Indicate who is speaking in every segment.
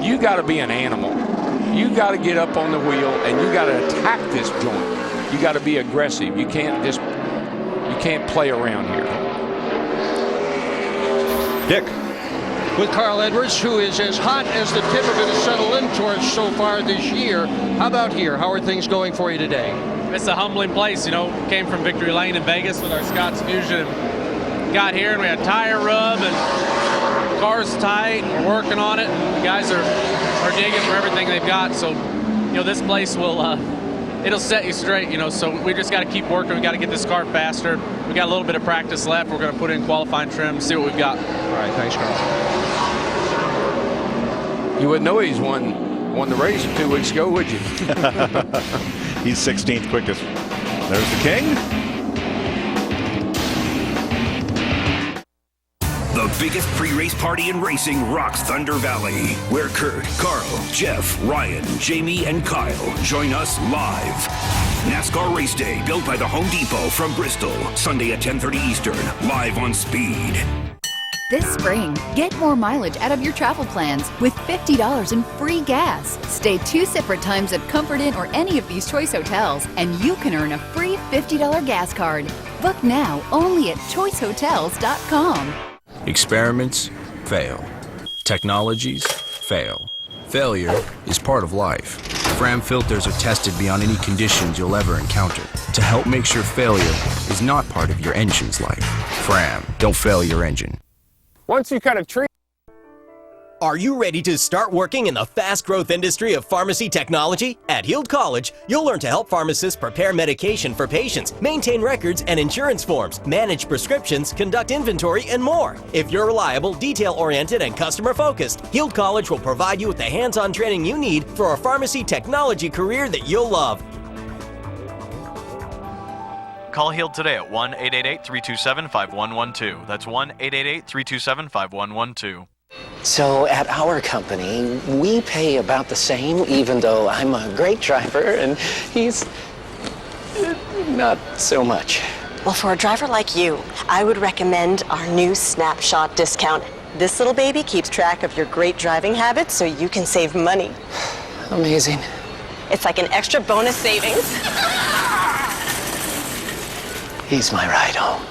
Speaker 1: you got to be an animal. You got to get up on the wheel and you got to attack this joint. You got to be aggressive. You can't play around here.
Speaker 2: Dick.
Speaker 3: With Carl Edwards, who is as hot as the tip are going to settle in towards so far this year. How about here? How are things going for you today?
Speaker 4: It's a humbling place, you know. Came from Victory Lane in Vegas with our Scott's Fusion. Got here and we had tire rub and car's tight. We're working on it. The guys are digging for everything they've got. So, you know, this place will it'll set you straight, you know. So we just got to keep working. We got to get this car faster. We got a little bit of practice left. We're going to put in qualifying trim, see what we've got.
Speaker 3: All right, thanks, Carl.
Speaker 1: You wouldn't know he's won the race 2 weeks ago, would you?
Speaker 2: He's 16th quickest. There's the King.
Speaker 5: The biggest pre-race party in racing rocks Thunder Valley, where Kurt, Carl, Jeff, Ryan, Jamie, and Kyle join us live. NASCAR Race Day, built by the Home Depot from Bristol. Sunday at 10:30 Eastern, live on Speed.
Speaker 6: This spring, get more mileage out of your travel plans with $50 in free gas. Stay 2 separate times at Comfort Inn or any of these choice hotels, and you can earn a free $50 gas card. Book now only at choicehotels.com.
Speaker 7: Experiments fail. Technologies fail. Failure is part of life. Fram filters are tested beyond any conditions you'll ever encounter to help make sure failure is not part of your engine's life. Fram, don't fail your engine.
Speaker 8: Once you kind of treat.
Speaker 9: Are you ready to start working in the fast-growth industry of pharmacy technology? At Heald College, you'll learn to help pharmacists prepare medication for patients, maintain records and insurance forms, manage prescriptions, conduct inventory, and more. If you're reliable, detail-oriented, and customer-focused, Heald College will provide you with the hands-on training you need for a pharmacy technology career that you'll love.
Speaker 10: Call Heald today at 1-888-327-5112. That's 1-888-327-5112.
Speaker 11: So at our company, we pay about the same, even though I'm a great driver and he's not so much.
Speaker 12: Well, for a driver like you, I would recommend our new Snapshot discount. This little baby keeps track of your great driving habits so you can save money.
Speaker 11: Amazing.
Speaker 12: It's like an extra bonus savings.
Speaker 11: He's my ride home.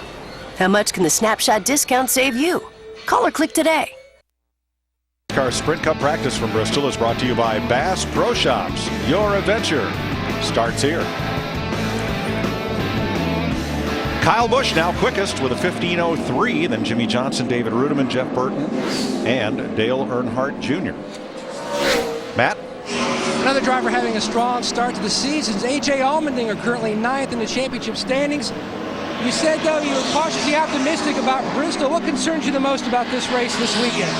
Speaker 12: How much can the Snapshot discount save you? Call or click today.
Speaker 2: NASCAR Sprint Cup practice from Bristol is brought to you by Bass Pro Shops. Your adventure starts here. Kyle Busch now quickest with a 15:03, then Jimmy Johnson, David Rudiman, Jeff Burton, and Dale Earnhardt Jr. Matt?
Speaker 13: Another driver having a strong start to the season is A.J. Allmendinger, currently 9th in the championship standings. You said, though, you were cautiously optimistic about Bristol. What concerns you the most about this race this weekend?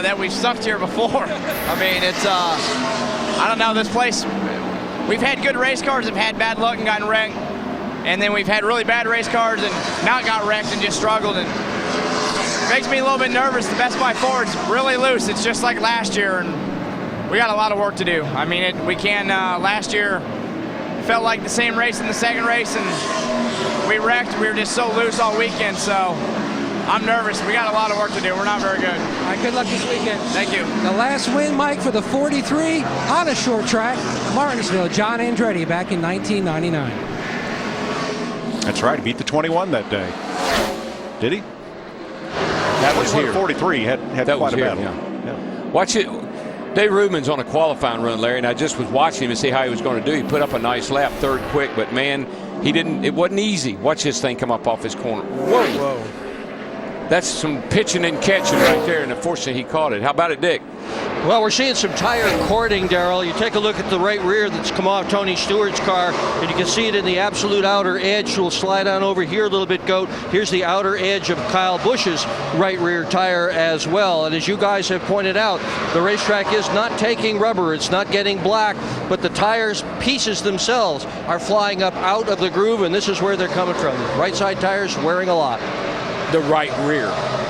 Speaker 14: That we've sucked here before. I mean, it's, I don't know, this place, we've had good race cars, have had bad luck and gotten wrecked. And then we've had really bad race cars and not got wrecked and just struggled. And it makes me a little bit nervous. The Best by Ford's really loose. It's just like last year, and we got a lot of work to do. I mean, we can, last year, felt like the same race in the second race, and we wrecked. We were just so loose all weekend, so I'm nervous. We got a lot of work to do. We're not very good.
Speaker 13: All right, good luck this weekend.
Speaker 14: Thank you.
Speaker 13: The last win, Mike, for the 43 on a short track, Martinsville, John Andretti back in 1999.
Speaker 2: That's right. He beat the 21 that day. Did he?
Speaker 1: That was here.
Speaker 2: 43 had
Speaker 1: that
Speaker 2: quite a
Speaker 1: here,
Speaker 2: battle.
Speaker 1: Yeah. Watch it. Dave Rubin's on a qualifying run, Larry, and I just was watching him to see how he was going to do. He put up a nice lap, third quick, but man, he didn't. It wasn't easy. Watch this thing come up off his corner. Whoa! Whoa. That's some pitching and catching right there, and unfortunately he caught it. How about it, Dick?
Speaker 3: Well, we're seeing some tire cording, Darrell. You take a look at the right rear that's come off Tony Stewart's car, and you can see it in the absolute outer edge. We'll slide on over here a little bit, Goat. Here's the outer edge of Kyle Busch's right rear tire as well. And as you guys have pointed out, the racetrack is not taking rubber. It's not getting black, but the tires pieces themselves are flying up out of the groove, and this is where they're coming from. Right side tires wearing a lot.
Speaker 1: The right rear.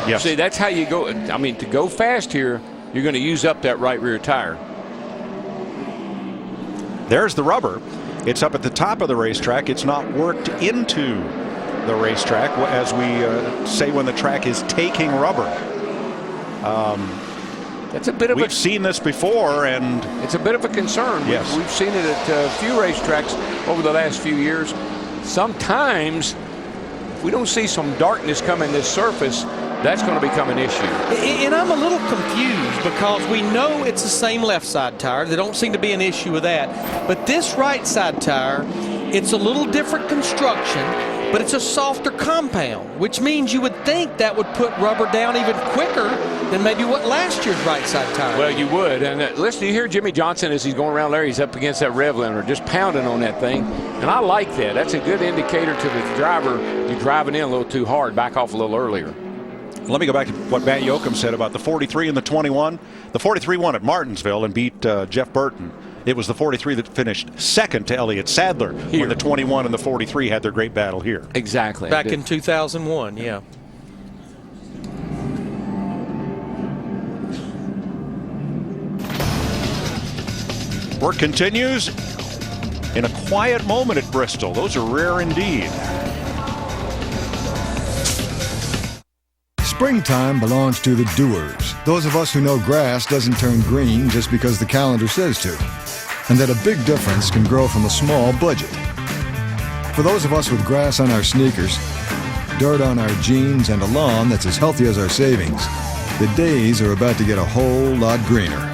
Speaker 2: Yes.
Speaker 1: See, that's how you go. I mean, to go fast here, you're going to use up that right rear tire.
Speaker 2: There's the rubber. It's up at the top of the racetrack. It's not worked into the racetrack, as we say when the track is taking rubber.
Speaker 1: That's a bit of
Speaker 2: We've seen this before, and
Speaker 1: it's a bit of a concern.
Speaker 2: Yes.
Speaker 1: We've seen it at a few racetracks over the last few years. Sometimes, if we don't see some darkness come in this surface, that's going to become an issue.
Speaker 3: And I'm a little confused because we know it's the same left side tire. There don't seem to be an issue with that. But this right side tire, it's a little different construction, but it's a softer compound, which means you would think that would put rubber down even quicker than maybe what last year's right side tire.
Speaker 1: Well, you would. And listen, you hear Jimmy Johnson as he's going around there, he's up against that rev limiter, just pounding on that thing. And I like that. That's a good indicator to the driver you're driving in a little too hard, back off a little earlier.
Speaker 2: Let me go back to what Matt Yoakum said about the 43 and the 21. The 43 won at Martinsville and beat Jeff Burton. It was the 43 that finished second to Elliott Sadler when the 21 and the 43 had their great battle here.
Speaker 1: Exactly.
Speaker 3: Back in 2001, yeah.
Speaker 2: Work continues in a quiet moment at Bristol. Those are rare indeed.
Speaker 15: Springtime belongs to the doers, those of us who know grass doesn't turn green just because the calendar says to, and that a big difference can grow from a small budget. For those of us with grass on our sneakers, dirt on our jeans, and a lawn that's as healthy as our savings, the days are about to get a whole lot greener.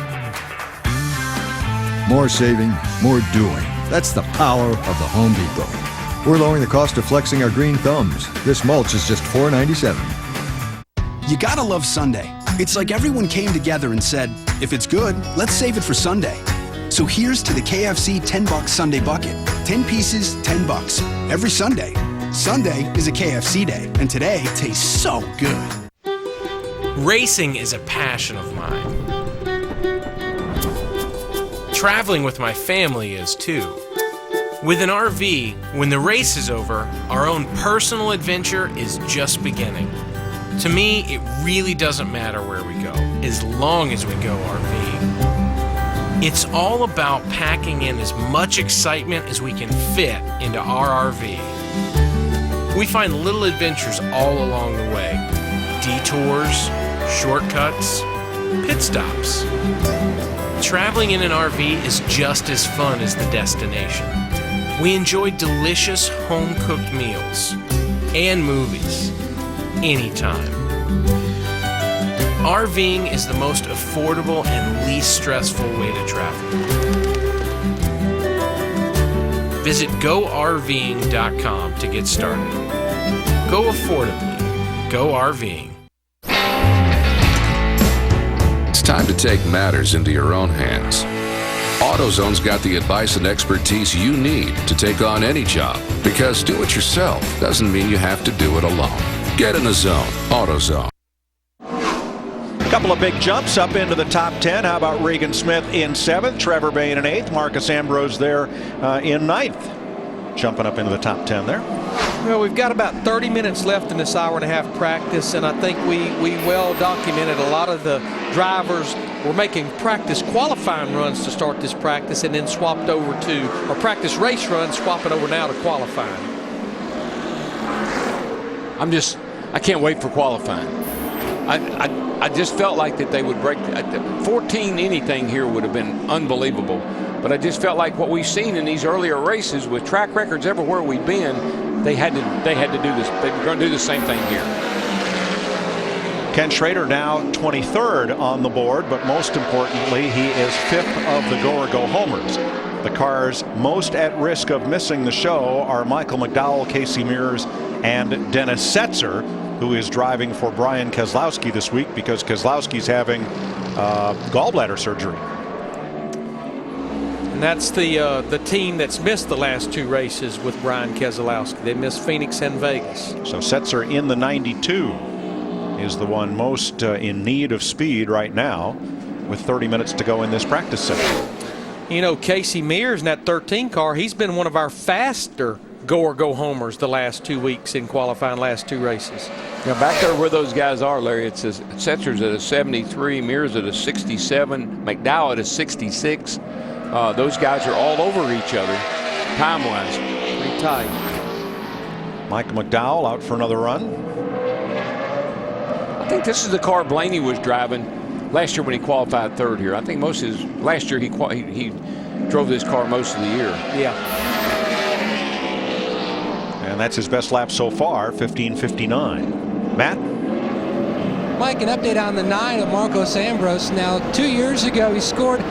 Speaker 15: More saving, more doing. That's the power of the Home Depot. We're lowering the cost of flexing our green thumbs. This mulch is just $4.97.
Speaker 16: You gotta love Sunday. It's like everyone came together and said, if it's good, let's save it for Sunday. So here's to the KFC $10 Sunday Bucket. 10 pieces, $10. Every Sunday. Sunday is a KFC day, and today tastes so good.
Speaker 17: Racing is a passion of mine. Traveling with my family is too. With an RV, when the race is over, our own personal adventure is just beginning. To me, it really doesn't matter where we go, as long as we go RVing. It's all about packing in as much excitement as we can fit into our RV. We find little adventures all along the way. Detours, shortcuts, pit stops. Traveling in an RV is just as fun as the destination. We enjoy delicious home-cooked meals and movies anytime. RVing is the most affordable and least stressful way to travel. Visit GoRVing.com to get started. Go affordably. Go RVing.
Speaker 18: It's time to take matters into your own hands. AutoZone's got the advice and expertise you need to take on any job, because do it yourself doesn't mean you have to do it alone. Get in the zone. AutoZone.
Speaker 2: A couple of big jumps up into the top 10. How about Regan Smith in 7th, Trevor Bayne in 8th, Marcus Ambrose there in 9th. Jumping up into the top 10 there.
Speaker 3: Well, we've got about 30 minutes left in this hour-and-a-half practice, and I think we well documented a lot of the drivers were making practice qualifying runs to start this practice and then swapped over to, or practice race runs, swapping over now to qualifying.
Speaker 1: I can't wait for qualifying. I just felt like that they would break 14 anything here would have been unbelievable. But I just felt like what we've seen in these earlier races with track records everywhere we've been, they had to do this. They were going to do the same thing here.
Speaker 2: Ken Schrader now 23rd on the board, but most importantly, he is 5th of the go-or-go homers. The cars most at risk of missing the show are Michael McDowell, Casey Mears, and Dennis Setzer, who is driving for Brian Keselowski this week because Keselowski's having gallbladder surgery.
Speaker 3: And that's the team that's missed the last 2 races with Brian Keselowski. They missed Phoenix and Vegas.
Speaker 2: So Setzer in the 92 is the one most in need of speed right now, with 30 minutes to go in this practice session.
Speaker 3: You know, Casey Mears in that 13 car, he's been one of our faster go-or-go homers the last 2 weeks in qualifying last 2 races.
Speaker 1: Now back there where those guys are, Larry, it says Setzer's at a 73, Mears at a 67, McDowell at a 66. Those guys are all over each other time-wise.
Speaker 3: Pretty tight.
Speaker 2: Michael McDowell out for another run.
Speaker 1: I think this is the car Blaney was driving last year when he qualified third here. I think most of his last year he drove this car most of the year.
Speaker 3: Yeah.
Speaker 2: And that's his best lap so far, 15:59. Matt?
Speaker 13: Mike, an update on the 9 of Marcos Ambrose. Now, 2 years ago, he scored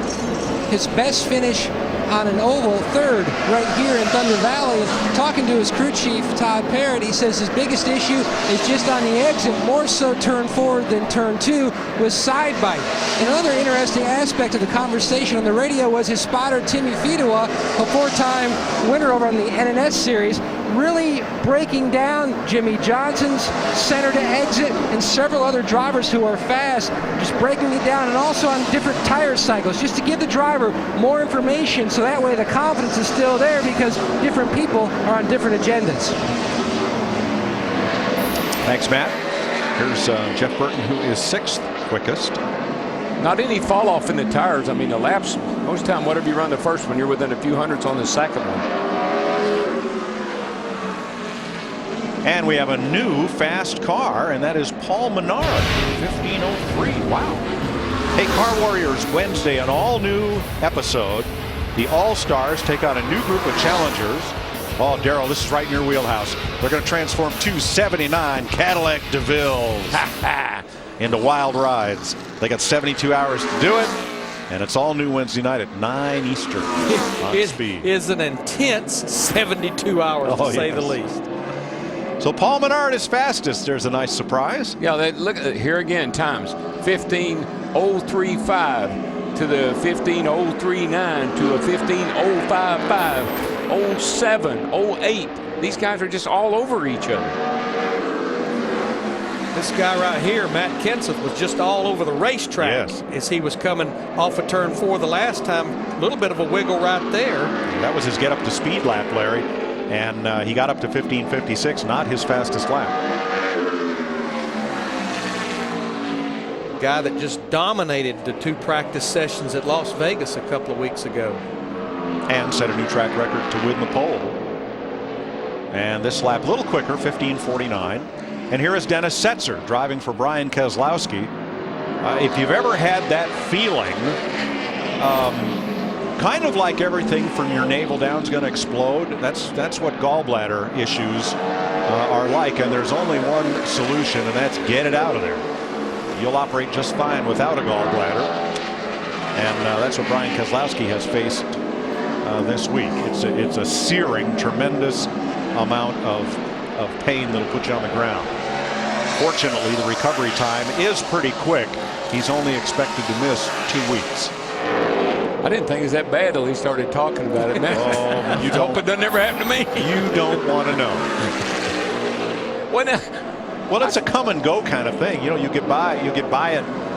Speaker 13: his best finish on an oval, third, right here in Thunder Valley. Talking to his crew chief, Todd Parrott, he says his biggest issue is just on the exit, more so turn 4 than turn 2 with side bite. And another interesting aspect of the conversation on the radio was his spotter, Timmy Fidoa, a 4-time winner over on the NNS series, really breaking down Jimmy Johnson's center to exit and several other drivers who are fast, just breaking it down, and also on different tire cycles, just to give the driver more information so that way the confidence is still there because different people are on different agendas.
Speaker 2: Thanks, Matt. Here's Jeff Burton, who is 6th quickest.
Speaker 1: Not any fall off in the tires. I mean, the laps, most time, whatever you run the first one, you're within a few hundredths on the second one.
Speaker 2: And we have a new fast car, and that is Paul Menard, 15:03. Wow. Hey, Car Warriors, Wednesday, an all-new episode. The All-Stars take on a new group of challengers. Oh, Darrell, this is right in your wheelhouse. They're going to transform two 79 Cadillac DeVilles into wild rides. They got 72 hours to do it, and it's all new Wednesday night at 9 Eastern on Speed.
Speaker 3: It is an intense 72 hours, to say the least.
Speaker 2: So Paul Menard is fastest. There's a nice surprise.
Speaker 1: Yeah, look at here again, times 15:035 to the 15:039 to a 15:055, 07, 08. These guys are just all over each other.
Speaker 3: This guy right here, Matt Kenseth, was just all over the racetrack as he was coming off of turn 4 the last time. A little bit of a wiggle right there.
Speaker 2: That was his get up to speed lap, Larry. And he got up to 15:56, not his fastest lap.
Speaker 3: Guy that just dominated the 2 practice sessions at Las Vegas a couple of weeks ago.
Speaker 2: And set a new track record to win the pole. And this lap a little quicker, 15:49. And here is Dennis Setzer driving for Brian Keselowski. If you've ever had that feeling, kind of like everything from your navel down is going to explode. That's what gallbladder issues are like, and there's only one solution, and that's get it out of there. You'll operate just fine without a gallbladder, and that's what Brian Keselowski has faced this week. It's a searing, tremendous amount of pain that'll put you on the ground. Fortunately, the recovery time is pretty quick. He's only expected to miss 2 weeks.
Speaker 1: I didn't think it was that bad till he started talking about it, man.
Speaker 2: Oh, you don't.
Speaker 1: Hope it doesn't ever happen to me.
Speaker 2: You don't want to know. Well, it's a come and go kind of thing. You know, you get by it.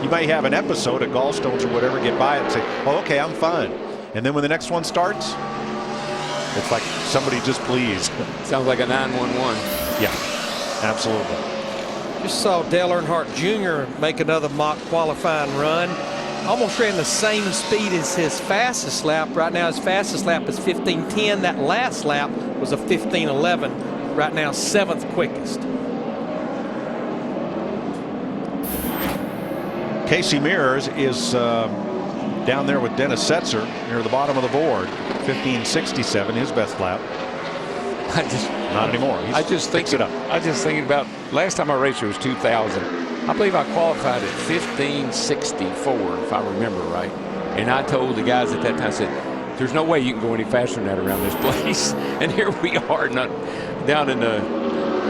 Speaker 2: You may have an episode at Gallstones or whatever, get by it and say, oh, okay, I'm fine. And then when the next one starts, it's like somebody just please.
Speaker 1: Sounds like a 911.
Speaker 2: Yeah, absolutely.
Speaker 3: Just saw Dale Earnhardt Jr. make another mock qualifying run. Almost ran the same speed as his fastest lap. Right now his fastest lap is 15:10. That last lap was a 15:11. Right now 7th quickest.
Speaker 2: Casey Mears is down there with Dennis Setzer near the bottom of the board. 15:67, his best lap. Not anymore. I just thinking
Speaker 1: about last time I raced it was 2000. I believe I qualified at 15:64, if I remember right. And I told the guys at that time, I said, there's no way you can go any faster than that around this place. And here we are, down in the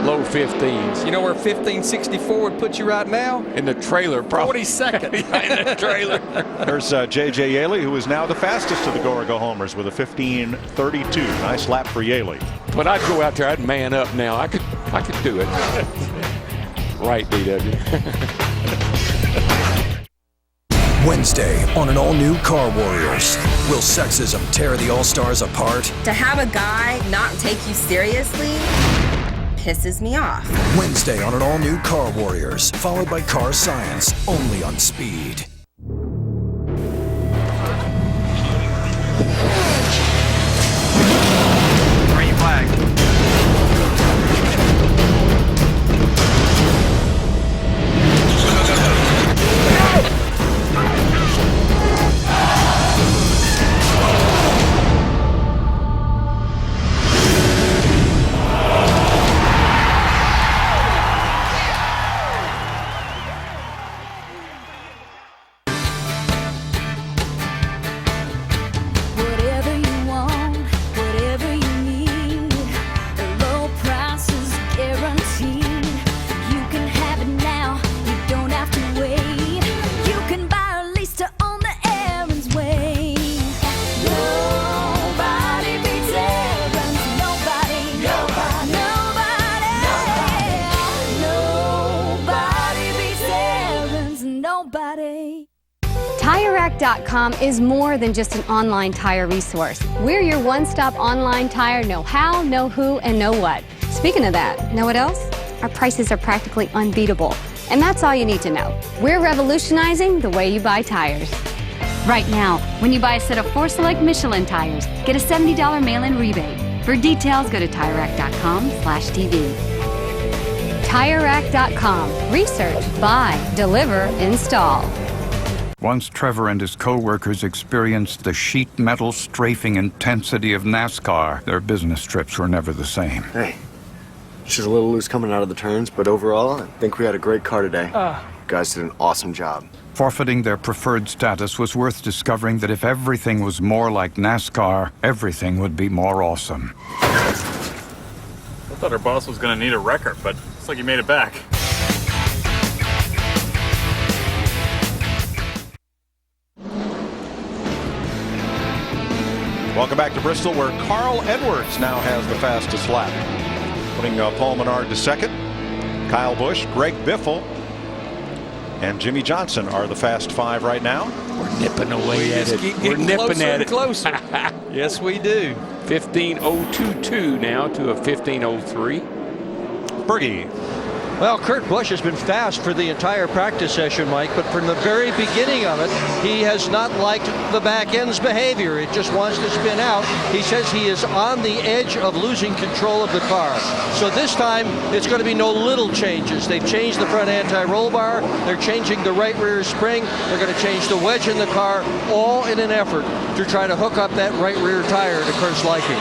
Speaker 1: low 15s.
Speaker 3: You know where 15:64 would put you right now?
Speaker 1: In the trailer, probably.
Speaker 3: 42nd.
Speaker 1: In the trailer.
Speaker 2: There's J.J. Yaley, who is now the fastest of the Go homers with a 15:32. Nice lap for Yaley.
Speaker 1: But I'd go out there, I'd man up now. I could do it. Right, DW.
Speaker 7: Wednesday on an all-new Car Warriors. Will sexism tear the All-Stars apart?
Speaker 19: To have a guy not take you seriously pisses me off.
Speaker 7: Wednesday on an all-new Car Warriors, followed by Car Science, only on Speed.
Speaker 10: Green flag.
Speaker 20: TireRack.com is more than just an online tire resource. We're your one-stop online tire know-how, know-who, and know-what. Speaking of that, know what else? Our prices are practically unbeatable. And that's all you need to know. We're revolutionizing the way you buy tires. Right now, when you buy a set of 4 select Michelin tires, get a $70 mail-in rebate. For details, go to TireRack.com/TV. TireRack.com. Research, buy, deliver, install.
Speaker 21: Once Trevor and his co-workers experienced the sheet metal strafing intensity of NASCAR, their business trips were never the same.
Speaker 22: Hey, she's a little loose coming out of the turns, but overall, I think we had a great car today. You guys did an awesome job.
Speaker 21: Forfeiting their preferred status was worth discovering that if everything was more like NASCAR, everything would be more awesome.
Speaker 23: I thought our boss was going to need a wrecker, but looks like he made it back.
Speaker 2: Welcome back to Bristol, where Carl Edwards now has the fastest lap, putting Paul Menard to second. Kyle Busch, Greg Biffle, and Jimmy Johnson are the fast 5 right now.
Speaker 1: We're nipping away at it. We're nipping at it.
Speaker 3: Closer. Yes, we do.
Speaker 1: 15:022 now to a 15:03.
Speaker 2: Berge.
Speaker 3: Well, Kurt Busch has been fast for the entire practice session, Mike, but from the very beginning of it, he has not liked the back end's behavior. It just wants to spin out. He says he is on the edge of losing control of the car. So this time, it's going to be no little changes. They've changed the front anti-roll bar. They're changing the right rear spring. They're going to change the wedge in the car, all in an effort to try to hook up that right rear tire to Kurt's liking.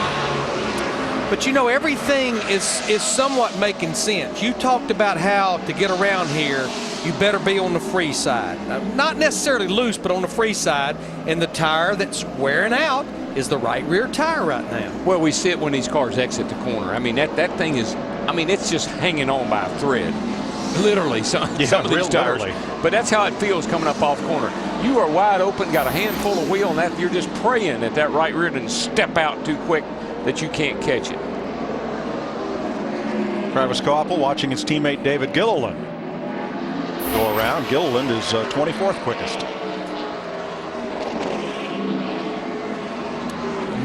Speaker 24: But you know, everything is somewhat making sense. You talked about how to get around here, you better be on the free side. Now, not necessarily loose, but on the free side. And the tire that's wearing out is the right rear tire right now.
Speaker 1: Well, we see it when these cars exit the corner. I mean, that thing is, I mean, it's just hanging on by a thread. Literally, some of these tires.
Speaker 2: Literally.
Speaker 1: But that's how it feels coming up off corner. You are wide open, got a handful of wheel, and that you're just praying that that right rear didn't step out too quick that you can't catch it.
Speaker 2: Travis Koppel watching his teammate David Gilliland go around. Gilliland is 24th quickest.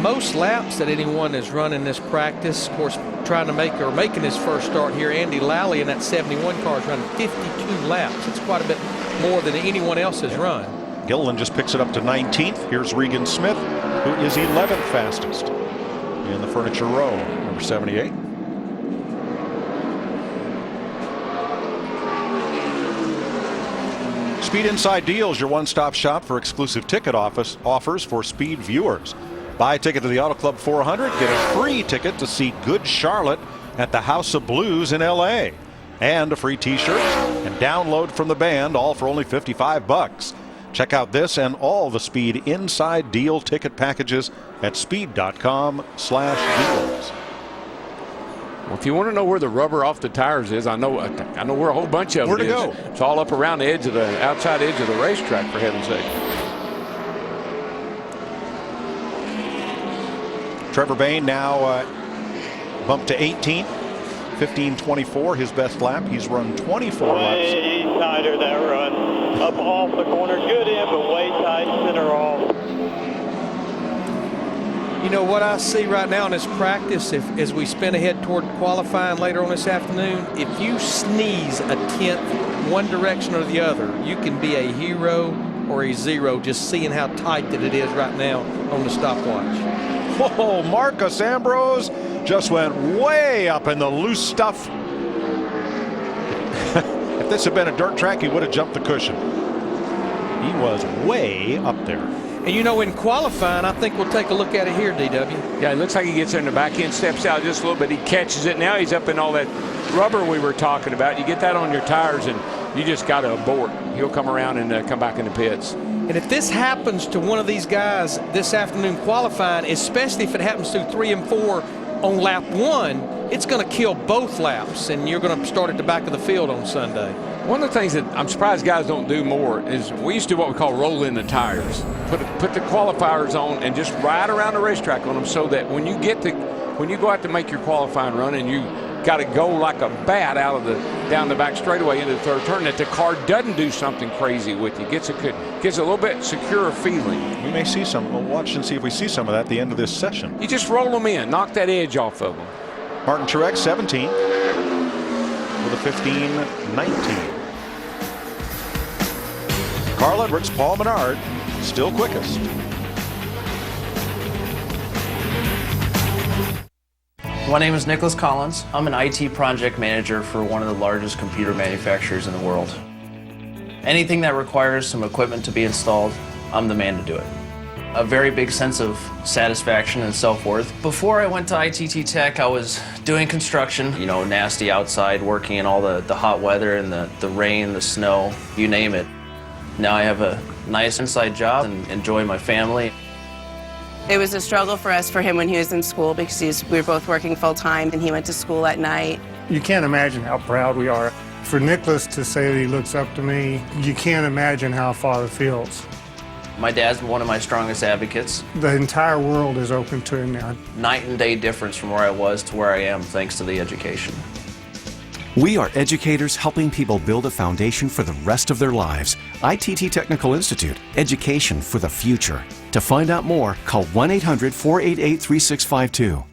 Speaker 24: Most laps that anyone is running this practice, of course, trying to making his first start here, Andy Lally in that 71 car is running 52 laps. It's quite a bit more than anyone else has run.
Speaker 2: Gilliland just picks it up to 19th. Here's Regan Smith, who is 11th fastest in the Furniture Row, number 78. Speed Inside Deals, your one-stop shop for exclusive ticket offers for Speed viewers. Buy a ticket to the Auto Club 400, get a free ticket to see Good Charlotte at the House of Blues in LA. And a free t-shirt and download from the band, all for only $55. Check out this and all the Speed Inside Deal ticket packages at speed.com/deals.
Speaker 1: Well, if you want to know where the rubber off the tires is, I know where a whole bunch of
Speaker 2: Where
Speaker 1: it
Speaker 2: to
Speaker 1: is.
Speaker 2: go?
Speaker 1: It's all up around the edge of the outside edge of the racetrack, for heaven's sake.
Speaker 2: Trevor Bayne now bumped to 18th, 15:24, his best lap. He's run 24 laps.
Speaker 25: Way tighter that run. Up off the corner, good in, but way tight, center off.
Speaker 24: You know what I see right now in this practice, as we spin ahead toward qualifying later on this afternoon, if you sneeze a tenth one direction or the other, you can be a hero or a zero, just seeing how tight that it is right now on the stopwatch.
Speaker 2: Whoa, Marcus Ambrose just went way up in the loose stuff. If this had been a dirt track, he would have jumped the cushion. He was way up there.
Speaker 24: And you know, in qualifying, I think we'll take a look at it here, DW.
Speaker 1: Yeah, it looks like he gets in the back end, steps out just a little bit. He catches it. Now he's up in all that rubber we were talking about. You get that on your tires, and you just got to abort. He'll come around and come back in the pits.
Speaker 24: And if this happens to one of these guys this afternoon qualifying, especially if it happens through 3 and 4 on lap 1, it's going to kill both laps, and you're going to start at the back of the field on Sunday.
Speaker 1: One of the things that I'm surprised guys don't do more is we used to do what we call roll in the tires. Put the qualifiers on and just ride around the racetrack on them, so that when you go out to make your qualifying run and you got to go like a bat out of down the back straightaway into the third turn, that the car doesn't do something crazy with you. Gets a little bit secure feeling.
Speaker 2: We may see some. We'll watch and see if we see some of that at the end of this session.
Speaker 1: You just roll them in, knock that edge off of them.
Speaker 2: Martin Truex, 17, with a 15-19. Carl Edwards, Paul Menard, still quickest.
Speaker 4: My name is Nicholas Collins. I'm an IT project manager for one of the largest computer manufacturers in the world. Anything that requires some equipment to be installed, I'm the man to do it. A very big sense of satisfaction and self-worth. Before I went to ITT Tech, I was doing construction, you know, nasty outside, working in all the hot weather and the rain, the snow, you name it. Now I have a nice inside job and enjoy my family.
Speaker 5: It was a struggle for him when he was in school because we were both working full-time and he went to school at night.
Speaker 6: You can't imagine how proud we are. For Nicholas to say that he looks up to me, you can't imagine how a father feels.
Speaker 4: My dad's one of my strongest advocates.
Speaker 6: The entire world is open to him now.
Speaker 4: Night and day difference from where I was to where I am thanks to the education.
Speaker 8: We are educators helping people build a foundation for the rest of their lives. ITT Technical Institute, education for the future. To find out more, call 1-800-488-3652.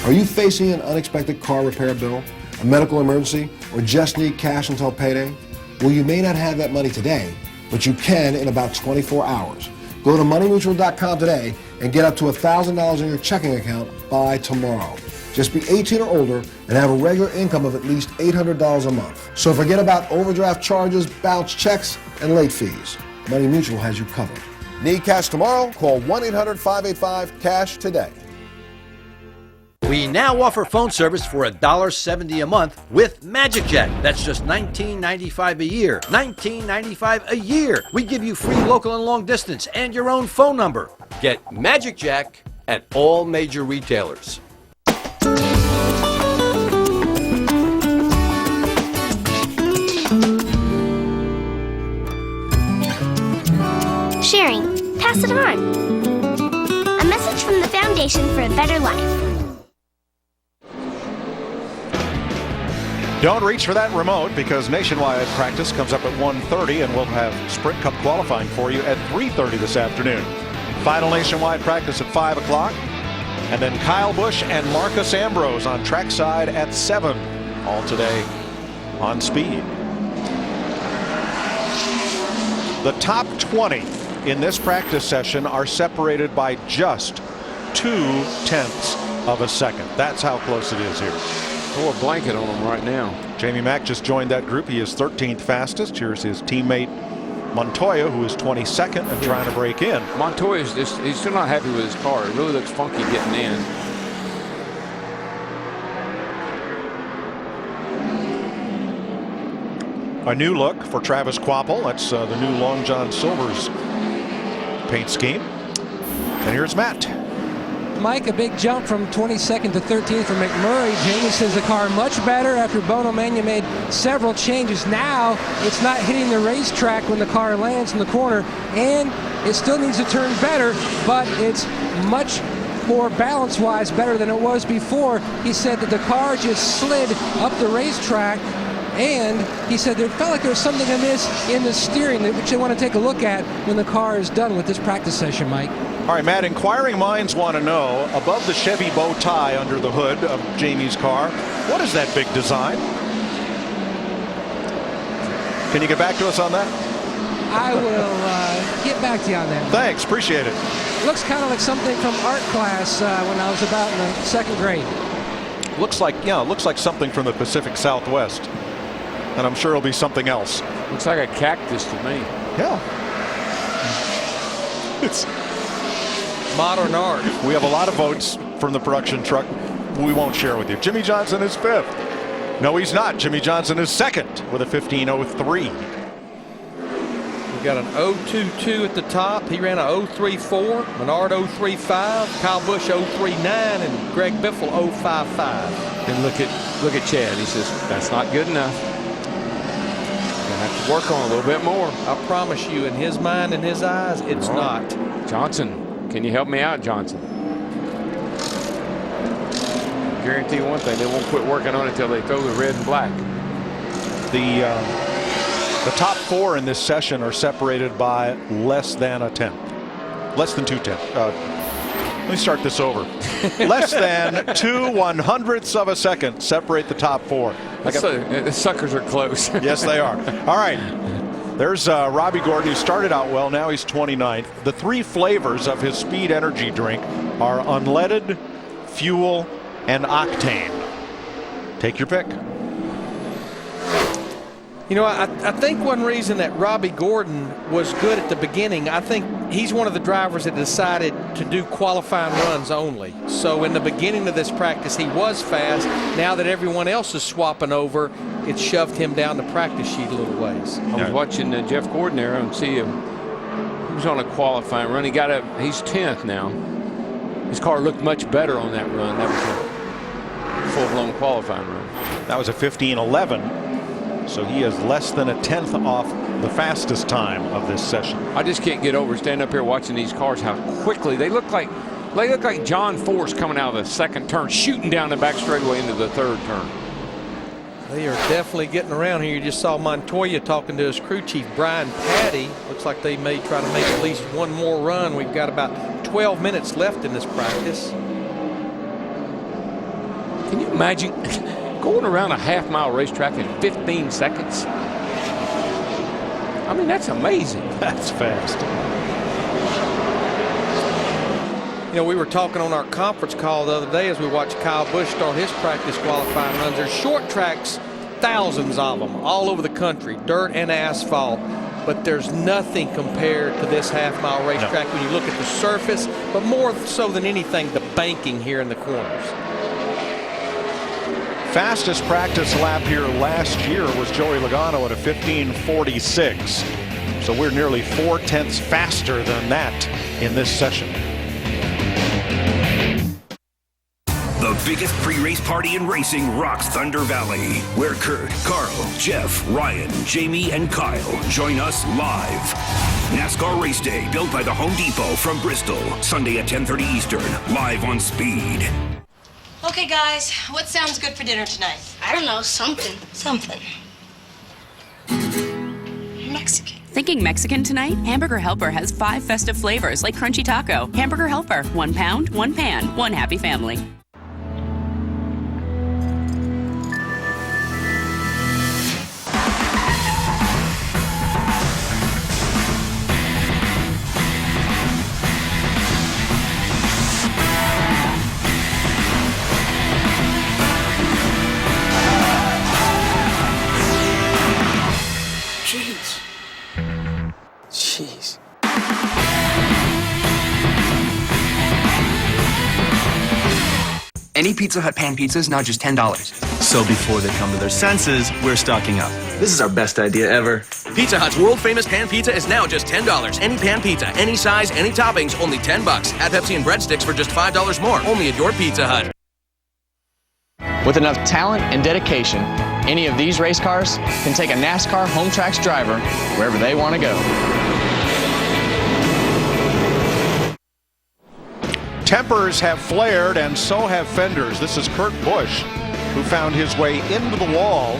Speaker 9: Are you facing an unexpected car repair bill, a medical emergency, or just need cash until payday? Well, you may not have that money today, but you can in about 24 hours. Go to moneymutual.com today and get up to $1,000 in your checking account by tomorrow. Just be 18 or older and have a regular income of at least $800 a month. So forget about overdraft charges, bounce checks, and late fees. Money Mutual has you covered. Need cash tomorrow? Call 1-800-585-CASH today.
Speaker 26: We now offer phone service for $1.70 a month with Magic Jack. That's just $19.95 a year. $19.95 a year. We give you free local and long distance and your own phone number.
Speaker 27: Get Magic Jack at all major retailers.
Speaker 28: Sharing. Pass it on. A message from the Foundation for a Better Life.
Speaker 2: Don't reach for that remote because nationwide practice comes up at 1:30 and we'll have Sprint Cup qualifying for you at 3:30 this afternoon. Final nationwide practice at 5 o'clock. And then Kyle Busch and Marcus Ambrose on trackside at 7. All today on speed. The top 20 in this practice session are separated by just 0.2 of a second. That's how close it is here.
Speaker 1: Throw a blanket on him right now.
Speaker 2: Jamie Mack just joined that group. He is 13th fastest. Here's his teammate Montoya, who is 22nd and trying to break in.
Speaker 1: Montoya is he's still not happy with his car. It really looks funky getting in.
Speaker 2: A new look for Travis Kvapil. That's the new Long John Silver's paint scheme. And here's Matt.
Speaker 13: Mike, a big jump from 22nd to 13th for McMurray. Jamie says the car much better after Bono Mania made several changes. Now it's not hitting the racetrack when the car lands in the corner, and it still needs to turn better, but it's much more balance-wise better than it was before. He said that the car just slid up the racetrack, and he said there felt like there was something amiss in the steering, which they want to take a look at when the car is done with this practice session, Mike.
Speaker 2: All right, Matt, inquiring minds want to know, above the Chevy bow tie under the hood of Jamie's car, what is that big design? Can you get back to us on that?
Speaker 13: I will get back to you on that.
Speaker 2: Thanks, appreciate it.
Speaker 13: Looks kind of like something from art class when I was about in the second grade.
Speaker 2: Looks like something from the Pacific Southwest. And I'm sure it'll be something else.
Speaker 1: Looks like a cactus to me.
Speaker 2: Yeah. It's
Speaker 24: modern art.
Speaker 2: We have a lot of votes from the production truck we won't share with you. Jimmy Johnson is 5th. No, he's not. Jimmy Johnson is 2nd with a 15:03.
Speaker 24: We've got an 0.22 at the top. He ran a 0.34. Menard 0.35. Kyle Busch 0.39, and Greg Biffle 0.55.
Speaker 1: And look at Chad. He says that's not good enough. Gonna have to work on a little bit more.
Speaker 24: I promise you, in his mind and his eyes, it's not.
Speaker 1: Johnson, can you help me out, Johnson? guarantee you one thing, they won't quit working on it until they throw the red and black.
Speaker 2: The top 4 in this session are separated by less than a tenth. Less than 2/10. Let me start this over. Less than 2/100ths of a second separate the top 4.
Speaker 1: The suckers are close.
Speaker 2: Yes, they are. All right. There's Robbie Gordon, who started out well. Now he's 29th. The 3 flavors of his speed energy drink are unleaded, fuel, and octane. Take your pick.
Speaker 24: You know, I think one reason that Robbie Gordon was good at the beginning, I think he's one of the drivers that decided to do qualifying runs only. So in the beginning of this practice, he was fast. Now that everyone else is swapping over, it shoved him down the practice sheet a little ways.
Speaker 1: I was watching Jeff Gordon there and see him. He was on a qualifying run. He got up. He's 10th now. His car looked much better on that run. That was a full-blown qualifying run.
Speaker 2: That was a 15:11. So he is less than a tenth off the fastest time of this session.
Speaker 1: I just can't get over standing up here watching these cars, how quickly they look like John Force coming out of the second turn, shooting down the back straightaway into the third turn.
Speaker 24: They are definitely getting around here. You just saw Montoya talking to his crew chief, Brian Patty. Looks like they may try to make at least one more run. We've got about 12 minutes left in this practice.
Speaker 1: Can you imagine going around a half-mile racetrack in 15 seconds? I mean, that's amazing.
Speaker 2: That's fast.
Speaker 24: You know, we were talking on our conference call the other day as we watched Kyle Busch start his practice qualifying runs. There's short tracks, thousands of them, all over the country, dirt and asphalt. But there's nothing compared to this half-mile racetrack when you look at the surface, but more so than anything, the banking here in the corners.
Speaker 2: Fastest practice lap here last year was Joey Logano at a 15:46. So we're nearly 4/10ths faster than that in this session.
Speaker 11: The biggest pre-race party in racing rocks Thunder Valley, where Kurt, Carl, Jeff, Ryan, Jamie, and Kyle join us live. NASCAR Race Day, built by the Home Depot from Bristol, Sunday at 10:30 Eastern, live on Speed.
Speaker 12: Okay, guys, what sounds good for dinner tonight?
Speaker 28: I don't know, something.
Speaker 12: Something.
Speaker 28: Mexican.
Speaker 14: Thinking Mexican tonight? Hamburger Helper has 5 festive flavors like Crunchy Taco. Hamburger Helper, 1 pound, 1 pan, 1 happy family.
Speaker 12: Jeez.
Speaker 15: Any Pizza Hut pan pizza is now just $10. So before they come to their senses, we're stocking up.
Speaker 27: This is our best idea ever.
Speaker 26: Pizza Hut's world-famous pan pizza is now just $10. Any pan pizza, any size, any toppings, only $10. Add Pepsi and breadsticks for just $5 more, only at your Pizza Hut.
Speaker 16: With enough talent and dedication, any of these race cars can take a NASCAR home tracks driver wherever they want to go.
Speaker 2: Tempers have flared, and so have fenders. This is Kurt Busch, who found his way into the wall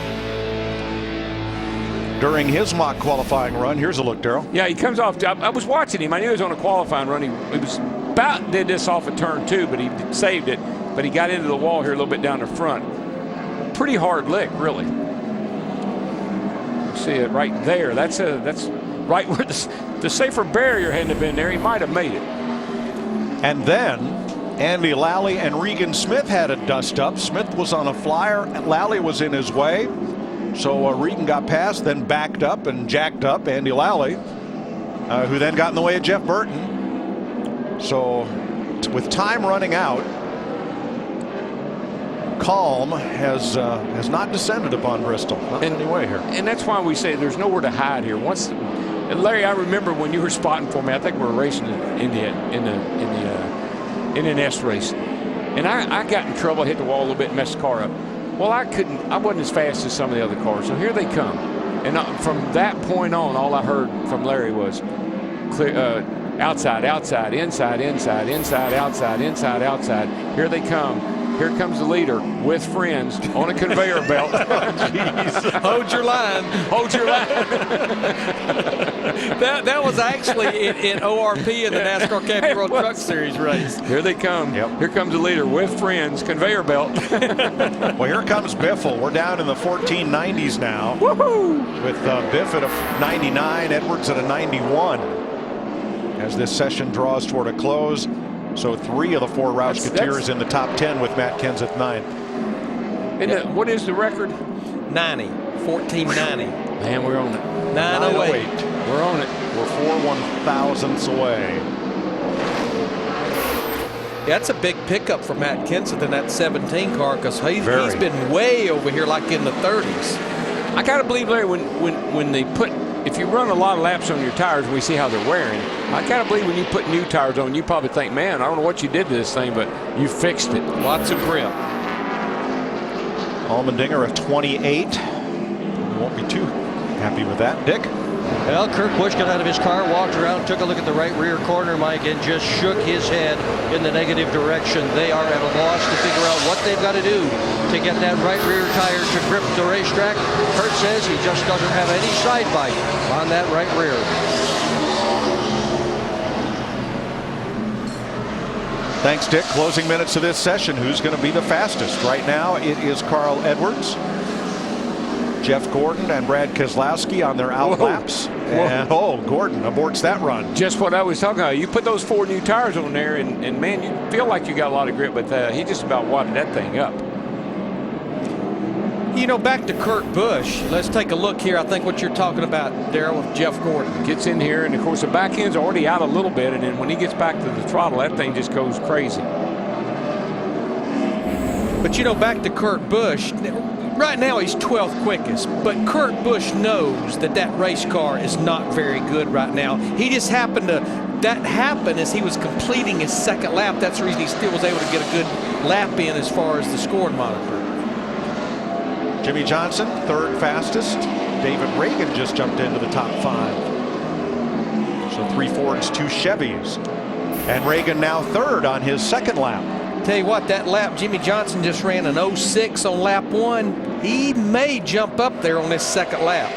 Speaker 2: during his mock qualifying run. Here's a look, Darrell.
Speaker 1: Yeah, he comes off. I was watching him. I knew he was on a qualifying run. He was about did this off a turn 2, but he saved it. But he got into the wall here a little bit down the front. Pretty hard lick, really. See it right there. That's right where the safer barrier hadn't have been there. He might have made it.
Speaker 2: And then Andy Lally and Regan Smith had a dust up. Smith was on a flyer. Lally was in his way. So Regan got past, then backed up and jacked up Andy Lally, who then got in the way of Jeff Burton. So with time running out, calm has not descended upon Bristol. Not in any way here.
Speaker 1: And that's why we say there's nowhere to hide here. And Larry, I remember when you were spotting for me. I think we were racing in the NS race, and I got in trouble, hit the wall a little bit, and messed the car up. Well, I wasn't as fast as some of the other cars. So here they come, and from that point on, all I heard from Larry was clear, outside, outside, inside, inside, inside, outside, inside, outside. Here they come. Here comes the leader with friends on a conveyor belt.
Speaker 24: Hold your line.
Speaker 1: Hold your line.
Speaker 24: that was actually in ORP in the NASCAR Camping World Truck Series race.
Speaker 1: Here they come.
Speaker 2: Yep.
Speaker 1: Here comes the leader with friends, conveyor belt.
Speaker 2: Well, here comes Biffle. We're down in the 1490s now.
Speaker 1: Woohoo!
Speaker 2: With Biff at a 99, Edwards at a 91. As this session draws toward a close, so 3 of the 4 Roush-Keteers in the top 10 with Matt Kenseth 9th.
Speaker 1: What is the record?
Speaker 24: 90. 1490.
Speaker 1: Man, we're on it.
Speaker 24: 908.
Speaker 1: We're on it.
Speaker 2: We're 4 1,000ths away.
Speaker 24: Yeah, that's a big pickup for Matt Kenseth in that 17 car because he's been way over here like in the 30s.
Speaker 1: I got to believe, Larry, when they put, if you run a lot of laps on your tires and we see how they're wearing, I got to believe when you put new tires on, you probably think, man, I don't know what you did to this thing, but you fixed it.
Speaker 24: Lots of grip.
Speaker 2: Allmendinger at 28. Won't be too happy with that. Dick?
Speaker 3: Well, Kurt Busch got out of his car, walked around, took a look at the right rear corner, Mike, and just shook his head in the negative direction. They are at a loss to figure out what they've got to do to get that right rear tire to grip the racetrack. Kurt says he just doesn't have any side bite on that right rear.
Speaker 2: Thanks, Dick. Closing minutes of this session. Who's going to be the fastest? Right now, it is Carl Edwards, Jeff Gordon, and Brad Keselowski on their out laps. And, Gordon aborts that run.
Speaker 1: Just what I was talking about. You put those 4 new tires on there, and man, you feel like you got a lot of grip, but he just about wadded that thing up.
Speaker 24: You know, back to Kurt Busch. Let's take a look here. I think what you're talking about, Darrell, with Jeff Gordon.
Speaker 1: Gets in here, and of course the back end's already out a little bit, and then when he gets back to the throttle, that thing just goes crazy.
Speaker 24: But you know, back to Kurt Busch. Right now he's 12th quickest, but Kurt Busch knows that race car is not very good right now. He just happened to, that happened as he was completing his second lap. That's the reason he still was able to get a good lap in as far as the scoring monitor.
Speaker 2: Jimmy Johnson, 3rd fastest. David Reagan just jumped into the top 5. So 3 Fords, 2 Chevys. And Reagan now 3rd on his second lap.
Speaker 24: Tell you what, that lap Jimmy Johnson just ran an 06 on lap 1. He may jump up there on his second lap.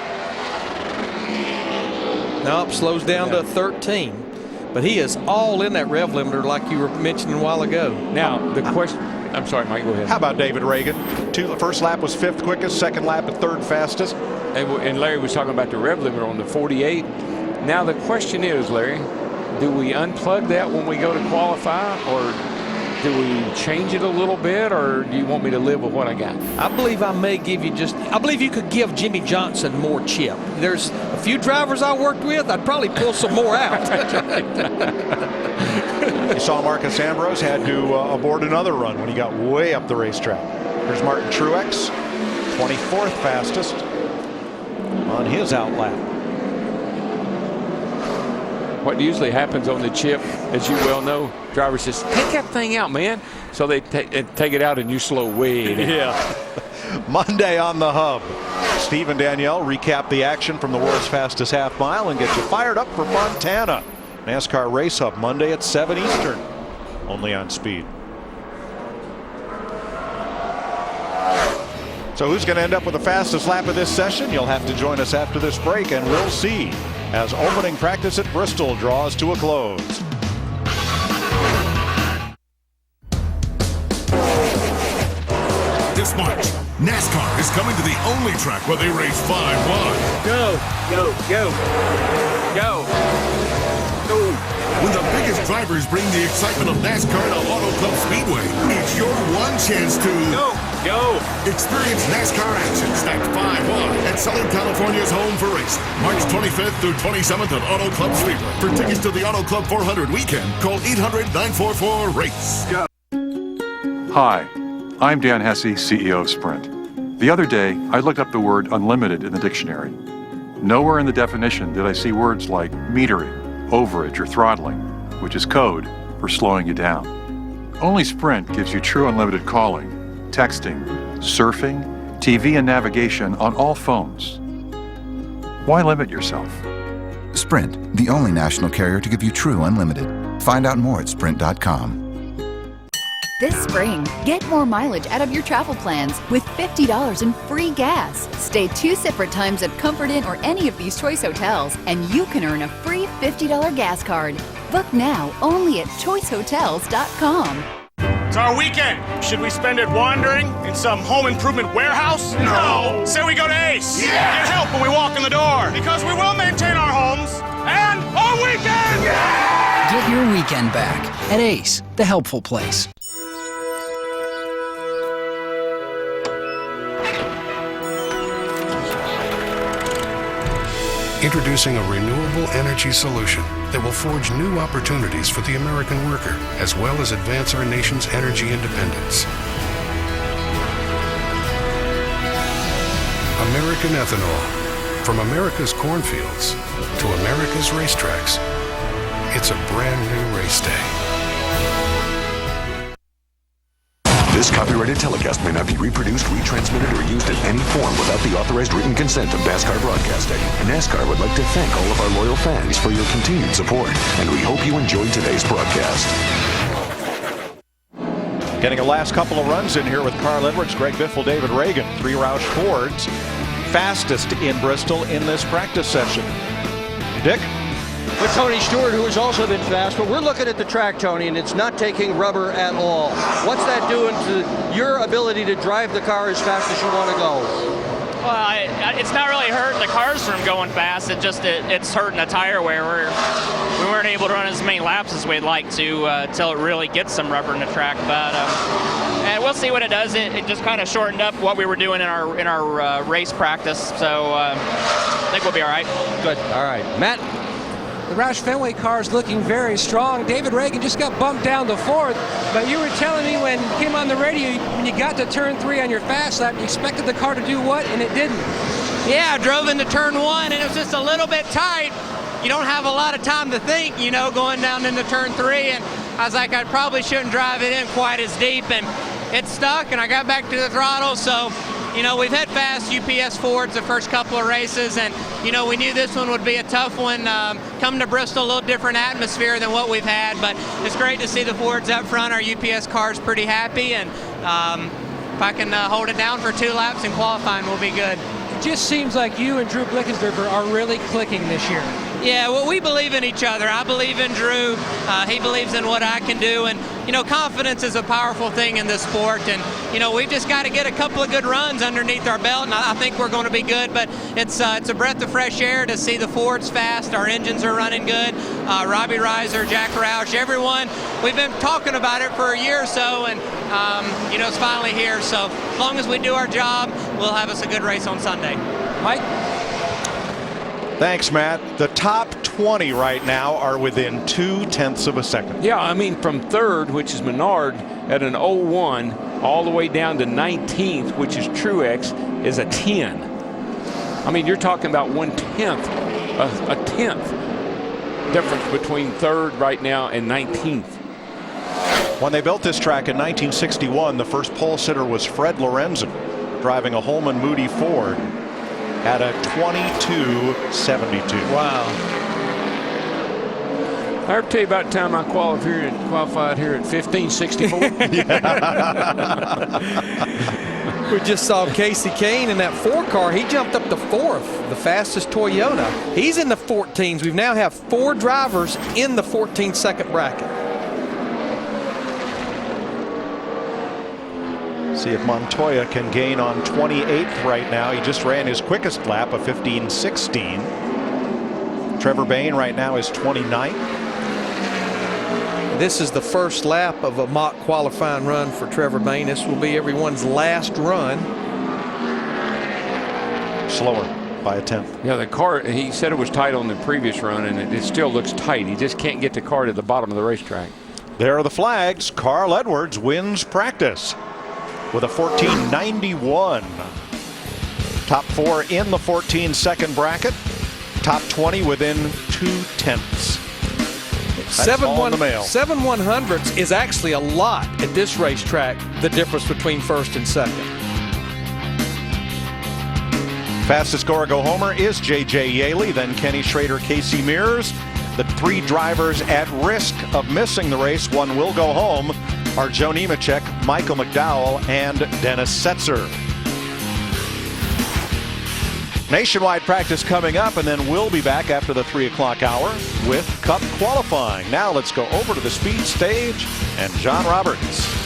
Speaker 24: Nope, slows down to 13. But he is all in that rev limiter like you were mentioning a while ago.
Speaker 1: Now, the question, I'm sorry, Mike, go ahead.
Speaker 2: How about David Reagan? The first lap was 5th quickest, second lap at 3rd fastest.
Speaker 1: And Larry was talking about the rev limiter on the 48. Now the question is, Larry, do we unplug that when we go to qualify, or do we change it a little bit, or do you want me to live with what I got?
Speaker 24: I believe I may give you I believe you could give Jimmy Johnson more chip. There's a few drivers I worked with, I'd probably pull some more out.
Speaker 2: You saw Marcus Ambrose had to abort another run when he got way up the racetrack. Here's Martin Truex, 24th fastest on his out lap.
Speaker 1: What usually happens on the chip, as you well know, drivers just take that thing out, man. So they take it out and you slow way down.
Speaker 2: Yeah. Monday on the Hub. Steve and Danielle recap the action from the world's fastest half mile and get you fired up for Montana. NASCAR Race Hub Monday at 7 Eastern. Only on Speed. So who's going to end up with the fastest lap of this session? You'll have to join us after this break, and we'll see as opening practice at Bristol draws to a close.
Speaker 7: This March, NASCAR is coming to the only track where they race 5 wide.
Speaker 25: Go, go, go, go.
Speaker 7: When the biggest drivers bring the excitement of NASCAR to Auto Club Speedway, it's your one chance to
Speaker 25: go.
Speaker 7: Experience NASCAR action stacked 5 wide at Southern California's home for racing. March 25th through 27th at Auto Club Speedway. For tickets to the Auto Club 400 weekend, call 800-944-RACE.
Speaker 10: Hi, I'm Dan Hesse, CEO of Sprint. The other day, I looked up the word unlimited in the dictionary. Nowhere in the definition did I see words like metering, overage, or throttling, which is code for slowing you down. Only Sprint gives you true unlimited calling, texting, surfing, TV, and navigation on all phones. Why limit yourself?
Speaker 17: Sprint, the only national carrier to give you true unlimited. Find out more at sprint.com.
Speaker 5: This spring, get more mileage out of your travel plans with $50 in free gas. Stay 2 separate times at Comfort Inn or any of these choice hotels, and you can earn a free $50 gas card. Book now only at choicehotels.com.
Speaker 6: It's our weekend. Should we spend it wandering in some home improvement warehouse? No. Say we go to Ace. Yeah. Get help when we walk in the door. Because we will maintain our homes and our weekend. Yeah.
Speaker 18: Get your weekend back at Ace, the helpful place.
Speaker 19: Introducing a renewable energy solution that will forge new opportunities for the American worker, as well as advance our nation's energy independence. American ethanol. From America's cornfields to America's racetracks, it's a brand new race day.
Speaker 17: This copyrighted telecast may not be reproduced, retransmitted, or used in any form without the authorized written consent of NASCAR Broadcasting. NASCAR would like to thank all of our loyal fans for your continued support, and we hope you enjoyed today's broadcast.
Speaker 2: Getting a last couple of runs in here with Carl Edwards, Greg Biffle, David Reagan. 3 Roush Fords, fastest in Bristol in this practice session. Dick?
Speaker 3: With Tony Stewart, who has also been fast, but we're looking at the track, Tony, and it's not taking rubber at all. What's that doing to your ability to drive the car as fast as you want to go?
Speaker 20: Well, it's not really hurting the cars from going fast. It's hurting the tire wear. We weren't able to run as many laps as we'd like to until it really gets some rubber in the track. But and we'll see what it does. It just kind of shortened up what we were doing in our race practice. So I think we'll be all right.
Speaker 3: Good. All right, Matt.
Speaker 13: The Roush Fenway car is looking very strong. David Reagan just got bumped down to 4th, but you were telling me when you came on the radio, when you got to turn 3 on your fast lap, you expected the car to do what, and it didn't.
Speaker 21: Yeah, I drove into turn 1, and it was just a little bit tight. You don't have a lot of time to think, going down into turn 3, and I was like, I probably shouldn't drive it in quite as deep, and it stuck, and I got back to the throttle, so we've had fast UPS Fords the first couple of races, and, we knew this one would be a tough one. Coming to Bristol, a little different atmosphere than what we've had, but it's great to see the Fords up front. Our UPS car's pretty happy, and if I can hold it down for 2 laps in qualifying, we'll be good.
Speaker 13: It just seems like you and Drew Blickensderfer are really clicking this year.
Speaker 21: Yeah, well, we believe in each other. I believe in Drew. He believes in what I can do. And, confidence is a powerful thing in this sport. And, we've just got to get a couple of good runs underneath our belt. And I think we're going to be good. But it's a breath of fresh air to see the Fords fast. Our engines are running good. Robbie Reiser, Jack Roush, everyone. We've been talking about it for a year or so. And, it's finally here. So as long as we do our job, we'll have us a good race on Sunday.
Speaker 13: Mike?
Speaker 2: Thanks, Matt. The top 20 right now are within 0.2 of a second.
Speaker 1: Yeah, I mean, from 3rd, which is Menard, at an 0.1, all the way down to 19th, which is Truex, is a 10. I mean, you're talking about 1/10, a 10th difference between 3rd right now and 19th.
Speaker 2: When they built this track in 1961, the first pole sitter was Fred Lorenzen, driving a Holman Moody Ford at a 22.72.
Speaker 24: Wow.
Speaker 1: I ever tell you about the time I qualified here at 15.64?
Speaker 24: We just saw Casey Kane in that 4 car. He jumped up to 4th, the fastest Toyota. He's in the 14s. We now have 4 drivers in the 14-second bracket.
Speaker 2: See if Montoya can gain on 28th right now. He just ran his quickest lap of 15.16. Trevor Bayne right now is 29th.
Speaker 24: This is the first lap of a mock qualifying run for Trevor Bayne. This will be everyone's last run.
Speaker 2: Slower by a 10th.
Speaker 1: Yeah, the car, he said it was tight on the previous run, and it still looks tight. He just can't get the car to the bottom of the racetrack.
Speaker 2: There are the flags. Carl Edwards wins practice with a 14.91. Top 4 in the 14-second bracket. Top 20 within 0.2.
Speaker 24: 7/100ths is actually a lot at this racetrack, the difference between 1st and 2nd.
Speaker 2: Fastest go homer is J.J. Yaley, then Kenny Schrader, Casey Mears. The 3 drivers at risk of missing the race. One will go home. are Joe Nemechek, Michael McDowell, and Dennis Setzer. Nationwide practice coming up, and then we'll be back after the 3 o'clock hour with Cup qualifying. Now let's go over to the speed stage and John Roberts.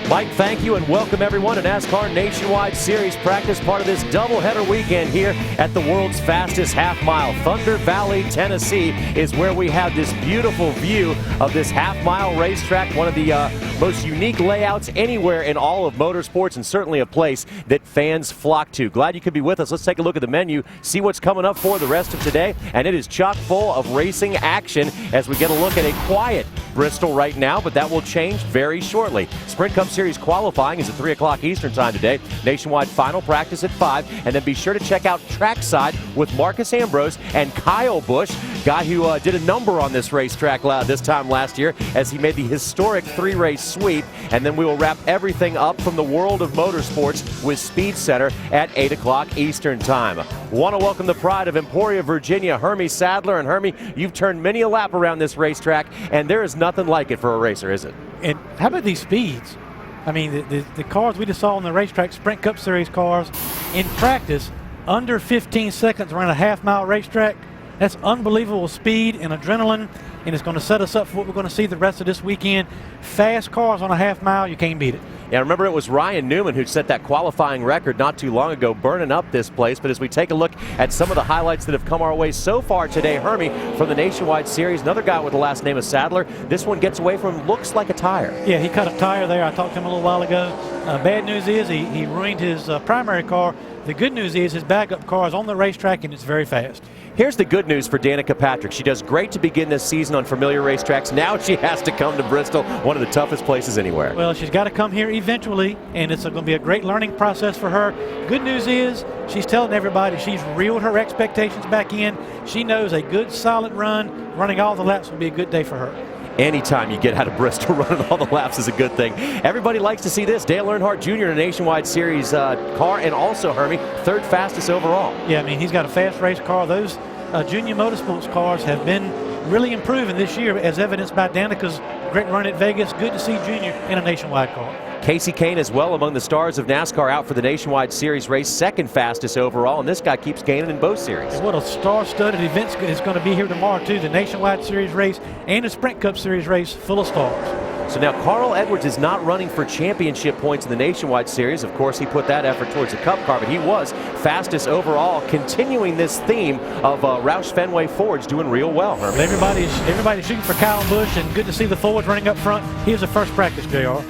Speaker 4: Mike, thank you, and welcome everyone to NASCAR Nationwide Series practice, part of this doubleheader weekend here at the world's fastest half mile. Thunder Valley, Tennessee is where we have this beautiful view of this half mile racetrack, one of the most unique layouts anywhere in all of motorsports, and certainly a place that fans flock to. Glad you could be with us. Let's take a look at the menu, see what's coming up for the rest of today, and it is chock full of racing action as we get a look at a quiet Bristol right now, but that will change very shortly. Sprint Cup Series qualifying is at 3 o'clock Eastern time today. Nationwide final practice at 5, and then be sure to check out Trackside with Marcus Ambrose and Kyle Busch, guy who did a number on this racetrack this time last year as he made the historic 3-race sweep. And then we will wrap everything up from the world of motorsports with Speed Center at 8 o'clock Eastern time. Want to welcome the pride of Emporia, Virginia, Hermie Sadler. And Hermie, you've turned many a lap around this racetrack, and there is nothing like it for a racer, is it?
Speaker 8: And how about these speeds? I mean, the cars we just saw on the racetrack, Sprint Cup Series cars, in practice, under 15 seconds around a half-mile racetrack. That's unbelievable speed and adrenaline, and it's going to set us up for what we're going to see the rest of this weekend. Fast cars on a half-mile, you can't beat it.
Speaker 4: Yeah, remember it was Ryan Newman who set that qualifying record not too long ago, burning up this place. But as we take a look at some of the highlights that have come our way so far today, Hermie, from the Nationwide Series, another guy with the last name of Sadler. This one gets away from him, looks like a tire.
Speaker 8: Yeah, he cut a tire there. I talked to him a little while ago. Bad news is he ruined his primary car. The good news is his backup car is on the racetrack, and it's very fast.
Speaker 4: Here's the good news for Danica Patrick. She does great to begin this season on familiar racetracks. Now she has to come to Bristol, one of the toughest places anywhere.
Speaker 8: Well, she's got to come here eventually, and it's going to be a great learning process for her. Good news is she's telling everybody she's reeled her expectations back in. She knows a good, solid run, running all the laps will be a good day for her.
Speaker 4: Anytime you get out of Bristol running all the laps is a good thing. Everybody likes to see this. Dale Earnhardt Jr. in a Nationwide Series car, and also, Hermie, third fastest overall.
Speaker 8: Yeah, I mean, he's got a fast race car. Those Junior Motorsports cars have been really improving this year, as evidenced by Danica's great run at Vegas. Good to see Junior in a Nationwide car.
Speaker 4: Casey Kane as well among the stars of NASCAR out for the Nationwide Series race, second fastest overall, and this guy keeps gaining in both series.
Speaker 8: What a star-studded event is going to be here tomorrow, too. The Nationwide Series race and the Sprint Cup Series race full of stars.
Speaker 4: So now Carl Edwards is not running for championship points in the Nationwide Series. Of course, he put that effort towards the Cup car, but he was fastest overall, continuing this theme of Roush Fenway Fords doing real well, Herman.
Speaker 8: Everybody's shooting for Kyle Busch, and good to see the Fords running up front. Here's the first practice, JR.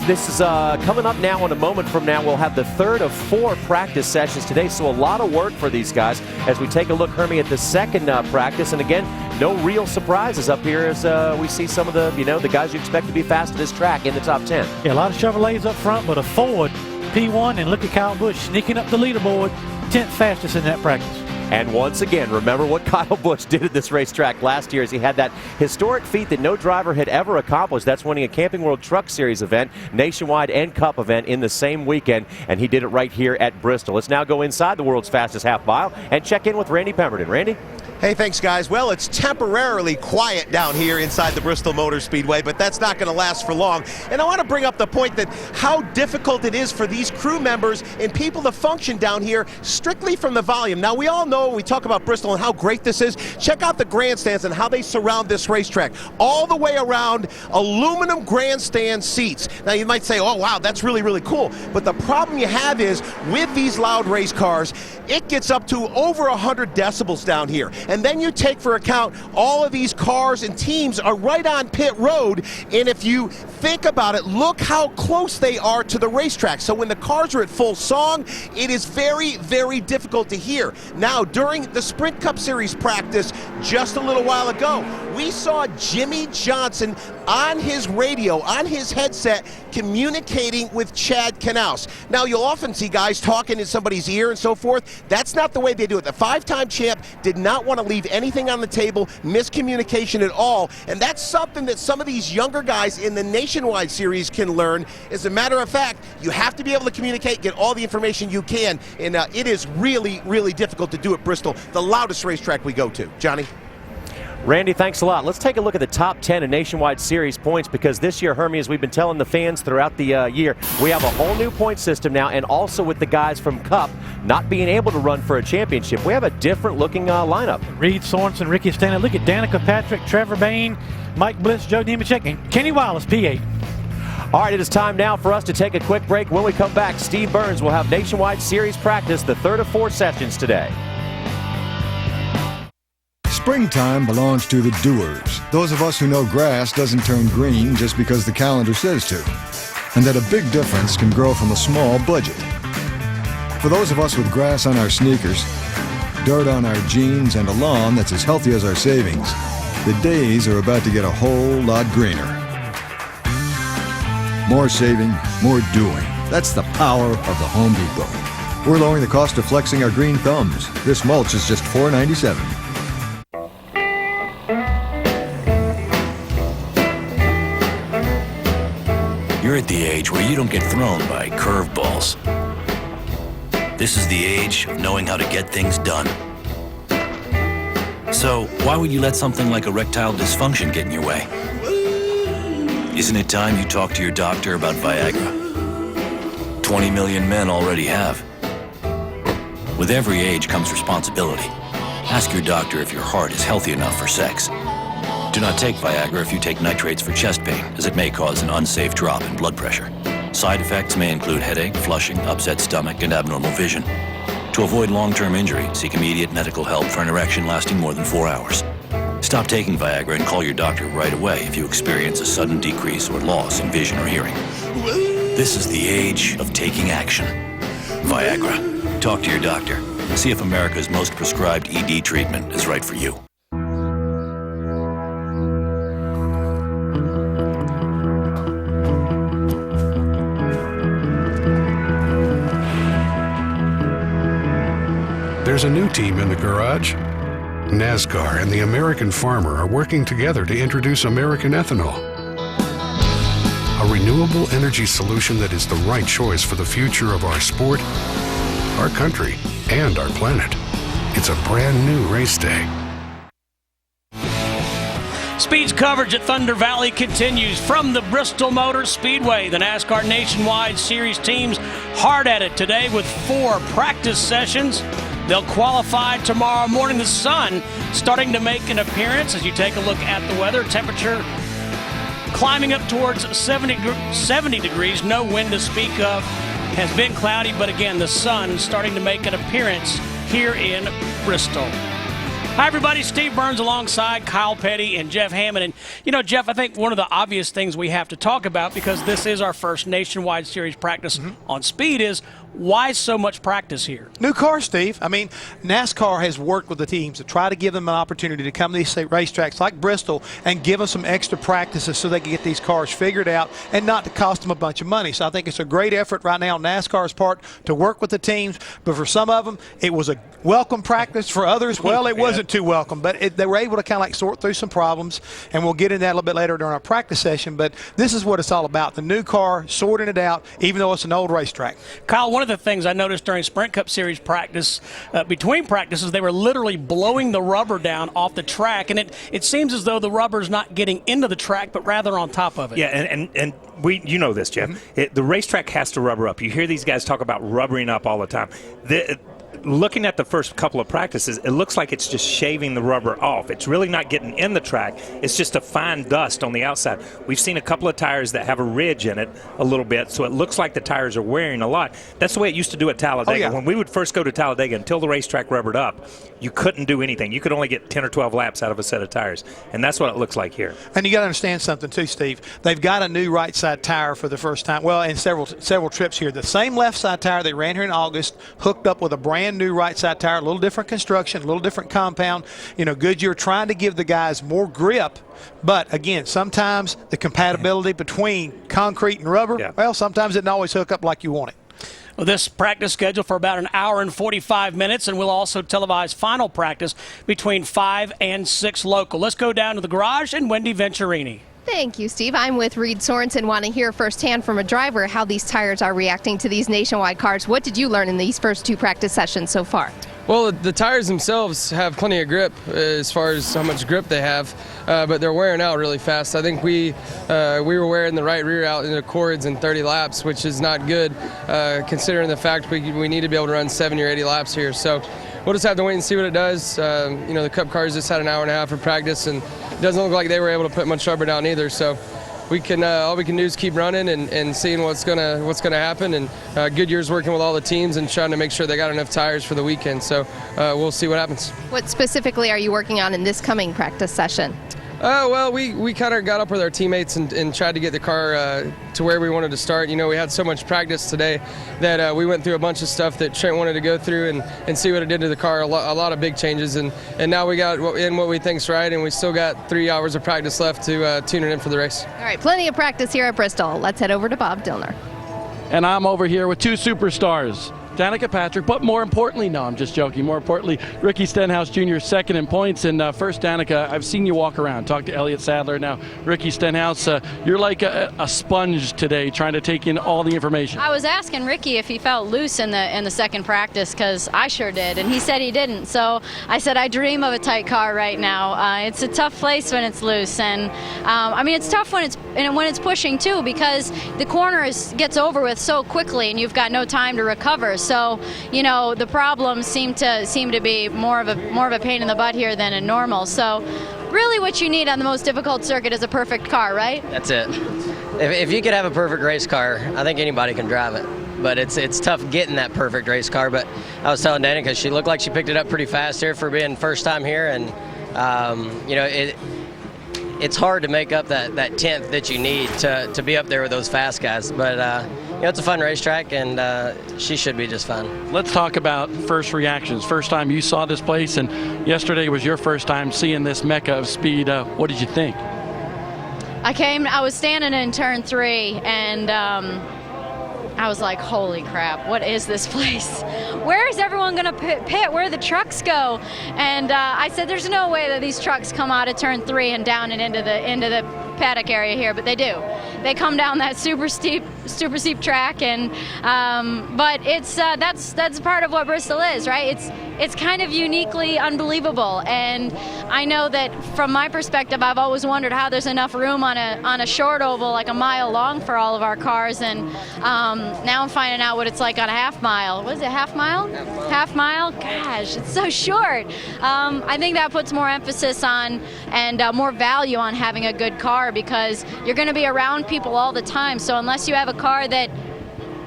Speaker 4: This is coming up now. In a moment from now, we'll have the third of 4 practice sessions today, so a lot of work for these guys as we take a look, Hermie, at the second practice. And again, no real surprises up here as we see some of the, the guys you expect to be fast at this track in the top 10.
Speaker 8: Yeah, a lot of Chevrolets up front, but a Ford P1, and look at Kyle Busch sneaking up the leaderboard, 10th fastest in that practice.
Speaker 4: And once again, remember what Kyle Busch did at this racetrack last year as he had that historic feat that no driver had ever accomplished. That's winning a Camping World Truck Series event, Nationwide and Cup event in the same weekend, and he did it right here at Bristol. Let's now go inside the world's fastest half mile and check in with Randy Pemberton. Randy?
Speaker 9: Hey, thanks, guys. Well, it's temporarily quiet down here inside the Bristol Motor Speedway, but that's not going to last for long. And I want to bring up the point that how difficult it is for these crew members and people to function down here strictly from the volume. Now, we all know when we talk about Bristol and how great this is. Check out the grandstands and how they surround this racetrack. All the way around, aluminum grandstand seats. Now, you might say, oh, wow, that's really, really cool. But the problem you have is with these loud race cars, it gets up to over 100 decibels down here. And then you take for account all of these cars and teams are right on pit road. And if you think about it, look how close they are to the racetrack. So when the cars are at full song, it is very, very difficult to hear. Now, during the Sprint Cup Series practice just a little while ago, we saw Jimmy Johnson on his radio, on his headset, communicating with Chad Knaus. Now, you'll often see guys talking in somebody's ear and so forth. That's not the way they do it. The 5-time champ did not want to leave anything on the table, miscommunication at all, and that's something that some of these younger guys in the Nationwide Series can learn. As a matter of fact, you have to be able to communicate, get all the information you can, and it is really, really difficult to do at Bristol, the loudest racetrack we go to. Johnny?
Speaker 4: Randy, thanks a lot. Let's take a look at the top 10 in Nationwide Series points, because this year, Hermie, as we've been telling the fans throughout the year, we have a whole new point system now, and also with the guys from Cup not being able to run for a championship, we have a different looking lineup.
Speaker 8: Reed Sorensen, Ricky Stanley, look at Danica Patrick, Trevor Bain, Mike Bliss, Joe Nemechek, and Kenny Wallace, P8.
Speaker 4: All right, it is time now for us to take a quick break. When we come back, Steve Burns will have Nationwide Series practice, the third of 4 sessions today.
Speaker 11: Springtime belongs to the doers, those of us who know grass doesn't turn green just because the calendar says to, and that a big difference can grow from a small budget. For those of us with grass on our sneakers, dirt on our jeans, and a lawn that's as healthy as our savings, the days are about to get a whole lot greener. More saving, more doing. That's the power of the Home Depot. We're lowering the cost of flexing our green thumbs. This mulch is just $4.97.
Speaker 12: You're at the age where you don't get thrown by curveballs. This is the age of knowing how to get things done. So, why would you let something like erectile dysfunction get in your way? Isn't it time you talk to your doctor about Viagra? 20 million men already have. With every age comes responsibility. Ask your doctor if your heart is healthy enough for sex. Do not take Viagra if you take nitrates for chest pain, as it may cause an unsafe drop in blood pressure. Side effects may include headache, flushing, upset stomach, and abnormal vision. To avoid long-term injury, seek immediate medical help for an erection lasting more than 4 hours. Stop taking Viagra and call your doctor right away if you experience a sudden decrease or loss in vision or hearing. This is the age of taking action. Viagra. Talk to your doctor. See if America's most prescribed ED treatment is right for you.
Speaker 19: There's a new team in the garage. NASCAR and the American farmer are working together to introduce American ethanol, a renewable energy solution that is the right choice for the future of our sport, our country, and our planet. It's a brand new race day.
Speaker 14: Speed's coverage at Thunder Valley continues from the Bristol Motor Speedway. The NASCAR Nationwide Series teams hard at it today with 4 practice sessions. They'll qualify tomorrow morning. The sun starting to make an appearance as you take a look at the weather. Temperature climbing up towards 70 degrees. No wind to speak of. Has been cloudy, but again, the sun starting to make an appearance here in Bristol. Hi, everybody. Steve Burns alongside Kyle Petty and Jeff Hammond. And, you know, Jeff, I think one of the obvious things we have to talk about, because this is our first Nationwide Series practice on speed, is why so much practice here?
Speaker 15: New car, Steve. I mean, NASCAR has worked with the teams to try to give them an opportunity to come to these racetracks like Bristol and give them some extra practices so they can get these cars figured out and not to cost them a bunch of money. So I think it's a great effort right now on NASCAR's part to work with the teams. But for some of them, it was a welcome practice. For others, well, it wasn't too welcome. But they were able to kind of like sort through some problems, and we'll get into that a little bit later during our practice session. But this is what it's all about, the new car, sorting it out, even though it's an old racetrack.
Speaker 14: Kyle, one of the things I noticed during Sprint Cup Series practice, between practices, they were literally blowing the rubber down off the track, and it seems as though the rubber's not getting into the track, but rather on top of it.
Speaker 22: Yeah, and you know this, Jeff. The racetrack has to rubber up. You hear these guys talk about rubbering up all the time. Looking at the first couple of practices, it looks like it's just shaving the rubber off. It's really not getting in the track. It's just a fine dust on the outside. We've seen a couple of tires that have a ridge in it a little bit, so it looks like the tires are wearing a lot. That's the way it used to do at Talladega.
Speaker 15: Oh, yeah.
Speaker 22: When we would first go to Talladega, until the racetrack rubbered up, you couldn't do anything. You could only get 10 or 12 laps out of a set of tires, and that's what it looks like here.
Speaker 15: And you got to understand something too, Steve. They've got a new right side tire for the first time. Well, in several trips here. The same left side tire they ran here in August, hooked up with a brand new right side tire, a little different construction, a little different compound. You know, Goodyear trying to give the guys more grip. But again, sometimes the compatibility between concrete and rubber, well, sometimes it doesn't always hook up like you want it.
Speaker 14: Well, this practice scheduled for about an hour and 45 minutes, and we'll also televise final practice between 5 and 6 local. Let's go down to the garage and Wendy Venturini.
Speaker 23: Thank you, Steve. I'm with Reed Sorensen, want to hear firsthand from a driver how these tires are reacting to these Nationwide cars. What did you learn in these first 2 practice sessions so far?
Speaker 5: Well, the tires themselves have plenty of grip as far as how much grip they have, but they're wearing out really fast. I think we were wearing the right rear out in the cords in 30 laps, which is not good considering the fact we need to be able to run 70 or 80 laps here. So we'll just have to wait and see what it does. The Cup cars just had an hour and a half of practice, and it doesn't look like they were able to put much rubber down either. So we can all we can do is keep running and seeing what's gonna happen. And Goodyear's working with all the teams and trying to make sure they got enough tires for the weekend. So we'll see what happens.
Speaker 23: What specifically are you working on in this coming practice session?
Speaker 5: Well, we kind of got up with our teammates and tried to get the car to where we wanted to start. We had so much practice today that we went through a bunch of stuff that Trent wanted to go through and see what it did to the car. A lot of big changes, and now we got in what we think's right, and we still got 3 hours of practice left to tune it in for the race.
Speaker 23: All right, plenty of practice here at Bristol. Let's head over to Bob Dillner.
Speaker 7: And I'm over here with two superstars, Danica Patrick, but more importantly, no, I'm just joking, more importantly, Ricky Stenhouse Jr., second in points. And first, Danica, I've seen you walk around, talk to Elliott Sadler. Now, Ricky Stenhouse, you're like a sponge today, trying to take in all the information.
Speaker 10: I was asking Ricky if he felt loose in the second practice, because I sure did, and he said he didn't. So I said, I dream of a tight car right now. It's a tough place when it's loose, and it's tough when it's pushing too, because the corner gets over with so quickly, and you've got no time to recover. So, the problems seem to be more of a pain in the butt here than in normal. So, really, what you need on the most difficult circuit is a perfect car, right?
Speaker 16: That's it. If you could have a perfect race car, I think anybody can drive it. But it's tough getting that perfect race car. But I was telling Danica, she looked like she picked it up pretty fast here for being first time here, and it's hard to make up that tenth that you need to be up there with those fast guys. But it's a fun racetrack, and she should be just fine.
Speaker 7: Let's talk about first reactions. First time you saw this place, and yesterday was your first time seeing this mecca of speed. What did you think?
Speaker 10: I was standing in turn 3, and I was like, holy crap, what is this place? Where is everyone going to pit? Where do the trucks go? And I said, there's no way that these trucks come out of turn 3 and down and into the paddock area here, but they do. They come down that super steep track, and but it's that's part of what Bristol is, right? It's kind of uniquely unbelievable, and I know that from my perspective, I've always wondered how there's enough room on a short oval like a mile long for all of our cars, and now I'm finding out what it's like on a half mile. What is it, half mile? Half mile? Gosh, it's so short. I think that puts more emphasis on and more value on having a good car, because you're going to be around people all the time. So unless you have a car that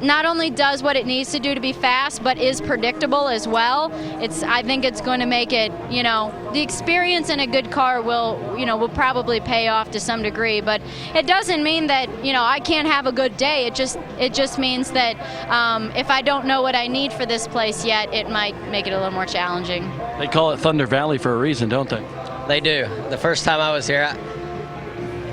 Speaker 10: not only does what it needs to do to be fast, but is predictable as well, I think it's going to make it, the experience in a good car will probably pay off to some degree. But it doesn't mean that, I can't have a good day. It just means that if I don't know what I need for this place yet, it might make it a little more challenging.
Speaker 7: They call it Thunder Valley for a reason, don't they?
Speaker 16: They do. The first time I was here,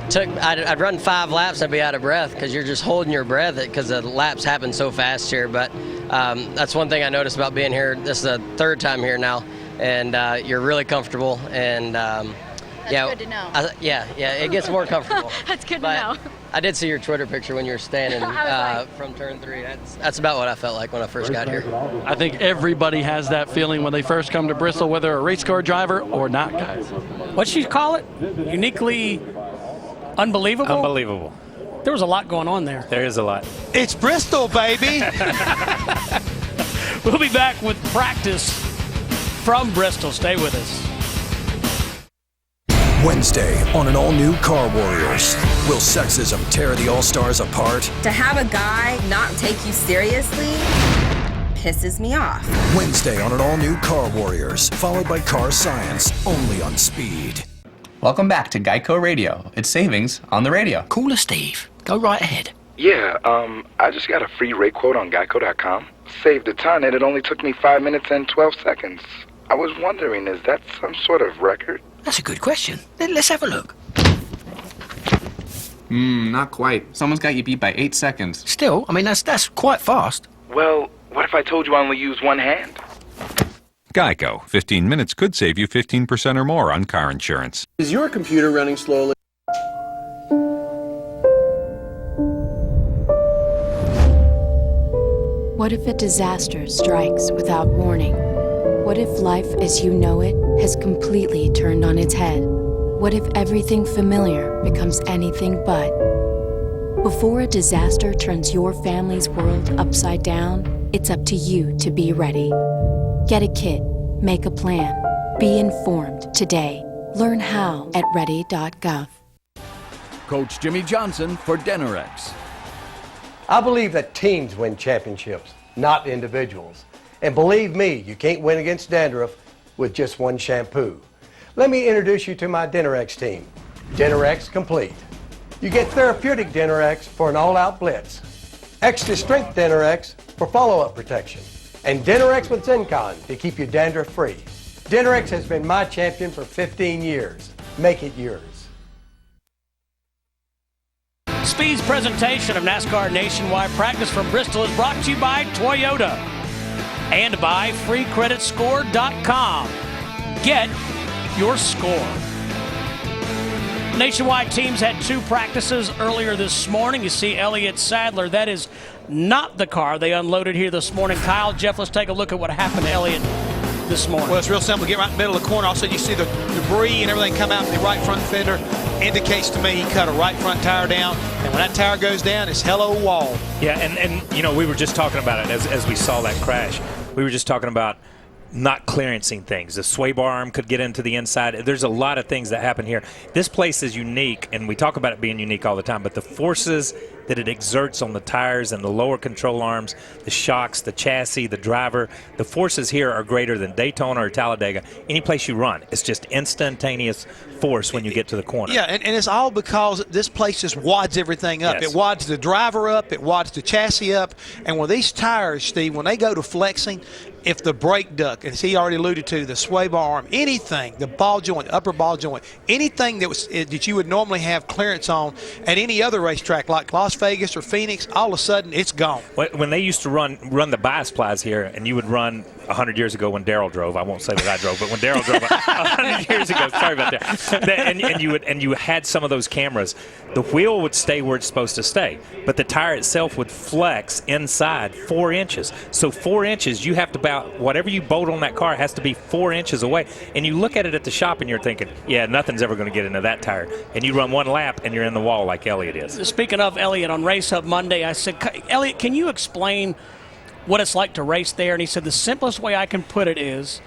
Speaker 16: I'd run 5 laps and I'd be out of breath, because you're just holding your breath because the laps happen so fast here. But that's one thing I noticed about being here. This is the 3rd time here now, and you're really comfortable. And
Speaker 10: That's good to know.
Speaker 16: It gets more comfortable.
Speaker 10: That's good to know.
Speaker 16: I did see your Twitter picture when you were standing from turn 3. That's about what I felt like when I first got here.
Speaker 7: I think everybody has that feeling when they first come to Bristol, whether a race car driver or not, guys.
Speaker 14: What'd you call it? Uniquely unbelievable?
Speaker 22: Unbelievable.
Speaker 14: There was a lot going on there.
Speaker 22: There is a lot.
Speaker 15: It's Bristol, baby.
Speaker 14: We'll be back with practice from Bristol. Stay with us.
Speaker 25: Wednesday on an all-new Car Warriors. Will sexism tear the All-Stars apart?
Speaker 26: To have a guy not take you seriously pisses me off.
Speaker 25: Wednesday on an all-new Car Warriors, followed by Car Science, only on Speed.
Speaker 27: Welcome back to Geico Radio. It's savings on the radio.
Speaker 18: Call us, Steve. Go right ahead.
Speaker 28: Yeah, I just got a free rate quote on Geico.com. Saved a ton, and it only took me 5 minutes and 12 seconds. I was wondering, is that some sort of record?
Speaker 18: That's a good question. Let's have a look.
Speaker 27: Not quite. Someone's got you beat by 8 seconds.
Speaker 18: Still, that's quite fast.
Speaker 28: Well, what if I told you I only use one hand?
Speaker 29: Geico. 15 minutes could save you 15% or more on car insurance.
Speaker 30: Is your computer running slowly?
Speaker 31: What if a disaster strikes without warning?
Speaker 1: What if life as you know it has completely turned on its head? What if everything familiar becomes anything but? Before a disaster turns your family's world upside down, it's up to you to be ready. Get a kit, make a plan, be informed today. Learn how at ready.gov.
Speaker 2: Coach Jimmy Johnson for Denorex.
Speaker 3: I believe that teams win championships, not individuals. And believe me, you can't win against dandruff with just one shampoo. Let me introduce you to my Denorex team. Denorex Complete. You get therapeutic Denorex for an all-out blitz. Extra strength Denorex for follow-up protection. And Denorex with Zencon to keep you dandruff-free. Denorex has been my champion for 15 years. Make it yours.
Speaker 14: Speed's presentation of NASCAR Nationwide Practice from Bristol is brought to you by Toyota and by freecreditscore.com. Get your score. Nationwide teams had 2 practices earlier this morning. You see Elliott Sadler. That is not the car they unloaded here this morning. Kyle, Jeff, let's take a look at what happened to Elliott this morning.
Speaker 15: Well, it's real simple. Get right in the middle of the corner. Also, you see the debris and everything come out of the right front fender. Indicates to me he cut a right front tire down, and when that tire goes down, it's hello wall.
Speaker 22: Yeah, and you know, we were just talking about it as we saw that crash. We were just talking about not clearancing things. The sway bar arm could get into the inside. There's a lot of things that happen here. This place is unique, and we talk about it being unique all the time, but the forces that it exerts on the tires and the lower control arms, the shocks, the chassis, the driver, the forces here are greater than Daytona or Talladega. Any place you run, it's just instantaneous force when you get to the corner.
Speaker 15: Yeah, and it's all because this place just wads everything up.
Speaker 22: Yes.
Speaker 15: It wads the driver up, it wads the chassis up, and with these tires, Steve, when they go to flexing, if the brake duct, as he already alluded to, the sway bar arm, anything, the ball joint, upper ball joint, anything that you would normally have clearance on at any other racetrack like Las Vegas or Phoenix, all of a sudden it's gone.
Speaker 22: When they used to run the bias plies here, and you would run 100 years ago when Darrell drove, I won't say that I drove, but when Darrell drove 100 years ago, sorry about that, and you had some of those cameras, the wheel would stay where it's supposed to stay, but the tire itself would flex inside 4 inches. So 4 inches, you have to whatever you bolt on that car has to be 4 inches away. And you look at it at the shop and you're thinking, yeah, nothing's ever going to get into that tire. And you run one lap and you're in the wall like Elliott is.
Speaker 14: Speaking of Elliott, on Race Hub Monday, I said, Elliott, can you explain what it's like to race there? And he said, the simplest way I can put it is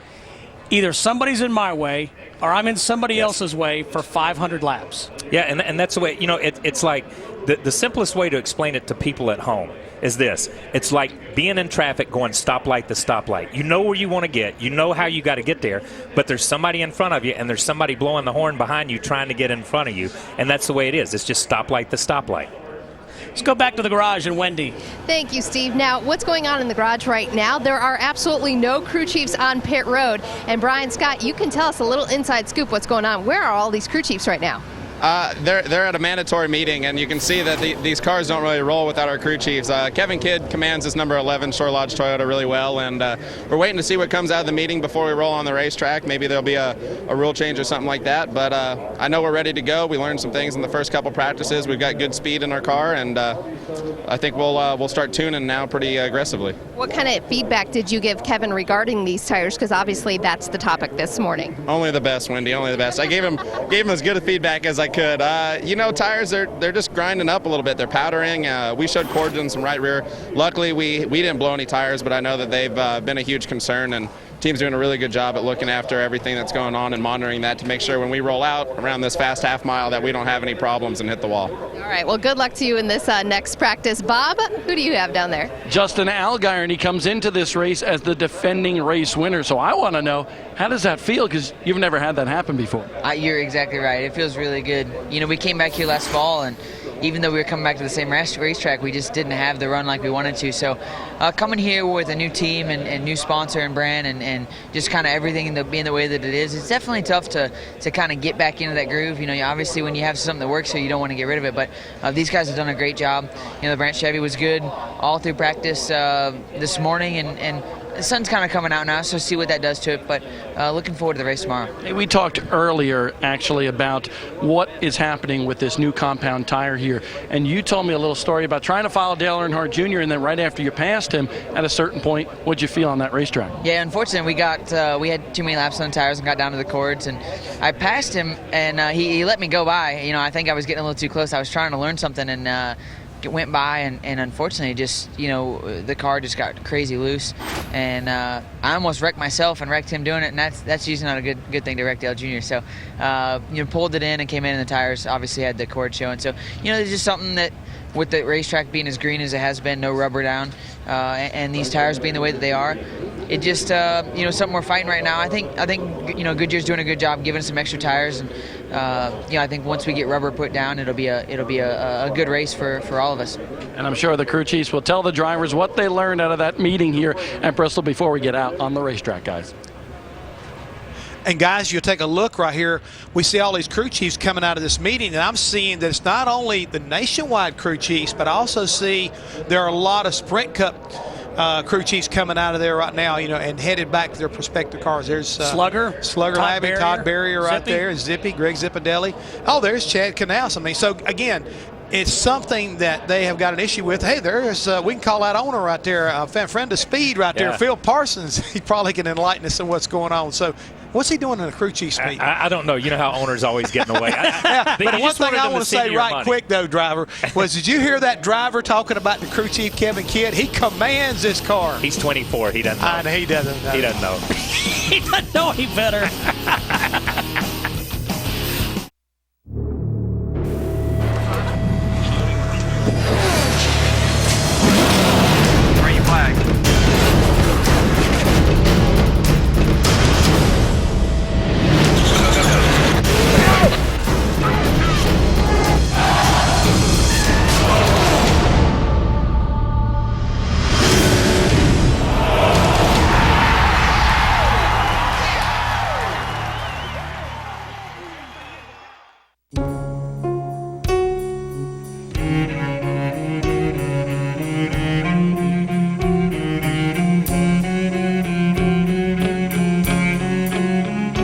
Speaker 14: either somebody's in my way or I'm in somebody else's way for 500 laps.
Speaker 22: Yeah, and that's the way, it's like the simplest way to explain it to people at home is this. It's like being in traffic going stoplight to stoplight. You know where you want to get. You know how you got to get there, but there's somebody in front of you and there's somebody blowing the horn behind you trying to get in front of you, and that's the way it is. It's just stoplight to stoplight.
Speaker 14: Let's go back to the garage and Wendy.
Speaker 23: Thank you, Steve. Now, what's going on in the garage right now? There are absolutely no crew chiefs on pit road. And Brian Scott, you can tell us a little inside scoop what's going on. Where are all these crew chiefs right now?
Speaker 6: They're at a mandatory meeting, and you can see that these cars don't really roll without our crew chiefs. Kevin Kidd commands this number 11 Shore Lodge Toyota really well, and we're waiting to see what comes out of the meeting before we roll on the racetrack. Maybe there'll be a rule change or something like that, but I know we're ready to go. We learned some things in the first couple practices. We've got good speed in our car, and I think we'll start tuning now pretty aggressively.
Speaker 23: What kind of feedback did you give Kevin regarding these tires? Because obviously that's the topic this morning.
Speaker 6: Only the best, Wendy. Only the best. I gave him as good a feedback as I could. Tires, they're just grinding up a little bit. They're powdering. We showed cords in some right rear. Luckily, we didn't blow any tires, but I know that they've been a huge concern, and team's doing a really good job at looking after everything that's going on and monitoring that to make sure when we roll out around this fast half mile that we don't have any problems and hit the wall.
Speaker 23: All right, well, good luck to you in this next practice. Bob, who do you have down there?
Speaker 7: Justin Allgaier, and he comes into this race as the defending race winner. So I want to know, how does that feel? Because you've never had that happen before.
Speaker 9: You're exactly right. It feels really good. We came back here last fall, and even though we were coming back to the same racetrack, we just didn't have the run like we wanted to. So coming here with a new team and new sponsor and brand and just kind of everything being the way that it is, it's definitely tough to kind of get back into that groove. Obviously when you have something that works here, you don't want to get rid of it. But these guys have done a great job. The Branch Chevy was good all through practice this morning, and the sun's kind of coming out now, so see what that does to it. But looking forward to the race tomorrow.
Speaker 7: Hey, we talked earlier, actually, about what is happening with this new compound tire here, and you told me a little story about trying to follow Dale Earnhardt Jr., and then right after you passed him, at a certain point, what'd you feel on that racetrack?
Speaker 9: Yeah, unfortunately, we had too many laps on the tires and got down to the cords, and I passed him, and he let me go by. You know, I think I was getting a little too close. I was trying to learn something, and it went by, and unfortunately, just, you know, the car just got crazy loose, and I almost wrecked myself and wrecked him doing it, and that's usually not a good thing to wreck Dale Jr. So, you know, pulled it in and came in, and the tires obviously had the cord showing. So, you know, there's just something that, with the racetrack being as green as it has been, no rubber down, and these tires being the way that they are, it just, you know, something we're fighting right now. I think, you know, Goodyear's doing a good job giving us some extra tires, and you know, I think once we get rubber put down, it'll be a good race for all of us.
Speaker 7: And I'm sure the crew chiefs will tell the drivers what they learned out of that meeting here at Bristol before we get out on the racetrack, guys.
Speaker 15: And guys, you'll take a look right here. We see all these crew chiefs coming out of this meeting, and I'm seeing that it's not only the nationwide crew chiefs, but I also see there are a lot of Sprint Cup crew chiefs coming out of there right now, you know, and headed back to their prospective cars. There's
Speaker 14: Slugger
Speaker 15: Labby, Todd Barrier right there, Zippy, Greg Zippadelli. Oh, there's Chad Knaus. I mean, so again, it's something that they have got an issue with. Hey, there's we can call that owner right there, a friend of Speed right there, Phil Parsons. He probably can enlighten us on what's going on. So, what's he doing in a crew chief's meeting?
Speaker 22: I don't know. You know how owners always get in the way.
Speaker 15: But one thing I want to say right quick, though, driver, was did you hear that driver talking about the crew chief, Kevin Kidd? He commands this car.
Speaker 22: He's 24. He doesn't know.
Speaker 15: I know, he doesn't know.
Speaker 22: He doesn't know.
Speaker 14: He doesn't know any better.
Speaker 4: Green flag.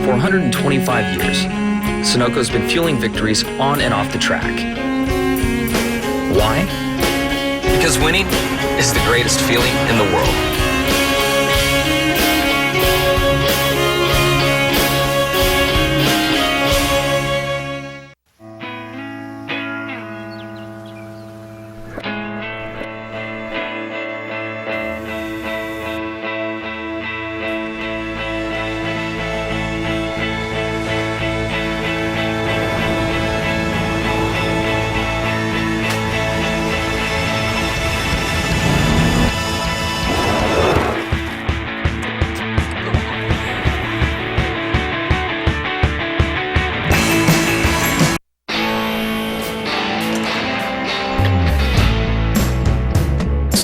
Speaker 8: For 125 years, Sunoco's been fueling victories on and off the track. Why? Because winning is the greatest feeling in the world.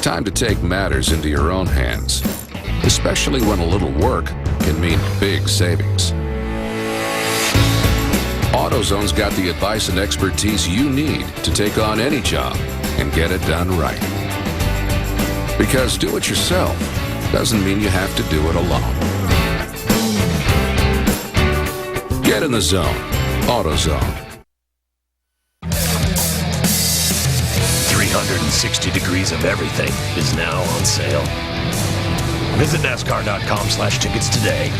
Speaker 11: Time to take matters into your own hands, especially when a little work can mean big savings. AutoZone's got the advice and expertise you need to take on any job and get it done right. Because do it yourself doesn't mean you have to do it alone. Get in the zone. AutoZone.
Speaker 12: 360 degrees of everything is now on sale. Visit NASCAR.com/tickets today.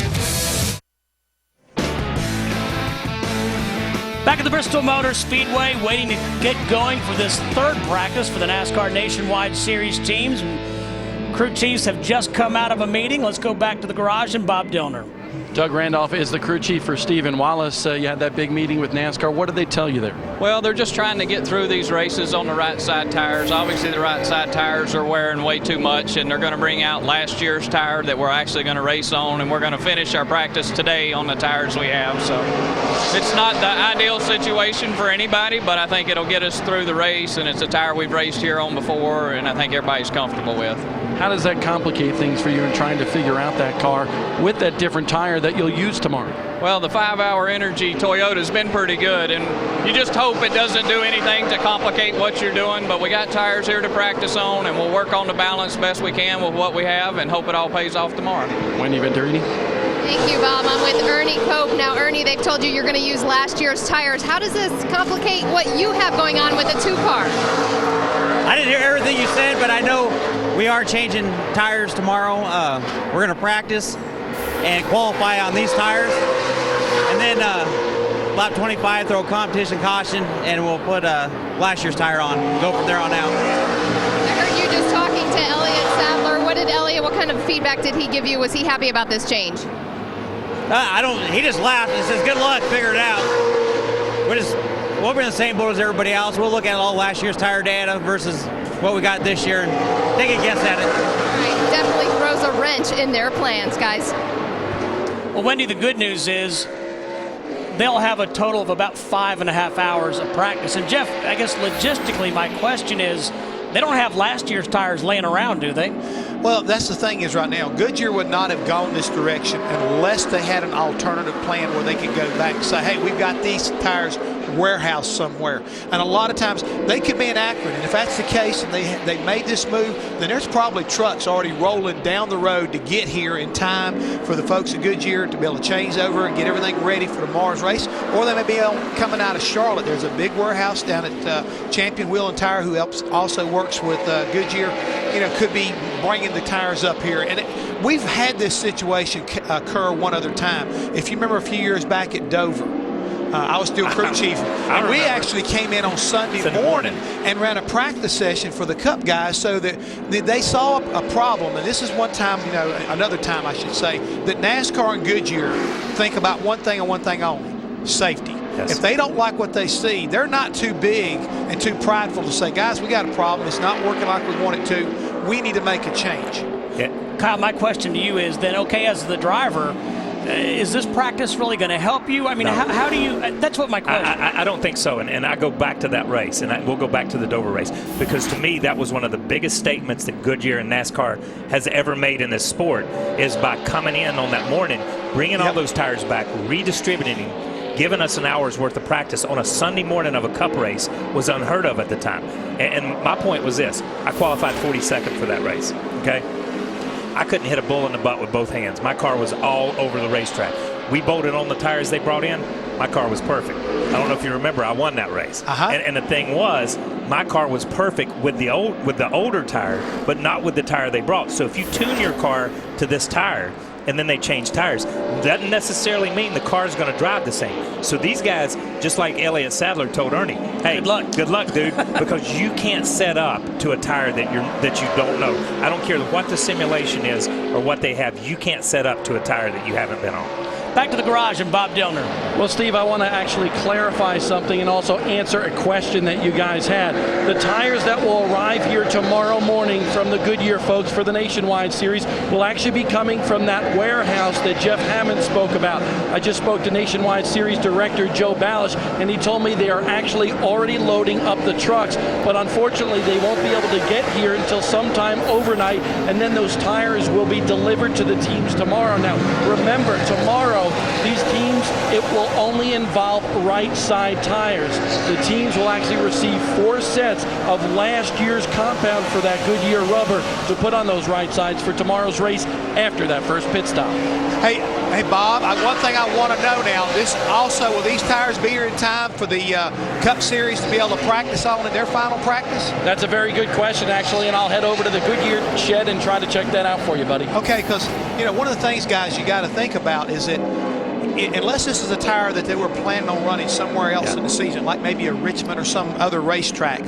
Speaker 14: Back at the Bristol Motor Speedway, waiting to get going for this third practice for the NASCAR Nationwide Series teams. Crew chiefs have just come out of a meeting. Let's go back to the garage and Bob Dillner.
Speaker 7: Doug Randolph is the crew chief for Stephen Wallace. You had that big meeting with NASCAR. What did they tell you there?
Speaker 13: Well, they're just trying to get through these races on the right side tires. Obviously, the right side tires are wearing way too much, and they're going to bring out last year's tire that we're actually going to race on, and we're going to finish our practice today on the tires we have. So it's not the ideal situation for anybody, but I think it'll get us through the race, and it's a tire we've raced here on before, and I think everybody's comfortable with.
Speaker 7: How does that complicate things for you in trying to figure out that car with that different tire that you'll use tomorrow?
Speaker 13: Well, the 5-hour energy Toyota's been pretty good, and you just hope it doesn't do anything to complicate what you're doing, but we got tires here to practice on, and we'll work on the balance best we can with what we have and hope it all pays off tomorrow.
Speaker 7: Wendy Venturini.
Speaker 23: Thank you, Bob. I'm with Ernie Cope. Now, Ernie, they've told you you're going to use last year's tires. How does this complicate what you have going on with the 2-car?
Speaker 5: I didn't hear everything you said, but I know we are changing tires tomorrow. We're going to practice and qualify on these tires. And then lap 25, throw competition caution, and we'll put last year's tire on. Go from there on out.
Speaker 23: I heard you just talking to Elliott Sadler. What kind of feedback did he give you? Was he happy about this change?
Speaker 5: He just laughed and says, good luck, figure it out. We'll be in the same boat as everybody else. We'll look at all last year's tire data versus what we got this year and take a guess at it.
Speaker 23: All right, definitely throws a wrench in their plans, guys.
Speaker 14: Well, Wendy, the good news is they'll have a total of about 5.5 hours of practice. And Jeff, I guess logistically, my question is, they don't have last year's tires laying around, do they?
Speaker 15: Well, that's the thing is right now, Goodyear would not have gone this direction unless they had an alternative plan where they could go back and say, hey, we've got these tires warehouse somewhere. And a lot of times they could be inaccurate. And if that's the case and they made this move, then there's probably trucks already rolling down the road to get here in time for the folks at Goodyear to be able to change over and get everything ready for tomorrow's race. Or they may be coming out of Charlotte. There's a big warehouse down at Champion Wheel and Tire who also works with Goodyear. Could be bringing the tires up here. And we've had this situation occur one other time. If you remember a few years back at Dover, I was still crew chief. And we actually came in on Sunday morning and ran a practice session for the Cup guys so that they saw a problem. And this is one time, another time I should say, that NASCAR and Goodyear think about one thing and one thing only: safety. Yes. If they don't like what they see, they're not too big and too prideful to say, guys, we got a problem. It's not working like we want it to. We need to make a change.
Speaker 14: Yeah. Kyle, my question to you is then, okay, as the driver, is this practice really going to help you? I mean, no. How do you – that's what my question is.
Speaker 22: I don't think so, and I go back to that race, and we'll go back to the Dover race, because to me that was one of the biggest statements that Goodyear and NASCAR has ever made in this sport, is by coming in on that morning, bringing all those tires back, redistributing, giving us an hour's worth of practice on a Sunday morning of a Cup race was unheard of at the time. And my point was this: I qualified 42nd for that race, okay? I couldn't hit a bull in the butt with both hands. My car was all over the racetrack. We bolted on the tires they brought in. My car was perfect. I don't know if you remember, I won that race. And the thing was, my car was perfect with the older tire, but not with the tire they brought. So if you tune your car to this tire and then they change tires, doesn't necessarily mean the car is going to drive the same. So these guys, just like Elliott Sadler told Ernie, hey, good luck, dude, because you can't set up to a tire that you don't know. I don't care what the simulation is or what they have. You can't set up to a tire that you haven't been on.
Speaker 14: Back to the garage and Bob Dillner.
Speaker 7: Well, Steve, I want to actually clarify something and also answer a question that you guys had. The tires that will arrive here tomorrow morning from the Goodyear folks for the Nationwide Series will actually be coming from that warehouse that Jeff Hammond spoke about. I just spoke to Nationwide Series Director Joe Balish, and he told me they are actually already loading up the trucks, but unfortunately they won't be able to get here until sometime overnight, and then those tires will be delivered to the teams tomorrow. Now, remember, tomorrow, these teams, it will only involve right side tires. The teams will actually receive 4 sets of last year's compound for that Goodyear rubber to put on those right sides for tomorrow's race after that first pit stop.
Speaker 15: Hey Bob, one thing I want to know now, will these tires be here in time for the Cup Series to be able to practice on in their final practice?
Speaker 7: That's a very good question, actually, and I'll head over to the Goodyear shed and try to check that out for you, buddy.
Speaker 15: Okay, because one of the things, guys, you got to think about is that unless this is a tire that they were planning on running somewhere else in the season, like maybe a Richmond or some other racetrack,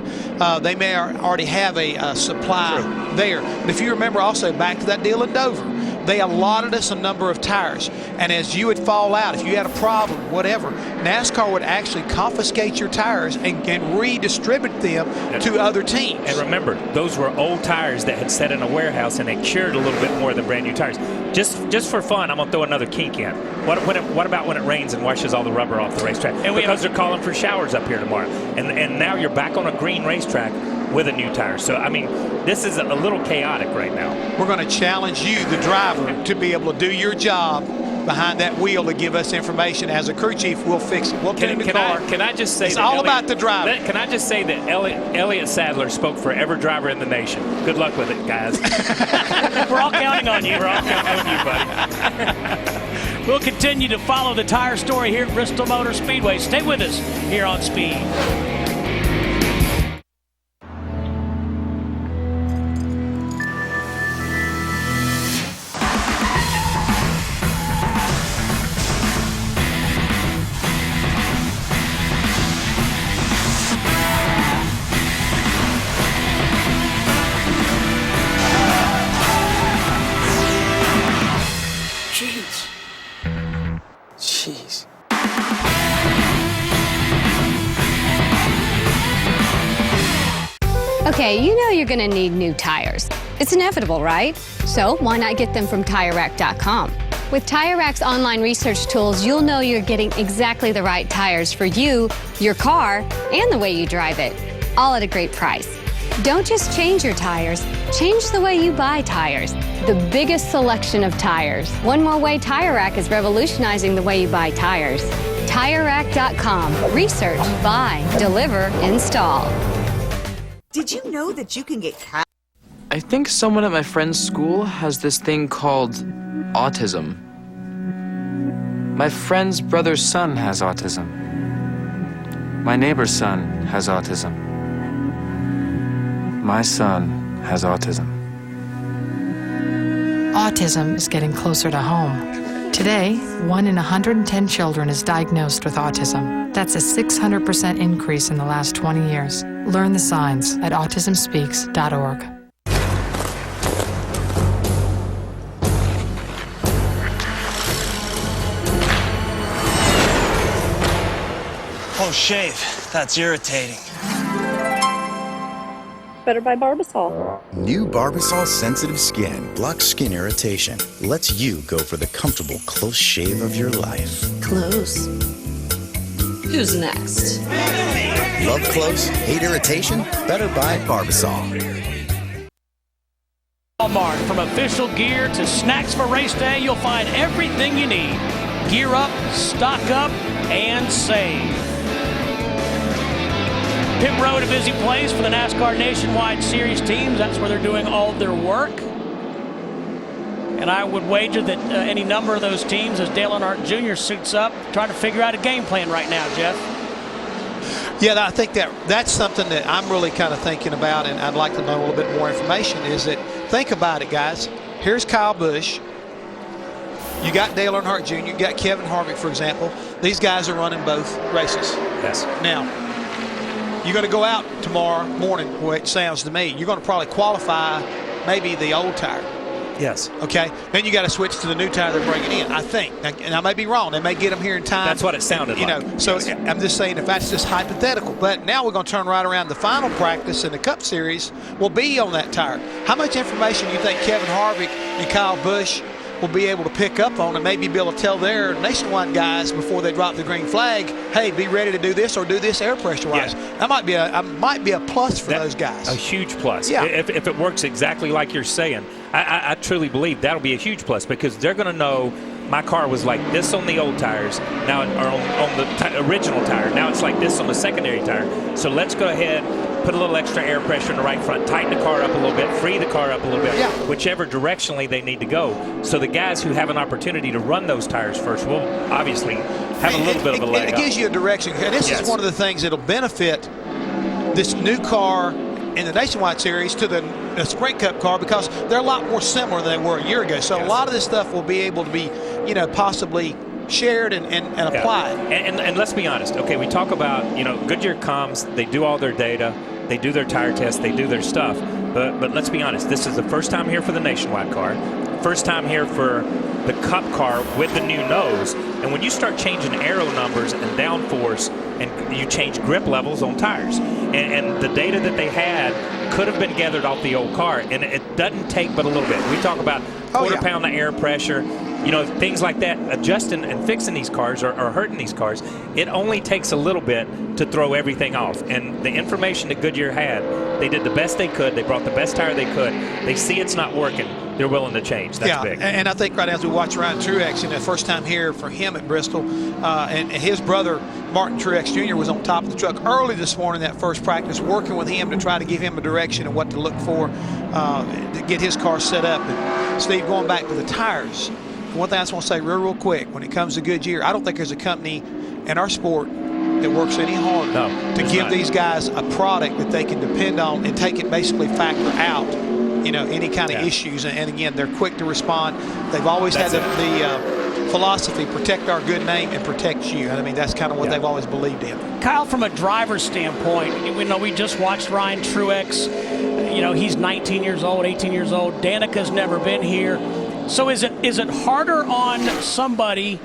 Speaker 15: they may already have a supply there. But if you remember also back to that deal in Dover, they allotted us a number of tires, and as you would fall out, if you had a problem, whatever, NASCAR would actually confiscate your tires and redistribute them to other teams.
Speaker 22: And remember, those were old tires that had sat in a warehouse and they cured a little bit more than brand new tires. Just for fun, I'm gonna throw another kink in. What about when it rains and washes all the rubber off the racetrack? And because they're calling for showers up here tomorrow, and now you're back on a green racetrack with a new tire. So, I mean, this is a little chaotic right now.
Speaker 15: We're going to challenge you, the driver, to be able to do your job behind that wheel to give us information. As a crew chief, we'll fix it. We'll tune the car.
Speaker 22: Can I just say
Speaker 15: it's all about the driver.
Speaker 22: Can I just say that Elliott Sadler spoke for every driver in the nation. Good luck with it, guys.
Speaker 14: We're all counting on you.
Speaker 22: We're all counting on you, buddy.
Speaker 14: We'll continue to follow the tire story here at Bristol Motor Speedway. Stay with us here on Speed.
Speaker 18: Jeez.
Speaker 10: Okay, you know you're gonna need new tires. It's inevitable, right? So why not get them from TireRack.com? With TireRack's online research tools, you'll know you're getting exactly the right tires for you, your car, and the way you drive it, all at a great price. Don't just change your tires, change the way you buy tires. The biggest selection of tires. One more way TireRack is revolutionizing the way you buy tires. TireRack.com. Research, buy, deliver, install.
Speaker 16: Did you know that you can get cash?
Speaker 17: I think someone at my friend's school has this thing called autism. My friend's brother's son has autism. My neighbor's son has autism. My son has autism.
Speaker 19: Autism is getting closer to home. Today, 1 in 110 children is diagnosed with autism. That's a 600% increase in the last 20 years. Learn the signs at autismspeaks.org.
Speaker 20: Oh, shave. That's irritating.
Speaker 21: Better buy Barbasol.
Speaker 24: New Barbasol Sensitive Skin blocks skin irritation. Lets you go for the comfortable close shave of your life.
Speaker 21: Close. Who's next?
Speaker 24: Love close? Hate irritation? Better buy Barbasol.
Speaker 14: Walmart, from official gear to snacks for race day, you'll find everything you need. Gear up, stock up, and save. Pit Road, a busy place for the NASCAR Nationwide Series teams. That's where they're doing all of their work. And I would wager that any number of those teams, as Dale Earnhardt Jr. suits up, trying to figure out a game plan right now, Jeff.
Speaker 15: Yeah, I think that's something that I'm really kind of thinking about, and I'd like to know a little bit more information, is that, think about it, guys. Here's Kyle Busch. You got Dale Earnhardt Jr., you got Kevin Harvick, for example. These guys are running both races.
Speaker 22: Yes.
Speaker 15: Now, you're going to go out tomorrow morning, well, it sounds to me, you're going to probably qualify maybe the old tire.
Speaker 22: Yes.
Speaker 15: Okay. Then you got to switch to the new tire they're bringing in, I think. And I may be wrong. They may get them here in time.
Speaker 22: That's what it sounded
Speaker 15: like. You know, so yes. I'm just saying if that's just hypothetical. But now we're going to turn right around. The final practice in the Cup Series will be on that tire. How much information do you think Kevin Harvick and Kyle Busch will be able to pick up on and maybe be able to tell their Nationwide guys before they drop the green flag, hey, be ready to do this or do this air pressure wise? Yeah. That might be a plus for those guys.
Speaker 22: A huge plus.
Speaker 15: Yeah.
Speaker 22: If it works exactly like you're saying, I truly believe that'll be a huge plus, because they're going to know my car was like this on the old tires, now or on the original tire. Now it's like this on the secondary tire. So let's go ahead, put a little extra air pressure in the right front, tighten the car up a little bit, free the car up a little bit, whichever directionally they need to go. So the guys who have an opportunity to run those tires first will obviously have a little bit of a leg up.
Speaker 15: It gives you a direction. And this is one of the things that'll benefit this new car in the Nationwide Series to the Sprint Cup car, because they're a lot more similar than they were a year ago. So a lot of this stuff will be able to be, possibly shared and applied.
Speaker 22: And let's be honest. Okay, we talk about, Goodyear comes, they do all their data, they do their tire tests, they do their stuff. But let's be honest. This is the first time here for the Nationwide car, first time here for the Cup car with the new nose. And when you start changing aero numbers and downforce, and you change grip levels on tires, and the data that they had could have been gathered off the old car, and it doesn't take but a little bit. We talk about quarter pound the air pressure, things like that. Adjusting and fixing these cars or hurting these cars, it only takes a little bit to throw everything off. And the information that Goodyear had, they did the best they could. They brought the best tire they could. They see it's not working. They're willing to change. That's big.
Speaker 15: And I think right as we watch Ryan Truex, the first time here for him at Bristol, and his brother Martin Truex Jr. was on top of the truck early this morning, that first practice, working with him to try to give him a direction of what to look for to get his car set up. And Steve, going back to the tires, one thing I just want to say real quick, when it comes to Goodyear, I don't think there's a company in our sport that works any harder to give these guys a product that they can depend on and take it basically factor out any kind of issues. And again, they're quick to respond. They've always had the philosophy, protect our good name and protect you. I mean, that's kind of what they've always believed in.
Speaker 14: Kyle, from a driver's standpoint, we just watched Ryan Truex. He's 19 years old, 18 years old. Danica's never been here. So is it harder on somebody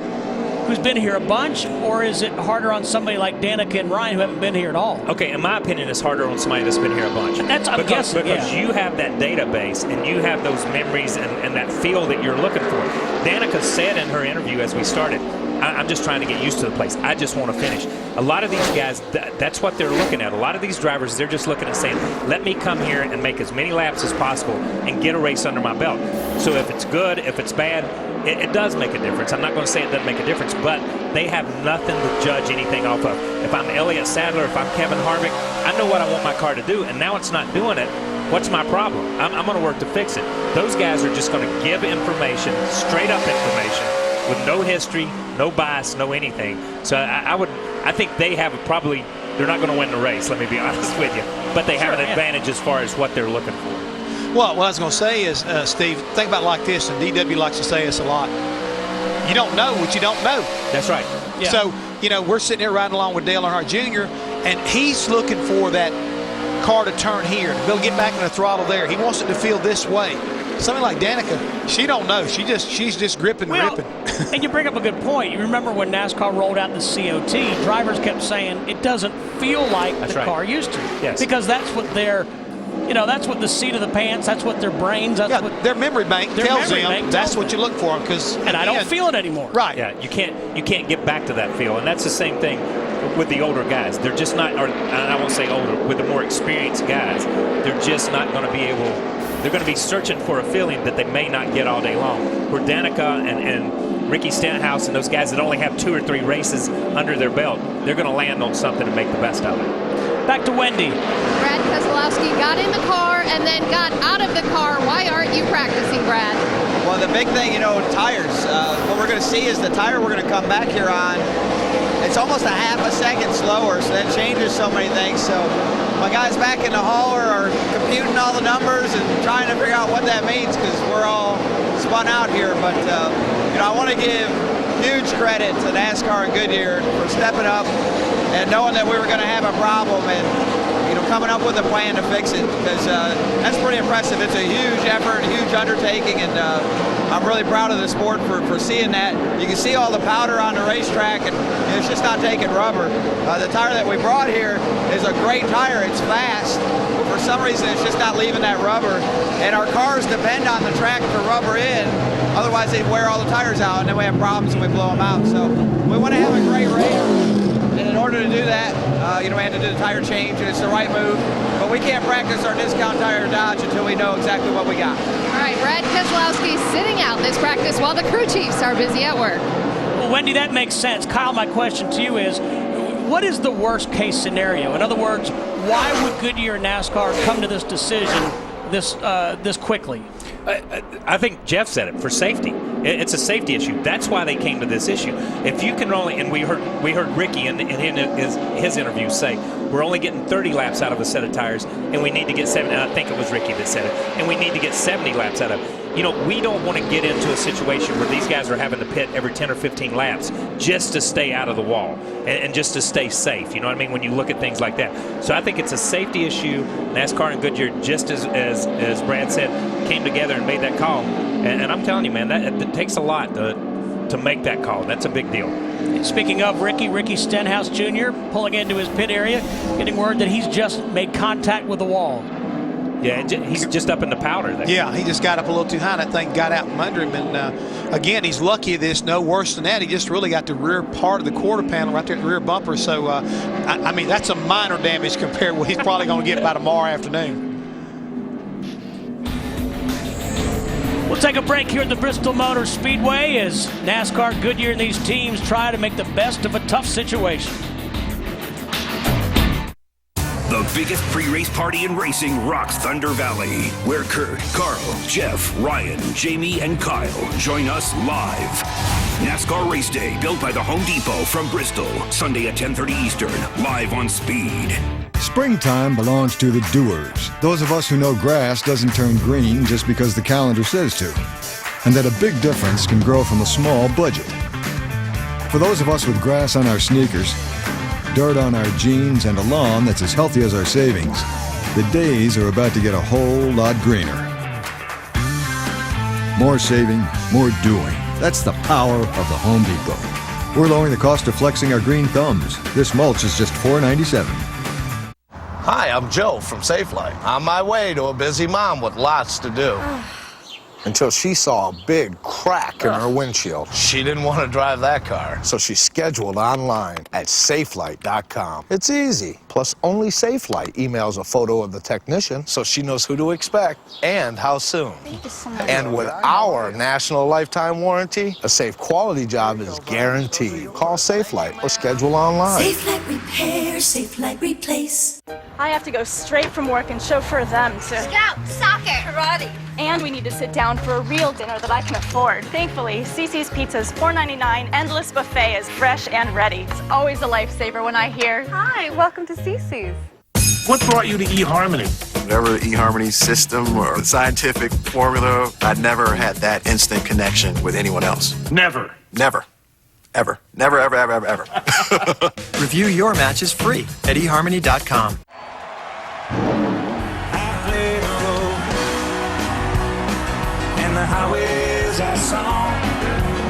Speaker 14: who's been here a bunch, or is it harder on somebody like Danica and Ryan who haven't been here at all?
Speaker 22: Okay, in my opinion, it's harder on somebody that's been here a bunch.
Speaker 14: I'm guessing,
Speaker 22: because you have that database and you have those memories and that feel that you're looking for. Danica said in her interview as we started, I'm just trying to get used to the place. I just want to finish. A lot of these guys, that's what they're looking at. A lot of these drivers, they're just looking at saying, let me come here and make as many laps as possible and get a race under my belt. So if it's good, if it's bad, it does make a difference. I'm not going to say it doesn't make a difference, but they have nothing to judge anything off of. If I'm Elliott Sadler, if I'm Kevin Harvick, I know what I want my car to do, and now it's not doing it. What's my problem? I'm going to work to fix it. Those guys are just going to give information, straight up information, with no history, no bias, no anything. So I think they have probably, they're not going to win the race, let me be honest with you, but they have an advantage as far as what they're looking for.
Speaker 15: Well, what I was going to say is, Steve, think about it like this, and DW likes to say this a lot. You don't know what you don't know.
Speaker 22: That's right.
Speaker 15: Yeah. So, we're sitting here riding along with Dale Earnhardt Jr., and he's looking for that car to turn here, to be able to get back in the throttle there. He wants it to feel this way. Something like Danica, she don't know. She's just gripping.
Speaker 14: And you bring up a good point. You remember when NASCAR rolled out the COT, drivers kept saying it doesn't feel like the car used to.
Speaker 22: Yes.
Speaker 14: Because that's what their that's what the seat of the pants, that's what their brains, that's what
Speaker 15: their memory bank tells them. That's what you look for them, because
Speaker 14: I don't feel it anymore.
Speaker 15: Right.
Speaker 22: Yeah, you can't get back to that feel, and that's the same thing with the older guys. They're just not, or I won't say older, with the more experienced guys, they're just not going to be able. They're going to be searching for a feeling that they may not get all day long. Where Danica and Ricky Stenhouse and those guys that only have 2 or 3 races under their belt, they're going to land on something to make the best of it.
Speaker 14: Back to Wendy.
Speaker 23: Brad Keselowski got in the car and then got out of the car. Why aren't you practicing, Brad?
Speaker 1: Well, the big thing, tires. What we're going to see is the tire we're going to come back here on, it's almost a half a second slower, so that changes so many things. So my guys back in the hauler are computing all the numbers and trying to figure out what that means, because we're all spun out here. But, I want to give huge credit to NASCAR and Goodyear for stepping up and knowing that we were going to have a problem and, coming up with a plan to fix it, because that's pretty impressive. It's a huge effort, a huge undertaking, and I'm really proud of the sport for seeing that. You can see all the powder on the racetrack, and it's just not taking rubber. The tire that we brought here is a great tire. It's fast, but for some reason it's just not leaving that rubber, and our cars depend on the track to rubber in. Otherwise they'd wear all the tires out, and then we have problems and we blow them out. So we want to have a great race. And in order to do that, we had to do the tire change, and it's the right move. But we can't practice our discount tire Dodge until we know exactly what we got.
Speaker 23: All right, Brad Keselowski sitting out this practice while the crew chiefs are busy at work.
Speaker 14: Well, Wendy, that makes sense. Kyle, my question to you is, what is the worst case scenario? In other words, why would Goodyear and NASCAR come to this decision this quickly?
Speaker 22: I think Jeff said it, for safety. It's a safety issue. That's why they came to this issue. If you can only, and we heard Ricky in his interview say, we're only getting 30 laps out of a set of tires, and we need to get 70. And I think it was Ricky that said it. And we need to get 70 laps out of it. We don't want to get into a situation where these guys are having to pit every 10 or 15 laps just to stay out of the wall and just to stay safe. You know what I mean? When you look at things like that. So I think it's a safety issue. NASCAR and Goodyear, just as Brad said, came together and made that call. And I'm telling you, man, it takes a lot to make that call. That's a big deal.
Speaker 14: Speaking of Ricky Stenhouse Jr. pulling into his pit area, getting word that he's just made contact with the wall.
Speaker 22: Yeah, he's just up in the powder there.
Speaker 15: Yeah, he just got up a little too high. That thing got out from under him. And again, he's lucky at this. No worse than that. He just really got the rear part of the quarter panel right there at the rear bumper. So, I mean, that's a minor damage compared to what he's probably going to get by tomorrow afternoon.
Speaker 14: We'll take a break here at the Bristol Motor Speedway as NASCAR, Goodyear, and these teams try to make the best of a tough situation.
Speaker 2: The biggest pre-race party in racing rocks Thunder Valley, where Kurt, Carl, Jeff, Ryan, Jamie, and Kyle join us live. NASCAR Race Day, built by the Home Depot from Bristol, Sunday at 10:30 Eastern, live on Speed.
Speaker 3: Springtime belongs to the doers, those of us who know grass doesn't turn green just because the calendar says to, and that a big difference can grow from a small budget. For those of us with grass on our sneakers, dirt on our jeans, and a lawn that's as healthy as our savings, the days are about to get a whole lot greener. More saving, more doing. That's the power of the Home Depot. We're lowering the cost of flexing our green thumbs. This mulch is just $4.97.
Speaker 6: Hi, I'm Joe from Safelite. On my way to a busy mom with lots to do. Until she saw a big crack in her windshield. She didn't want to drive that car, so she scheduled online at Safelite.com. It's easy. Plus, only Safelite emails a photo of the technician so she knows who to expect and how soon. And with our national lifetime warranty, a safe quality job is guaranteed. Call Safelite or schedule online.
Speaker 9: Safelite Repair, Safelite Replace. I have to go straight from work and chauffeur them to Scout, soccer, karate. And we need to sit down for a real dinner that I can afford. Thankfully, CC's Pizza's $4.99 endless buffet is fresh and ready. It's always a lifesaver when I hear, "Hi, welcome to CC's."
Speaker 12: What brought you to eHarmony?
Speaker 25: Whatever the eHarmony system or the scientific formula, I'd never had that instant connection with anyone else.
Speaker 12: Never.
Speaker 25: Never. Ever. Never, ever, ever, ever, ever.
Speaker 18: Review your matches free at eHarmony.com.
Speaker 26: And the highways are song,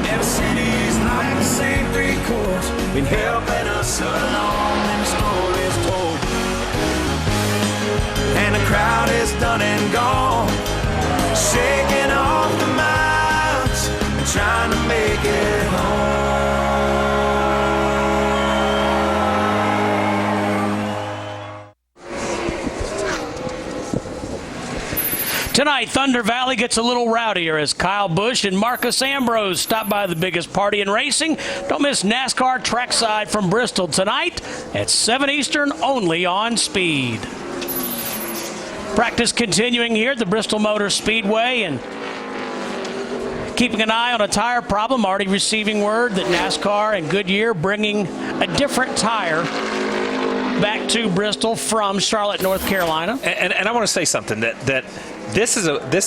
Speaker 26: and the city's like the same three chords, been helping us along, and the story is told. And the crowd is done and gone, shaking off the miles and trying to make it home.
Speaker 14: Tonight, Thunder Valley gets a little rowdier as Kyle Busch and Marcus Ambrose stop by the biggest party in racing. Don't miss NASCAR Trackside from Bristol tonight at 7 Eastern, only on Speed. Practice continuing here at the Bristol Motor Speedway, and keeping an eye on a tire problem. Already receiving word that NASCAR and Goodyear bringing a different tire back to Bristol from Charlotte, North Carolina.
Speaker 22: And I want to say something that this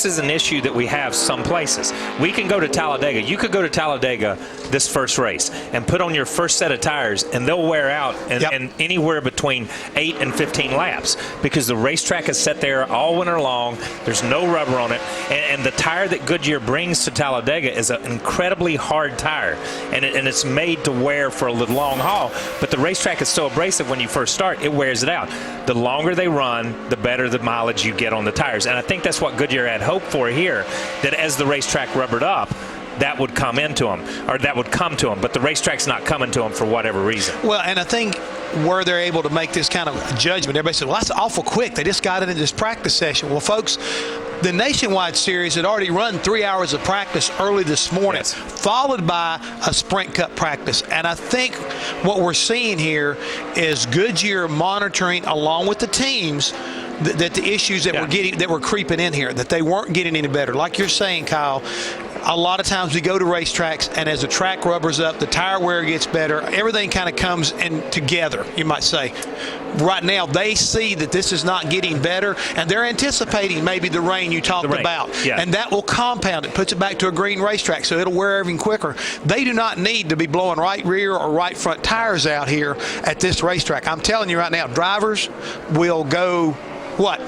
Speaker 22: is an issue that we have some places. We can go to Talladega. You could go to Talladega this first race and put on your first set of tires, and they'll wear out in anywhere between 8 and 15 laps because the racetrack is set there all winter long. There's no rubber on it, and the tire that Goodyear brings to Talladega is an incredibly hard tire, and it's made to wear for a long haul. But the racetrack is so abrasive when you first start, it wears it out. The longer they run, the better the mileage you get on the tires, and I think that's what Goodyear had hoped for here, that as the racetrack rubbered up, that would come into them, or that would come to them, but the racetrack's not coming to them for whatever reason.
Speaker 15: Well, and I think where they're able to make this kind of judgment, everybody said, well, that's awful quick. They just got it in this practice session. Well, folks, the Nationwide Series had already run 3 hours of practice early this morning, followed by a Sprint Cup practice. And I think what we're seeing here is Goodyear monitoring along with the teams that the issues that were creeping in here, that they weren't getting any better. Like you're saying, Kyle, a lot of times we go to racetracks, and as the track rubbers up, the tire wear gets better. Everything kind of comes in together, you might say. Right now, they see that this is not getting better, and they're anticipating maybe the rain you talked about. Yeah. And that will compound it, puts it back to a green racetrack, so it'll wear even quicker. They do not need to be blowing right rear or right front tires out here at this racetrack. I'm telling you right now, drivers will go, what,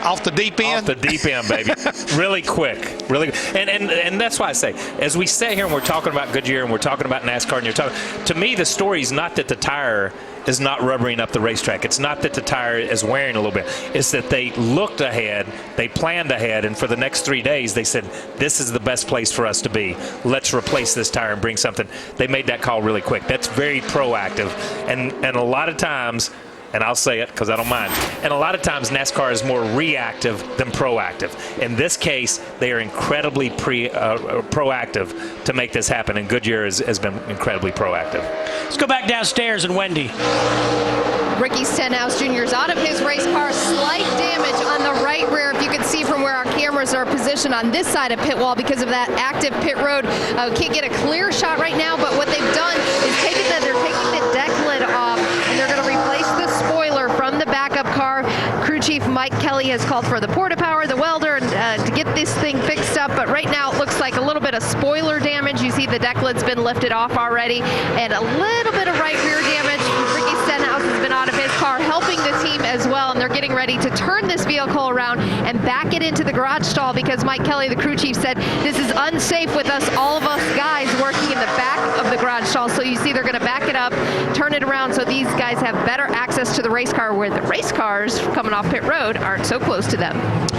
Speaker 15: Off the deep end?
Speaker 22: Off the deep end, baby. Really quick. Really. And that's why I say, as we sit here and we're talking about Goodyear and we're talking about NASCAR and you're talking, to me, the story is not that the tire is not rubbering up the racetrack. It's not that the tire is wearing a little bit. It's that they looked ahead, they planned ahead, and for the next 3 days they said, this is the best place for us to be. Let's replace this tire and bring something. They made that call really quick. That's very proactive. And a lot of times, and I'll say it because I don't mind, and a lot of times NASCAR is more reactive than proactive. In this case, they are incredibly proactive to make this happen, and Goodyear has been incredibly proactive.
Speaker 14: Let's go back downstairs and Wendy.
Speaker 23: Ricky Stenhouse Jr. is out of his race car. Slight damage on the right rear, if you can see from where our cameras are positioned on this side of pit wall because of that active pit road. Can't get a clear shot right now, but what they've done is they're taking the deck lid off, and they're going to replace the spoiler from the backup car. Crew Chief Mike Kelly has called for the Porta Power, the welder, to get this thing fixed up, but right now it looks like a little bit of spoiler damage. You see the deck lid's been lifted off already, and a little bit of right rear damage. Ricky Stenhouse has been out of his car helping the team as well, and they're getting ready to turn this vehicle around and back it into the garage stall because Mike Kelly, the crew chief, said this is unsafe with all of us guys working in the back of the garage stall. So you see they're going to back it up, turn it around so these guys have better access to the race car where the race cars coming off pit road aren't so close to them.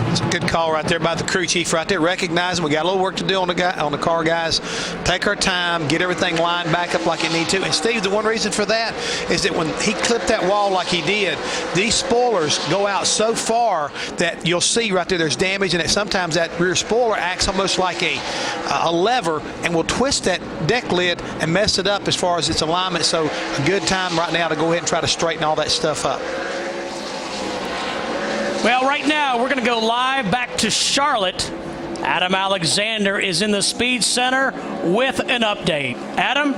Speaker 15: It's a good call right there by the crew chief right there, recognizing we got a little work to do on the car, guys. Take our time, get everything lined back up like it need to. And Steve, the one reason for that is that when he clipped that wall like he did, these spoilers go out so far that you'll see right there there's damage, and that sometimes that rear spoiler acts almost like a lever and will twist that deck lid and mess it up as far as its alignment. So a good time right now to go ahead and try to straighten all that stuff up.
Speaker 14: Well, right now we're going to go live back to Charlotte. Adam Alexander is in the Speed Center with an update. Adam?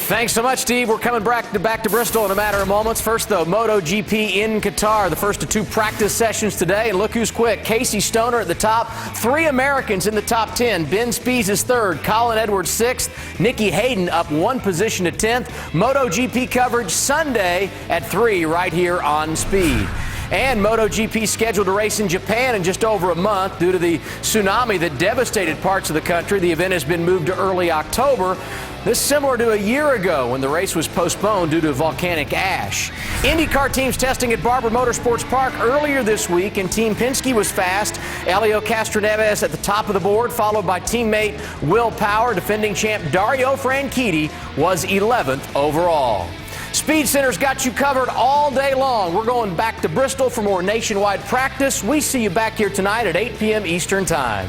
Speaker 4: Thanks so much, Steve. We're coming back to Bristol in a matter of moments. First, though, MotoGP in Qatar, the first of 2 practice sessions today. And look who's quick. Casey Stoner at the top. 3 Americans in the top 10. Ben Spies is 3rd. Colin Edwards 6th. Nicky Hayden up 1 position to 10th. MotoGP coverage Sunday at 3 right here on Speed. And MotoGP scheduled to race in Japan in just over a month due to the tsunami that devastated parts of the country. The event has been moved to early October. This is similar to a year ago when the race was postponed due to volcanic ash. IndyCar teams testing at Barber Motorsports Park earlier this week, and Team Penske was fast. Helio Castroneves at the top of the board, followed by teammate Will Power. Defending champ Dario Franchitti was 11th overall. Speed Center's got you covered all day long. We're going back to Bristol for more nationwide practice. We see you back here tonight at 8 p.m. Eastern Time.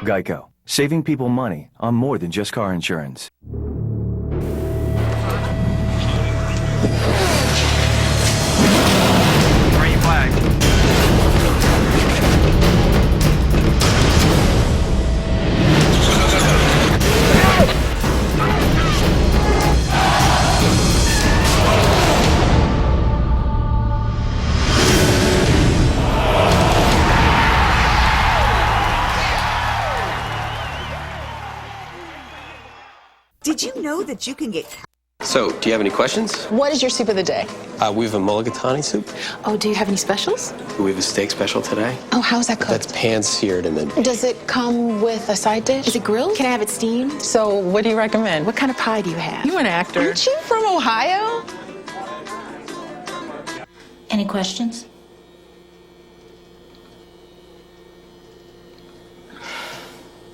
Speaker 5: Geico. Saving people money on more than just car insurance.
Speaker 7: Green flag.
Speaker 16: Did you know that you can get...
Speaker 8: So, do you have any questions?
Speaker 11: What is your soup of the day?
Speaker 8: We have a mulligatawny soup.
Speaker 11: Oh, do you have any specials?
Speaker 8: We have a steak special today.
Speaker 11: Oh, how's that cooked?
Speaker 8: That's pan-seared and then...
Speaker 11: Does it come with a side dish? Is it grilled? Can I have it steamed? So, what do you recommend? What kind of pie do you have?
Speaker 13: You an actor.
Speaker 11: Aren't you from Ohio?
Speaker 13: Any questions?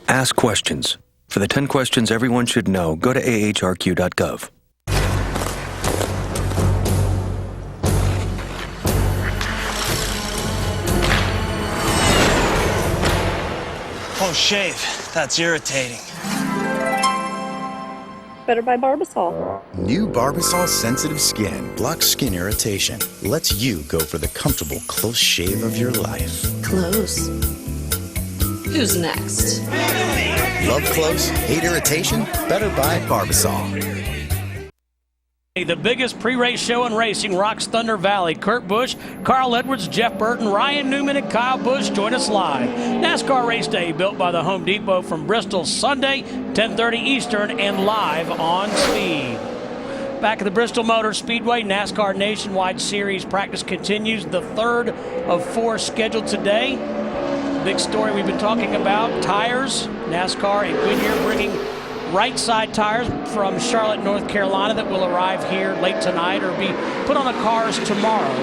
Speaker 27: Ask questions. For the 10 questions everyone should know, go to ahrq.gov.
Speaker 20: Oh, Shave, that's irritating.
Speaker 7: better by Barbasol.
Speaker 10: New Barbasol Sensitive Skin blocks skin irritation. Lets you go for the comfortable close shave of your life.
Speaker 13: Close. Who's next?
Speaker 10: Love close? Hate irritation? Better buy Barbasol.
Speaker 14: The biggest pre-race show in racing rocks Thunder Valley. Kurt Busch, Carl Edwards, Jeff Burton, Ryan Newman, and Kyle Busch join us live. NASCAR Race Day built by the Home Depot from Bristol Sunday, 10:30 Eastern, and live on Speed. Back at the Bristol Motor Speedway, NASCAR Nationwide Series practice continues. The third of 4 scheduled today. Big story we've been talking about, tires. NASCAR and Goodyear bringing right side tires from Charlotte, North Carolina that will arrive here late tonight or be put on the cars tomorrow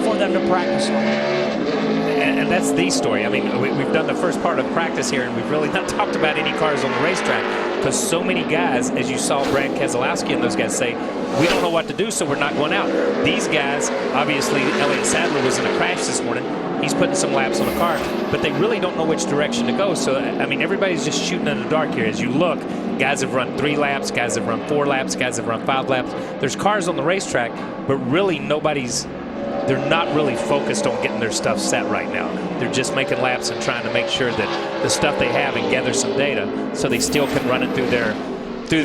Speaker 14: for them to practice on.
Speaker 22: And that's the story. I mean, we've done the first part of practice here, and we've really not talked about any cars on the racetrack because so many guys, as you saw Brad Keselowski and those guys say, we don't know what to do, so we're not going out. These guys, obviously, Elliott Sadler was in a crash this morning. He's putting some laps on the car, but they really don't know which direction to go. So, I mean, everybody's just shooting in the dark here. As you look, guys have run 3 laps, guys have run 4 laps, guys have run 5 laps. There's cars on the racetrack, but really they're not really focused on getting their stuff set right now. They're just making laps and trying to make sure that the stuff they have and gather some data so they still can run it through their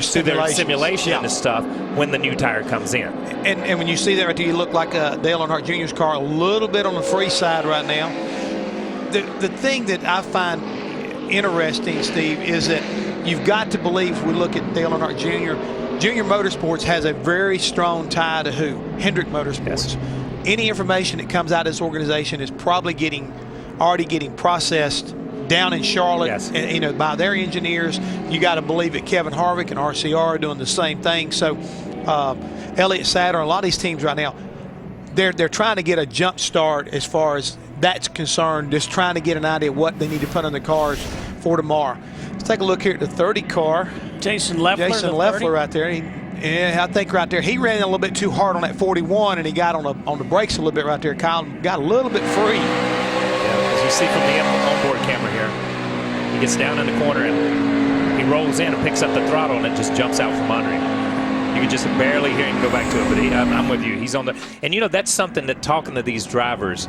Speaker 22: simulation and stuff when the new tire comes in.
Speaker 15: And when you see that right there, you look like Dale Earnhardt Jr.'s car a little bit on the free side right now. The thing that I find interesting, Steve, is that you've got to believe, if we look at Dale Earnhardt Jr., Junior Motorsports has a very strong tie to who? Hendrick Motorsports. Yes. Any information that comes out of this organization is probably already getting processed down in Charlotte, yes, and, by their engineers. You got to believe that Kevin Harvick and RCR are doing the same thing. So Elliott Sadler, a lot of these teams right now, they're trying to get a jump start as far as that's concerned, just trying to get an idea of what they need to put on the cars for tomorrow. Let's take a look here at the 30 car.
Speaker 14: Jason Leffler
Speaker 15: right there. I think right there he ran a little bit too hard on that 41, and he got on the brakes a little bit right there. Kyle got a little bit free.
Speaker 22: Yeah, as you see from the onboard camera here, he gets down in the corner and he rolls in and picks up the throttle, and it just jumps out from under him. You can just barely hear him go back to it, but I'm with you. He's on the, and that's something that talking to these drivers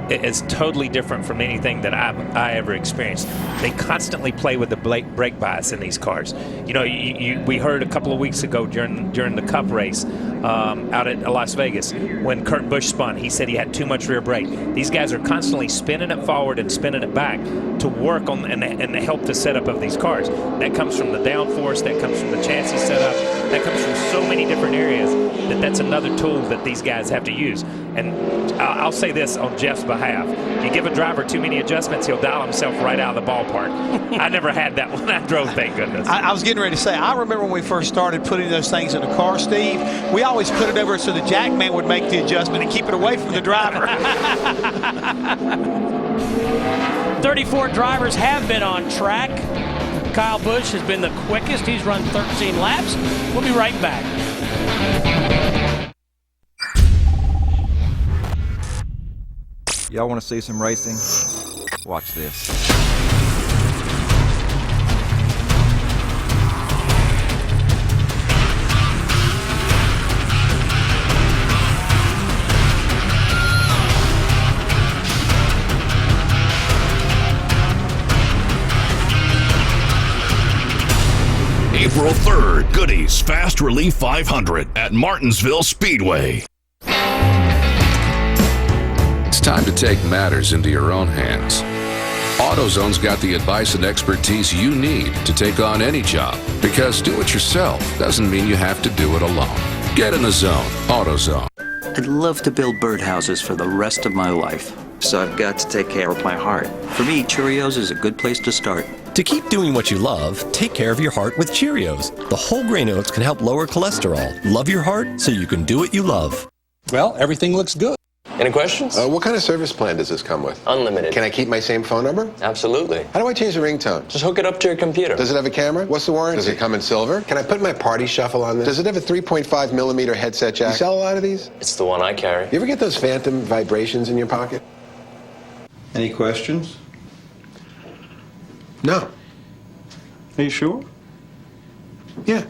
Speaker 22: is totally different from anything that I ever experienced. They constantly play with the brake bias in these cars. We heard a couple of weeks ago during the Cup race out at Las Vegas when Kurt Busch spun. He said he had too much rear brake. These guys are constantly spinning it forward and spinning it back to work on and help the setup of these cars. That comes from the downforce. That comes from the chassis setup. That comes from so many different areas that's another tool that these guys have to use. And I'll say this on Jeff's behalf. You give a driver too many adjustments, he'll dial himself right out of the ballpark. I never had that when I drove, thank goodness.
Speaker 15: I was getting ready to say, I remember when we first started putting those things in the car, Steve, we always put it over so the jack man would make the adjustment and keep it away from the driver.
Speaker 14: 34 drivers have been on track. Kyle Busch has been the quickest. He's run 13 laps. We'll be right back.
Speaker 17: Y'all want to see some racing? Watch this.
Speaker 2: April 3rd, Goody's Fast Relief 500 at Martinsville Speedway.
Speaker 19: It's time to take matters into your own hands. AutoZone's got the advice and expertise you need to take on any job, because do it yourself doesn't mean you have to do it alone. Get in the zone. AutoZone.
Speaker 21: I'd love to build birdhouses for the rest of my life, so I've got to take care of my heart. For me, Cheerios is a good place to start.
Speaker 24: To keep doing what you love, take care of your heart with Cheerios. The whole grain oats can help lower cholesterol. Love your heart so you can do what you love.
Speaker 28: Well, everything looks good.
Speaker 8: Any questions?
Speaker 28: What kind of service plan does this come with?
Speaker 8: Unlimited.
Speaker 28: Can I keep my same phone number?
Speaker 8: Absolutely.
Speaker 28: How do I change the ringtone?
Speaker 8: Just hook it up to your computer.
Speaker 28: Does it have a camera? What's the warranty? Does it come in silver? Can I put my party shuffle on this? Does it have a 3.5 millimeter headset jack? You sell a lot of these?
Speaker 8: It's the one I carry.
Speaker 28: You ever get those phantom vibrations in your pocket?
Speaker 17: Any questions?
Speaker 28: No.
Speaker 17: Are you sure?
Speaker 28: Yeah.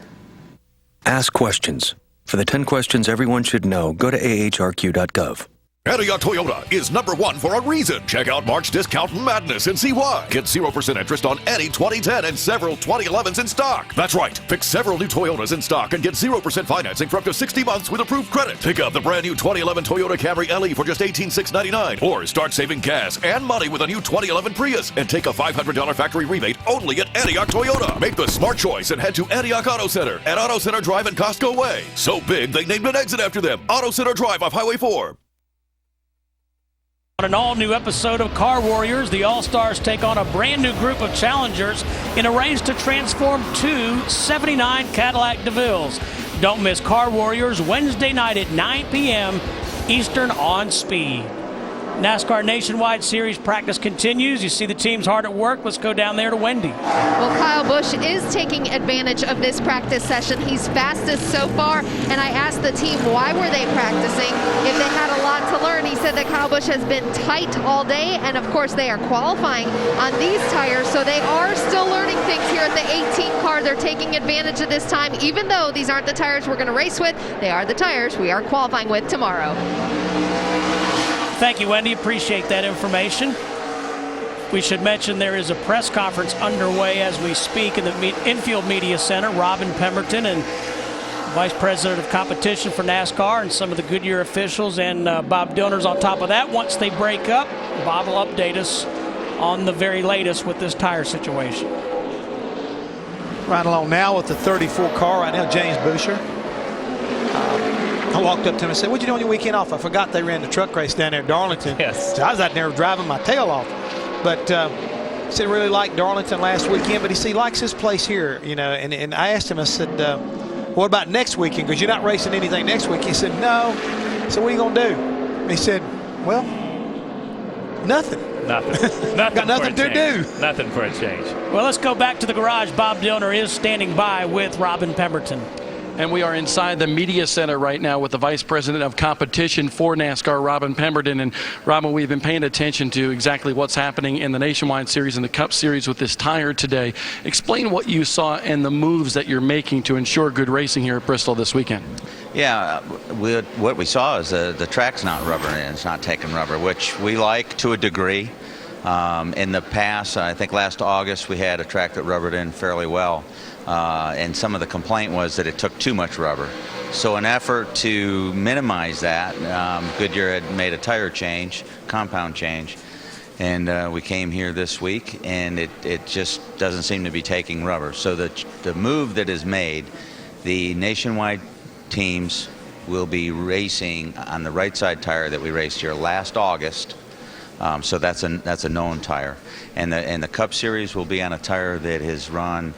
Speaker 27: Ask questions. For the 10 questions everyone should know, go to ahrq.gov.
Speaker 1: Antioch Toyota is #1 for a reason. Check out March discount madness and see why. Get 0% interest on any 2010 and several 2011s in stock. That's right. Pick several new Toyotas in stock and get 0% financing for up to 60 months with approved credit. Pick up the brand new 2011 Toyota Camry LE for just $18,699. Or start saving gas and money with a new 2011 Prius and take a $500 factory rebate only at Antioch Toyota. Make the smart choice and head to Antioch Auto Center at Auto Center Drive and Costco Way. So big they named an exit after them. Auto Center Drive off Highway 4.
Speaker 14: On an all-new episode of Car Warriors, the All-Stars take on a brand-new group of challengers in a race to transform two 79 Cadillac DeVilles. Don't miss Car Warriors Wednesday night at 9 p.m. Eastern on Speed. NASCAR Nationwide Series practice continues. You see the teams hard at work. Let's go down there to Wendy.
Speaker 23: Well, Kyle Busch is taking advantage of this practice session. He's fastest so far, and I asked the team why were they practicing if they had a lot to learn. He said that Kyle Busch has been tight all day, and of course they are qualifying on these tires, so they are still learning things here at the 18 car. They're taking advantage of this time, even though these aren't the tires we're going to race with. They are the tires we are qualifying with tomorrow.
Speaker 14: Thank you, Wendy. Appreciate that information. We should mention there is a press conference underway as we speak in the Infield Media Center. Robin Pemberton and Vice President of Competition for NASCAR and some of the Goodyear officials and Bob Dillner's on top of that. Once they break up, Bob will update us on the very latest with this tire situation.
Speaker 15: Right along now with the 34 car right now, James Boucher. I walked up to him and said, "What'd you do on your weekend off?" I forgot they ran the truck race down there at Darlington.
Speaker 22: Yes.
Speaker 15: So I was out there driving my tail off. But he said he really liked Darlington last weekend, but he likes his place here, you know. And I asked him, I said, what about next weekend? Because you're not racing anything next week. He said, no. I said, what are you going to do? And he said, well, nothing.
Speaker 22: Nothing.
Speaker 15: Got nothing to do.
Speaker 22: Nothing for a change.
Speaker 14: Well, let's go back to the garage. Bob Dillner is standing by with Robin Pemberton.
Speaker 3: And we are inside the media center right now with the Vice President of Competition for NASCAR, Robin Pemberton. And Robin, we've been paying attention to exactly what's happening in the Nationwide Series and the Cup Series with this tire today. Explain what you saw and the moves that you're making to ensure good racing here at Bristol this weekend.
Speaker 6: Yeah, what we saw is the track's not rubber and it's not taking rubber, which we like to a degree. In the past, I think last August, we had a track that rubbered in fairly well. And some of the complaint was that it took too much rubber. So in effort to minimize that, Goodyear had made a tire change, compound change, and we came here this week, and it just doesn't seem to be taking rubber. So the move that is made, the Nationwide teams will be racing on the right side tire that we raced here last August. So that's a known tire, and the Cup Series will be on a tire that has run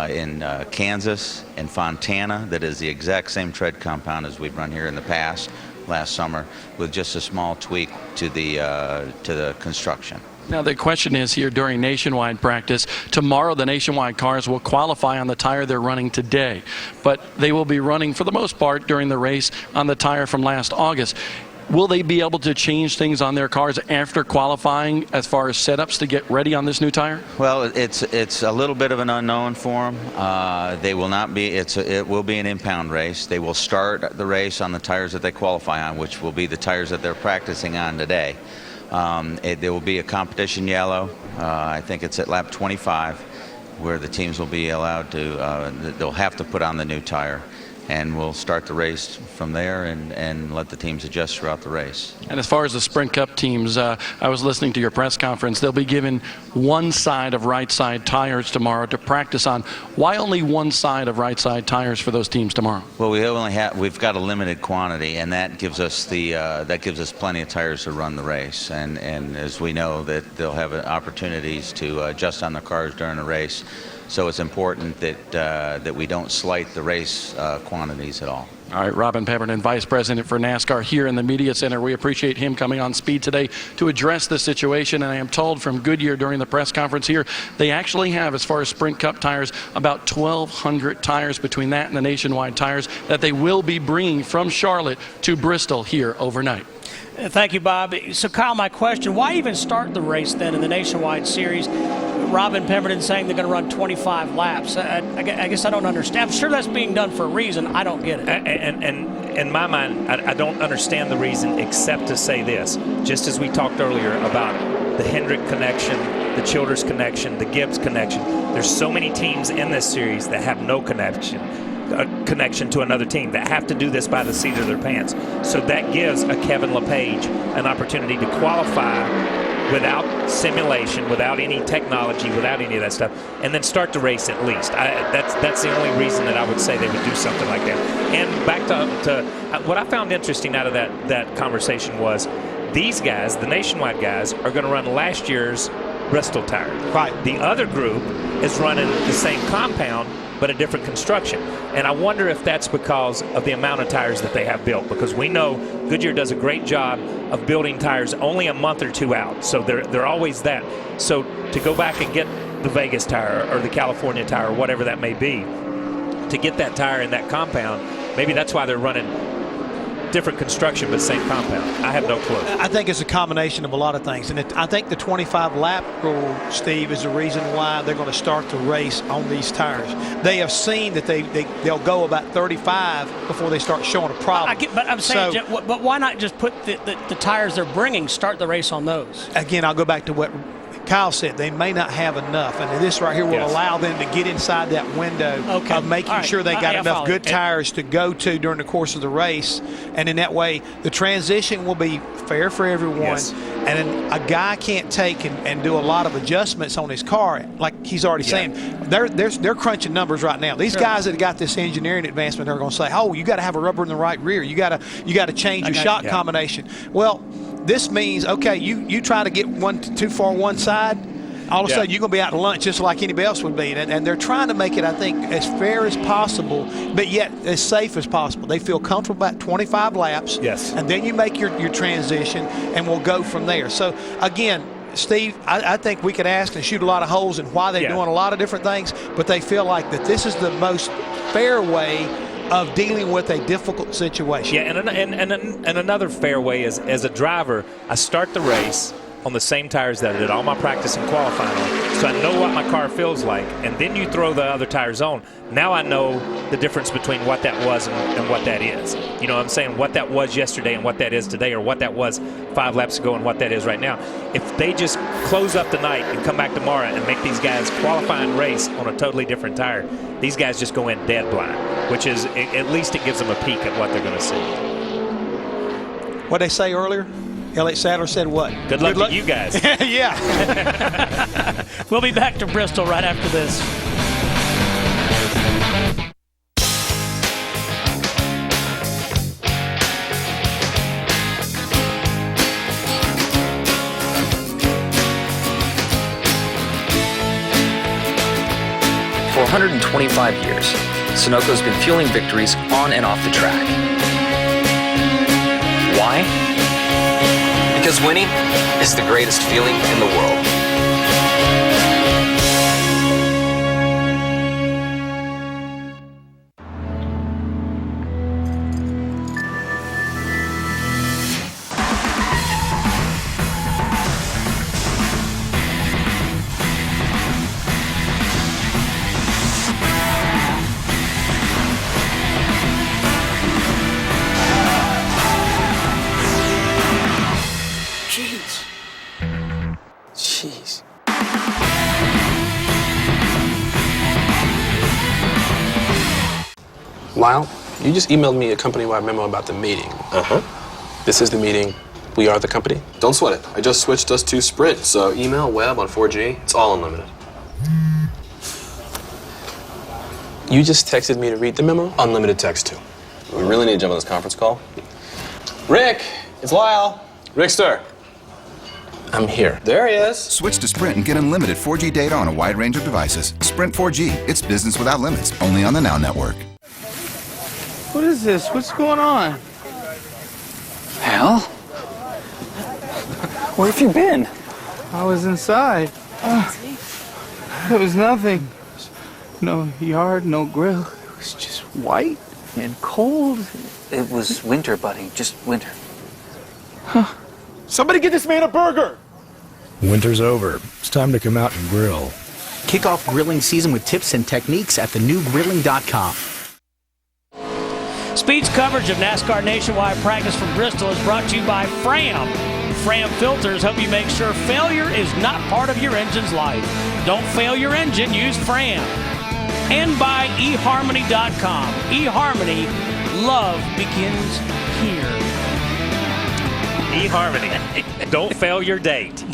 Speaker 6: in Kansas and Fontana, that is the exact same tread compound as we've run here in the past, last summer, with just a small tweak to the construction.
Speaker 3: Now the question is here during Nationwide practice, tomorrow the Nationwide cars will qualify on the tire they're running today, but they will be running for the most part during the race on the tire from last August. Will they be able to change things on their cars after qualifying as far as setups to get ready on this new tire?
Speaker 6: Well, it's a little bit of an unknown for them. They will not be. It will be an impound race. They will start the race on the tires that they qualify on, which will be the tires that they're practicing on today. There will be a competition yellow. I think it's at lap 25, where the teams will be allowed to. They'll have to put on the new tire. And we'll start the race from there and let the teams adjust throughout the race.
Speaker 3: And as far as the Sprint Cup teams, I was listening to your press conference. They'll be given one side of right side tires tomorrow to practice on. Why only one side of right side tires for those teams tomorrow?
Speaker 6: Well, we've got a limited quantity, and that gives us plenty of tires to run the race. And as we know, that they'll have opportunities to adjust on the cars during the race. So it's important that we don't slight the race quantities at all.
Speaker 3: All right, Robin Pemberton, Vice President for NASCAR here in the Media Center. We appreciate him coming on Speed today to address the situation. And I am told from Goodyear during the press conference here, they actually have, as far as Sprint Cup tires, about 1,200 tires between that and the Nationwide tires that they will be bringing from Charlotte to Bristol here overnight.
Speaker 14: Thank you, Bob. So, Kyle, my question, why even start the race then in the Nationwide Series Robin Pemberton saying they're going to run 25 laps. I guess I don't understand. I'm sure that's being done for a reason. I don't get it.
Speaker 22: And in my mind, I don't understand the reason except to say this. Just as we talked earlier about the Hendrick connection, the Childers connection, the Gibbs connection, there's so many teams in this series that have no connection to another team, that have to do this by the seat of their pants. So that gives a Kevin LePage an opportunity to qualify without simulation, without any technology, without any of that stuff, and then start the race at least. That's the only reason that I would say they would do something like that. And back to what I found interesting out of that conversation was these guys, the Nationwide guys, are going to run last year's Bristol tire.
Speaker 15: Right.
Speaker 22: The other group is running the same compound, but a different construction. And I wonder if that's because of the amount of tires that they have built, because we know Goodyear does a great job of building tires only a month or two out. So they're always that. So to go back and get the Vegas tire or the California tire or whatever that may be, to get that tire in that compound, maybe that's why they're running different construction but same compound. I have no clue.
Speaker 15: I think it's a combination of a lot of things, and I think the 25 lap rule, Steve, is the reason why they're going to start the race on these tires. They have seen that they'll go about 35 before they start showing a problem.
Speaker 14: But I'm saying, Jeff, but why not just put the tires they're bringing, start the race on those?
Speaker 15: Again, I'll go back to what Kyle said. They may not have enough, and this right here will allow them to get inside that window of making sure they got enough good tires to go to during the course of the race, and in that way the transition will be fair for everyone. Yes. And then a guy can't take and do a lot of adjustments on his car, like he's already saying. They're crunching numbers right now. These guys that got this engineering advancement are going to say, "Oh, you got to have a rubber in the right rear. You got to change your shot combination." Well, this means, okay, you try to get too far one side, all of a sudden you're going to be out to lunch just like anybody else would be. And they're trying to make it, I think, as fair as possible, but yet as safe as possible. They feel comfortable about 25 laps.
Speaker 22: Yes.
Speaker 15: And then you make your transition, and we'll go from there. So, again, Steve, I think we could ask and shoot a lot of holes in why they're doing a lot of different things, but they feel like that this is the most fair way of dealing with a difficult situation.
Speaker 22: Yeah, and another fair way is, as a driver, I start the race on the same tires that I did all my practice and qualifying on, so I know what my car feels like, and then you throw the other tires on. Now I know the difference between what that was and what that is. You know what I'm saying? What that was yesterday and what that is today, or what that was 5 laps ago and what that is right now. If they just close up the night and come back tomorrow and make these guys qualifying race on a totally different tire, these guys just go in dead blind, which is, at least it gives them a peek at what they're going to see.
Speaker 15: What they say earlier? Elliott Sadler said what?
Speaker 22: Good luck to you guys.
Speaker 15: Yeah.
Speaker 14: We'll be back to Bristol right after this.
Speaker 4: For 125 years, Sunoco's been fueling victories on and off the track. Why? Because winning is the greatest feeling in the world.
Speaker 8: Jeez. Lyle, you just emailed me a company-wide memo about the meeting. Uh-huh. This is the meeting. We are the company.
Speaker 5: Don't sweat it. I just switched us to Sprint, so email, web, on 4G, it's all unlimited.
Speaker 8: You just texted me to read the memo?
Speaker 5: Unlimited text, too. We really need to jump on this conference call. Rick, it's Lyle. Rickster.
Speaker 8: I'm here.
Speaker 5: There he is.
Speaker 7: Switch to Sprint and get unlimited 4G data on a wide range of devices. Sprint 4G. It's business without limits. Only on the Now Network.
Speaker 9: What is this? What's going on? Hal? Where have you been? I was inside. There was nothing. No yard, no grill. It was just white and cold.
Speaker 21: It was winter, buddy. Just winter.
Speaker 9: Huh.
Speaker 12: Somebody get this man a burger!
Speaker 18: Winter's over. It's time to come out and grill.
Speaker 11: Kick off grilling season with tips and techniques at thenewgrilling.com.
Speaker 14: Speed's coverage of NASCAR Nationwide practice from Bristol is brought to you by Fram. Fram filters help you make sure failure is not part of your engine's life. Don't fail your engine, use Fram. And by eHarmony.com. eHarmony, love begins here.
Speaker 22: eHarmony. Don't fail your date.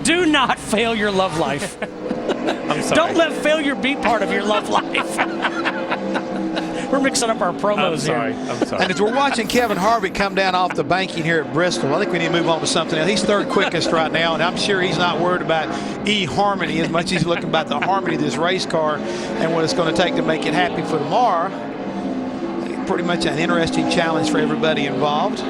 Speaker 14: Do not fail your love life.
Speaker 22: I'm sorry.
Speaker 14: Don't let failure be part of your love life. We're mixing up our promos here.
Speaker 22: I'm sorry.
Speaker 15: And as we're watching Kevin Harvick come down off the banking here at Bristol, I think we need to move on to something else. He's third quickest right now, and I'm sure he's not worried about eHarmony as much as he's looking about the harmony of this race car and what it's going to take to make it happy for tomorrow. Pretty much an interesting challenge for everybody involved.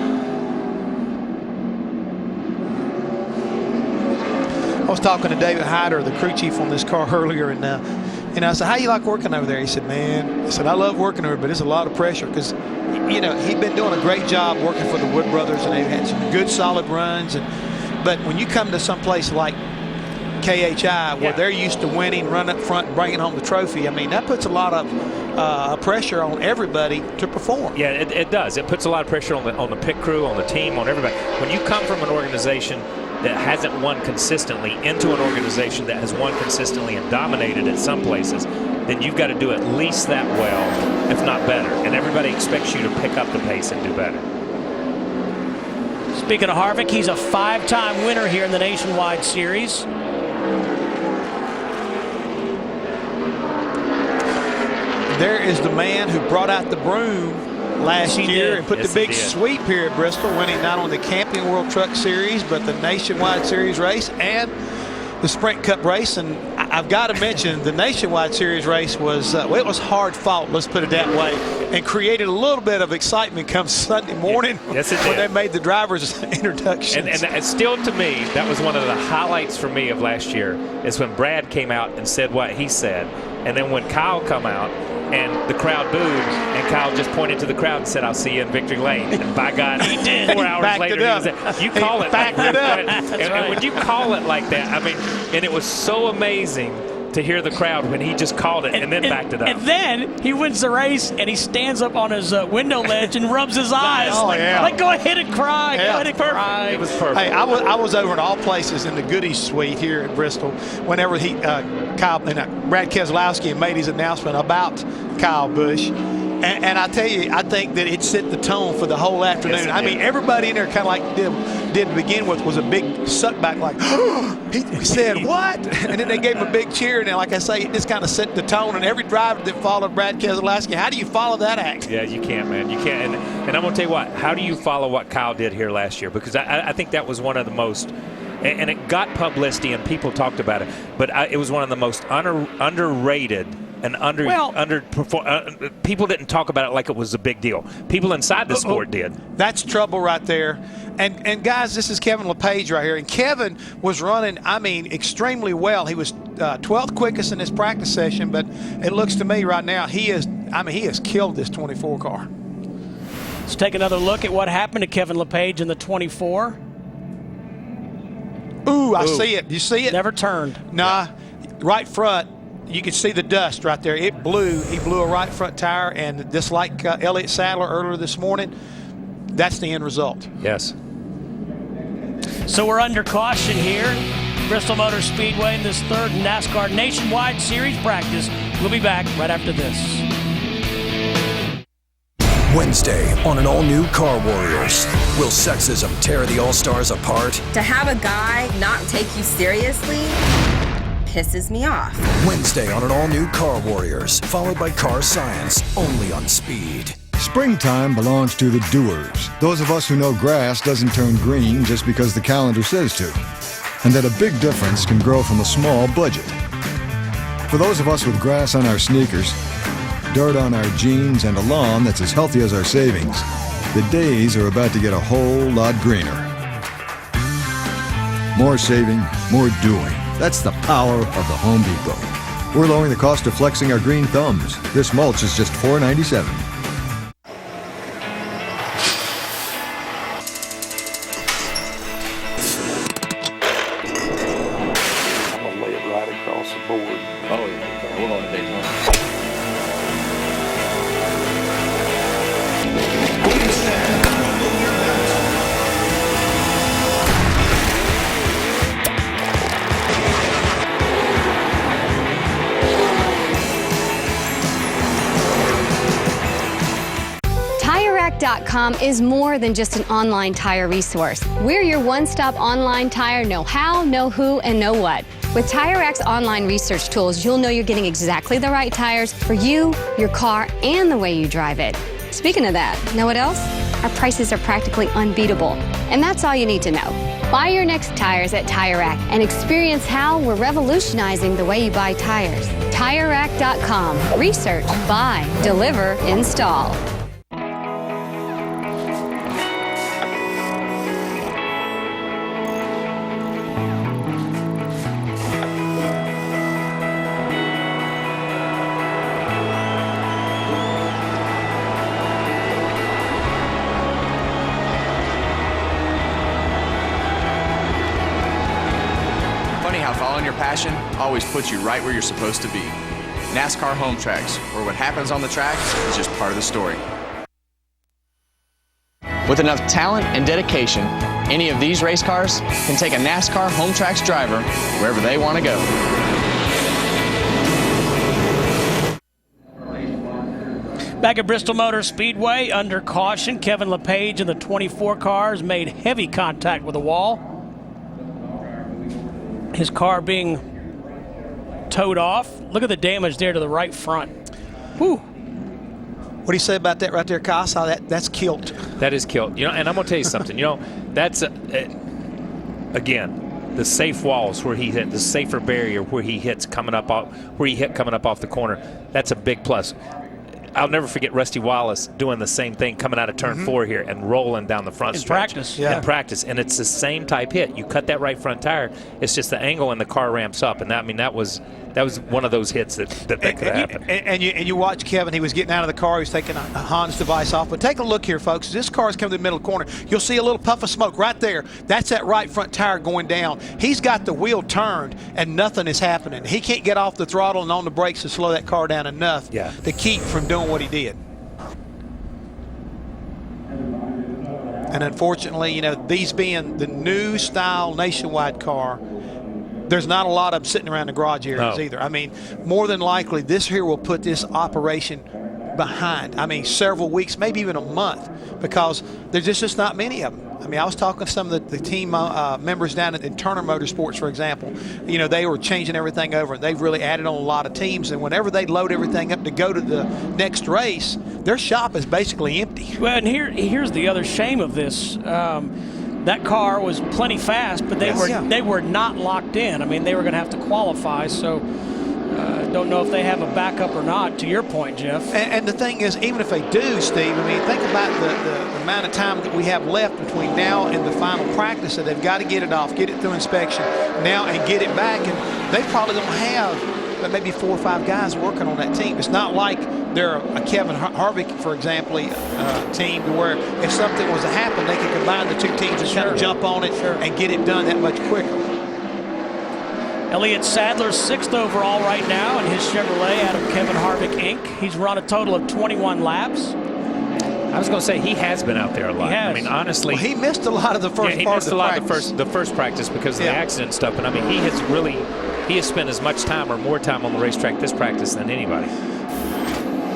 Speaker 15: I was talking to David Hyder, the crew chief on this car earlier, and I said, how you like working over there? He said, man, I love working over, but it's a lot of pressure because, he'd been doing a great job working for the Wood Brothers, and they've had some good, solid runs. But when you come to some place like KHI, where they're used to winning, run up front, and bringing home the trophy, I mean, that puts a lot of pressure on everybody to perform.
Speaker 22: Yeah, it does. It puts a lot of pressure on the pit crew, on the team, on everybody. When you come from an organization that hasn't won consistently into an organization that has won consistently and dominated at some places, then you've got to do at least that well, if not better. And everybody expects you to pick up the pace and do better.
Speaker 14: Speaking of Harvick, he's a 5-time winner here in the Nationwide Series.
Speaker 15: There is the man who brought out the broom last year and put the big sweep here at Bristol, winning not only the Camping World Truck Series, but the Nationwide Series race and the Sprint Cup race. And I've got to mention the Nationwide Series race was, it was hard fought, let's put it that way, and created a little bit of excitement come Sunday morning when they made the drivers' introductions.
Speaker 22: And still, to me, that was one of the highlights for me of last year, is when Brad came out and said what he said. And then when Kyle come out, and the crowd booed, and Kyle just pointed to the crowd and said, I'll see you in Victory Lane. And by God, he did. 4 hours later, he was there. You call it like that. And when you call it like that, I mean, and it was so amazing to hear the crowd when he just called it and then backed it up.
Speaker 14: And then he wins the race, and he stands up on his window ledge and rubs his eyes. Like, go ahead and cry. Go ahead and cry.
Speaker 22: It was perfect.
Speaker 15: Hey, I was over at all places in the goodies suite here at Bristol whenever Kyle and Brad Keselowski made his announcement about Kyle Busch. And I tell you, I think that it set the tone for the whole afternoon.
Speaker 22: Yes,
Speaker 15: I mean, everybody in there kind of like did to begin with was a big suck back, like, he said what? And then they gave him a big cheer. And then, like I say, it just kind of set the tone. And every driver that followed Brad Keselowski, how do you follow that act?
Speaker 22: Yeah, you can't, man. You can't. And I'm going to tell you what, how do you follow what Kyle did here last year? Because I think that was one of the most, and it got publicity and people talked about it, but it was one of the most underrated and people didn't talk about it like it was a big deal. People inside the sport did.
Speaker 15: That's trouble right there. And guys, this is Kevin LePage right here. And Kevin was running, I mean, extremely well. He was 12th quickest in his practice session, but it looks to me right now he has killed this 24 car.
Speaker 14: Let's take another look at what happened to Kevin LePage in the 24.
Speaker 15: Ooh, I see it. You see it?
Speaker 14: Never turned.
Speaker 15: Nah, right front. You can see the dust right there. It blew. He blew a right front tire, and just like Elliott Sadler earlier this morning, that's the end result.
Speaker 22: Yes.
Speaker 14: So we're under caution here. Bristol Motor Speedway in this third NASCAR Nationwide Series practice. We'll be back right after this.
Speaker 12: Wednesday on an all-new Car Warriors. Will sexism tear the All-Stars apart?
Speaker 13: To have a guy not take you seriously pisses me off.
Speaker 12: Wednesday on an all-new Car Warriors, followed by Car Science, only on Speed.
Speaker 16: Springtime belongs to the doers, those of us who know grass doesn't turn green just because the calendar says to, and that a big difference can grow from a small budget. For those of us with grass on our sneakers, dirt on our jeans, and a lawn that's as healthy as our savings, the days are about to get a whole lot greener. More saving, more doing. That's the power of the Home Depot. We're lowering the cost of flexing our green thumbs. This mulch is just $4.97.
Speaker 18: I'm going to lay it right across the board.
Speaker 2: TireRack.com is more than just an online tire resource. We're your one-stop online tire know-how, know-who, and know-what. With TireRack's online research tools, you'll know you're getting exactly the right tires for you, your car, and the way you drive it. Speaking of that, know what else? Our prices are practically unbeatable. And that's all you need to know. Buy your next tires at Tire Rack and experience how we're revolutionizing the way you buy tires. TireRack.com. Research, buy, deliver, install.
Speaker 10: Following your passion always puts you right where you're supposed to be. NASCAR Home Tracks, where what happens on the track is just part of the story.
Speaker 18: With enough talent and dedication, any of these race cars can take a NASCAR Home Tracks driver wherever they want to go.
Speaker 14: Back at Bristol Motor Speedway, under caution, Kevin LePage and the 24 cars made heavy contact with the wall. His car being towed off. Look at the damage there to the right front.
Speaker 15: Whew. What do you say about that right there, Kyle? That's kilt.
Speaker 22: That is kilt. You know, and I'm going to tell you something. You know, that's again, the safe walls where he hit, the safer barrier where he hits coming up off, the corner. That's a big plus. I'll never forget Rusty Wallace doing the same thing coming out of turn 4 here and rolling down the front stretch. In practice. And it's the same type hit. You cut that right front tire, it's just the angle and the car ramps up. And that was one of those hits that could have happened.
Speaker 15: And you watch Kevin, he was getting out of the car, he was taking a Hans device off. But take a look here, folks. This car is coming to the middle corner. You'll see a little puff of smoke right there. That's that right front tire going down. He's got the wheel turned and nothing is happening. He can't get off the throttle and on the brakes to slow that car down enough to keep from doing what he did. And unfortunately, you know, these being the new style Nationwide car, there's not a lot of them sitting around the garage areas either. I mean, more than likely, this here will put this operation behind. I mean, several weeks, maybe even a month, because there's just not many of them. I mean, I was talking to some of the team members down in Turner Motorsports, for example. You know, they were changing everything over, and they've really added on a lot of teams. And whenever they load everything up to go to the next race, their shop is basically empty.
Speaker 14: Well, and here's the other shame of this. That car was plenty fast, but they were not locked in. I mean, they were going to have to qualify, so don't know if they have a backup or not, to your point, Jeff.
Speaker 15: And the thing is, even if they do, Steve, I mean, think about the amount of time that we have left between now and the final practice, that they've got to get it off, get it through inspection now and get it back. And they probably don't have maybe 4 or 5 guys working on that team. It's not like they're a Kevin Harvick, for example, team where if something was to happen, they could combine the two teams and kind of jump on it and get it done that much quicker.
Speaker 14: Elliott Sadler's 6th overall right now in his Chevrolet out of Kevin Harvick, Inc. He's run a total of 21 laps.
Speaker 22: I was going to say he has been out there a lot. I mean, honestly,
Speaker 15: he missed a lot of the first
Speaker 22: he
Speaker 15: part
Speaker 22: missed
Speaker 15: of
Speaker 22: a lot of the first practice because of the accident stuff. And I mean, he has spent as much time or more time on the racetrack this practice than anybody.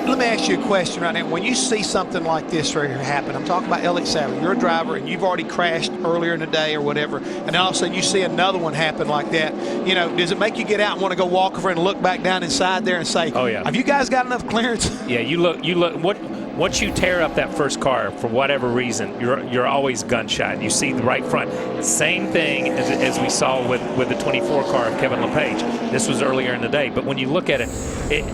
Speaker 15: Let me ask you a question right now. When you see something like this right here happen, I'm talking about Elliott Sadler. You're a driver and you've already crashed earlier in the day or whatever, and then all of a sudden you see another one happen like that. You know, does it make you get out and want to go walk over and look back down inside there and say, "Oh yeah, have you guys got enough clearance?"
Speaker 22: Yeah, you look. Once you tear up that first car for whatever reason, you're always gun shy. You see the right front. Same thing as we saw with the 24 car of Kevin LePage. This was earlier in the day, but when you look at it,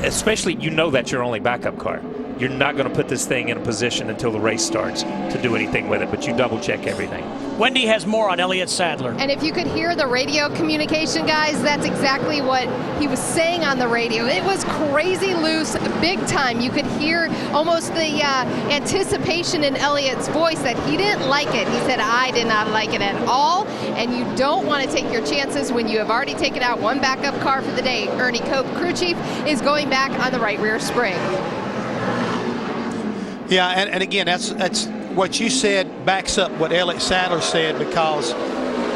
Speaker 22: especially that's your only backup car. You're not going to put this thing in a position until the race starts to do anything with it, but you double check everything.
Speaker 14: Wendy has more on Elliott Sadler.
Speaker 23: And if you could hear the radio communication, guys, that's exactly what he was saying on the radio. It was crazy loose, big time. You could hear almost the anticipation in Elliott's voice that he didn't like it. He said, "I did not like it at all." And you don't want to take your chances when you have already taken out one backup car for the day. Ernie Cope, crew chief, is going back on the right rear spring.
Speaker 15: Yeah, and again, that's what you said backs up what Elliott Sadler said, because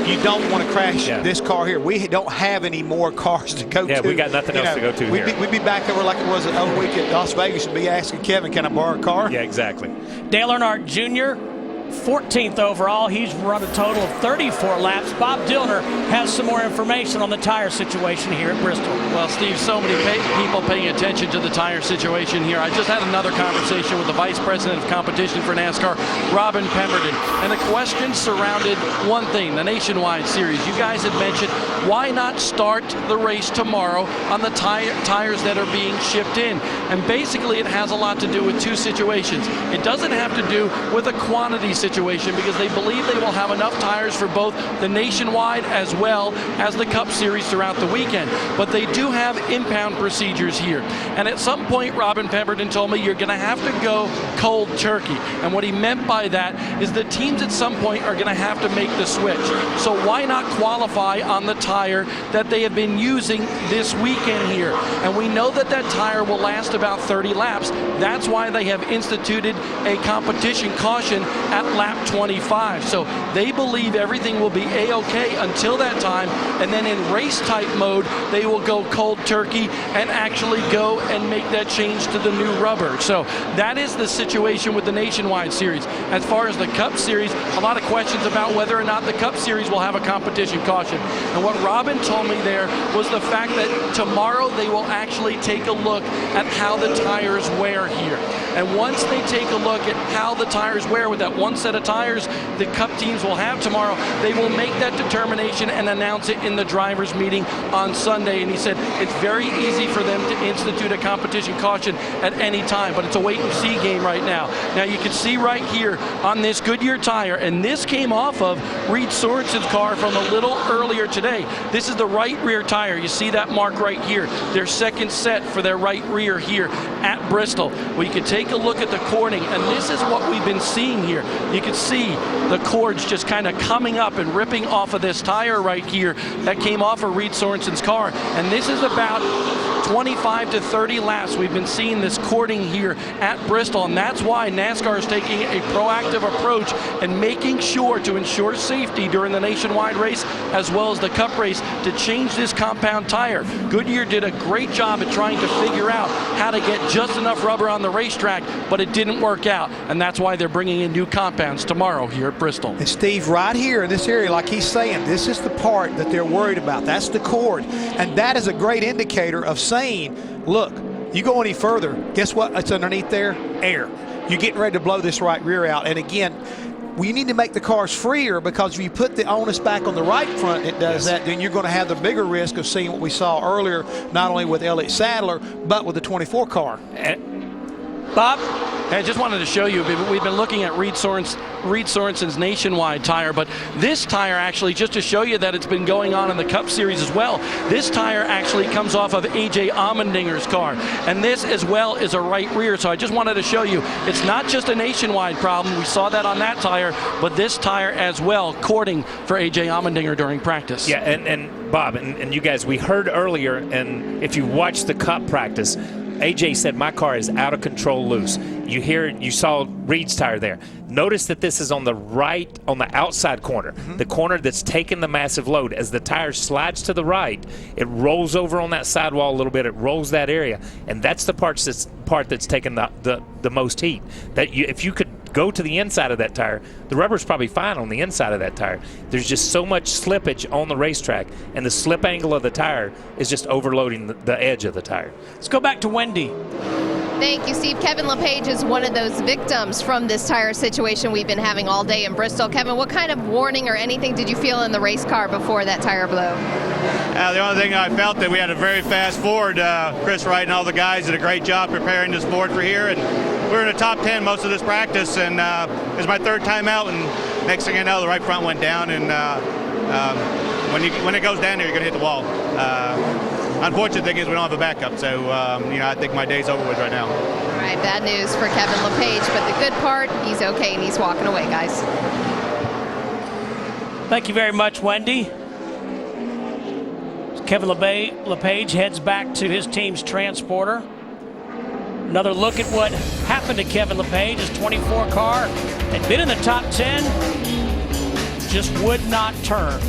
Speaker 15: you don't want to crash this car here. We don't have any more cars to go to.
Speaker 22: Yeah, we got nothing else to go to here.
Speaker 15: We'd be back over like it was the other week at Las Vegas and be asking Kevin, can I borrow a car?
Speaker 22: Yeah, exactly.
Speaker 14: Dale Earnhardt Jr., 14th overall. He's run a total of 34 laps. Bob Dillner has some more information on the tire situation here at Bristol.
Speaker 3: Well, Steve, so many people paying attention to the tire situation here. I just had another conversation with the Vice President of Competition for NASCAR, Robin Pemberton, and the question surrounded one thing, the Nationwide Series. You guys had mentioned, why not start the race tomorrow on the tires that are being shipped in? And basically, it has a lot to do with two situations. It doesn't have to do with a quantity situation because they believe they will have enough tires for both the Nationwide as well as the Cup Series throughout the weekend. But they do have impound procedures here. And at some point, Robin Pemberton told me you're going to have to go cold turkey. And what he meant by that is the teams at some point are going to have to make the switch. So why not qualify on the tire that they have been using this weekend here? And we know that that tire will last about 30 laps. That's why they have instituted a competition caution at lap 25. So they believe everything will be a-okay until that time, and then in race type mode they will go cold turkey and actually go and make that change to the new rubber. So that is the situation with the Nationwide Series. As far as the Cup Series, a lot of questions about whether or not the Cup Series will have a competition caution. And what Robin told me there was the fact that tomorrow they will actually take a look at how the tires wear here. And once they take a look at how the tires wear with that one set of tires the Cup teams will have tomorrow, they will make that determination and announce it in the drivers' meeting on Sunday. And he said it's very easy for them to institute a competition caution at any time, but it's a wait-and-see game right now. Now you can see right here on this Goodyear tire, and this came off of Reed Sorensen's car from a little earlier today. This is the right rear tire. You see that mark right here, their second set for their right rear here at Bristol. Well, you can take a look at the cording, and this is what we've been seeing here. You can see the cords just kind of coming up and ripping off of this tire right here that came off of Reed Sorensen's car. And this is about 25 to 30 laps we've been seeing this cording here at Bristol, and that's why NASCAR is taking a proactive approach and making sure to ensure safety during the Nationwide race as well as the Cup race to change this compound tire. Goodyear did a great job at trying to figure out how to get just enough rubber on the racetrack, but it didn't work out, and that's why they're bringing in new compounds tomorrow here at Bristol.
Speaker 15: And Steve, right here in this area, like he's saying, this is the part that they're worried about. That's the cord, and that is a great indicator of saying, look, you go any further, guess what? It's underneath there, air. You're getting ready to blow this right rear out. And again, we need to make the cars freer, because if you put the onus back on the right front, it does that, then you're going to have the bigger risk of seeing what we saw earlier, not only with Elliott Sadler, but with the 24 car.
Speaker 14: Bob?
Speaker 3: I just wanted to show you, we've been looking at Reed Sorensen's Nationwide tire, but this tire actually, just to show you that it's been going on in the Cup Series as well, this tire actually comes off of A.J. Allmendinger's car, and this as well is a right rear. So I just wanted to show you, it's not just a Nationwide problem. We saw that on that tire, but this tire as well, cording for A.J. Allmendinger during practice.
Speaker 22: Yeah, and Bob, and you guys, we heard earlier, and if you watch the Cup practice, AJ said my car is out of control loose. You saw Reed's tire there. Notice that this is on the right, on the outside corner, the corner that's taking the massive load. As the tire slides to the right, it rolls over on that sidewall a little bit. It rolls that area, and that's the part that's taking the most heat. If you could go to the inside of that tire, the rubber's probably fine on the inside of that tire. There's just so much slippage on the racetrack, and the slip angle of the tire is just overloading the edge of the tire.
Speaker 14: Let's go back to Wendy.
Speaker 23: Thank you, Steve. Kevin LePage is one of those victims from this tire situation we've been having all day in Bristol. Kevin, what kind of warning or anything did you feel in the race car before that tire blew?
Speaker 17: The only thing I felt that we had a very fast Ford. Chris Wright and all the guys did a great job preparing this Ford for here, and we were in the top 10 most of this practice, and it was my third time out, and next thing I know, the right front went down, and when it goes down there, you're going to hit the wall. Unfortunate thing is we don't have a backup, so I think my day's over with right now.
Speaker 23: All right, bad news for Kevin LePage, but the good part, he's okay and he's walking away, guys.
Speaker 14: Thank you very much, Wendy. Kevin LePage heads back to his team's transporter. Another look at what happened to Kevin LePage. His 24 car had been in the top 10, just would not turn.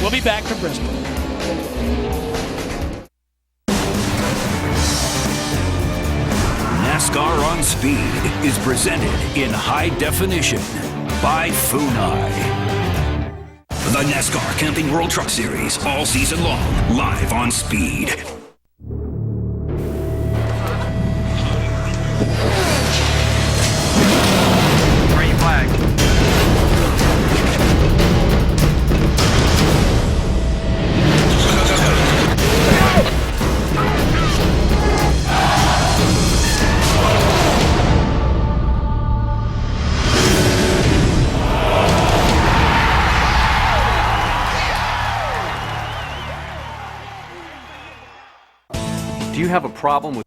Speaker 14: We'll be back to Bristol.
Speaker 12: NASCAR on Speed is presented in high definition by Funai. The NASCAR Camping World Truck Series, all season long, live on Speed.
Speaker 1: Green flag.
Speaker 19: Do you have a problem with...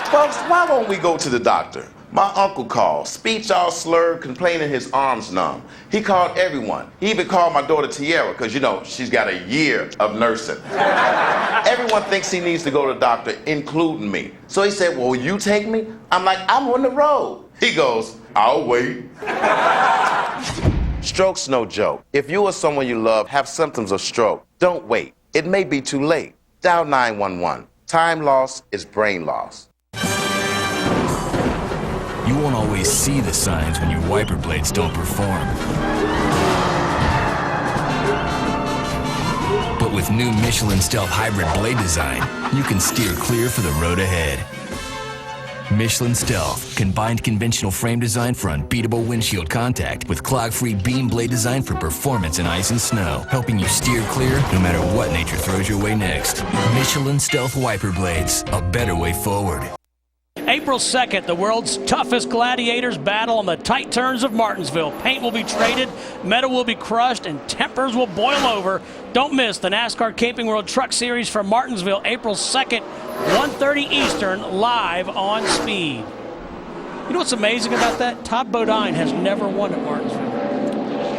Speaker 20: Folks, why won't we go to the doctor? My uncle called, speech all slurred, complaining his arms numb. He called everyone. He even called my daughter Tiara, because, you know, she's got a year of nursing. Everyone thinks he needs to go to the doctor, including me. So he said, well, will you take me? I'm like, I'm on the road. He goes, I'll wait. Stroke's no joke. If you or someone you love have symptoms of stroke, don't wait. It may be too late. Dial 911. Time loss is brain loss.
Speaker 12: You won't always see the signs when your wiper blades don't perform. But with new Michelin Stealth Hybrid blade design, you can steer clear for the road ahead. Michelin Stealth, combined conventional frame design for unbeatable windshield contact with clog-free beam blade design for performance in ice and snow, helping you steer clear no matter what nature throws your way next. Michelin Stealth wiper blades, a better way forward.
Speaker 14: April 2nd, the world's toughest gladiators battle on the tight turns of Martinsville. Paint will be traded, metal will be crushed, and tempers will boil over. Don't miss the NASCAR Camping World Truck Series from Martinsville, April 2nd, 1:30 Eastern, live on Speed. You know what's amazing about that? Todd Bodine has never won at Martinsville.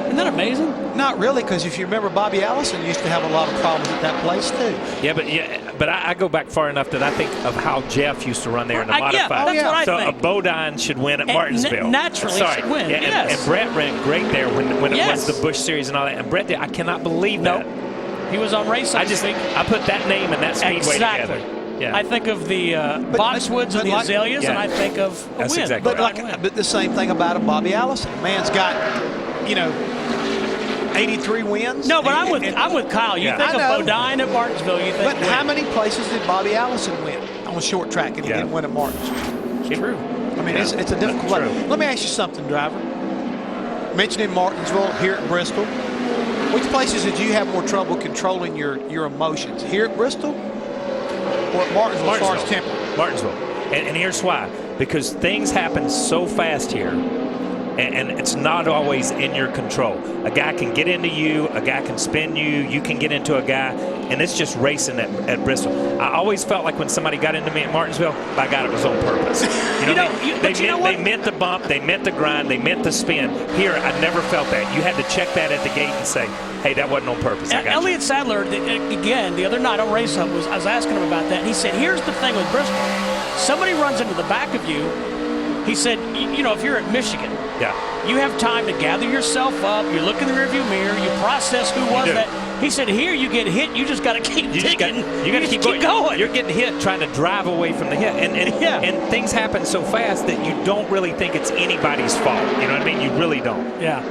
Speaker 14: Isn't that amazing?
Speaker 15: Not really, because if you remember, Bobby Allison used to have a lot of problems at that place too.
Speaker 22: But I go back far enough that I think of how Jeff used to run there in the modified.
Speaker 14: Yeah, that's what I think.
Speaker 22: So Bodine should win at Martinsville.
Speaker 14: Naturally should win,
Speaker 22: and Brett ran great there when it
Speaker 14: Yes.
Speaker 22: was the Busch Series and all that. And Brett, I cannot believe that.
Speaker 14: He was on race.
Speaker 22: I put that name and that speedway
Speaker 14: exactly.
Speaker 22: together. Yeah.
Speaker 14: I think of the Boxwoods and the Azaleas, and I think of a win.
Speaker 22: Exactly
Speaker 15: But the same thing about him, Bobby Allison. The man's got, 83 wins.
Speaker 14: No, but I'm with Kyle. You think of Bodine at Martinsville. You think.
Speaker 15: But how many places did Bobby Allison win on short track, and he didn't win at Martinsville?
Speaker 14: True.
Speaker 15: I mean, it's a difficult place. Let me ask you something, driver. Mentioning Martinsville, here at Bristol, which places did you have more trouble controlling your emotions? Here at Bristol or at Martinsville as far as temper?
Speaker 22: Martinsville. And here's why. Because things happen so fast here, and it's not always in your control. A guy can get into you, a guy can spin you, you can get into a guy, and it's just racing at Bristol. I always felt like when somebody got into me at Martinsville, by God, it was on purpose. They meant the bump, they meant the grind, they meant the spin. Here, I never felt that. You had to check that at the gate and say, hey, that wasn't on purpose. I got
Speaker 14: Elliott Sadler, again, the other night on Race Hub, I was asking him about that, and he said, here's the thing with Bristol. Somebody runs into the back of you. He said, if you're at Michigan, you have time to gather yourself up. You look in the rearview mirror. You process who was that. He said, here you get hit. You just got to keep digging.
Speaker 22: You got to keep going. You're getting hit trying to drive away from the hit. And things happen so fast that you don't really think it's anybody's fault. You know what I mean? You really don't.
Speaker 14: Yeah.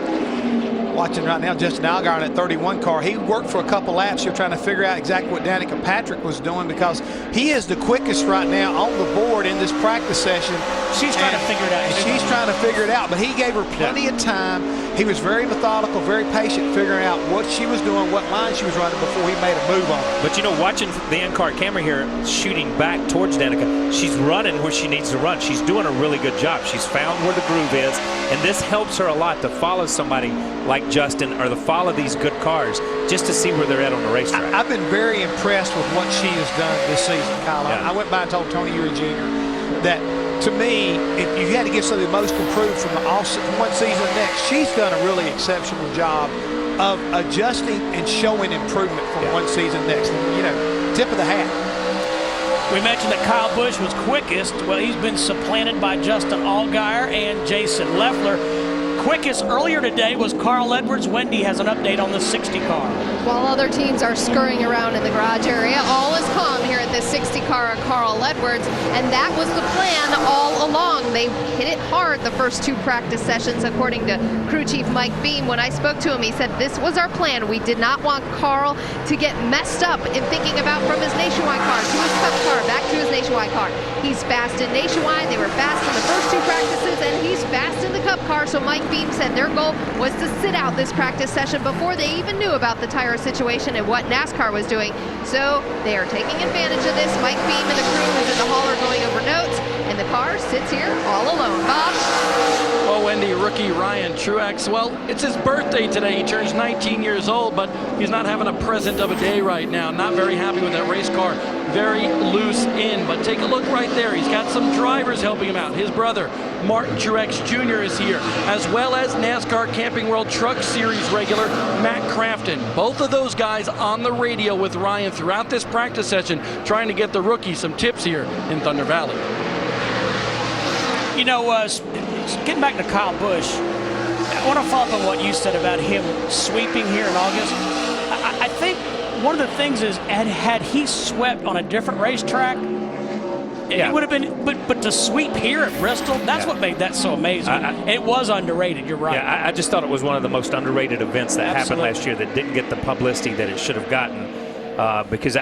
Speaker 15: Watching right now, Justin Allgaier in that 31 car. He worked for a couple laps here trying to figure out exactly what Danica Patrick was doing, because he is the quickest right now on the board in this practice session.
Speaker 14: She's trying to figure it out.
Speaker 15: She's trying to figure it out, but he gave her plenty of time. He was very methodical, very patient, figuring out what she was doing, what line she was running before he made a move on her.
Speaker 22: But watching the in-car camera here, shooting back towards Danica, she's running where she needs to run. She's doing a really good job. She's found where the groove is, and this helps her a lot to follow somebody like Justin or to follow these good cars just to see where they're at on the racetrack.
Speaker 15: I've been very impressed with what she has done this season, Kyle. I went by and told Tony Eury Jr. that, to me, if you had to give somebody the most improved from one season to the next, she's done a really exceptional job of adjusting and showing improvement from one season to the next. And, tip of the hat.
Speaker 14: We mentioned that Kyle Busch was quickest. Well, he's been supplanted by Justin Allgaier and Jason Leffler. quickest earlier today was Carl Edwards. Wendy has an update on the 60 car.
Speaker 23: While other teams are scurrying around in the garage area, all is calm here at the 60 car of Carl Edwards, and that was the plan all along. They hit it hard the first 2 practice sessions, according to crew chief Mike Beam. When I spoke to him, he said this was our plan. We did not want Carl to get messed up in thinking about from his Nationwide car to his Cup car, back to his Nationwide car. He's fast in Nationwide, they were fast in the first 2 practices, and he's fast in the Cup car, so Mike Beam said their goal was to sit out this practice session before they even knew about the tire situation and what NASCAR was doing. So they are taking advantage of this. Mike Beam and the crew is in the hauler going over notes, and the car sits here all alone. Bob?
Speaker 3: Well, Wendy, rookie Ryan Truex, well, it's his birthday today. He turns 19 years old, but he's not having a present of a day right now. Not very happy with that race car. Very loose in, but take a look right there. He's got some drivers helping him out. His brother, Martin Truex Jr. is here, as well as NASCAR Camping World Truck Series regular Matt Crafton. Both of those guys on the radio with Ryan throughout this practice session, trying to get the rookie some tips here in Thunder Valley.
Speaker 14: You know, getting back to Kyle Busch, I want to follow up on what you said about him sweeping here in August. I think one of the things is, had he swept on a different racetrack, it would have been, but to sweep here at Bristol, that's what made that so amazing. It was underrated, you're right.
Speaker 22: Yeah, I just thought it was one of the most underrated events that happened last year that didn't get the publicity that it should have gotten. Because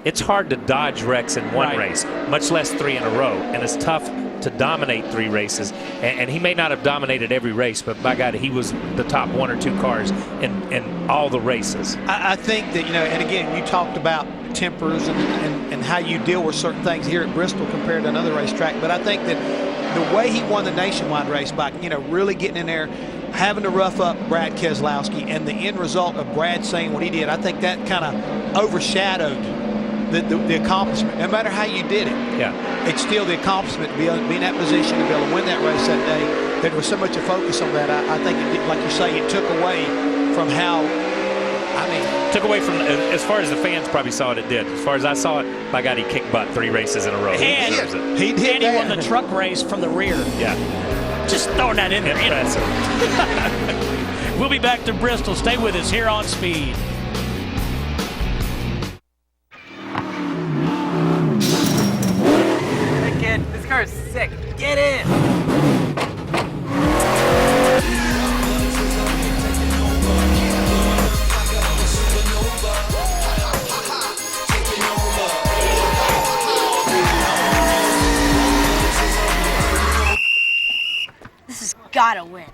Speaker 22: it's hard to dodge wrecks in one race, much less 3 in a row, and it's tough to dominate 3 races. And he may not have dominated every race, but by God, he was the top 1 or 2 cars in all the races.
Speaker 15: I think that, and again, you talked about tempers and how you deal with certain things here at Bristol compared to another racetrack, but I think that the way he won the Nationwide race by, really getting in there, having to rough up Brad Keselowski, and the end result of Brad saying what he did, I think that kind of overshadowed the accomplishment. No matter how you did it, it's still the accomplishment to be in that position to be able to win that race that day. There was so much a focus on that. I think, like you say, it took away from how,
Speaker 22: took away from, as far as the fans probably saw it did. As far as I saw it, by God, he kicked butt 3 races in a row.
Speaker 14: And he won the truck race from the rear.
Speaker 22: Yeah.
Speaker 14: Just throwing that in there. We'll be back to Bristol. Stay with us here on Speed.
Speaker 1: Hey kid, this car is sick. Get in.
Speaker 4: Gotta win.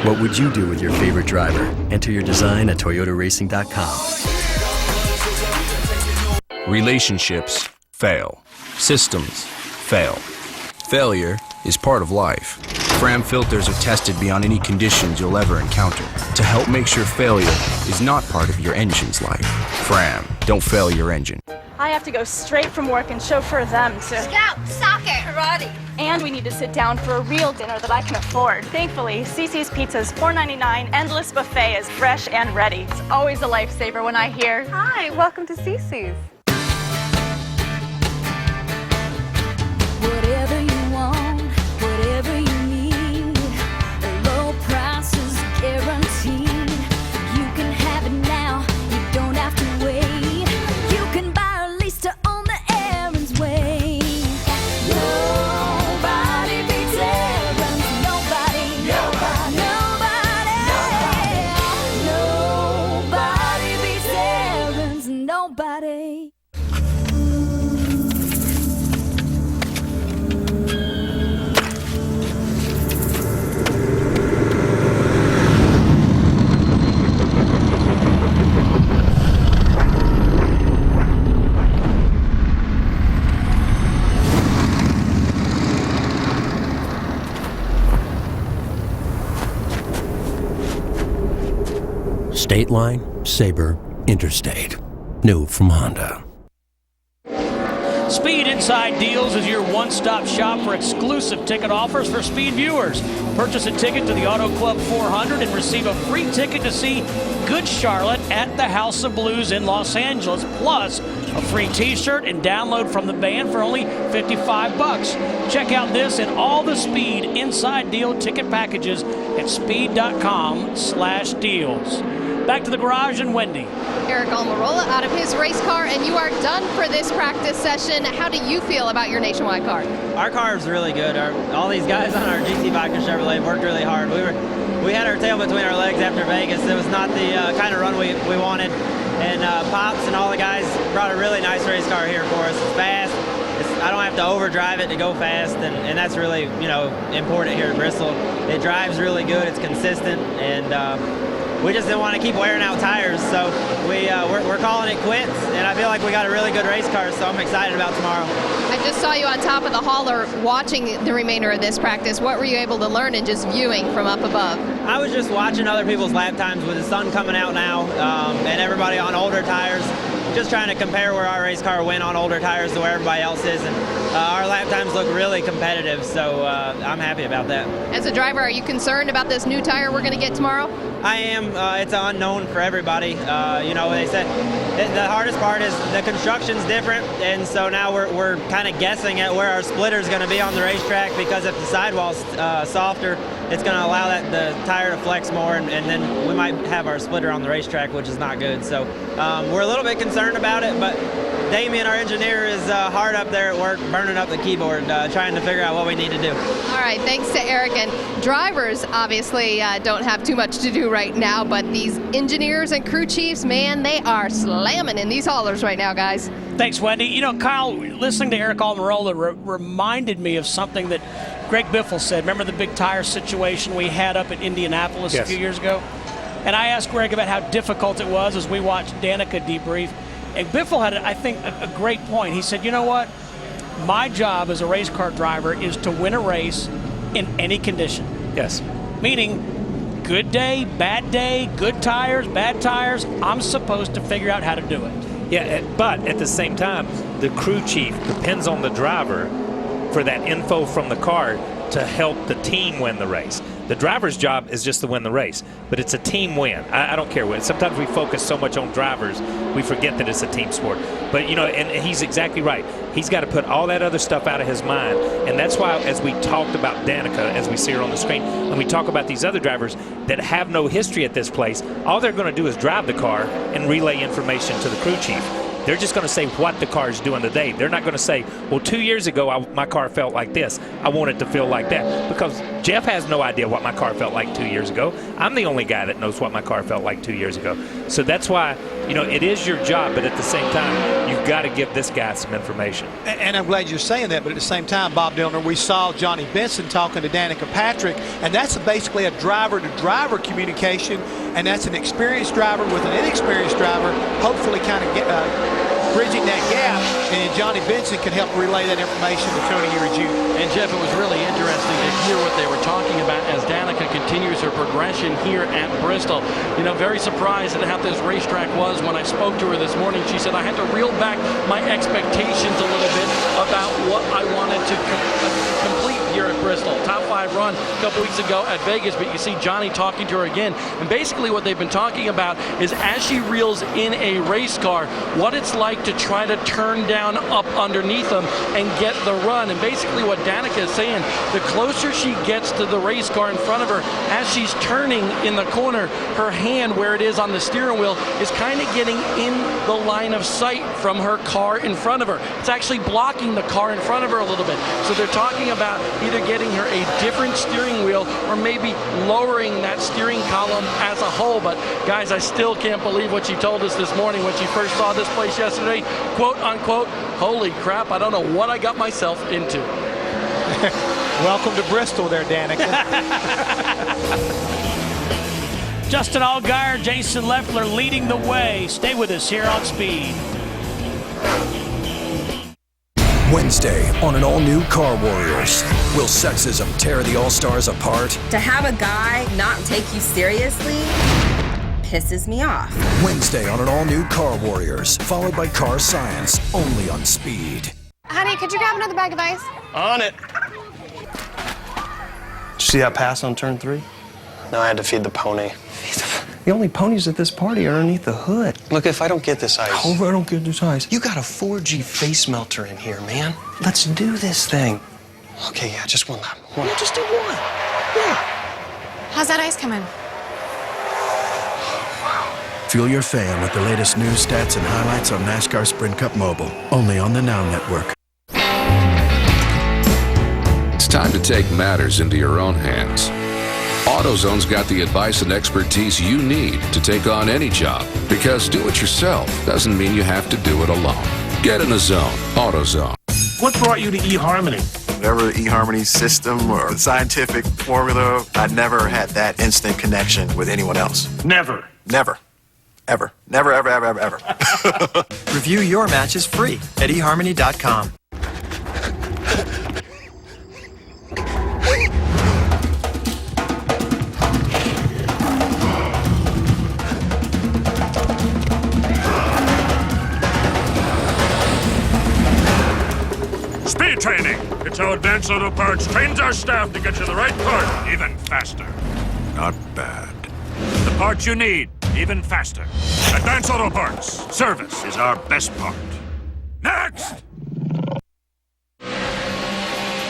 Speaker 6: What would you do with your favorite driver? Enter your design at toyotaracing.com.
Speaker 8: Relationships fail. Systems fail. Failure is part of life. Fram filters are tested beyond any conditions you'll ever encounter to help make sure failure is not part of your engine's life. Fram, don't fail your engine.
Speaker 4: I have to go straight from work and chauffeur them to
Speaker 24: Scout, soccer, karate.
Speaker 4: And we need to sit down for a real dinner that I can afford. Thankfully, Cece's Pizza's $4.99 endless buffet is fresh and ready. It's always a lifesaver when I hear,
Speaker 24: Hi, welcome to Cece's.
Speaker 25: Whatever you want, whatever you need, the low price is guaranteed. You can have it now, you don't have to wait. You can buy a lease to own the Aaron's way. Nobody beats Aaron's, nobody. Nobody beats Aaron's, nobody.
Speaker 6: State Line, Sabre, Interstate. New from Honda.
Speaker 14: Speed Inside Deals is your one-stop shop for exclusive ticket offers for Speed viewers. Purchase a ticket to the Auto Club 400 and receive a free ticket to see Good Charlotte at the House of Blues in Los Angeles, plus a free t-shirt and download from the band for only $55. Check out this and all the Speed Inside Deal ticket packages at speed.com/deals. Back to the garage and Wendy.
Speaker 23: Eric Almirola out of his race car, and you are done for this practice session. How do you feel about your Nationwide car?
Speaker 5: Our car is really good. All these guys on our GT Biker Chevrolet worked really hard. We had our tail between our legs after Vegas. It was not the kind of run we wanted. And Pops and all the guys brought a really nice race car here for us. It's fast. I don't have to overdrive it to go fast, and that's really, important here at Bristol. It drives really good. It's consistent, and we just didn't want to keep wearing out tires, so we're calling it quits, and I feel like we got a really good race car, so I'm excited about tomorrow.
Speaker 23: I just saw you on top of the hauler watching the remainder of this practice. What were you able to learn in just viewing from up above?
Speaker 5: I was just watching other people's lap times with the sun coming out now, and everybody on older tires, just trying to compare where our race car went on older tires to where everybody else is, and our lap times look really competitive, so I'm happy about that.
Speaker 23: As a driver, are you concerned about this new tire we're going to get tomorrow?
Speaker 5: I am. It's unknown for everybody. They said the hardest part is the construction's different, and so now we're kind of guessing at where our splitter is going to be on the racetrack, because if the sidewall's softer, it's going to allow the tire to flex more, and then we might have our splitter on the racetrack, which is not good. So we're a little bit concerned about it, but Damien, our engineer, is hard up there at work, burning up the keyboard, trying to figure out what we need to do.
Speaker 23: All right, thanks to Eric. And drivers obviously don't have too much to do right now, but these engineers and crew chiefs, man, they are slamming in these haulers right now, guys.
Speaker 14: Thanks, Wendy. Kyle, listening to Eric Almirola reminded me of something that Greg Biffle said. Remember the big tire situation we had up at Indianapolis a few years ago? And I asked Greg about how difficult it was as we watched Danica debrief. And Biffle had, I think, a great point. He said, you know what? My job as a race car driver is to win a race in any condition.
Speaker 22: Yes.
Speaker 14: Meaning, good day, good tires, bad tires, I'm supposed to figure out how to do it.
Speaker 22: Yeah, but at the same time, the crew chief depends on the driver for that info from the car to help the team win the race. The driver's job is just to win the race, but it's a team win. I don't care what. Sometimes we focus so much on drivers, we forget that it's a team sport. But, and he's exactly right. He's got to put all that other stuff out of his mind. And that's why, as we talked about Danica, as we see her on the screen, and we talk about these other drivers that have no history at this place, all they're going to do is drive the car and relay information to the crew chief. They're just going to say what the car is doing today. They're not going to say, well, 2 years ago, my car felt like this. I want it to feel like that. Because Jeff has no idea what my car felt like 2 years ago. I'm the only guy that knows what my car felt like 2 years ago. So that's why, it is your job, but at the same time, you've got to give this guy some information.
Speaker 15: And I'm glad you're saying that, but at the same time, Bob Dillner, we saw Johnny Benson talking to Danica Patrick, and that's basically a driver-to-driver communication, and that's an experienced driver with an inexperienced driver, hopefully kind of bridging that gap, and Johnny Benson can help relay that information to Tony Eury Jr.
Speaker 3: And Jeff, it was really interesting to hear what they were talking about as Danica continues her progression here at Bristol. Very surprised at how this racetrack was. When I spoke to her this morning, she said, I had to reel back my expectations a little bit about what I wanted to complete here at Bristol. Top 5 run a couple weeks ago at Vegas, but you see Johnny talking to her again. And basically what they've been talking about is as she reels in a race car, what it's like to try to turn down up underneath them and get the run. And basically what Danica is saying, the closer she gets to the race car in front of her, as she's turning in the corner, her hand where it is on the steering wheel is kind of getting in the line of sight from her car in front of her. It's actually blocking the car in front of her a little bit. So they're talking about either getting her a different steering wheel or maybe lowering that steering column as a whole. But guys, I still can't believe what she told us this morning when she first saw this place yesterday. Quote unquote, holy crap, I don't know what I got myself into.
Speaker 15: Welcome to Bristol there, Danica.
Speaker 14: Justin Allgaier, Jason Leffler leading the way. Stay with us here on Speed.
Speaker 6: Wednesday on an all-new Car Warriors. Will sexism tear the All-Stars apart?
Speaker 13: To have a guy not take you seriously pisses me off.
Speaker 6: Wednesday on an all-new Car Warriors, followed by Car Science, only on Speed.
Speaker 23: Honey, could you grab another bag of ice?
Speaker 7: On it. Did you see that pass on turn 3? No, I had to feed the pony. The only ponies at this party are underneath the hood. Look, if I don't get this ice. Oh, if I don't get this ice. You got a 4G face melter in here, man. Let's do this thing. Okay, yeah, just one lap. One. Just do one. Yeah.
Speaker 23: How's that ice coming?
Speaker 6: Fuel your fan with the latest news, stats, and highlights on NASCAR Sprint Cup Mobile, only on the Now Network.
Speaker 9: It's time to take matters into your own hands. AutoZone's got the advice and expertise you need to take on any job, because do it yourself doesn't mean you have to do it alone. Get in the zone. AutoZone.
Speaker 11: What brought you to eHarmony?
Speaker 16: Whatever the eHarmony system or scientific formula, I never had that instant connection with anyone else.
Speaker 11: Never.
Speaker 16: Never. Ever. Never, ever, ever, ever, ever.
Speaker 21: Review your matches free at eHarmony.com.
Speaker 11: Speed training. It's how Advanced Auto Parts trains our staff to get you the right part even faster.
Speaker 16: Not bad.
Speaker 11: The parts you need even faster. Advanced Auto Parts. Service is our best part. Next!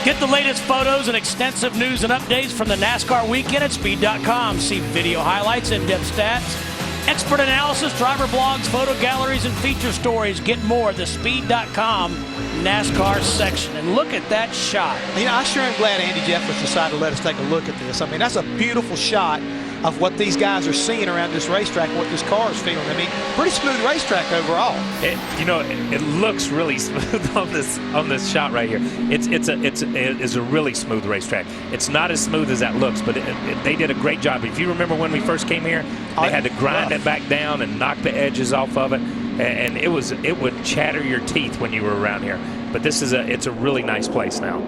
Speaker 14: Get the latest photos and extensive news and updates from the NASCAR weekend at speed.com. See video highlights, in-depth stats, expert analysis, driver blogs, photo galleries, and feature stories. Get more at the speed.com NASCAR section. And look at that shot.
Speaker 15: You know, I sure am glad Andy Jeffers decided to let us take a look at this. I mean, that's a beautiful shot of what these guys are seeing around this racetrack, what this car is feeling. I mean, pretty smooth racetrack overall.
Speaker 22: It looks really smooth on this shot right here. It's a really smooth racetrack. It's not as smooth as that looks, but they did a great job. If you remember when we first came here, they had to grind it back down and knock the edges off of it, and it would chatter your teeth when you were around here. But it's a really nice place now.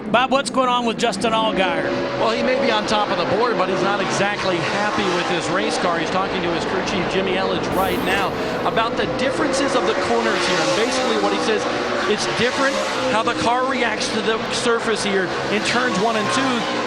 Speaker 14: Bob, what's going on with Justin Allgaier?
Speaker 3: Well, he may be on top of the board, but he's not exactly happy with his race car. He's talking to his crew chief, Jimmy Elledge, right now about the differences of the corners here. And basically what he says, it's different how the car reacts to the surface here in turns 1 and 2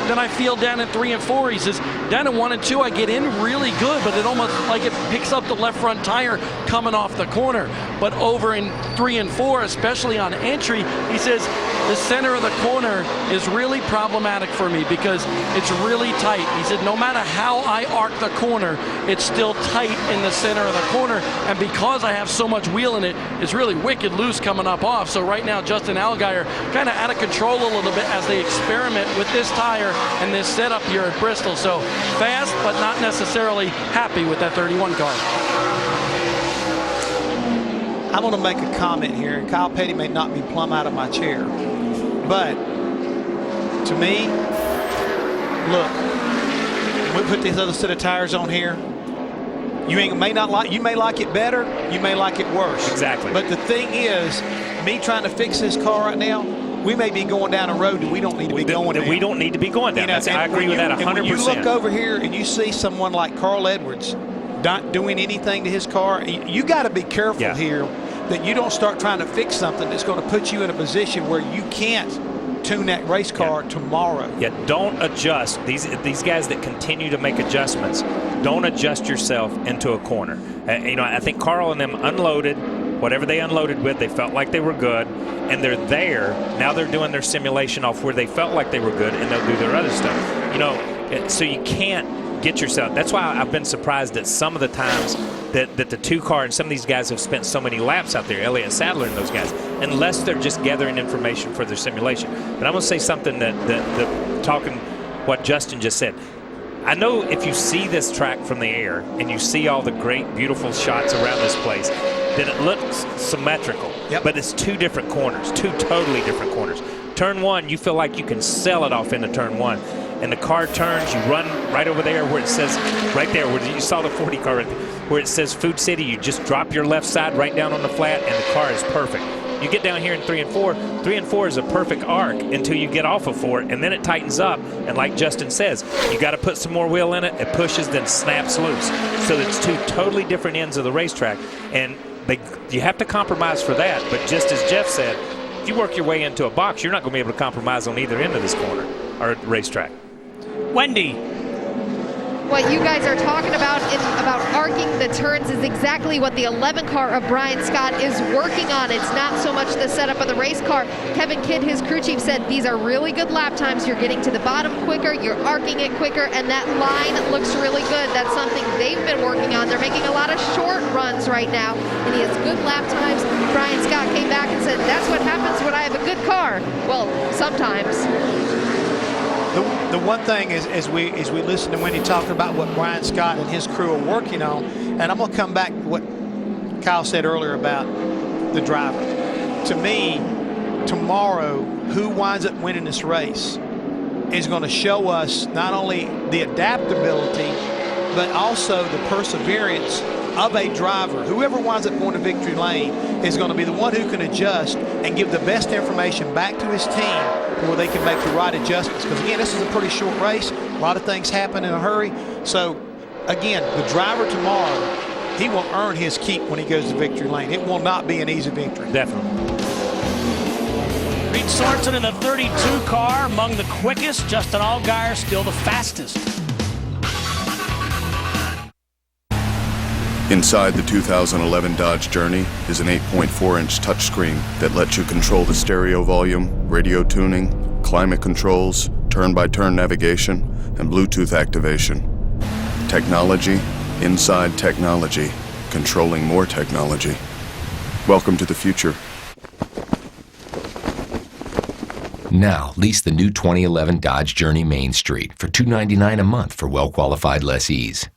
Speaker 3: than I feel down in 3 and 4. He says, down in 1 and 2, I get in really good, but it almost like it picks up the left front tire coming off the corner. But over in 3 and 4, especially on entry, he says, the center of the corner is really problematic for me because it's really tight. He said, no matter how I arc the corner, it's still tight in the center of the corner. And because I have so much wheel in it, it's really wicked loose coming up off. So right now, Justin Allgaier kind of out of control a little bit as they experiment with this tire and this setup here at Bristol. So fast, but not necessarily happy with that 31 car.
Speaker 15: I'm going to make a comment here, and Kyle Petty may knock me plumb out of my chair. But to me, look, when we put this other set of tires on here, you may like it better, you may like it worse.
Speaker 22: Exactly.
Speaker 15: But the thing is, me trying to fix this car right now, we may be going down a road that we don't need to be going down.
Speaker 22: We don't need to be going down. I agree with that 100%.
Speaker 15: When you look over here and you see someone like Carl Edwards not doing anything to his car, you got to be careful here that you don't start trying to fix something that's going to put you in a position where you can't tune that race car tomorrow.
Speaker 22: Yeah, don't adjust. These guys that continue to make adjustments, don't adjust yourself into a corner. I think Carl and them unloaded whatever they unloaded with. They felt like they were good, and they're there. Now they're doing their simulation off where they felt like they were good, and they'll do their other stuff. So you can't get yourself. That's why I've been surprised at some of the times that the 2-car and some of these guys have spent so many laps out there, Elliott Sadler and those guys, unless they're just gathering information for their simulation. But I'm going to say something that talking what Justin just said. I know if you see this track from the air and you see all the great, beautiful shots around this place, then it looks symmetrical. Yep. But it's 2 different corners, 2 totally different corners. Turn 1, you feel like you can sell it off into turn 1. And the car turns, you run right over there where it says, right there, where you saw the 40 car, right there, where it says Food City, you just drop your left side right down on the flat, and the car is perfect. You get down here in 3 and 4, 3 and 4 is a perfect arc until you get off of 4, and then it tightens up, and like Justin says, you got to put some more wheel in it, it pushes, then snaps loose. So it's 2 totally different ends of the racetrack, and you have to compromise for that. But just as Jeff said, if you work your way into a box, you're not going to be able to compromise on either end of this corner or racetrack.
Speaker 14: Wendy.
Speaker 23: What you guys are talking about arcing the turns is exactly what the 11 car of Brian Scott is working on. It's not so much the setup of the race car. Kevin Kidd, his crew chief, said these are really good lap times. You're getting to the bottom quicker, you're arcing it quicker, and that line looks really good. That's something they've been working on. They're making a lot of short runs right now, and he has good lap times. Brian Scott came back and said, that's what happens when I have a good car. Well, sometimes.
Speaker 15: The one thing is, as we listen to Wendy talking about what Brian Scott and his crew are working on, and I'm going to come back to what Kyle said earlier about the driver. To me, tomorrow, who winds up winning this race is going to show us not only the adaptability, but also the perseverance of a driver. Whoever winds up going to victory lane is going to be the one who can adjust and give the best information back to his team where they can make the right adjustments. Because again, this is a pretty short race. A lot of things happen in a hurry. So again, the driver tomorrow, he will earn his keep when he goes to victory lane. It will not be an easy victory.
Speaker 22: Definitely.
Speaker 14: Reed Sorensen in the 32 car, among the quickest. Justin Allgaier still the fastest.
Speaker 2: Inside the 2011 Dodge Journey is an 8.4-inch touchscreen that lets you control the stereo volume, radio tuning, climate controls, turn-by-turn navigation, and Bluetooth activation. Technology, inside technology, controlling more technology. Welcome to the future.
Speaker 12: Now, lease the new 2011 Dodge Journey Main Street for $299 a month for well-qualified lessees.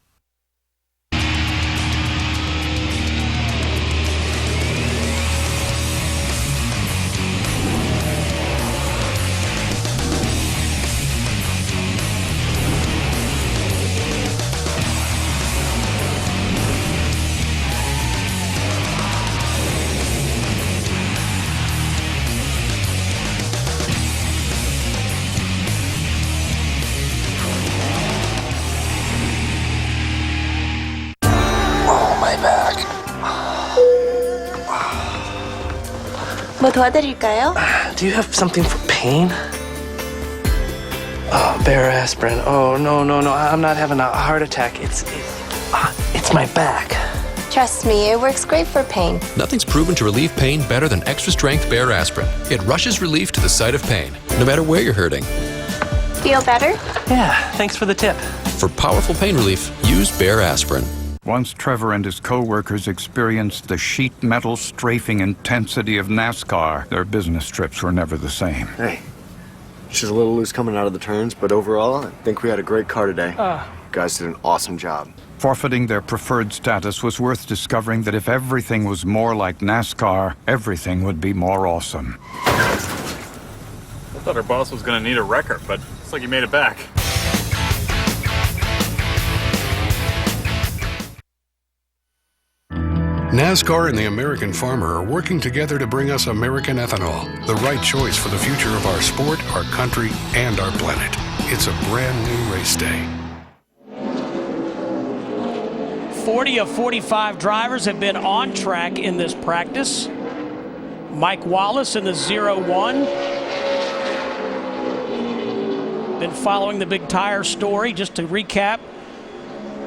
Speaker 10: 뭐 도와드릴까요?
Speaker 7: Do you have something for pain? Oh, Bear aspirin. Oh, no. I'm not having a heart attack. It's my back.
Speaker 10: Trust me, it works great for pain.
Speaker 17: Nothing's proven to relieve pain better than extra-strength Bear aspirin. It rushes relief to the site of pain, no matter where you're hurting.
Speaker 10: Feel better?
Speaker 7: Yeah, thanks for the tip.
Speaker 17: For powerful pain relief, use Bear aspirin.
Speaker 18: Once Trevor and his co-workers experienced the sheet metal strafing intensity of NASCAR, their business trips were never the same.
Speaker 19: Hey, she's a little loose coming out of the turns, but overall, I think we had a great car today. You guys did an awesome job.
Speaker 18: Forfeiting their preferred status was worth discovering that if everything was more like NASCAR, everything would be more awesome.
Speaker 26: I thought our boss was going to need a wrecker, but it's like he made it back.
Speaker 27: NASCAR and the American farmer are working together to bring us American ethanol, the right choice for the future of our sport, our country, and our planet. It's a brand new race day.
Speaker 14: 40 of 45 drivers have been on track in this practice. Mike Wallace in the 0-1. Been following the big tire story. Just to recap,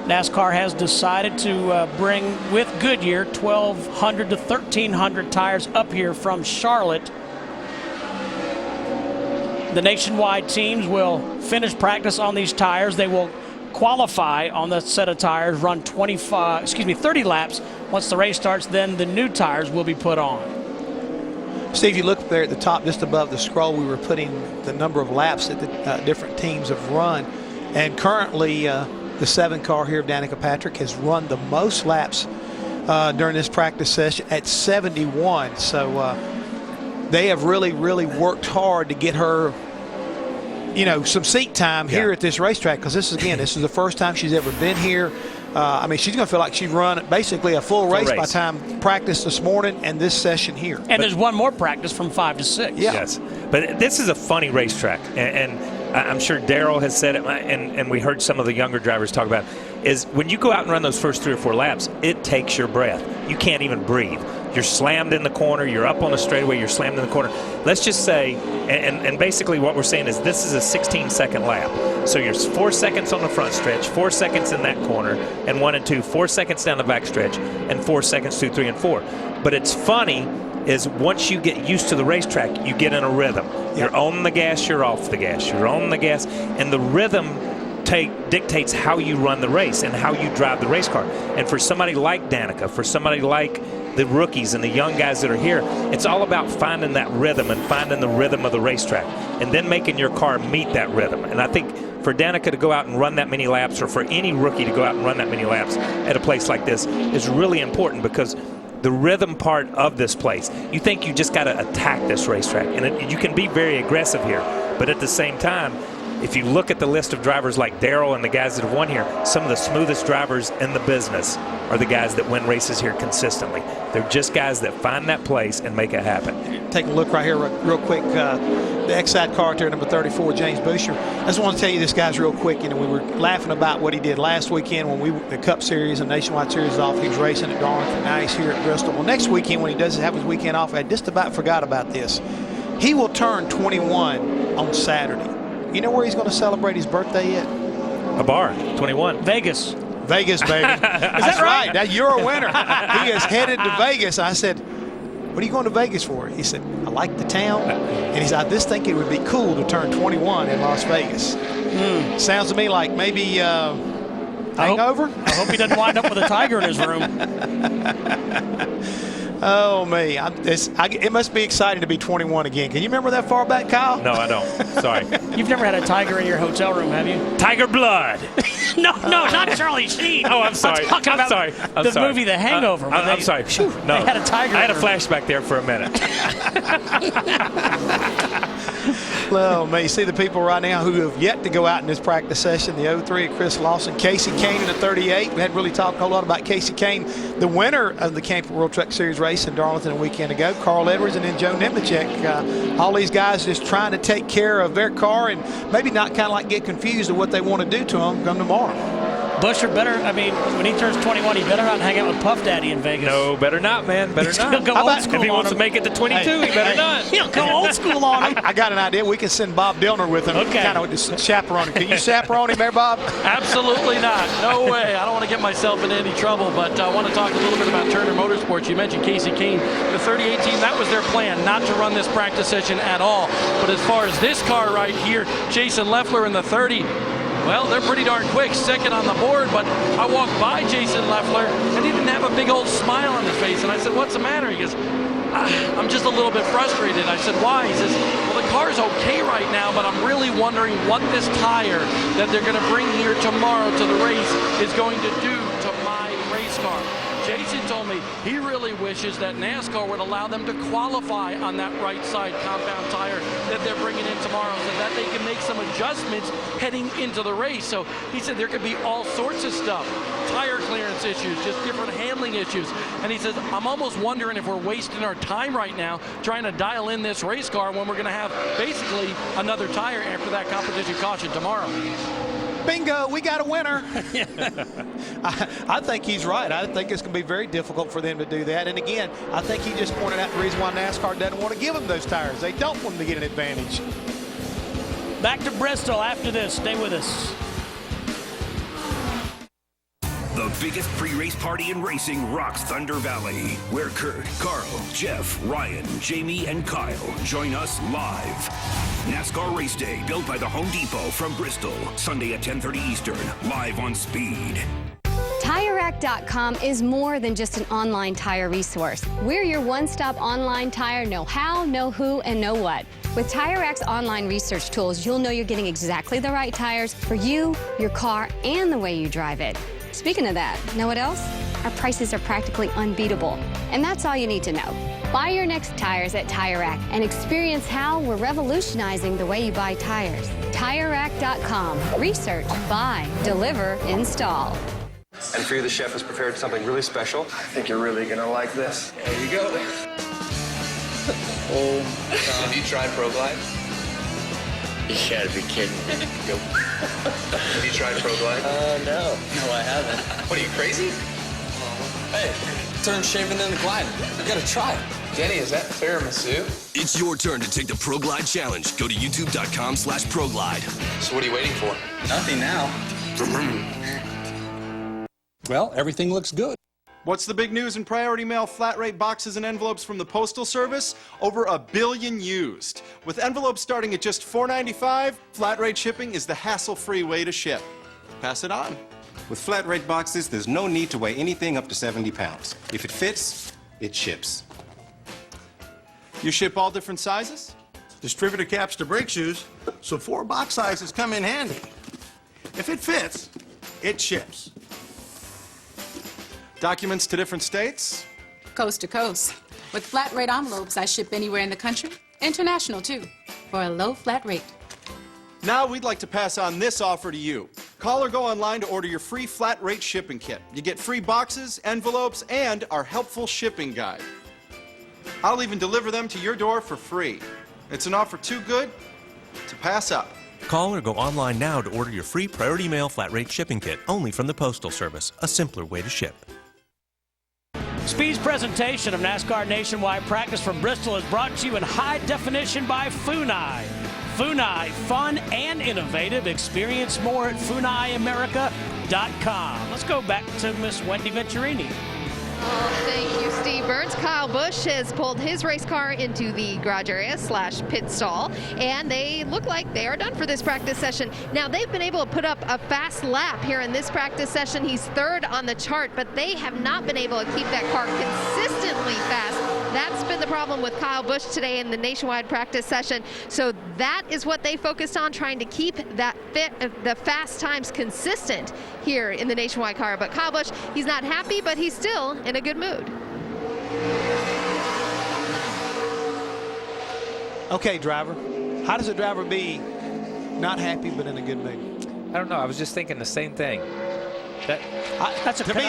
Speaker 14: NASCAR has decided to bring, with Goodyear, 1,200 to 1,300 tires up here from Charlotte. The nationwide teams will finish practice on these tires. They will qualify on the set of tires, run 30 laps. Once the race starts, then the new tires will be put on.
Speaker 15: Steve, you look there at the top, just above the scroll, we were putting the number of laps that the different teams have run. And currently, the 7 car here of Danica Patrick has run the most laps during this practice session at 71. So they have really worked hard to get her, some seat time here at this racetrack, because this is the first time she's ever been here. She's going to feel like she's run basically a full race by the time practice this morning and this session here.
Speaker 14: And there's one more practice from 5 to 6.
Speaker 15: Yeah.
Speaker 22: Yes, but this is a funny racetrack, and I'm sure Darrell has said it, and we heard some of the younger drivers talk about it, is when you go out and run those first 3 or 4 laps, it takes your breath. You can't even breathe. You're slammed in the corner. You're up on the straightaway. You're slammed in the corner. Let's just say, and basically what we're saying is this is a 16-second lap. So you're 4 seconds on the front stretch, 4 seconds in that corner, and 1 and 2, 4 seconds down the back stretch, and 4 seconds 2, 3, and 4. But it's funny is once you get used to the racetrack, you get in a rhythm. You're on the gas, you're off the gas. You're on the gas, and the rhythm dictates how you run the race and how you drive the race car. And for somebody like Danica, for somebody like the rookies and the young guys that are here, it's all about finding that rhythm and finding the rhythm of the racetrack and then making your car meet that rhythm. And I think for Danica to go out and run that many laps, or for any rookie to go out and run that many laps at a place like this is really important, because the rhythm part of this place, you think you just got to attack this racetrack, and you can be very aggressive here, but at the same time, if you look at the list of drivers like Darrell and the guys that have won here, some of the smoothest drivers in the business are the guys that win races here consistently. They're just guys that find that place and make it happen.
Speaker 15: Take a look right here real quick. The X-Side car there, number 34, James Boucher. I just want to tell you this guy's real quick. You know, we were laughing about what he did last weekend when the Cup Series and Nationwide Series was off. He was racing at Darlington. Now he's here at Bristol. Well, next weekend when he does have his weekend off, I just about forgot about this. He will turn 21 on Saturday. You know where he's going to celebrate his birthday at?
Speaker 22: A bar, 21.
Speaker 14: Vegas.
Speaker 15: Vegas, baby. That's right. Now you're a winner. He is headed to Vegas. I said, what are you going to Vegas for? He said, I like the town. And he said, I just think it would be cool to turn 21 in Las Vegas. Sounds to me like maybe hangover.
Speaker 14: I hope he doesn't wind up with a tiger in his room.
Speaker 15: Oh, me. It must be exciting to be 21 again. Can you remember that far back, Kyle?
Speaker 22: No, I don't. Sorry.
Speaker 14: You've never had a tiger in your hotel room, have you?
Speaker 22: Tiger blood.
Speaker 14: No, not Charlie Sheen.
Speaker 22: Oh, I'm sorry.
Speaker 14: I'm talking about the movie The Hangover.
Speaker 22: I'm sorry. No,
Speaker 14: they had a tiger.
Speaker 22: I had a flashback there for a minute.
Speaker 15: Well, may you see the people right now who have yet to go out in this practice session. The 03 of Chris Lawson, Casey Kane in the 38. We hadn't really talked a whole lot about Casey Kane, the winner of the Camping World Truck Series race in Darlington a weekend ago. Carl Edwards and then Joe Nemechek. All these guys just trying to take care of their car and maybe not kind of like get confused of what they want to do to them come tomorrow.
Speaker 14: Busher better, I mean, when he turns 21, he better not hang out with Puff Daddy in Vegas.
Speaker 22: No, better not, man. Better not.
Speaker 14: He'll go old school
Speaker 22: if he wants to make it to 22, he better not.
Speaker 14: He'll go old school on him.
Speaker 15: I got an idea. We can send Bob Dillner with him.
Speaker 14: Okay.
Speaker 15: Kind of just chaperone him. Can you chaperone him there, Bob?
Speaker 3: Absolutely not. No way. I don't want to get myself in any trouble, but I want to talk a little bit about Turner Motorsports. You mentioned Casey Kane. The 38 team, that was their plan, not to run this practice session at all. But as far as this car right here, Jason Leffler in the 30, well, they're pretty darn quick, second on the board, but I walked by Jason Leffler, and he didn't have a big old smile on his face, and I said, what's the matter? He goes, I'm just a little bit frustrated. I said, why? He says, well, the car's okay right now, but I'm really wondering what this tire that they're going to bring here tomorrow to the race is going to do to my race car. Jason told me he really wishes that NASCAR would allow them to qualify on that right side compound tire that they're bringing in tomorrow so that they can make some adjustments heading into the race. So he said there could be all sorts of stuff, tire clearance issues, just different handling issues. And he says, I'm almost wondering if we're wasting our time right now trying to dial in this race car when we're going to have basically another tire after that competition caution tomorrow.
Speaker 15: Bingo, we got a winner. I think he's right. I think it's going to be very difficult for them to do that. And again, I think he just pointed out the reason why NASCAR doesn't want to give them those tires. They don't want them to get an advantage.
Speaker 14: Back to Bristol after this. Stay with us.
Speaker 1: The biggest pre-race party in racing rocks Thunder Valley, where Kurt, Carl, Jeff, Ryan, Jamie, and Kyle join us live. NASCAR Race Day, built by the Home Depot from Bristol, Sunday at 10:30 Eastern, live on Speed.
Speaker 4: TireRack.com is more than just an online tire resource. We're your one-stop online tire know-how, know-who, and know-what. With TireRack's online research tools, you'll know you're getting exactly the right tires for you, your car, and the way you drive it. Speaking of that, know what else? Our prices are practically unbeatable. And that's all you need to know. Buy your next tires at Tire Rack and experience how we're revolutionizing the way you buy tires. TireRack.com. Research, buy, deliver, install.
Speaker 5: And for you, the chef has prepared something really special. I think you're really gonna like this. There you go. Oh, have you tried ProGlide?
Speaker 6: You gotta be kidding me.
Speaker 5: Have you tried Pro Glide?
Speaker 6: No. No, I haven't.
Speaker 5: What are you, crazy?
Speaker 6: Hey, turn shaving into gliding. You gotta try it.
Speaker 5: Danny, is that tiramisu?
Speaker 1: It's your turn to take the Pro Glide challenge. Go to youtube.com/ProGlide.
Speaker 5: So what are you waiting for?
Speaker 6: Nothing now.
Speaker 17: Well, everything looks good.
Speaker 8: What's the big news in priority mail flat rate boxes and envelopes from the Postal Service? Over 1 billion used. With envelopes starting at just $4.95, flat rate shipping is the hassle-free way to ship. Pass it on.
Speaker 9: With flat rate boxes, there's no need to weigh anything up to 70 pounds. If it fits, it ships.
Speaker 8: You ship all different sizes?
Speaker 13: Distributor caps to brake shoes, so 4 box sizes come in handy. If it fits, it ships.
Speaker 8: Documents to different states?
Speaker 20: Coast to coast. With flat rate envelopes, I ship anywhere in the country. International, too, for a low flat rate.
Speaker 8: Now we'd like to pass on this offer to you. Call or go online to order your free flat rate shipping kit. You get free boxes, envelopes, and our helpful shipping guide. I'll even deliver them to your door for free. It's an offer too good to pass up.
Speaker 24: Call or go online now to order your free Priority Mail flat rate shipping kit, only from the Postal Service, a simpler way to ship.
Speaker 14: Speed's presentation of NASCAR Nationwide Practice from Bristol is brought to you in high definition by Funai. Funai, fun and innovative. Experience more at FunaiAmerica.com. Let's go back to Miss Wendy Venturini.
Speaker 23: Oh, thank you, Steve Burns. Kyle Busch has pulled his race car into the garage area / pit stall, and they look like they are done for this practice session. Now, they've been able to put up a fast lap here in this practice session. He's 3rd on the chart, but they have not been able to keep that car consistently fast. That's been the problem with Kyle Busch today in the nationwide practice session. So that is what they focused on, trying to keep that the fast times consistent here in the nationwide car. But Kyle Busch, he's not happy, but he's still in a good mood.
Speaker 15: Okay, driver. How does a driver be not happy but in a good mood?
Speaker 25: I don't know. I was just thinking the same thing.
Speaker 14: That's a
Speaker 15: to me,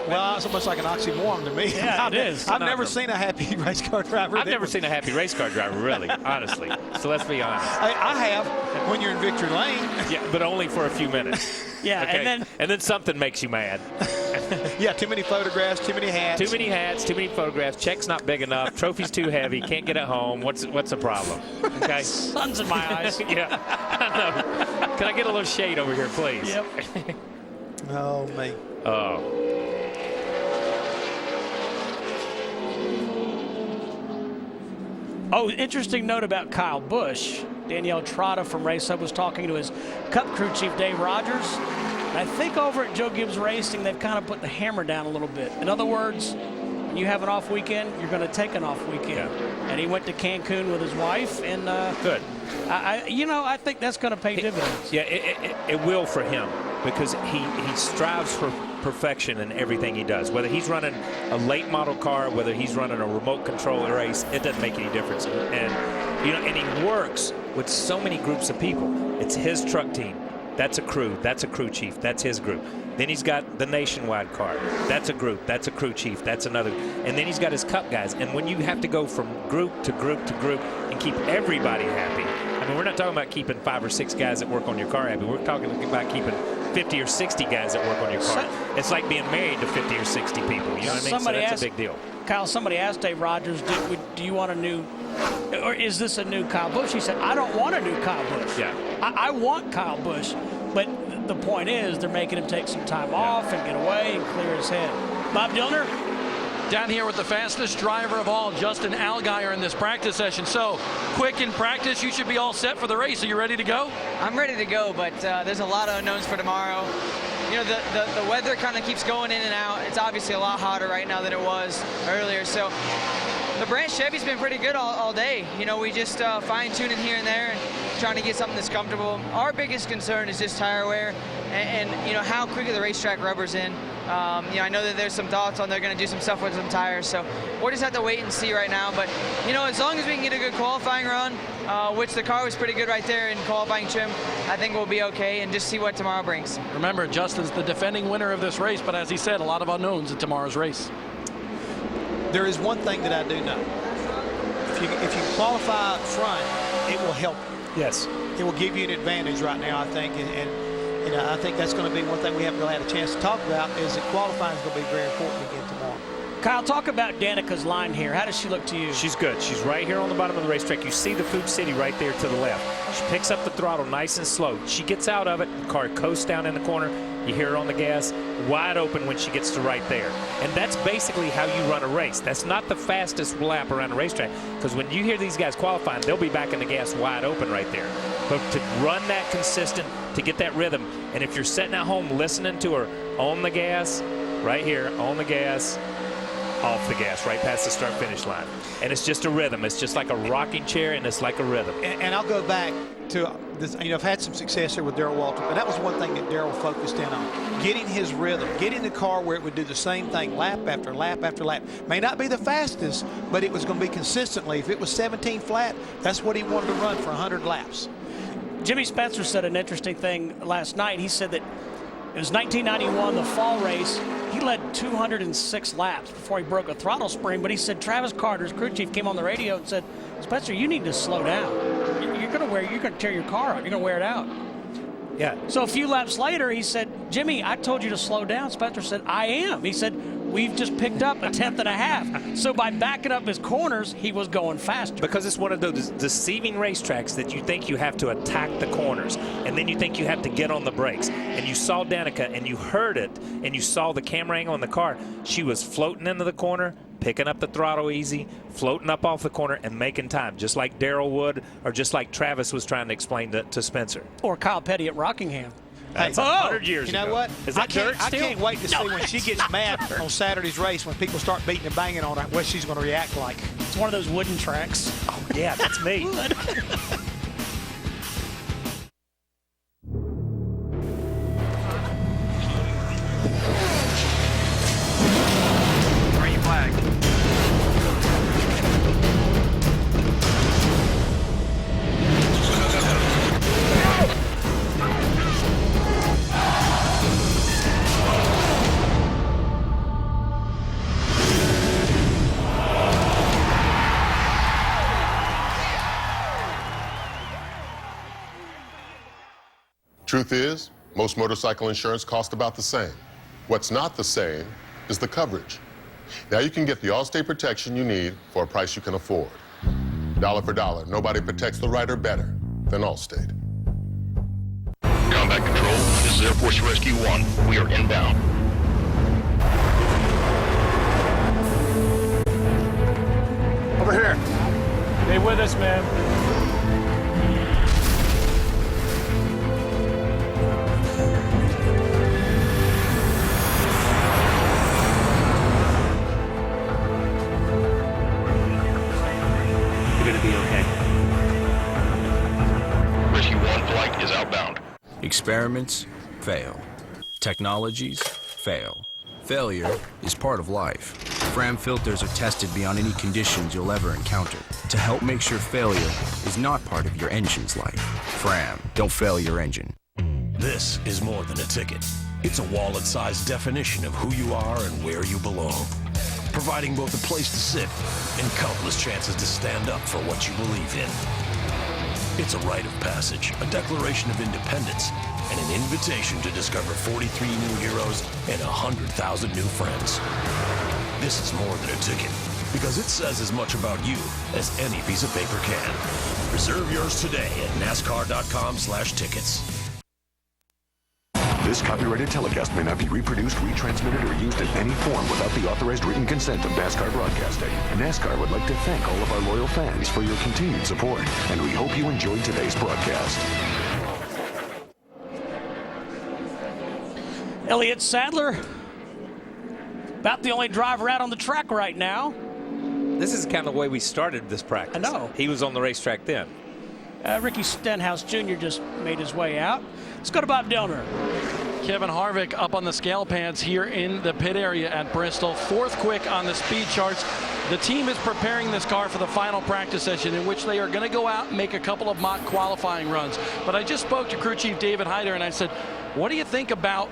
Speaker 15: well, it's almost like an oxymoron to me.
Speaker 25: Yeah, it is.
Speaker 15: I've never seen a happy race car driver.
Speaker 25: I've never seen a happy race car driver, really, honestly. So let's be honest.
Speaker 15: I have when you're in victory lane.
Speaker 25: Yeah, but only for a few minutes.
Speaker 14: Yeah,
Speaker 25: okay? and then something makes you mad.
Speaker 15: Yeah, too many photographs, too many hats.
Speaker 25: Too many hats, too many photographs. Check's not big enough. Trophy's too heavy. Can't get it home. What's the problem? Okay.
Speaker 14: Sun's in my eyes.
Speaker 25: Yeah, I know. Can I get a little shade over here, please?
Speaker 14: Yep.
Speaker 15: Oh, me.
Speaker 25: Oh.
Speaker 14: Oh, interesting note about Kyle Busch. Danielle Trotta from Race Hub was talking to his Cup crew chief, Dave Rogers. And I think over at Joe Gibbs Racing, they've kind of put the hammer down a little bit. In other words, when you have an off weekend, you're going to take an off weekend.
Speaker 25: Yeah.
Speaker 14: And he went to Cancun with his wife. And
Speaker 25: good.
Speaker 14: I think that's going to pay dividends.
Speaker 25: Yeah, it will for him, because he strives for perfection in everything he does. Whether he's running a late model car, whether he's running a remote control race, it doesn't make any difference. And he works with so many groups of people. It's his truck team. That's a crew. That's a crew chief. That's his group. Then he's got the nationwide car. That's a group. That's a crew chief. That's another. And then he's got his Cup guys. And when you have to go from group to group to group and keep everybody happy, I mean, we're not talking about keeping 5 or 6 guys that work on your car happy. We're talking about keeping 50 or 60 guys that work on your car. It's like being married to 50 or 60 people. You know what I mean? So that's a big deal.
Speaker 14: Kyle, somebody asked Dave Rogers, do you want a new, or is this a new Kyle Busch? He said, I don't want a new Kyle Busch.
Speaker 25: Yeah.
Speaker 14: I want Kyle Busch. But the point is, they're making him take some time off and get away and clear his head. Bob Dillner? Down here with the fastest driver of all, Justin Allgaier, in this practice session. So, quick in practice, you should be all set for the race. Are you ready to go?
Speaker 28: I'm ready to go, but there's a lot of unknowns for tomorrow. You know, the weather kind of keeps going in and out. It's obviously a lot hotter right now than it was earlier. So, the Branch Chevy's been pretty good all day. You know, we just fine-tuning here and there and trying to get something that's comfortable. Our biggest concern is just tire wear and you know, how quickly the racetrack rubber's in. You know, I know that there's some thoughts on they're going to do some stuff with some tires, so we'll just have to wait and see right now. But, you know, as long as we can get a good qualifying run, which the car was pretty good right there in qualifying trim, I think we'll be okay, and just see what tomorrow brings.
Speaker 14: Remember, Justin's the defending winner of this race, but as he said, a lot of unknowns in tomorrow's race.
Speaker 15: There is one thing that I do know. If you qualify up front, it will help.
Speaker 22: Yes.
Speaker 15: It will give you an advantage right now, I think, and you know, I think that's going to be one thing we haven't really had a chance to talk about is that qualifying is going to be very important again tomorrow.
Speaker 14: Kyle, talk about Danica's line here. How does she look to you?
Speaker 22: She's good. She's right here on the bottom of the racetrack. You see the Food City right there to the left. She picks up the throttle nice and slow. She gets out of it. The car coasts down in the corner. You hear her on the gas, wide open when she gets to right there. And that's basically how you run a race. That's not the fastest lap around a racetrack, because when you hear these guys qualifying, they'll be back in the gas wide open right there. But to run that consistent, to get that rhythm, and if you're sitting at home listening to her on the gas, right here, on the gas, off the gas, right past the start-finish line. And it's just a rhythm. It's just like a rocking chair, and it's like a rhythm.
Speaker 15: And I'll go back to this. You know, I've had some success here with Darrell Waltrip, and that was one thing that Darrell focused in on, getting his rhythm, getting the car where it would do the same thing lap after lap after lap. May not be the fastest, but it was going to be consistently. If it was 17 flat, that's what he wanted to run for 100 laps.
Speaker 14: Jimmy Spencer said an interesting thing last night. He said that it was 1991, the fall race. He led 206 laps before he broke a throttle spring, but he said Travis Carter's crew chief came on the radio and said, Spencer, you need to slow down. You're going to tear your car out. You're going to wear it out.
Speaker 22: Yeah.
Speaker 14: So a few laps later, he said, Jimmy, I told you to slow down. Spencer said, I am. He said, we've just picked up a 1/10.5. So by backing up his corners, he was going faster.
Speaker 22: Because it's one of those deceiving racetracks that you think you have to attack the corners, and then you think you have to get on the brakes. And you saw Danica, and you heard it, and you saw the camera angle on the car. She was floating into the corner, picking up the throttle easy, floating up off the corner, and making time, just like Darrell would, or just like Travis was trying to explain to Spencer.
Speaker 14: Or Kyle Petty at Rockingham.
Speaker 22: That's 100 years ago.
Speaker 15: You know what?
Speaker 22: Is that dirt
Speaker 15: I
Speaker 22: still?
Speaker 15: can't wait to see when she gets mad on Saturday's race, when people start beating and banging on her, what she's going to react like.
Speaker 14: It's one of those wooden tracks.
Speaker 22: Oh, yeah, that's me.
Speaker 5: Green flag.
Speaker 2: Truth is, most motorcycle insurance costs about the same. What's not the same is the coverage. Now you can get the Allstate protection you need for a price you can afford. Dollar for dollar, nobody protects the rider better than Allstate.
Speaker 1: Combat Control, this is Air Force Rescue 1. We are inbound.
Speaker 22: Over here. Stay with us, man.
Speaker 7: Experiments fail. Technologies fail. Failure is part of life. Fram filters are tested beyond any conditions you'll ever encounter to help make sure failure is not part of your engine's life. Fram, don't fail your engine.
Speaker 1: This is more than a ticket. It's a wallet-sized definition of who you are and where you belong, providing both a place to sit and countless chances to stand up for what you believe in. It's a rite of passage, a declaration of independence, and an invitation to discover 43 new heroes and 100,000 new friends. This is more than a ticket, because it says as much about you as any piece of paper can. Reserve yours today at NASCAR.com/tickets.
Speaker 10: This copyrighted telecast may not be reproduced, retransmitted, or used in any form without the authorized written consent of NASCAR Broadcasting. NASCAR would like to thank all of our loyal fans for your continued support, and we hope you enjoyed today's broadcast.
Speaker 14: Elliott Sadler, about the only driver out on the track right now.
Speaker 22: This is kind of the way we started this practice.
Speaker 14: I know.
Speaker 22: He was on the racetrack then.
Speaker 14: Ricky Stenhouse Jr. just made his way out. Let's go to Bob Dillner.
Speaker 3: Kevin Harvick up on the scale pans here in the pit area at Bristol. Fourth quick on the speed charts. The team is preparing this car for the final practice session in which they are going to go out and make a couple of mock qualifying runs. But I just spoke to crew chief David Hyder and I said, what do you think about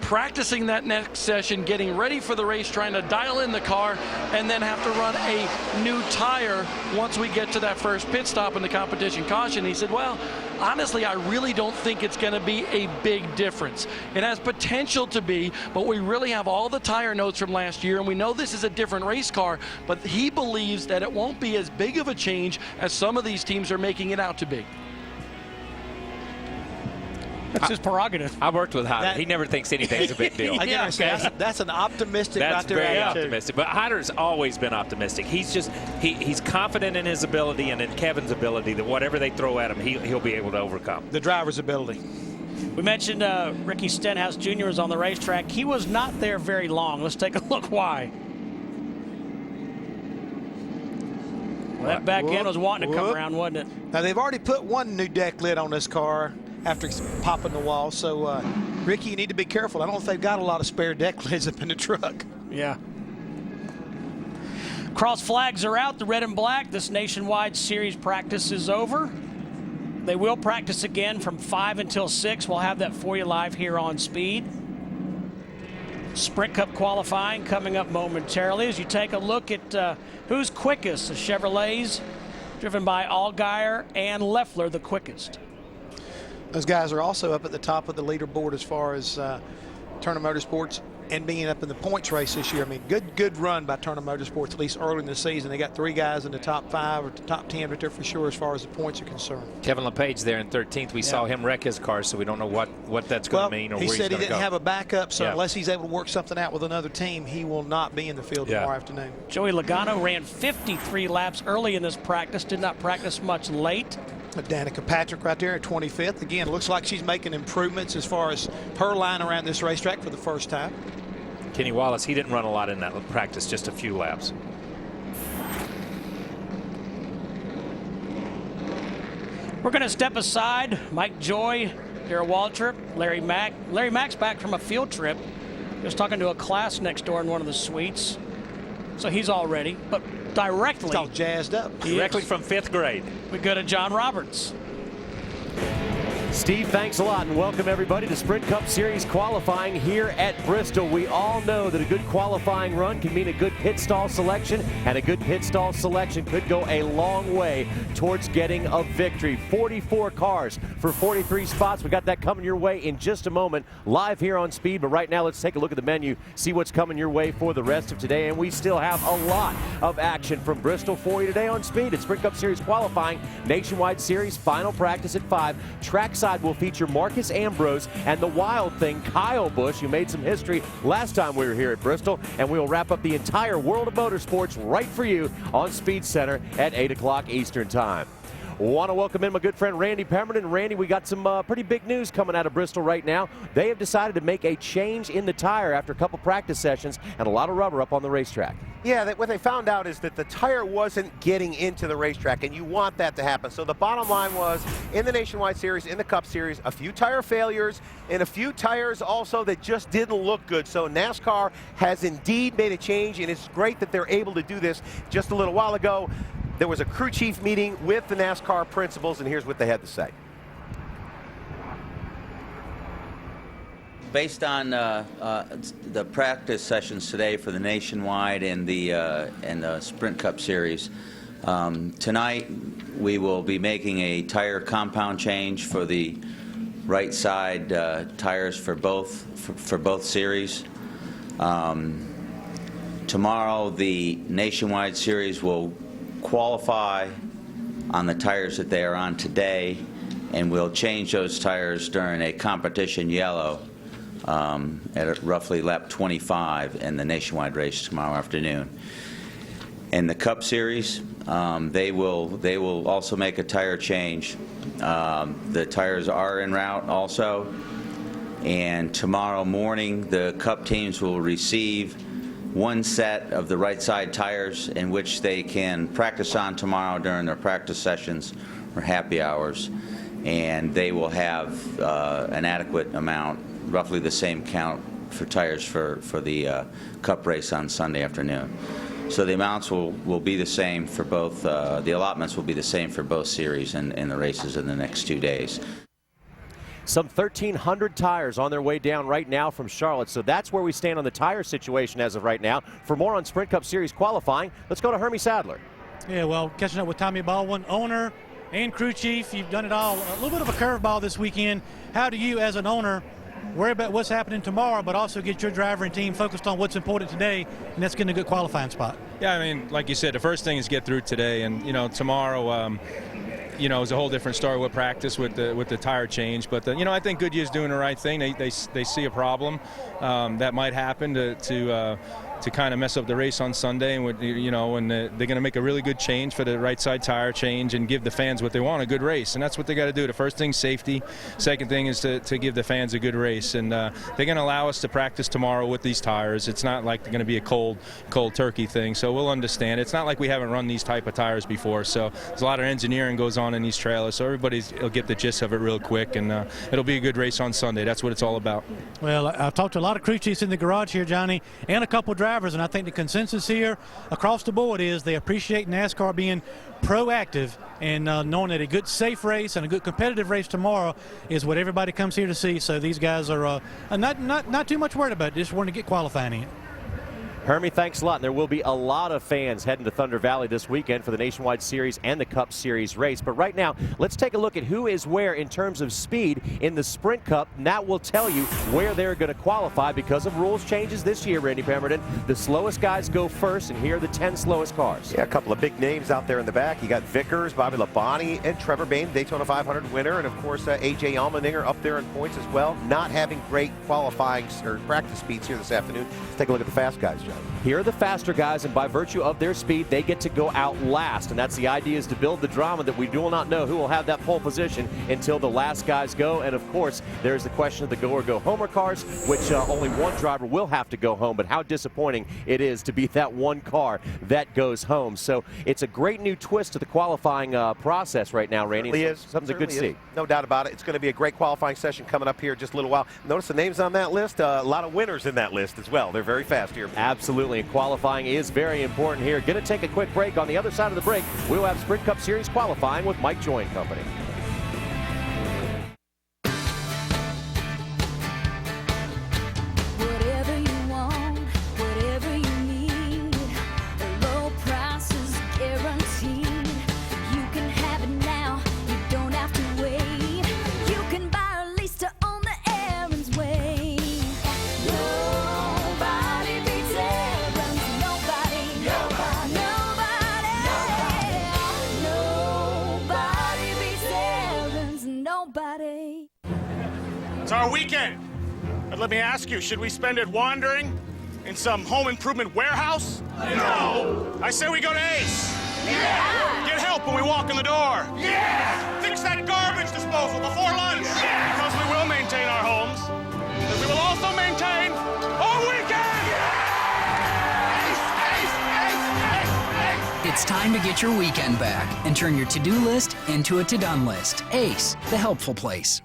Speaker 3: practicing that next session, getting ready for the race, trying to dial in the car, and then have to run a new tire once we get to that first pit stop in the competition caution. He said, well, honestly, I really don't think it's going to be a big difference. It has potential to be, but we really have all the tire notes from last year, and we know this is a different race car, but he believes that it won't be as big of a change as some of these teams are making it out to be.
Speaker 14: That's his prerogative.
Speaker 22: I worked with Hyder. He never thinks anything's a big deal.
Speaker 15: That's an optimistic
Speaker 22: That's
Speaker 15: right there.
Speaker 22: very
Speaker 15: attitude.
Speaker 22: optimistic. But Hyder's always been optimistic. He's just he's confident in his ability and in Kevin's ability that whatever they throw at him, he'll be able to overcome.
Speaker 15: The driver's ability.
Speaker 14: We mentioned Ricky Stenhouse Jr. was on the racetrack. He was not there very long. Let's take a look why. Well, that back end was wanting to come around, wasn't it?
Speaker 15: Now, they've already put one new deck lid on this car after popping the wall. So, Ricky, you need to be careful. I don't know if they've got a lot of spare deck lids up in the truck.
Speaker 14: Yeah. Cross flags are out, the red and black. This nationwide series practice is over. They will practice again from 5 until 6. We'll have that for you live here on Speed. Sprint Cup qualifying coming up momentarily as you take a look at who's quickest. The Chevrolets, driven by Allgaier and Leffler, the quickest.
Speaker 15: Those guys are also up at the top of the leaderboard as far as Turner Motorsports and being up in the points race this year. I mean, good run by Turner Motorsports, at least early in the season. They got 3 guys in the top 5 or top 10 right there for sure as far as the points are concerned.
Speaker 22: Kevin LePage there in 13th. We saw him wreck his car, so we don't know what that's going to mean or where he's going to go.
Speaker 15: He said he didn't have a backup, so unless he's able to work something out with another team, he will not be in the field tomorrow afternoon.
Speaker 14: Joey Logano ran 53 laps early in this practice, did not practice much late.
Speaker 15: Danica Patrick right there at 25th. Again, looks like she's making improvements as far as her line around this racetrack for the first time.
Speaker 22: Kenny Wallace, he didn't run a lot in that practice, just a few laps.
Speaker 14: We're going to step aside. Mike Joy, Darrell Waltrip, Larry Mack. Larry Mack's back from a field trip. He was talking to a class next door in one of the suites. So he's all ready, but directly.
Speaker 15: He's all jazzed up.
Speaker 22: Directly from 5th grade.
Speaker 14: We go to John Roberts.
Speaker 11: Steve, thanks a lot, and welcome everybody to Sprint Cup Series qualifying here at Bristol. We all know that a good qualifying run can mean a good pit stall selection, and a good pit stall selection could go a long way towards getting a victory. 44 cars for 43 spots. We got that coming your way in just a moment, live here on Speed. But right now, let's take a look at the menu, see what's coming your way for the rest of today. And we still have a lot of action from Bristol for you today on Speed. It's Sprint Cup Series qualifying, Nationwide Series, final practice at 5. Trackside will feature Marcus Ambrose and the wild thing, Kyle Busch, who made some history last time we were here at Bristol. And we will wrap up the entire world of motorsports right for you on Speed Center at 8 o'clock Eastern Time. Want to welcome in my good friend Randy Pemberton. Randy, we got some pretty big news coming out of Bristol right now. They have decided to make a change in the tire after a couple practice sessions and a lot of rubber up on the racetrack.
Speaker 12: Yeah, what they found out is that the tire wasn't getting into the racetrack, and you want that to happen. So the bottom line was, in the Nationwide Series, in the Cup Series, a few tire failures and a few tires also that just didn't look good. So NASCAR has indeed made a change, and it's great that they're able to do this. Just a little while ago, there was a crew chief meeting with the NASCAR principals, and here's what they had to say.
Speaker 16: Based on the practice sessions today for the Nationwide and the Sprint Cup Series, tonight we will be making a tire compound change for the right side tires for both series. Tomorrow the Nationwide Series will qualify on the tires that they are on today, and we'll change those tires during a competition yellow at roughly lap 25 in the Nationwide race tomorrow afternoon. In the Cup Series, they will also make a tire change. The tires are en route also, and tomorrow morning the Cup teams will receive one set of the right side tires in which they can practice on tomorrow during their practice sessions or happy hours, and they will have an adequate amount, roughly the same count for tires for the Cup race on Sunday afternoon. So the amounts will be the same for both, the allotments will be the same for both series and the races in the next 2 days.
Speaker 11: Some 1,300 tires on their way down right now from Charlotte. So that's where we stand on the tire situation as of right now. For more on Sprint Cup Series qualifying, let's go to Hermie Sadler.
Speaker 4: Yeah, well, catching up with Tommy Baldwin, owner and crew chief. You've done it all. A little bit of a curveball this weekend. How do you, as an owner, worry about what's happening tomorrow, but also get your driver and team focused on what's important today, and that's getting a good qualifying spot?
Speaker 6: Yeah, I mean, like you said, the first thing is get through today, and tomorrow, it's a whole different story with practice with the tire change. But I think Goodyear's doing the right thing. They see a problem that might happen to kind of mess up the race on Sunday, and they're going to make a really good change for the right side tire change and give the fans what they want, a good race. And that's what they got to do. The first thing, safety. Second thing is to give the fans a good race. And they're going to allow us to practice tomorrow with these tires. It's not like they're going to be a cold turkey thing. So we'll understand. It's not like we haven't run these type of tires before. So there's a lot of engineering goes on in these trailers. So everybody'll get the gist of it real quick. And it'll be a good race on Sunday. That's what it's all about.
Speaker 4: Well, I've talked to a lot of crew chiefs in the garage here, Johnny, and a couple drivers. And I think the consensus here across the board is they appreciate NASCAR being proactive and knowing that a good safe race and a good competitive race tomorrow is what everybody comes here to see. So these guys are not too much worried about it, just wanting to get qualifying in.
Speaker 11: Hermie, thanks a lot. And there will be a lot of fans heading to Thunder Valley this weekend for the Nationwide Series and the Cup Series race. But right now, let's take a look at who is where in terms of speed in the Sprint Cup. And that will tell you where they're going to qualify because of rules changes this year, Randy Pemberton. The slowest guys go first, and here are the 10 slowest cars.
Speaker 12: Yeah, a couple of big names out there in the back. You got Vickers, Bobby Labonte, and Trevor Bayne, Daytona 500 winner. And, of course, A.J. Allmendinger up there in points as well. Not having great qualifying or practice speeds here this afternoon. Let's take a look at the fast guys, John.
Speaker 11: Here are the faster guys, and by virtue of their speed, they get to go out last. And that's the idea, is to build the drama that we do not know who will have that pole position until the last guys go. And, of course, there's the question of the go-or-go-homer cars, which only one driver will have to go home. But how disappointing it is to be that one car that goes home. So it's a great new twist to the qualifying process right now, Randy.
Speaker 12: It is.
Speaker 11: Something good to see.
Speaker 12: No doubt about it. It's going to be a great qualifying session coming up here in just a little while. Notice the names on that list. A lot of winners in that list as well. They're very fast here.
Speaker 11: Absolutely. Qualifying is very important here. Going to take a quick break. On the other side of the break, we'll have Sprint Cup Series qualifying with Mike Joy and Company.
Speaker 17: Whatever you want, whatever you need, the low price is guaranteed. You can have it now, you don't have to wait. You can buy a lease to own the Aaron's way. Nobody beats Aaron's, nobody, nobody beats Aaron's, nobody.
Speaker 18: It's our weekend. But let me ask you, should we spend it wandering in some home improvement warehouse? No! I say we go to Ace. Yeah! Get help when we walk in the door. Yeah! Fix that garbage disposal before lunch. Yeah! Because we will maintain our homes. And we will also maintain our weekend!
Speaker 19: It's time to get your weekend back and turn your to-do list into a to-done list. Ace, the helpful place.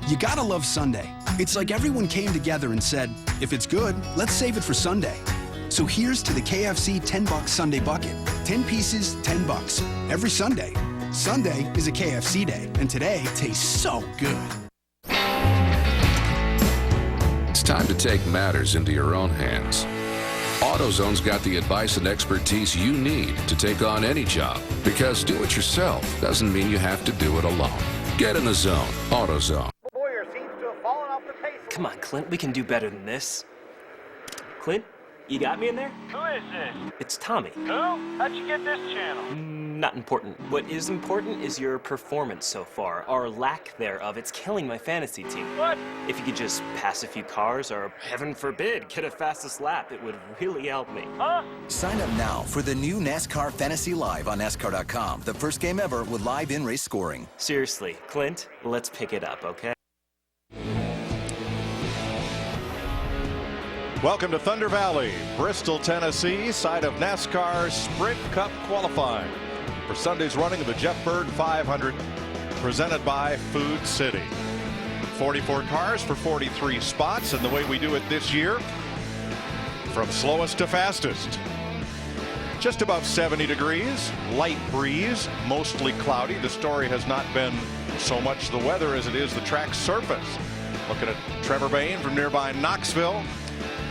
Speaker 21: You gotta love Sunday. It's like everyone came together and said, if it's good, let's save it for Sunday. So here's to the KFC $10 Sunday bucket. 10 pieces, $10. Every Sunday. Sunday is a KFC day, and today tastes so good.
Speaker 26: It's time to take matters into your own hands. AutoZone's got the advice and expertise you need to take on any job, because do it yourself doesn't mean you have to do it alone. Get in the zone. AutoZone.
Speaker 27: Come on, Clint, we can do better than this. Clint, you got me in there?
Speaker 29: Who is this?
Speaker 27: It's Tommy.
Speaker 29: Who? How'd you get this channel?
Speaker 27: Not important. What is important is your performance so far, or lack thereof. It's killing my fantasy team.
Speaker 29: What?
Speaker 27: If you could just pass a few cars, or heaven forbid, get a fastest lap, it would really help me.
Speaker 29: Huh?
Speaker 30: Sign up now for the new NASCAR Fantasy Live on NASCAR.com. The first game ever with live in-race scoring.
Speaker 27: Seriously, Clint, let's pick it up, okay?
Speaker 31: Welcome to Thunder Valley, Bristol, Tennessee, site of NASCAR Sprint Cup qualifying for Sunday's running of the Jeff Bird 500, presented by Food City. 44 cars for 43 spots, and the way we do it this year, from slowest to fastest. Just above 70 degrees, light breeze, mostly cloudy. The story has not been so much the weather as it is the track surface. Looking at Trevor Bain from nearby Knoxville,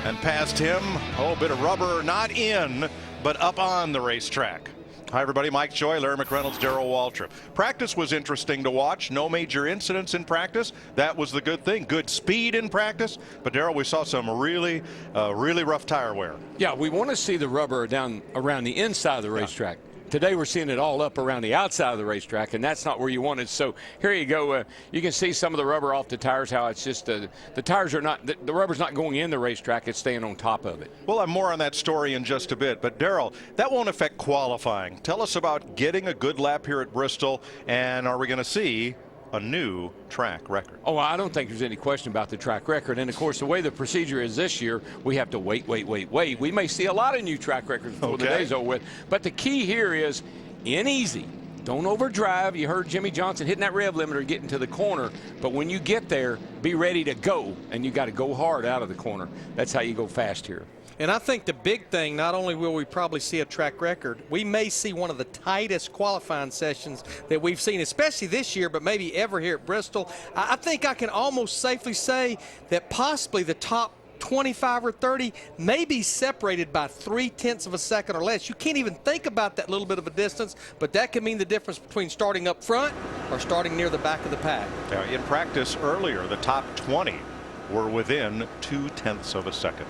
Speaker 31: and past him, a bit of rubber, not in, but up on the racetrack. Hi, everybody. Mike Joy, Larry McReynolds, Darrell Waltrip. Practice was interesting to watch. No major incidents in practice. That was the good thing. Good speed in practice. But, Darrell, we saw some really rough tire wear.
Speaker 2: Yeah, we want to see the rubber down around the inside of the racetrack. Today we're seeing it all up around the outside of the racetrack, and that's not where you want it. So here you go. You can see some of the rubber off the tires, how it's just the tires are not, the rubber's not going in the racetrack, it's staying on top of it.
Speaker 31: We'll have more on that story in just a bit. But, Darrell, that won't affect qualifying. Tell us about getting a good lap here at Bristol, and are we going to see a new track record?
Speaker 2: Oh, I don't think there's any question about the track record. And, of course, the way the procedure is this year, we have to wait. We may see a lot of new track records before the day's over with. But the key here is in easy. Don't overdrive. You heard Jimmy Johnson hitting that rev limiter getting to the corner. But when you get there, be ready to go. And you got to go hard out of the corner. That's how you go fast here.
Speaker 5: And I think the big thing, not only will we probably see a track record, we may see one of the tightest qualifying sessions that we've seen, especially this year, but maybe ever here at Bristol. I think I can almost safely say that possibly the top 25 or 30 may be separated by 0.3 of a second or less. You can't even think about that little bit of a distance, but that can mean the difference between starting up front or starting near the back of the pack.
Speaker 31: Now, in practice earlier, the top 20 were within 0.2 of a second.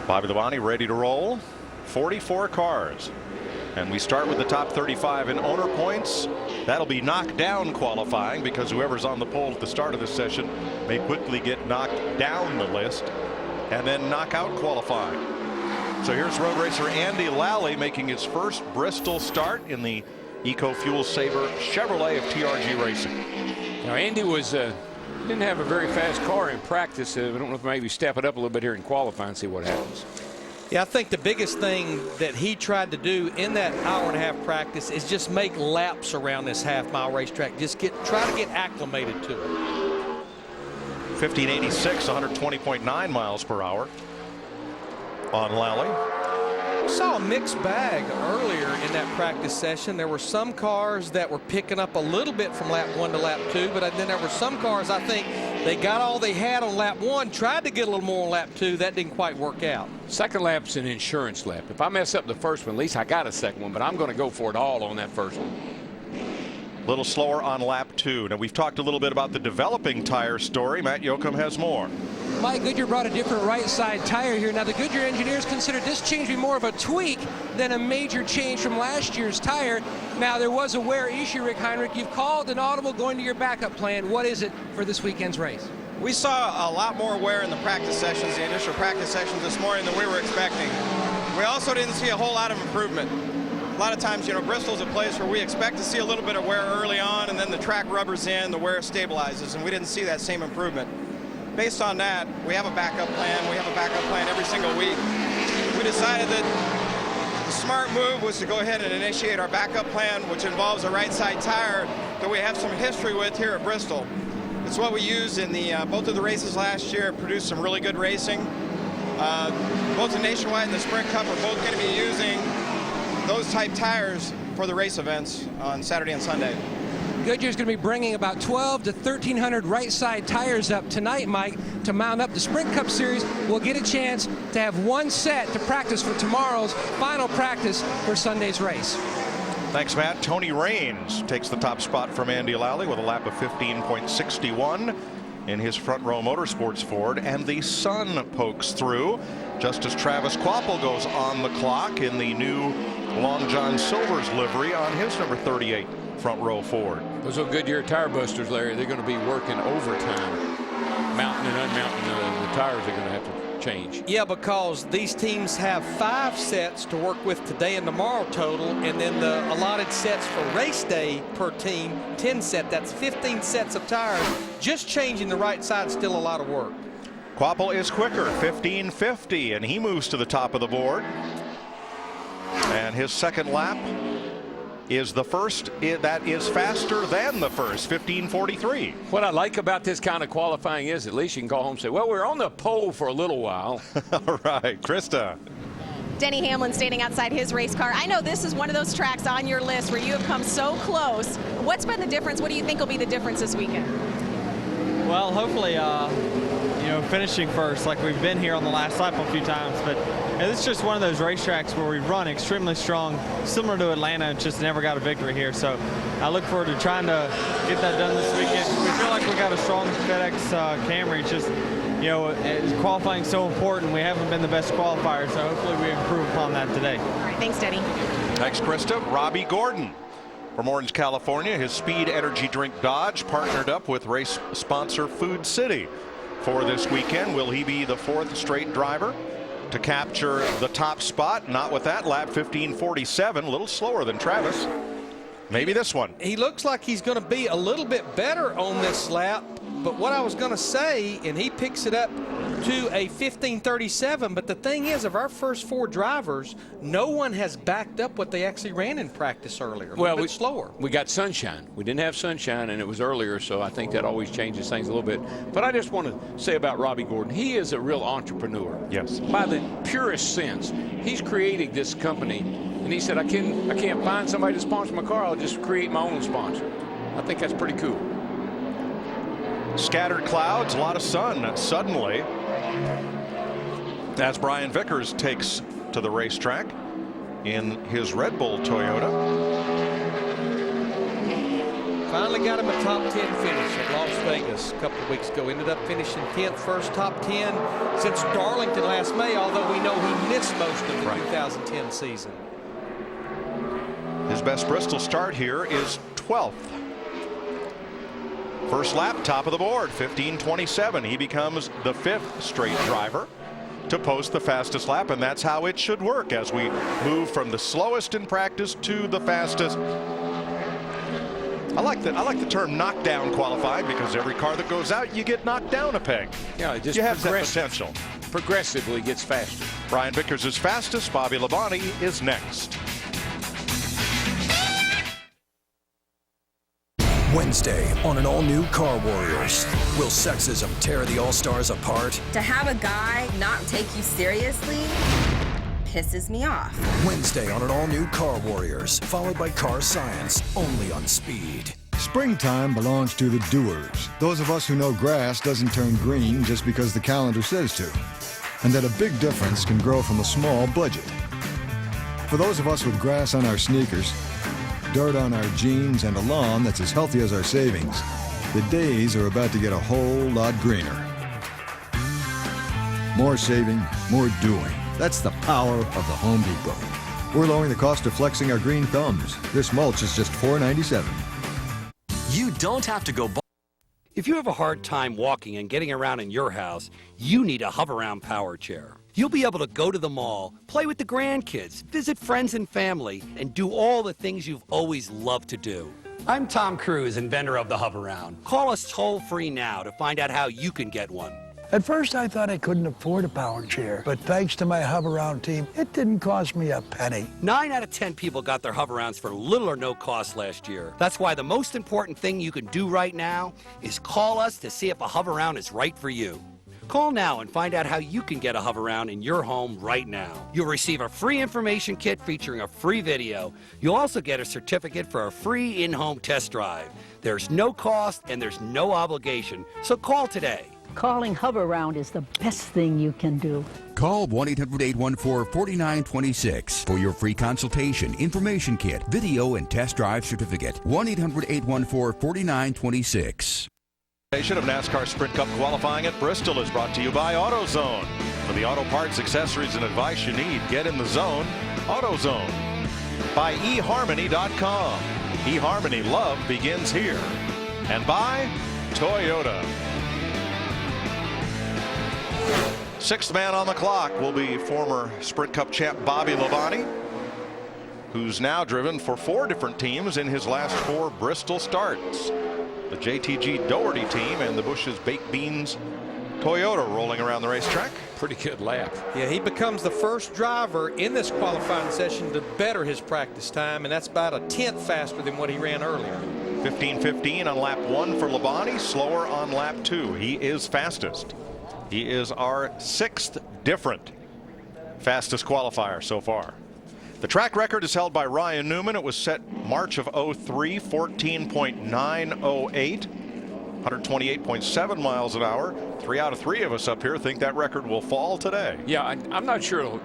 Speaker 31: Bobby Labonte ready to roll. 44 cars. And we start with the top 35 in owner points. That'll be knocked down qualifying because whoever's on the pole at the start of the session may quickly get knocked down the list and then knock out qualifying. So here's road racer Andy Lally making his first Bristol start in the Eco Fuel Saver Chevrolet of TRG Racing.
Speaker 2: Now, Andy was didn't have a very fast car in practice. I don't know if maybe step it up a little bit here in qualifying and see what happens.
Speaker 5: Yeah, I think the biggest thing that he tried to do in that hour-and-a-half practice is just make laps around this half-mile racetrack. Just try to get acclimated to it.
Speaker 31: 1586, 120.9 miles per hour on Lally.
Speaker 5: We saw a mixed bag earlier in that practice session. There were some cars that were picking up a little bit from lap 1 to lap 2, but then there were some cars, I think, they got all they had on lap 1, tried to get a little more on lap 2. That didn't quite work out.
Speaker 2: Second lap's an insurance lap. If I mess up the first one, at least I got a second one, but I'm going to go for it all on that first one.
Speaker 31: A little slower on lap 2. Now, we've talked a little bit about the developing tire story. Matt Yoakum has more.
Speaker 7: Mike Goodyear brought a different right side tire here. Now, the Goodyear engineers considered this change to be more of a tweak than a major change from last year's tire. Now, there was a wear issue, Rick Heinrich. You've called an audible going to your backup plan. What is it for this weekend's race?
Speaker 8: We saw a lot more wear in the practice sessions, the initial practice sessions this morning than we were expecting. We also didn't see a whole lot of improvement. A lot of times, you know, Bristol's a place where we expect to see a little bit of wear early on, and then the track rubbers in, the wear stabilizes, and we didn't see that same improvement. Based on that, we have a backup plan. We have a backup plan every single week. We decided that the smart move was to go ahead and initiate our backup plan, which involves a right side tire that we have some history with here at Bristol. It's what we used in the both of the races last year. It produced some really good racing. Both the Nationwide and the Sprint Cup are both going to be using those type tires for the race events on Saturday and Sunday.
Speaker 7: Goodyear's going to be bringing about 12 to 1,300 right side tires up tonight, Mike, to mount up the Sprint Cup Series. We'll get a chance to have one set to practice for tomorrow's final practice for Sunday's race.
Speaker 31: Thanks, Matt. Tony Raines takes the top spot from Andy Lally with a lap of 15.61 in his front row motorsports Ford, and the sun pokes through just as Travis Kvapil goes on the clock in the new Long John Silver's livery on his number 38 front row Ford.
Speaker 2: Those old Goodyear tire busters, Larry, they're going to be working overtime, mounting and unmounting the tires. They're going to have to change.
Speaker 5: Yeah, because these teams have 5 sets to work with today and tomorrow total, and then the allotted sets for race day per team, 10 sets. That's 15 sets of tires. Just changing the right side is still a lot of work.
Speaker 31: Kvapil is quicker, 15:50, and he moves to the top of the board. And his second lap is the first that is faster than the first, 15:43.
Speaker 2: What I like about this kind of qualifying is at least you can go home and say, well, we're on the pole for a little while.
Speaker 31: All right, Krista.
Speaker 1: Denny Hamlin standing outside his race car. I know this is one of those tracks on your list where you have come so close. What's been the difference? What do you think will be the difference this weekend?
Speaker 3: Well, hopefully, finishing first, like we've been here on the last lap a few times. But it's just one of those racetracks where we run extremely strong, similar to Atlanta, just never got a victory here. So I look forward to trying to get that done this weekend. We feel like we got a strong FedEx Camry. It's just, qualifying so important. We haven't been the best qualifier, so hopefully we improve upon that today.
Speaker 1: All right, thanks, Denny.
Speaker 31: Thanks, Krista. Robbie Gordon from Orange, California. His Speed Energy Drink Dodge partnered up with race sponsor Food City for this weekend. Will he be the 4th straight driver to capture the top spot? Not with that lap, 15:47, a little slower than Travis. Maybe this one.
Speaker 5: He looks like he's going to be a little bit better on this lap. But what I was going to say, and he picks it up to a 15:37, but the thing is, of our first 4 drivers, no one has backed up what they actually ran in practice earlier. A little bit slower.
Speaker 2: We got sunshine. We didn't have sunshine, and it was earlier, so I think that always changes things a little bit. But I just want to say about Robbie Gordon, he is a real entrepreneur.
Speaker 31: Yes.
Speaker 2: By the purest sense. He's created this company, and he said, I can't find somebody to sponsor my car. I'll just create my own sponsor. I think that's pretty cool.
Speaker 31: Scattered clouds, a lot of sun suddenly as Brian Vickers takes to the racetrack in his Red Bull Toyota.
Speaker 5: Finally got him a top 10 finish at Las Vegas a couple of weeks ago. Ended up finishing 10th, first top 10 since Darlington last May, although we know he missed most of the 2010 season.
Speaker 31: His best Bristol start here is 12th. First lap, top of the board, 15:27. He becomes the 5th straight driver to post the fastest lap, and that's how it should work as we move from the slowest in practice to the fastest. I like the term knockdown qualifying, because every car that goes out, you get knocked down a peg.
Speaker 2: Yeah, it just
Speaker 31: you have that potential.
Speaker 2: Progressively gets faster.
Speaker 31: Brian Vickers is fastest. Bobby Labonte is next.
Speaker 9: Wednesday on an all-new Car Warriors. Will sexism tear the All-Stars apart?
Speaker 10: To have a guy not take you seriously pisses me off.
Speaker 9: Wednesday on an all-new Car Warriors, followed by Car Science, only on Speed.
Speaker 13: Springtime belongs to the doers. Those of us who know grass doesn't turn green just because the calendar says to. And that a big difference can grow from a small budget. For those of us with grass on our sneakers, dirt on our jeans, and a lawn that's as healthy as our savings, the days are about to get a whole lot greener. More saving, more doing. That's the power of the Home Depot. We're lowering the cost of flexing our green thumbs. This mulch is just $4.97.
Speaker 15: You don't have to go. If you have a hard time walking and getting around in your house, you need a Hover-Round power chair. You'll be able to go to the mall, play with the grandkids, visit friends and family, and do all the things you've always loved to do. I'm Tom Cruise, inventor of the Hover-Round. Call us toll-free now to find out how you can get one.
Speaker 20: At first, I thought I couldn't afford a power chair, but thanks to my Hover-Round team, it didn't cost me a penny.
Speaker 15: 9 out of 10 people got their Hover-Rounds for little or no cost last year. That's why the most important thing you can do right now is call us to see if a Hover-Round is right for you. Call now and find out how you can get a Hover-Round in your home right now. You'll receive a free information kit featuring a free video. You'll also get a certificate for a free in-home test drive. There's no cost and there's no obligation, so call today.
Speaker 23: Calling Hover-Round is the best thing you can do.
Speaker 24: Call 1-800-814-4926 for your free consultation, information kit, video, and test drive certificate. 1-800-814-4926.
Speaker 31: Of NASCAR Sprint Cup qualifying at Bristol is brought to you by AutoZone. For the auto parts, accessories, and advice you need, get in the zone. AutoZone. By eHarmony.com. eHarmony, love begins here. And by Toyota. 6th man on the clock will be former Sprint Cup champ Bobby Labonte, who's now driven for 4 different teams in his last 4 Bristol starts. The JTG Doherty team and the Bush's Baked Beans Toyota rolling around the racetrack.
Speaker 2: Pretty good lap.
Speaker 5: Yeah, he becomes the first driver in this qualifying session to better his practice time, and that's about a 10th faster than what he ran earlier.
Speaker 31: 15:15 on lap 1 for Labonte, slower on lap 2. He is fastest. He is our 6th different Fastest qualifier so far. The track record is held by Ryan Newman. It was set March of 03, 14.908, 128.7 miles an hour. 3 out of 3 of us up here think that record will fall today.
Speaker 2: Yeah, I'm not sure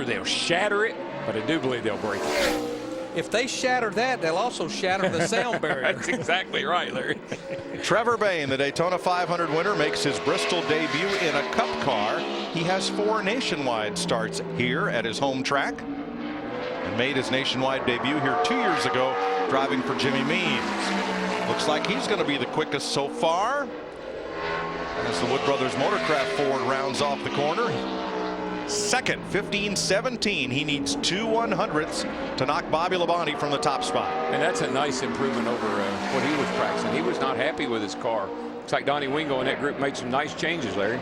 Speaker 2: they'll shatter it, but I do believe they'll break it.
Speaker 5: If they shatter that, they'll also shatter the sound barrier.
Speaker 2: That's exactly right, Larry.
Speaker 31: Trevor Bayne, the Daytona 500 winner, makes his Bristol debut in a Cup car. He has 4 nationwide starts here at his home track and made his nationwide debut here 2 years ago driving for Jimmy Means. Looks like he's going to be the quickest so far as the Wood Brothers Motorcraft Ford rounds off the corner. Second, 15-17. He needs 2 100ths to knock Bobby Labonte from the top spot.
Speaker 2: And that's a nice improvement over what he was practicing. He was not happy with his car. Looks like Donnie Wingo and that group made some nice changes, Larry.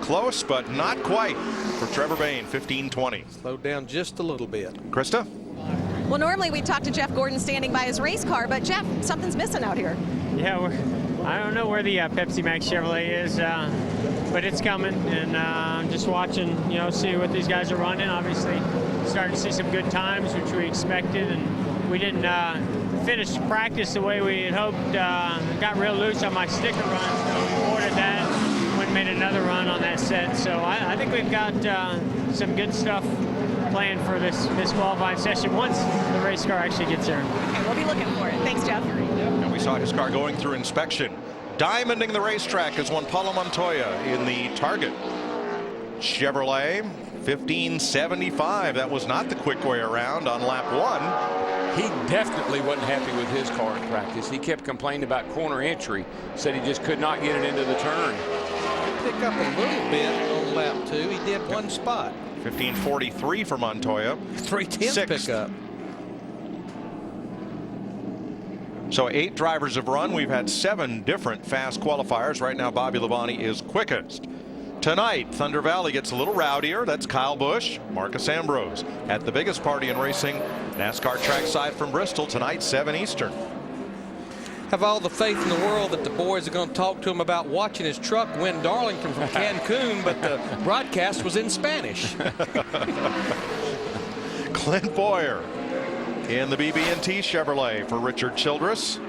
Speaker 31: Close, but not quite for Trevor Bayne, 15-20.
Speaker 5: Slowed down just a little bit.
Speaker 31: Krista?
Speaker 1: Well, normally we talk to Jeff Gordon standing by his race car, but Jeff, something's missing out here.
Speaker 4: Yeah, I don't know where the Pepsi Max Chevrolet is, but it's coming, and I'm just watching, see what these guys are running. Obviously, starting to see some good times, which we expected, and we didn't finish practice the way we had hoped. Got real loose on my sticker run, so we ordered that. Went and made another run on that set, so I think we've got some good stuff planned for this qualifying session once the race car actually gets there.
Speaker 1: Okay, we'll be looking for it. Thanks, Jeff.
Speaker 31: And we saw his car going through inspection. Diamonding the racetrack is one Paulo Montoya in the Target Chevrolet, 1575. That was not the quick way around on lap 1.
Speaker 2: He definitely wasn't happy with his car in practice. He kept complaining about corner entry, said he just could not get it into the turn.
Speaker 5: Pick up a little bit on lap 2. He did one spot.
Speaker 31: 1543 for Montoya.
Speaker 5: 3/10 pickup.
Speaker 31: So 8 drivers have run. We've had 7 different fast qualifiers. Right now, Bobby Labonte is quickest. Tonight, Thunder Valley gets a little rowdier. That's Kyle Busch, Marcus Ambrose. At the biggest party in racing, NASCAR trackside from Bristol tonight, 7 Eastern.
Speaker 5: Have all the faith in the world that the boys are going to talk to him about watching his truck win Darlington from Cancun, but the broadcast was in Spanish.
Speaker 31: Clint Boyer in the BB&T Chevrolet for Richard Childress.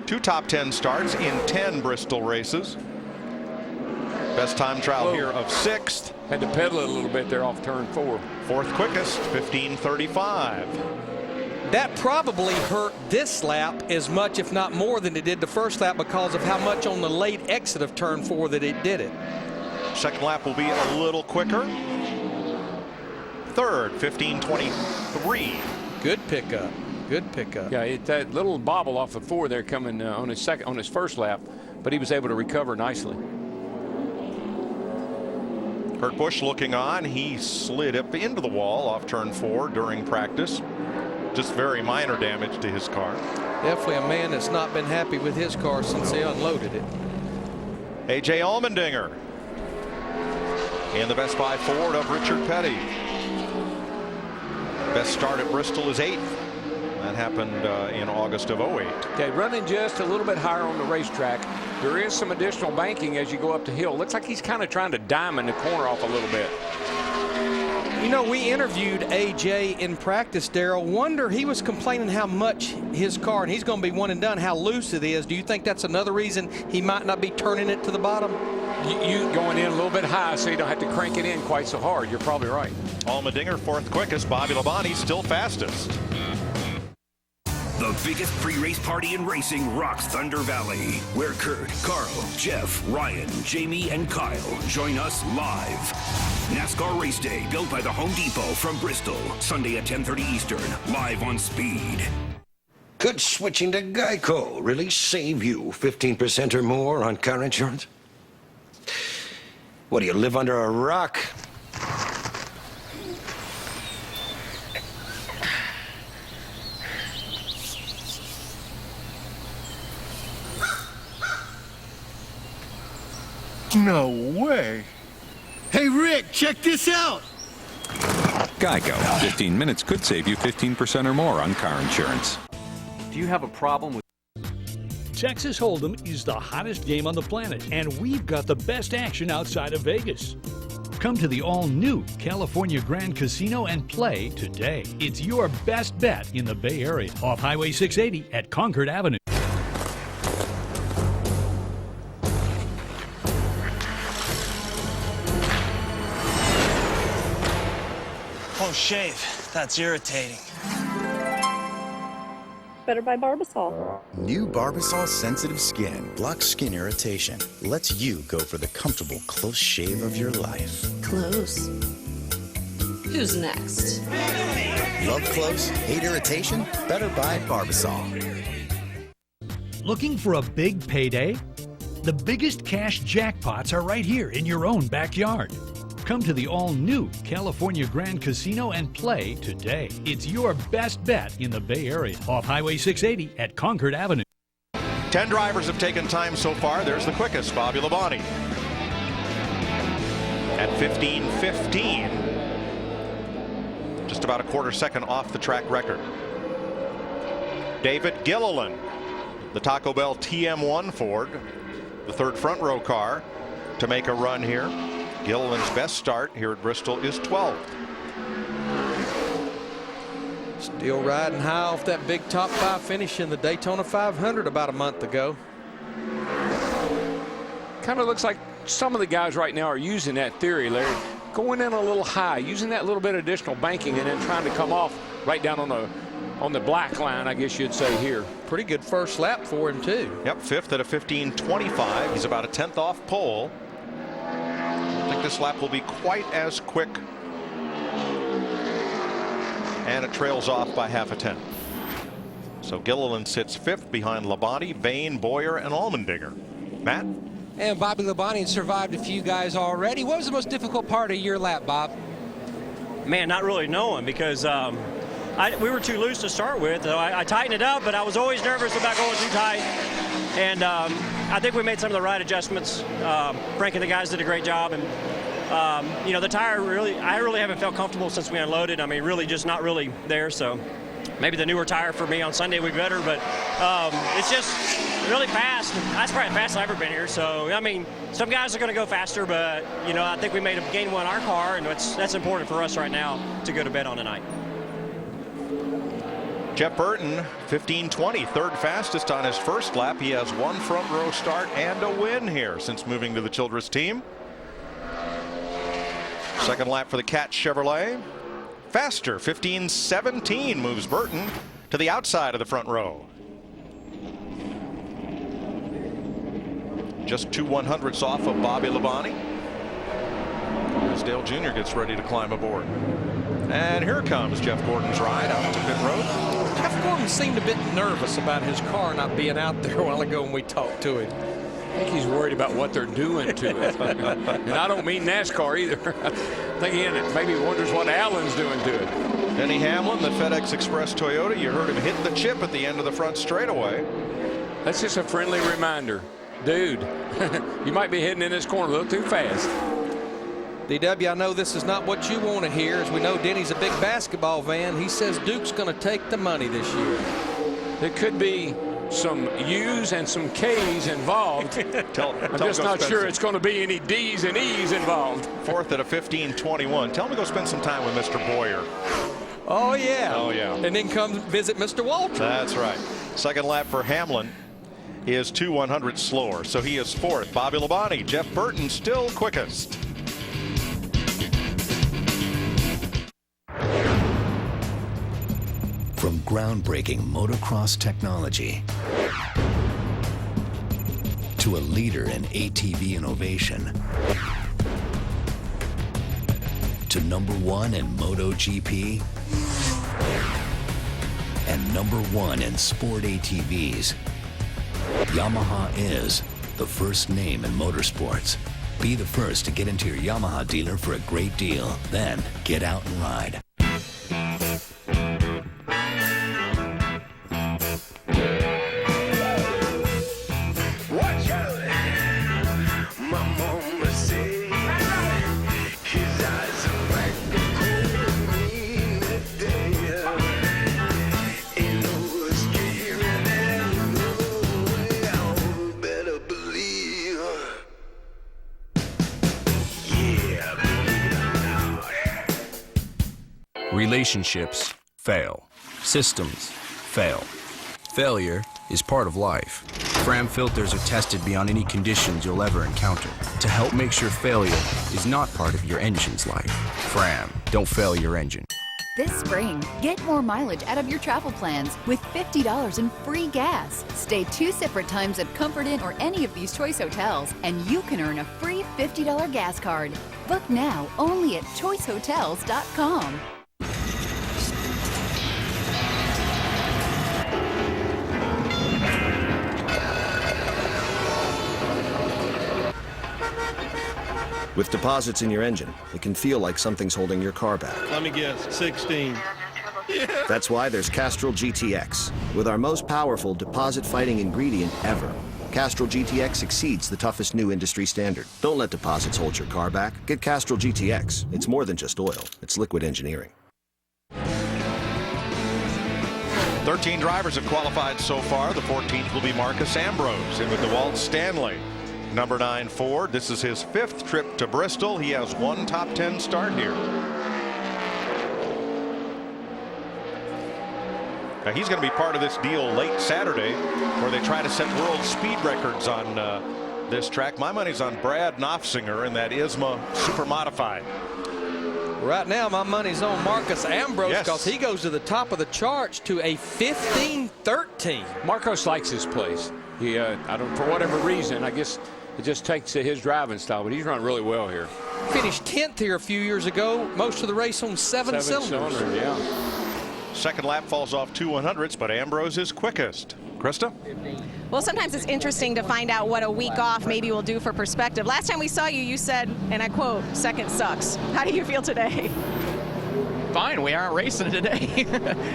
Speaker 31: 2 top 10 starts in 10 Bristol races. Best time trial here of 6th.
Speaker 2: Had to pedal it a little bit there off turn 4.
Speaker 31: 4th quickest, 1535.
Speaker 5: That probably hurt this lap as much, if not more, than it did the first lap because of how much on the late exit of turn 4 that it did it.
Speaker 31: Second lap will be a little quicker. Third, 1523.
Speaker 5: Good pickup. Good pickup.
Speaker 2: Yeah, that little bobble off of 4 there coming on his first lap, but he was able to recover nicely.
Speaker 31: Kurt Busch looking on. He slid up into the wall off turn 4 during practice. Just very minor damage to his car.
Speaker 5: Definitely a man that's not been happy with his car since they unloaded it.
Speaker 31: A.J. Allmendinger in the Best Buy Ford of Richard Petty. Best start at Bristol is 8th. That happened in August of 08.
Speaker 2: Okay, running just a little bit higher on the racetrack. There is some additional banking as you go up the hill. Looks like he's kind of trying to diamond the corner off a little bit.
Speaker 5: You know, we interviewed AJ in practice, Darrell. Wonder, he was complaining how much his car, and he's going to be one and done, how loose it is. Do you think that's another reason he might not be turning it to the bottom?
Speaker 2: You going in a little bit high so you don't have to crank it in quite so hard. You're probably right.
Speaker 31: Allmendinger 4th quickest. Bobby Labonte still fastest.
Speaker 6: The biggest pre-race party in racing rocks Thunder Valley, where Kurt, Carl, Jeff, Ryan, Jamie, and Kyle join us live. NASCAR Race Day, built by the Home Depot from Bristol. Sunday at 10:30 Eastern, live on Speed.
Speaker 11: Could switching to Geico really save you 15% or more on car insurance? What, do you live under a rock?
Speaker 12: No way. Hey, Rick, check this out.
Speaker 14: Geico. 15 minutes could save you 15% or more on car insurance.
Speaker 16: Do you have a problem with...
Speaker 17: Texas Hold'em is the hottest game on the planet, and we've got the best action outside of Vegas. Come to the all-new California Grand Casino and play today. It's your best bet in the Bay Area. Off Highway 680 at Concord Avenue.
Speaker 18: Oh, shave. That's irritating.
Speaker 19: Better buy Barbasol.
Speaker 21: New Barbasol Sensitive Skin blocks skin irritation. Lets you go for the comfortable close shave of your life.
Speaker 19: Close. Who's next?
Speaker 21: Love close? Hate irritation? Better buy Barbasol.
Speaker 17: Looking for a big payday? The biggest cash jackpots are right here in your own backyard. Come to the all-new California Grand Casino and play today. It's your best bet in the Bay Area. Off Highway 680 at Concord Avenue.
Speaker 31: 10 drivers have taken time so far. There's the quickest, Bobby Labonte. At 15:15, just about a quarter second off the track record. David Gilliland, the Taco Bell TM1 Ford, the third front row car to make a run here. Gilliland's best start here at Bristol is 12th.
Speaker 5: Still riding high off that big top 5 finish in the Daytona 500 about a month ago.
Speaker 2: Kind of looks like some of the guys right now are using that theory, Larry. Going in a little high, using that little bit of additional banking, and then trying to come off right down on the black line, I guess you'd say here.
Speaker 5: Pretty good first lap for him, too.
Speaker 31: Yep, 5th at a 15:25. He's about a 10th off pole. I think this lap will be quite as quick. And it trails off by half a tenth. So Gilliland sits 5th behind Labonte, Bain, Boyer, and Allmendinger. Matt?
Speaker 7: And Bobby Labonte survived a few guys already. What was the most difficult part of your lap, Bob?
Speaker 22: Man, not really knowing, because we were too loose to start with. So I tightened it up, but I was always nervous about going too tight. And I think we made some of the right adjustments. Frank and the guys did a great job. And, you know, the tire I really haven't felt comfortable since we unloaded. I mean, really just not really there. So maybe the newer tire for me on Sunday would be better. But it's just really fast. That's probably the fastest I've ever been here. So, I mean, some guys are going to go faster. But, you know, I think we made a gain one our car. And that's important for us right now to go to bed on tonight.
Speaker 31: Jeff Burton, 15:20, third fastest on his first lap. He has one front row start and a win here since moving to the Childress team. Second lap for the Cat Chevrolet. Faster, 15:17 moves Burton to the outside of the front row. Just 2 100ths off of Bobby Labonte as Dale Jr. gets ready to climb aboard. And here comes Jeff Gordon's ride out to pit road.
Speaker 5: Jeff Gordon seemed a bit nervous about his car not being out there a while ago when we talked to him.
Speaker 2: I think he's worried about what they're doing to it. And I don't mean NASCAR either. I think he maybe wonders what Allen's doing to it.
Speaker 31: Denny Hamlin, the FedEx Express Toyota, you heard him hit the chip at the end of the front straightaway.
Speaker 2: That's just a friendly reminder. Dude, you might be heading in this corner a little too fast.
Speaker 5: DW, I know this is not what you want to hear. As we know, Denny's a big basketball fan. He says Duke's going to take the money this year.
Speaker 2: There could be some U's and some K's involved. I'm just not sure it's going to be any D's and E's involved.
Speaker 31: 4th at a 15:21. Tell him to go spend some time with Mr. Boyer.
Speaker 5: Oh, yeah.
Speaker 31: Oh, yeah.
Speaker 5: And then come visit Mr. Walter.
Speaker 31: That's right. Second lap for Hamlin is 2 100ths slower. So he is 4th. Bobby Labonte, Jeff Burton still quickest.
Speaker 9: From groundbreaking motocross technology to a leader in ATV innovation to #1 in MotoGP and #1 in sport ATVs, Yamaha is the first name in motorsports. Be the first to get into your Yamaha dealer for a great deal. Then get out and ride.
Speaker 25: Yeah,
Speaker 3: Relationships fail. Systems fail. Failure is part of life. Fram filters are tested beyond any conditions you'll ever encounter to help make sure failure is not part of your engine's life. Fram, don't fail your engine.
Speaker 8: This spring, get more mileage out of your travel plans with $50 in free gas. Stay 2 separate times at Comfort Inn or any of these choice hotels, and you can earn a free $50 gas card. Book now only at choicehotels.com.
Speaker 10: With deposits in your engine, it can feel like something's holding your car back.
Speaker 18: Let me guess, 16. Yeah.
Speaker 10: That's why there's Castrol GTX, with our most powerful deposit-fighting ingredient ever. Castrol GTX exceeds the toughest new industry standard. Don't let deposits hold your car back. Get Castrol GTX. It's more than just oil. It's liquid engineering.
Speaker 31: 13 drivers have qualified so far. The 14th will be Marcus Ambrose in with DeWalt Stanley. Number 9 Ford. This is his 5th trip to Bristol. He has one top 10 start here. Now he's going to be part of this deal late Saturday where they try to set world speed records on this track. My money's on Brad Knopfsinger in that ISMA Super Modified.
Speaker 5: Right now, my money's on Marcus Ambrose because he goes to the top of the charts to a 15-13.
Speaker 2: Marcos likes his place. He, I don't, for whatever reason, I guess it just takes to his driving style, but he's run really well here.
Speaker 5: Finished 10th here a few years ago. Most of the race on seven cylinders.
Speaker 2: Yeah.
Speaker 31: Second lap falls off 2 100ths, but Ambrose is quickest. Krista?
Speaker 1: Well, sometimes it's interesting to find out what a week off maybe will do for perspective. Last time we saw you, you said, and I quote, "Second sucks." How do you feel today?
Speaker 13: Fine. We aren't racing today.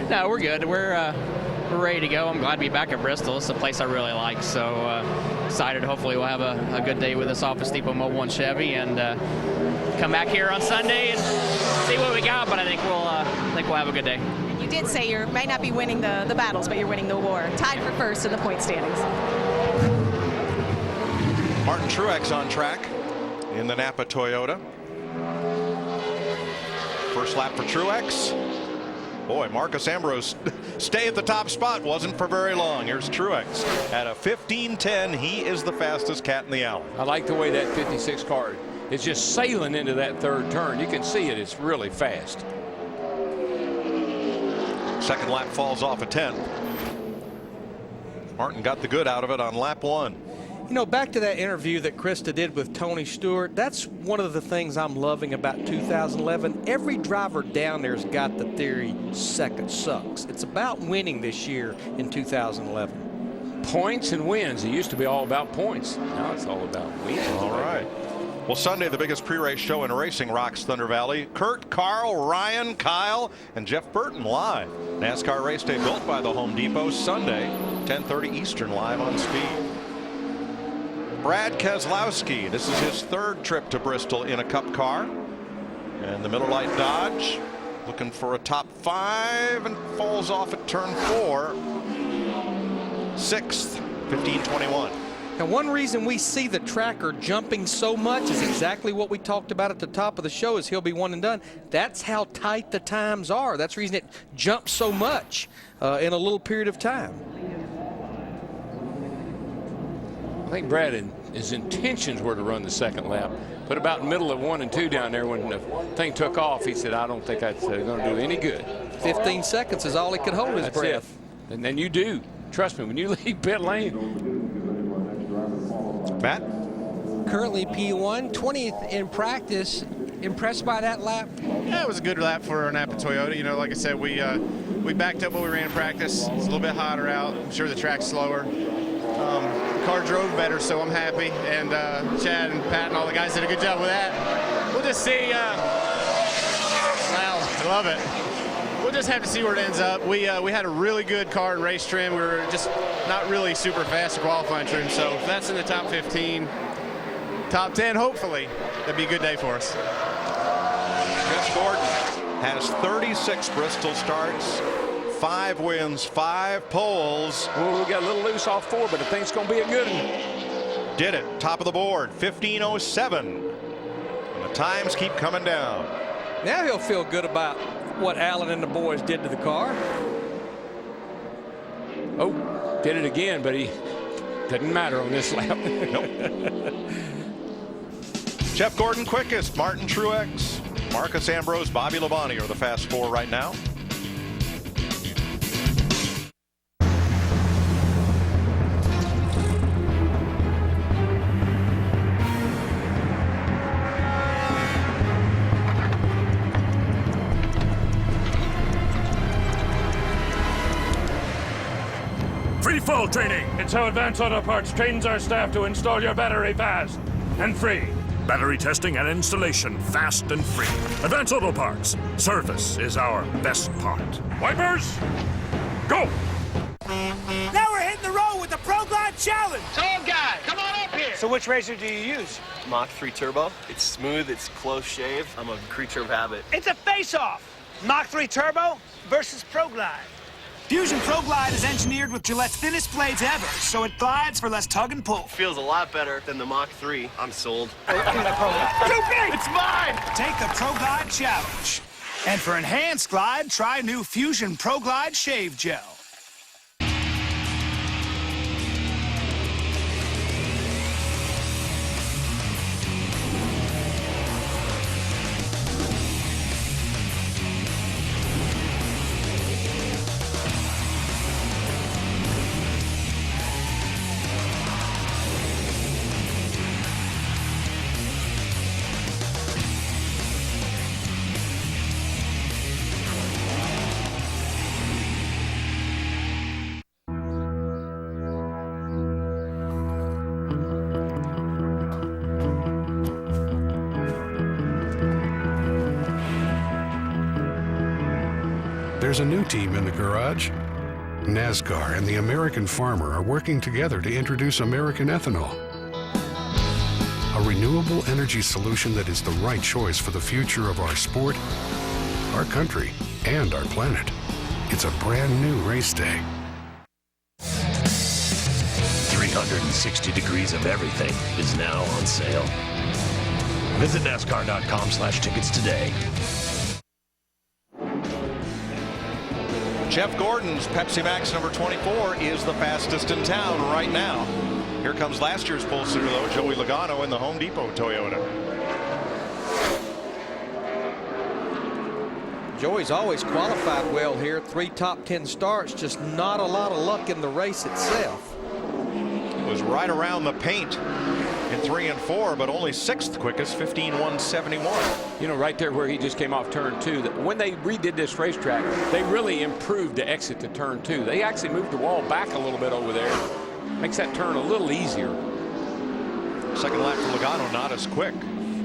Speaker 13: No, we're good. We're ready to go. I'm glad to be back at Bristol. It's a place I really like. So excited. Hopefully we'll have a good day with this Office Depot Mobile and Chevy, and come back here on Sunday and see what we got. But I think we'll have a good day.
Speaker 1: You did say you might not be winning the battles, but you're winning the war. Tied for first in the point standings.
Speaker 31: Martin Truex on track in the Napa Toyota. First lap for Truex. Boy, Marcus Ambrose stay at the top spot. Wasn't for very long. Here's Truex at a 15:10. He is the fastest cat in the alley.
Speaker 2: I like the way that 56 car is just sailing into that third turn. You can see it. It's really fast.
Speaker 31: Second lap falls off a 10th. Martin got the good out of it on lap 1.
Speaker 5: You know, back to that interview that Krista did with Tony Stewart, that's one of the things I'm loving about 2011. Every driver down there's got the theory second sucks. It's about winning this year in 2011.
Speaker 2: Points and wins. It used to be all about points. Now it's all about wins.
Speaker 31: All right. Well, Sunday, the biggest pre-race show in racing rocks Thunder Valley. Kurt, Carl, Ryan, Kyle, and Jeff Burton live. NASCAR race day built by the Home Depot. Sunday, 10:30 Eastern, live on Speed. Brad Keselowski, this is his 3rd trip to Bristol in a Cup car. And the Miller Lite Dodge looking for a top 5 and falls off at turn 4. 6th, 15:21.
Speaker 5: Now, one reason we see the tracker jumping so much is exactly what we talked about at the top of the show, is he'll be one and done. That's how tight the times are. That's the reason it jumps so much in a little period of time.
Speaker 2: I think Brad, his intentions were to run the second lap, but about middle of 1 and 2 down there when the thing took off, he said, I don't think that's going to do any good.
Speaker 5: 15 seconds is all he could hold his breath.
Speaker 2: And then you do. Trust me, when you leave pit lane.
Speaker 31: Matt?
Speaker 7: Currently P1, 20th in practice. Impressed by that lap?
Speaker 20: Yeah, it was a good lap for Napa Toyota. You know, like I said, we backed up what we ran in practice. It's a little bit hotter out. I'm sure the track's slower. The car drove better, so I'm happy. And Chad and Pat and all the guys did a good job with that. We'll just see. Wow, I love it. We'll just have to see where it ends up. We had a really good car in race trim. We were just not really super fast in qualifying trim. So if that's in the top 15, top 10, hopefully, that'd be a good day for us.
Speaker 31: Chris Gordon has 36 Bristol starts, 5 wins, 5 poles.
Speaker 2: Well, we got a little loose off 4, but the thing's going to be a good one.
Speaker 31: Did it. Top of the board, 15:07. And the times keep coming down.
Speaker 5: Now he'll feel good about what Allen and the boys did to the car.
Speaker 2: Oh, did it again, but he didn't matter on this lap.
Speaker 31: Nope. Jeff Gordon quickest, Martin Truex, Marcus Ambrose, Bobby Labonte are the fast four right now.
Speaker 4: Free fall training. It's how Advanced Auto Parts trains our staff to install your battery fast and free. Battery testing and installation fast and free. Advanced Auto Parts. Service is our best part. Wipers, go!
Speaker 6: Now we're hitting the road with the Pro Glide Challenge.
Speaker 15: Tall guy, come on up here.
Speaker 6: So which racer do you use?
Speaker 23: Mach 3 Turbo. It's smooth, it's close shave. I'm a creature of habit.
Speaker 6: It's a face-off. Mach 3 Turbo versus Pro Glide. Fusion Pro Glide is engineered with Gillette's thinnest blades ever, so it glides for less tug and pull.
Speaker 23: Feels a lot better than the Mach 3. I'm sold.
Speaker 6: Give me that Pro Glide.
Speaker 23: Too big! It's mine!
Speaker 6: Take the Pro Glide Challenge. And for enhanced glide, try new Fusion Pro Glide Shave Gel.
Speaker 24: There's a new team in the garage. NASCAR and the American farmer are working together to introduce American ethanol. A renewable energy solution that is the right choice for the future of our sport, our country, and our planet. It's a brand new race day.
Speaker 9: 360 degrees of everything is now on sale. Visit NASCAR.com/tickets today.
Speaker 31: Jeff Gordon's Pepsi Max number 24 is the fastest in town right now. Here comes last year's pole sitter, though, Joey Logano in the Home Depot Toyota.
Speaker 5: Joey's always qualified well here. 3 top 10 starts, just not a lot of luck in the race itself.
Speaker 31: Was right around the paint in 3 and 4, but only 6th quickest, 15.171.
Speaker 2: You know, right there where he just came off turn 2, when they redid this racetrack, they really improved the exit to turn 2. They actually moved the wall back a little bit over there. Makes that turn a little easier.
Speaker 31: Second lap for Logano, not as quick.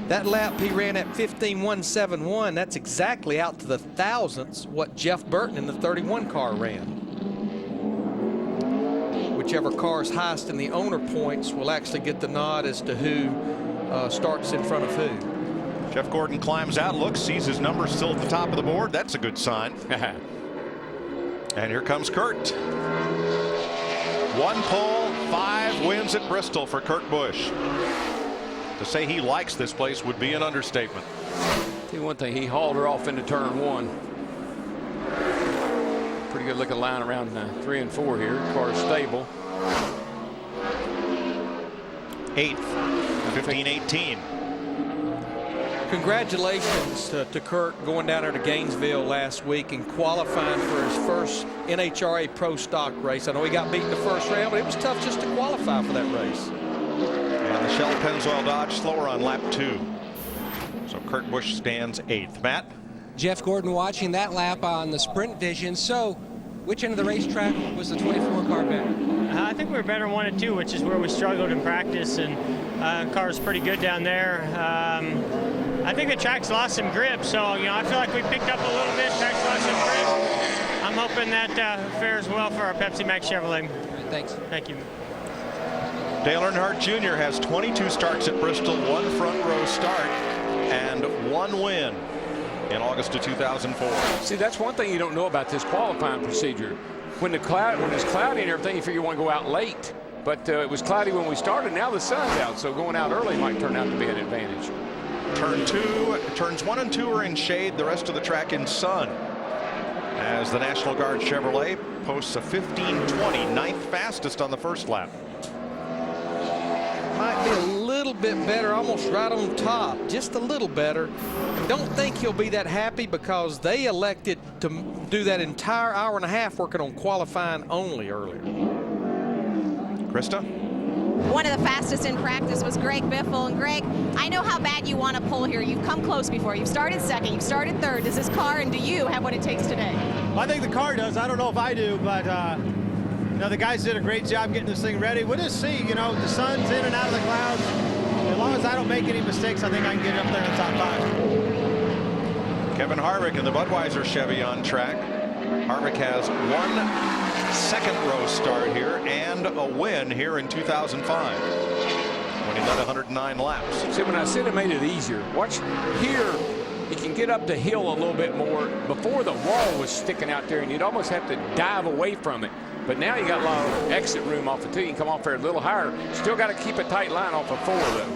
Speaker 5: That lap he ran at 15.171. That's exactly out to the thousandths what Jeff Burton in the 31 car ran. Whichever car is highest in the owner points will actually get the nod as to who starts in front of who.
Speaker 31: Jeff Gordon climbs out, looks, sees his number still at the top of the board. That's a good sign. And here comes Kurt. 1 pole, 5 wins at Bristol for Kurt Busch. To say he likes this place would be an understatement.
Speaker 2: See one thing, he hauled her off into turn 1. Pretty good looking line around 3 and 4 here. Car's stable.
Speaker 31: 8th, 15.18.
Speaker 5: Congratulations to Kurt going down there to Gainesville last week and qualifying for his first NHRA Pro Stock race. I know he got beat in the first round, but it was tough just to qualify for that race.
Speaker 31: And the Shell Pennzoil Dodge slower on lap 2. So Kurt Busch stands 8th. Matt?
Speaker 7: Jeff Gordon watching that lap on the Sprint Vision. So, which end of the racetrack was the 24 car better?
Speaker 22: I think we were better 1 and 2, which is where we struggled in practice, and the car was pretty good down there. I think the track's lost some grip, so I feel like we picked up a little bit. Track's lost some grip. I'm hoping that fares well for our Pepsi Max Chevrolet.
Speaker 7: Thanks.
Speaker 22: Thank you.
Speaker 31: Dale Earnhardt Jr. has 22 starts at Bristol, 1 front row start, and 1 win in August of 2004.
Speaker 2: See, that's one thing you don't know about this qualifying procedure. When it's cloudy and everything, you figure you want to go out late. But it was cloudy when we started. Now the sun's out, so going out early might turn out to be an advantage.
Speaker 31: Turns 1 and 2 are in shade, the rest of the track in sun. As the National Guard Chevrolet posts a 15:20, ninth fastest on the first lap.
Speaker 5: Might be a little bit better, almost right on top, just a little better. Don't think he'll be that happy because they elected to do that entire hour and a half working on qualifying only earlier.
Speaker 31: Krista?
Speaker 1: One of the fastest in practice was Greg Biffle. And Greg, I know how bad you want to pull here. You've come close before. You've started second. You've started third. Does this car and do you have what it takes today?
Speaker 11: I think the car does. I don't know if I do, but you know, the guys did a great job getting this thing ready. We'll just see. You know, the sun's in and out of the clouds. As long as I don't make any mistakes, I think I can get up there in the top 5.
Speaker 31: Kevin Harvick in the Budweiser Chevy on track. Harvick has 1 second row start here and a win here in 2005 when he led 109 laps.
Speaker 2: See, when I said it made it easier, watch here. He can get up the hill a little bit more. Before, the wall was sticking out there and you'd almost have to dive away from it. But now you got a lot of exit room off the tee. You can come off there a little higher. Still got to keep a tight line off of 4 though.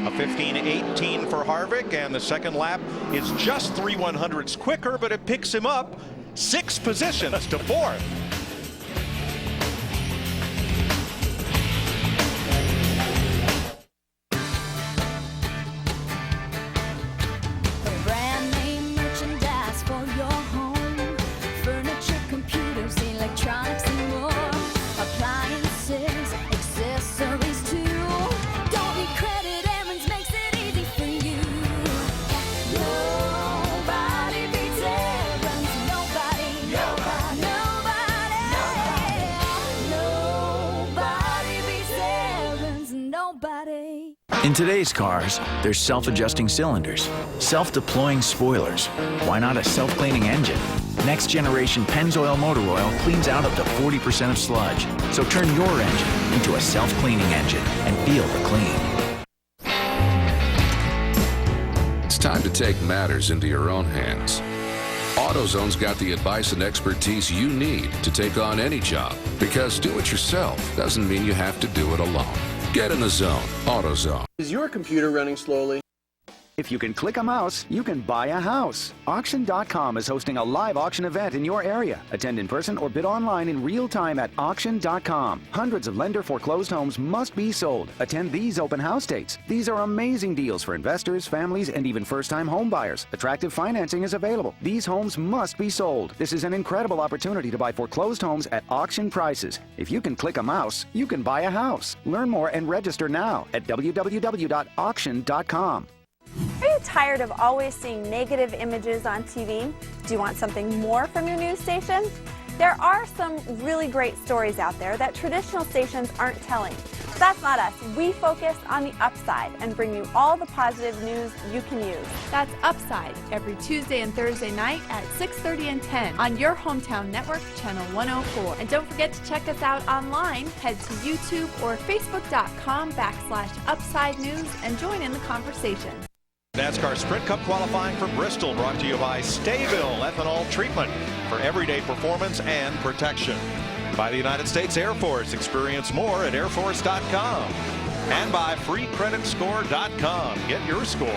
Speaker 31: A 15:18 for Harvick, and the second lap is just 3/100ths quicker, but it picks him up 6 positions to 4th.
Speaker 12: In today's cars, there's self-adjusting cylinders, self-deploying spoilers. Why not a self-cleaning engine? Next generation Pennzoil motor oil cleans out up to 40% of sludge. So turn your engine into a self-cleaning engine and feel the clean.
Speaker 14: It's time to take matters into your own hands. AutoZone's got the advice and expertise you need to take on any job, because do it yourself doesn't mean you have to do it alone. Get in the zone. AutoZone.
Speaker 16: Is your computer running slowly?
Speaker 19: If you can click a mouse, you can buy a house. Auction.com is hosting a live auction event in your area. Attend in person or bid online in real time at Auction.com. Hundreds of lender foreclosed homes must be sold. Attend these open house dates. These are amazing deals for investors, families, and even first-time home buyers. Attractive financing is available. These homes must be sold. This is an incredible opportunity to buy foreclosed homes at auction prices. If you can click a mouse, you can buy a house. Learn more and register now at www.auction.com.
Speaker 25: Are you tired of always seeing negative images on TV? Do you want something more from your news station? There are some really great stories out there that traditional stations aren't telling. But that's not us. We focus on the upside and bring you all the positive news you can use.
Speaker 26: That's Upside every Tuesday and Thursday night at 6:30 and 10 on your hometown network, Channel 104. And don't forget to check us out online. Head to YouTube or Facebook.com/Upside News and join in the conversation.
Speaker 31: NASCAR Sprint Cup qualifying for Bristol, brought to you by Stayville Ethanol Treatment for everyday performance and protection. By the United States Air Force. Experience more at airforce.com. And by freecreditscore.com. Get your score.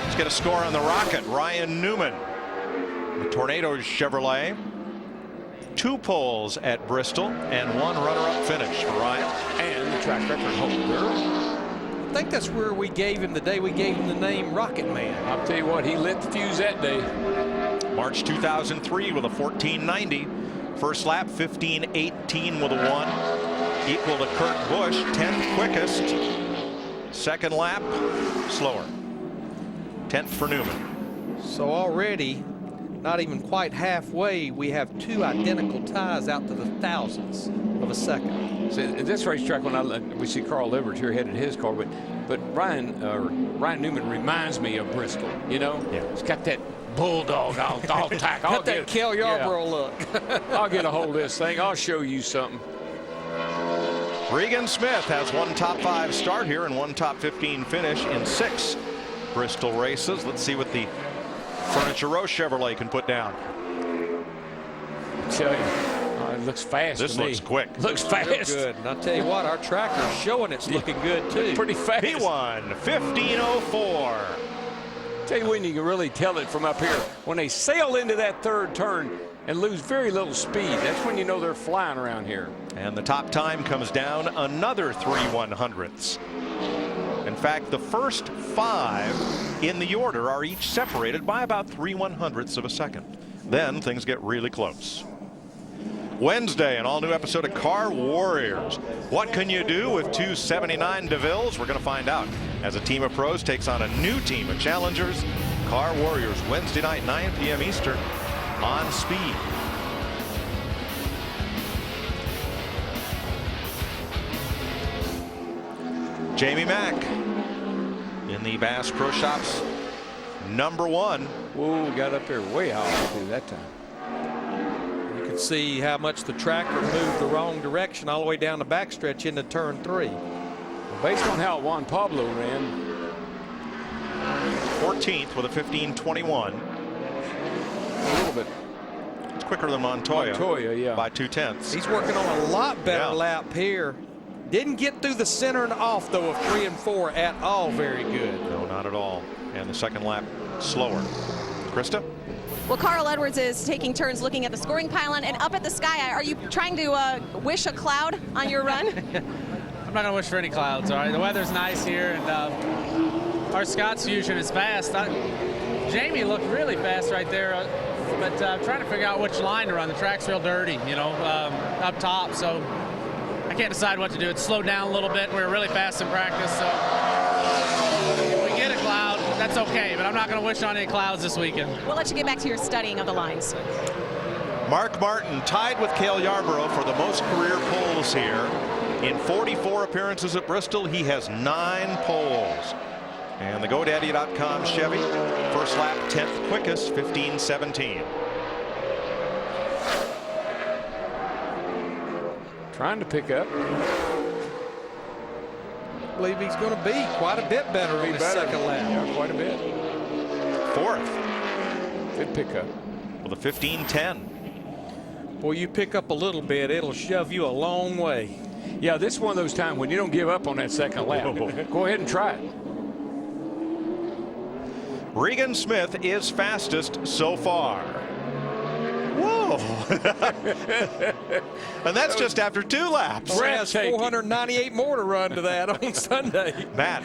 Speaker 31: Let's get a score on the Rocket. Ryan Newman, the Tornadoes Chevrolet. 2 poles at Bristol and 1 runner-up finish for Ryan.
Speaker 2: And the track record holder.
Speaker 5: I think that's where we gave him the day we gave him the name Rocket Man.
Speaker 2: I'll tell you what, he lit the fuse that day.
Speaker 31: March 2003 with a 1490. First lap 15:18 with a 1. Equal to Kurt Busch, 10th quickest. Second lap slower. 10th for Newman.
Speaker 5: So already, not even quite halfway, we have 2 identical ties out to the thousandths of a second.
Speaker 2: See, at this racetrack, when we see Carl Edwards here headed his car, but Ryan Newman reminds me of Bristol. You know, He's got that bulldog all tack.
Speaker 5: Got that Kel Yarborough look.
Speaker 2: I'll get a hold of this thing. I'll show you something.
Speaker 31: Regan Smith has 1 top 5 start here and 1 top 15 finish in 6 Bristol races. Let's see what the Furniture Row Chevrolet can put down.
Speaker 2: I tell you, looks fast.
Speaker 31: This
Speaker 2: to me.
Speaker 31: looks quick.
Speaker 2: Looks
Speaker 5: Real
Speaker 2: fast.
Speaker 5: good. And I'll tell you what, our tracker's showing it's looking good too.
Speaker 2: Pretty fast.
Speaker 31: He won 15:04.
Speaker 2: Tell you when you can really tell it from up here. When they sail into that third turn and lose very little speed, that's when you know they're flying around here.
Speaker 31: And the top time comes down another 3/100ths. In fact, the first 5 in the order are each separated by about 3/100ths of a second. Then things get really close. Wednesday, an all-new episode of Car Warriors. What can you do with 279 DeVilles? We're going to find out as a team of pros takes on a new team of challengers. Car Warriors, Wednesday night, 9 p.m. Eastern on Speed. Jamie Mack in the Bass Pro Shops #1.
Speaker 2: Whoa, got up there way high too that time.
Speaker 5: You can see how much the tractor moved the wrong direction all the way down the backstretch into turn 3.
Speaker 2: Well, based on how Juan Pablo ran,
Speaker 31: 14th with a 15:21.
Speaker 2: a little bit.
Speaker 31: It's quicker than Montoya.
Speaker 2: Montoya, yeah.
Speaker 31: By 2/10.
Speaker 5: He's working on a lot better lap here. Didn't get through the center and off, though, of 3 and 4 at all. Very good.
Speaker 31: No, not at all. And the second lap slower. Krista?
Speaker 1: Well, Carl Edwards is taking turns looking at the scoring pylon and up at the sky. Are you trying to wish a cloud on your run?
Speaker 3: I'm not going to wish for any clouds, all right? The weather's nice here, and our Scott's fusion is fast. Jamie looked really fast right there, but trying to figure out which line to run. The track's real dirty, you know, up top, so I can't decide what to do. It's slowed down a little bit. We were really fast in practice, so if we get a cloud, that's okay, but I'm not going to wish on any clouds this weekend.
Speaker 1: We'll let you get back to your studying of the lines.
Speaker 31: Mark Martin tied with Cale Yarborough for the most career poles here. In 44 appearances at Bristol, he has 9 poles. And the GoDaddy.com Chevy, first lap, 10th quickest, 15:17.
Speaker 2: Trying to pick up.
Speaker 5: I believe he's going to be quite a bit better on his second lap.
Speaker 2: Yeah, quite a bit.
Speaker 31: 4th.
Speaker 2: Good pickup.
Speaker 31: With a 15:10.
Speaker 5: Boy, you pick up a little bit, it'll shove you a long way.
Speaker 2: Yeah, this is one of those times when you don't give up on that second lap. Go ahead and try it.
Speaker 31: Regan Smith is fastest so far. Whoa. And that's just after 2 laps.
Speaker 5: He has 498 more to run to that on Sunday.
Speaker 31: Matt.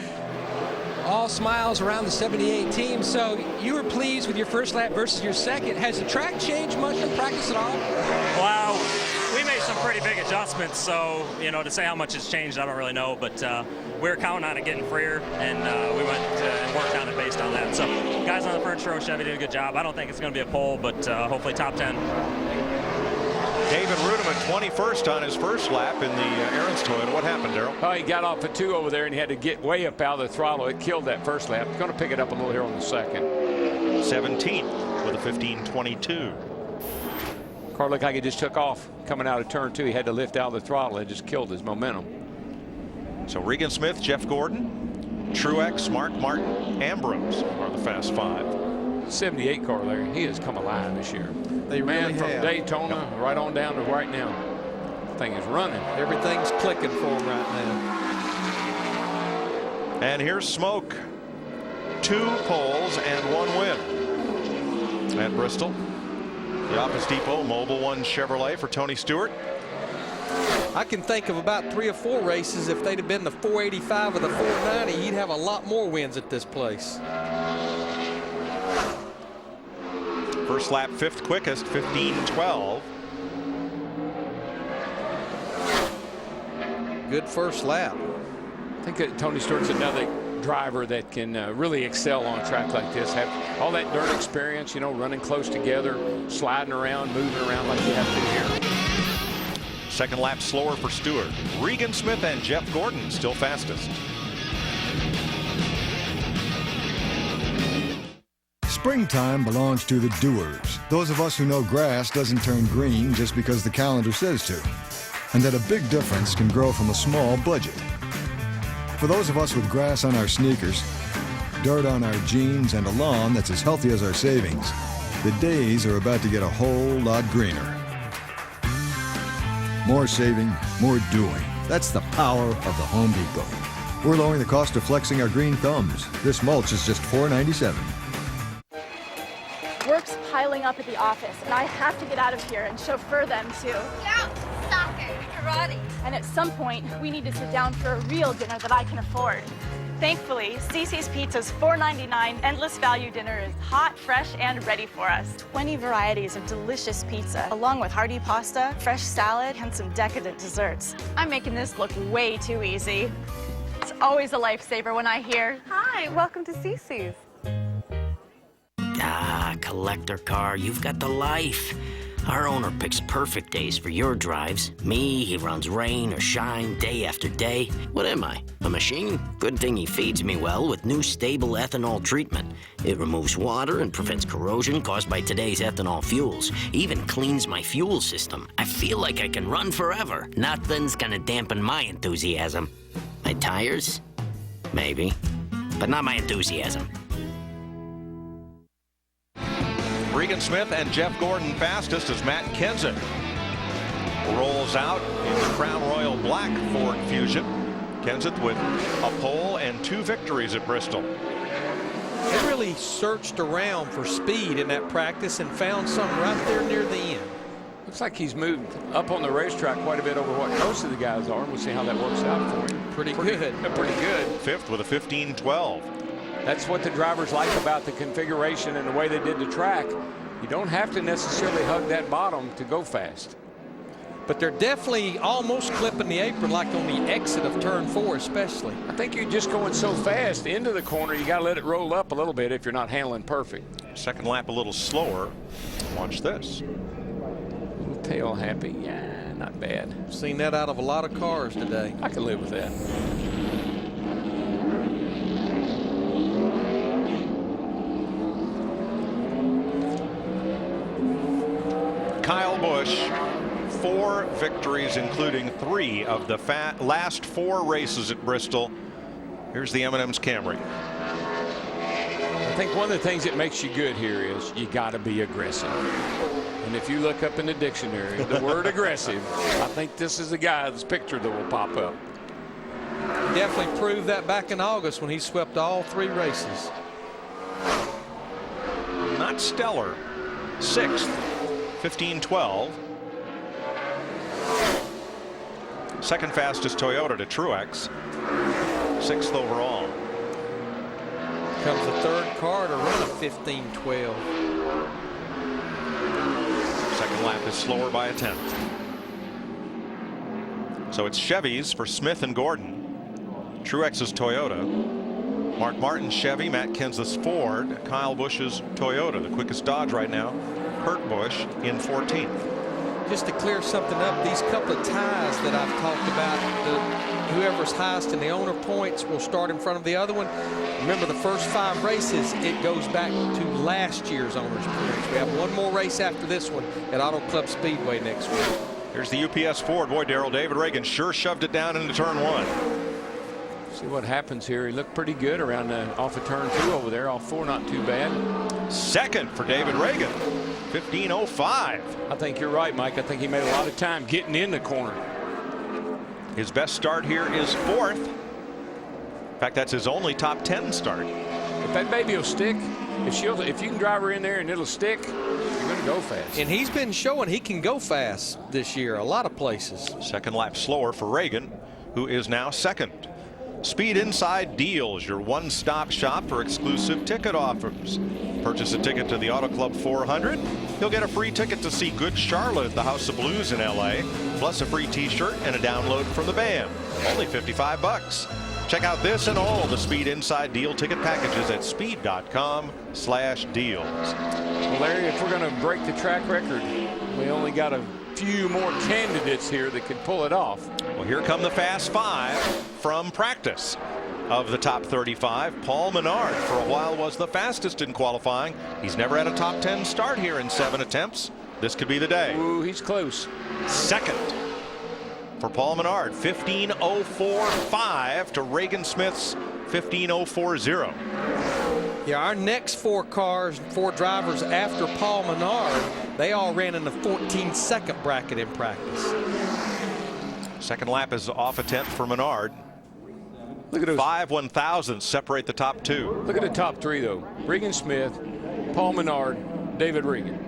Speaker 7: All smiles around the 78 team. So you were pleased with your first lap versus your second. Has the track changed much in practice at all?
Speaker 22: Wow, we made some pretty big adjustments. So, you know, to say how much has changed, I don't really know. But we were counting on it getting freer, and we went and worked on it based on that. So guys on the first row, Chevy did a good job. I don't think it's going to be a pole, but hopefully top 10.
Speaker 31: David Rudeman 21st on his first lap in the Aaron's Toyota. What happened, Darrell?
Speaker 2: Oh, he got off at 2 over there and he had to get way up out of the throttle. It killed that first lap. Going to pick it up a little here on the second.
Speaker 31: 17th with a 15:22.
Speaker 2: Car looked like he just took off coming out of turn 2. He had to lift out of the throttle. It just killed his momentum.
Speaker 31: So Regan Smith, Jeff Gordon, Truex, Mark Martin, Ambrose are the fast 5.
Speaker 2: 78 car there. He has come alive this year.
Speaker 5: They
Speaker 2: Man,
Speaker 5: really
Speaker 2: from
Speaker 5: have.
Speaker 2: Daytona right on down to right now. Thing is running.
Speaker 5: Everything's clicking for him right now.
Speaker 31: And here's Smoke. 2 poles and 1 win at Bristol. The Office Depot Mobile One Chevrolet for Tony Stewart.
Speaker 5: I can think of about 3 or 4 races. If they'd have been the 485 or the 490, he'd have a lot more wins at this place.
Speaker 31: First lap, 5th quickest, 15:12.
Speaker 5: Good first lap.
Speaker 2: I think that Tony Stewart's another driver that can really excel on a track like this. Have all that dirt experience, you know, running close together, sliding around, moving around like you have to here.
Speaker 31: Second lap slower for Stewart. Regan Smith and Jeff Gordon still fastest.
Speaker 8: Springtime belongs to the doers, those of us who know grass doesn't turn green just because the calendar says to, and that a big difference can grow from a small budget. For those of us with grass on our sneakers, dirt on our jeans, and a lawn that's as healthy as our savings, the days are about to get a whole lot greener. more saving, more doing. That's the power of the Home Depot. We're lowering the cost of flexing our green thumbs. This mulch is just $4.97.
Speaker 4: Work's piling up at the office, and I have to get out of here and chauffeur them to soccer, karate. And at some point, we need to sit down for a real dinner that I can afford. Thankfully, Cece's Pizza's $4.99 endless value dinner is hot, fresh, and ready for us. 20 varieties of delicious pizza, along with hearty pasta, fresh salad, and some decadent desserts. I'm making this look way too easy. It's always a lifesaver when I hear, "Hi, welcome to Cece's."
Speaker 10: Ah, collector car, you've got the life. Our owner picks perfect days for your drives. Me, he runs rain or shine day after day. What am I, a machine? Good thing he feeds me well with new stable ethanol treatment. It removes water and prevents corrosion caused by today's ethanol fuels. Even cleans my fuel system. I feel like I can run forever. Nothing's gonna dampen my enthusiasm. My tires? Maybe. But not my enthusiasm.
Speaker 31: Regan Smith and Jeff Gordon fastest as Matt Kenseth rolls out in the Crown Royal Black Ford Fusion. Kenseth with a pole and 2 victories at Bristol.
Speaker 5: They really searched around for speed in that practice and found some right there near the end.
Speaker 2: Looks like he's moved up on the racetrack quite a bit over what most of the guys are. We'll see how that works out for him.
Speaker 5: Pretty good.
Speaker 2: Pretty good.
Speaker 31: 5th with a 15-12.
Speaker 2: That's what the drivers like about the configuration and the way they did the track. You don't have to necessarily hug that bottom to go fast.
Speaker 5: But they're definitely almost clipping the apron, like on the exit of turn 4 especially.
Speaker 2: I think you're just going so fast into the corner, you got to let it roll up a little bit if you're not handling perfect.
Speaker 31: Second lap a little slower. Watch this.
Speaker 2: Little tail happy. Yeah, not bad.
Speaker 5: Seen that out of a lot of cars today.
Speaker 2: I can live with that.
Speaker 31: Kyle Busch, 4 victories, including 3 of the last 4 races at Bristol. Here's the M&M's Camry.
Speaker 2: I think one of the things that makes you good here is you got to be aggressive. And if you look up in the dictionary the word aggressive, I think this is the guy, this picture that will pop up.
Speaker 5: Definitely proved that back in August when he swept all 3 races.
Speaker 31: Not stellar. 6th. 15-12. Second fastest Toyota to Truex. 6th overall.
Speaker 5: Comes the 3rd car to run a 15-12.
Speaker 31: Second lap is slower by a 10th. So it's Chevys for Smith and Gordon. Truex's Toyota. Mark Martin's Chevy, Matt Kenseth's Ford, Kyle Busch's Toyota, the quickest Dodge right now. Kurt Busch in 14th.
Speaker 5: Just to clear something up, these couple of ties that I've talked about, whoever's highest in the owner points will start in front of the other one. Remember, the first 5 races, it goes back to last year's owner's points. We have one more race after this one at Auto Club Speedway next week.
Speaker 31: Here's the UPS Ford. Boy, Darrell, David Reagan sure shoved it down into turn 1.
Speaker 2: See what happens here. He looked pretty good around off of turn 2 over there. All 4 not too bad.
Speaker 31: Second for David Reagan. 15:05.
Speaker 2: I think you're right, Mike. I think he made a lot of time getting in the corner.
Speaker 31: His best start here is 4th. In fact, that's his only top 10 start.
Speaker 2: If that baby will stick, if you can drive her in there and it'll stick, you're going to go fast.
Speaker 5: And he's been showing he can go fast this year, a lot of places.
Speaker 31: Second lap slower for Reagan, who is now 2nd. Speed Inside Deals, your one-stop shop for exclusive ticket offers. Purchase a ticket to the Auto Club 400. You'll get a free ticket to see Good Charlotte at the House of Blues in LA, plus a free t-shirt and a download from the band. Only $55. Check out this and all the Speed Inside Deal ticket packages at speed.com/deals.
Speaker 2: Well, Larry, if we're going to break the track record, we only got a few more candidates here that could pull it off.
Speaker 31: Well, here come the Fast 5 from practice. Of the top 35, Paul Menard for a while was the fastest in qualifying. He's never had a top 10 start here in 7 attempts. This could be the day.
Speaker 2: Ooh, he's close.
Speaker 31: Second for Paul Menard, 15:04.5 to Regan Smith's 15:04.0.
Speaker 5: Yeah, our next 4 cars, 4 drivers after Paul Menard, they all ran in the 14-second bracket in practice.
Speaker 31: Second lap is off a tenth for Menard.
Speaker 2: Look at those
Speaker 31: 5 1,000 separate the top two.
Speaker 2: Look at the top three, though. Regan Smith, Paul Menard, David Regan.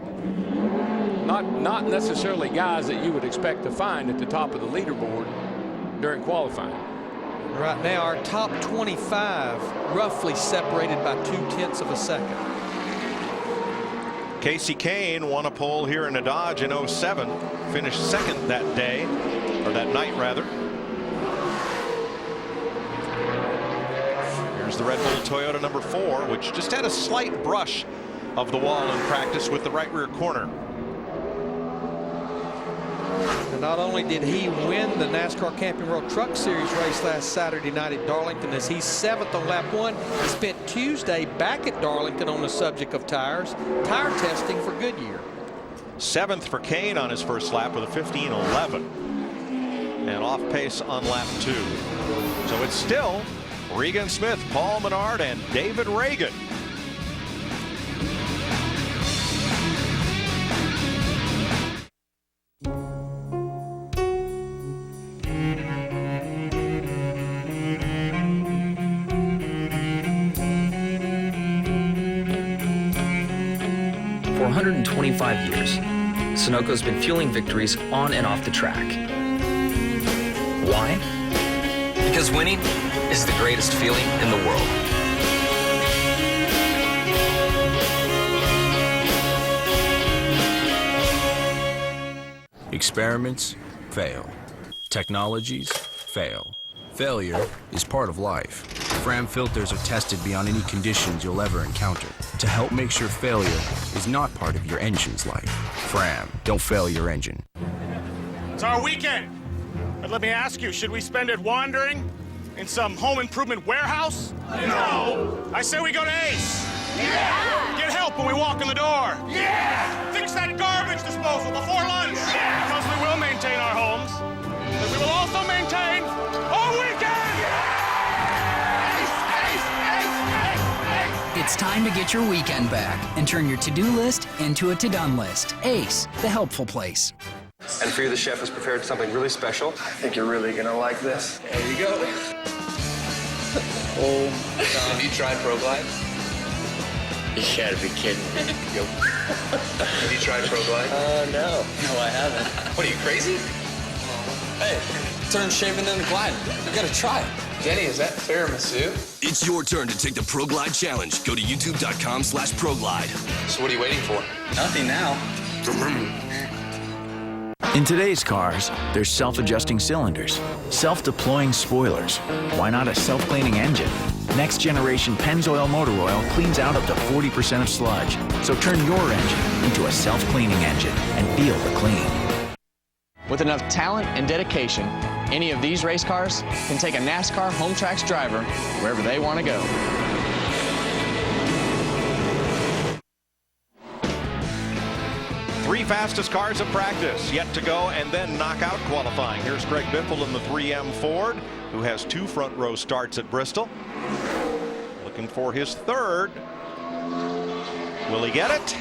Speaker 2: Not necessarily guys that you would expect to find at the top of the leaderboard during qualifying.
Speaker 5: Right now, our top 25 roughly separated by 0.2 of a second.
Speaker 31: Casey Kane won a pole here in a Dodge in 07. Finished second that day, or that night rather. Here's the Red Bull Toyota number 4, which just had a slight brush of the wall in practice with the right rear corner.
Speaker 5: And not only did he win the NASCAR Camping World Truck Series race last Saturday night at Darlington, as he's 7th on lap 1, he spent Tuesday back at Darlington on the subject of tire testing for Goodyear.
Speaker 31: 7th for Kane on his first lap with a 15.11. And off pace on lap 2. So it's still Regan Smith, Paul Menard, and David Regan.
Speaker 13: For 125 years, Sunoco's been fueling victories on and off the track. Why? Because winning is the greatest feeling in the world.
Speaker 15: Experiments fail. Technologies fail. Failure is part of life. Fram filters are tested beyond any conditions you'll ever encounter to help make sure failure is not part of your engine's life. Fram, don't fail your engine.
Speaker 17: It's our weekend. But let me ask you, should we spend it wandering in some home improvement warehouse? No. I say we go to Ace. Yeah. Get help when we walk in the door. Yeah. Fix that garbage disposal before lunch. Yeah. Because we will maintain our homes. But we will also maintain our weekend.
Speaker 18: It's time to get your weekend back and turn your to-do list into a to-done list. Ace, the helpful place.
Speaker 20: And for you, the chef has prepared something really special. I think you're really gonna like this. There you go. Oh, have you tried ProGlide? You gotta be kidding me. Have you tried ProGlide? No. No, I haven't. What are you, crazy? Hey, turn shaving into gliding. You gotta try it. Jenny, is that tiramisu?
Speaker 21: It's your turn to take the ProGlide challenge. Go to youtube.com/ProGlide.
Speaker 20: So what are you waiting for? Nothing now.
Speaker 12: In today's cars, there's self-adjusting cylinders, self-deploying spoilers. Why not a self-cleaning engine? Next generation Pennzoil Motor Oil cleans out up to 40% of sludge. So turn your engine into a self-cleaning engine and feel the clean.
Speaker 23: With enough talent and dedication, any of these race cars can take a NASCAR home tracks driver wherever they want to go.
Speaker 31: Three fastest cars of practice yet to go, and then knockout qualifying. Here's Greg Biffle in the 3M Ford, who has 2 front row starts at Bristol. Looking for his third. Will he get it?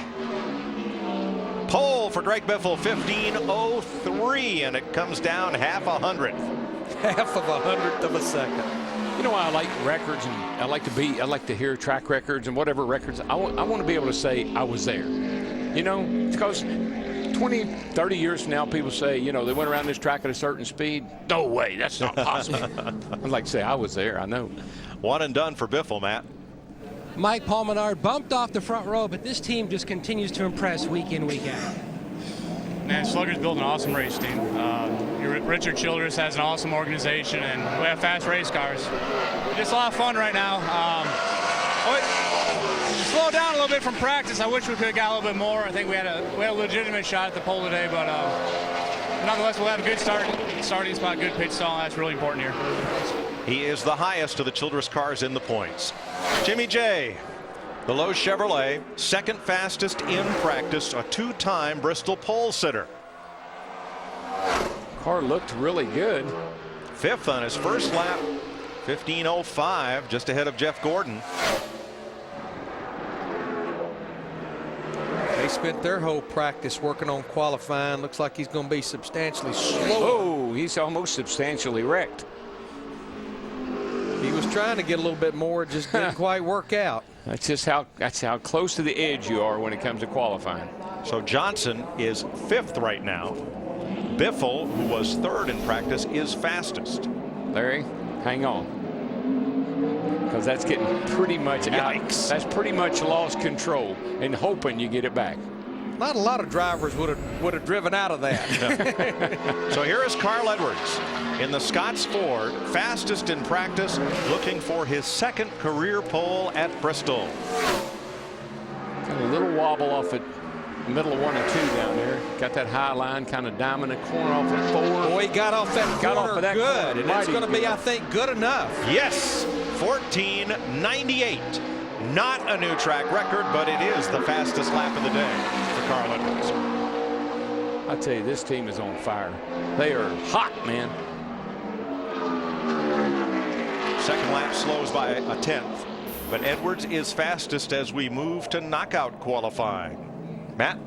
Speaker 31: Pole for Greg Biffle, 15.03, and it comes down half a hundredth.
Speaker 5: Half of a hundredth of a second.
Speaker 2: You know why I like records, and I like to hear track records and whatever records. I want to be able to say I was there. You know, because 20, 30 years from now, people say, you know, they went around this track at a certain speed. No way, that's not possible. I'd like to say I was there, I know.
Speaker 31: One and done for Biffle, Matt.
Speaker 7: Mike Paul Menard bumped off the front row, but this team just continues to impress week in, week out.
Speaker 3: Man, Slugger's built an awesome race team. Richard Childress has an awesome organization, and we have fast race cars. Just a lot of fun right now. Slow down a little bit from practice. I wish we could have got a little bit more. I think we had a legitimate shot at the pole today, but nonetheless, we'll have a good starting spot, good pitch stall. That's really important here.
Speaker 31: He is the highest of the Childress cars in the points. Jimmy J, the Lowe's Chevrolet, second fastest in practice, a 2-time Bristol pole sitter.
Speaker 2: Car looked really good.
Speaker 31: 5th on his first lap, 15.05, just ahead of Jeff Gordon.
Speaker 5: They spent their whole practice working on qualifying. Looks like he's going to be substantially slower.
Speaker 2: Oh, He's almost substantially wrecked.
Speaker 5: He was trying to get a little bit more, it just didn't quite work out.
Speaker 2: That's how close to the edge you are when it comes to qualifying.
Speaker 31: So Johnson is 5th right now. Biffle, who was 3rd in practice, is fastest.
Speaker 2: Larry, hang on. Because that's getting pretty much out. That's pretty much lost control and hoping you get it back.
Speaker 5: Not a lot of drivers would have driven out of that.
Speaker 31: So here is Carl Edwards in the Scott's Ford, fastest in practice, looking for his 2nd career pole at Bristol.
Speaker 2: Got a little wobble off at the middle of 1 and 2 down there. Got that high line kind of diamond a corner off at 4.
Speaker 5: Boy, he got off that corner
Speaker 2: that
Speaker 5: good,
Speaker 2: corner.
Speaker 5: and that's going to be, I think, good enough.
Speaker 31: Yes, 14:98. Not a new track record, but it is the fastest lap of the day for Carl Edwards.
Speaker 2: I tell you, this team is on fire. They are hot, man.
Speaker 31: 2nd lap slows by a 10th, but Edwards is fastest as we move to knockout qualifying. Matt?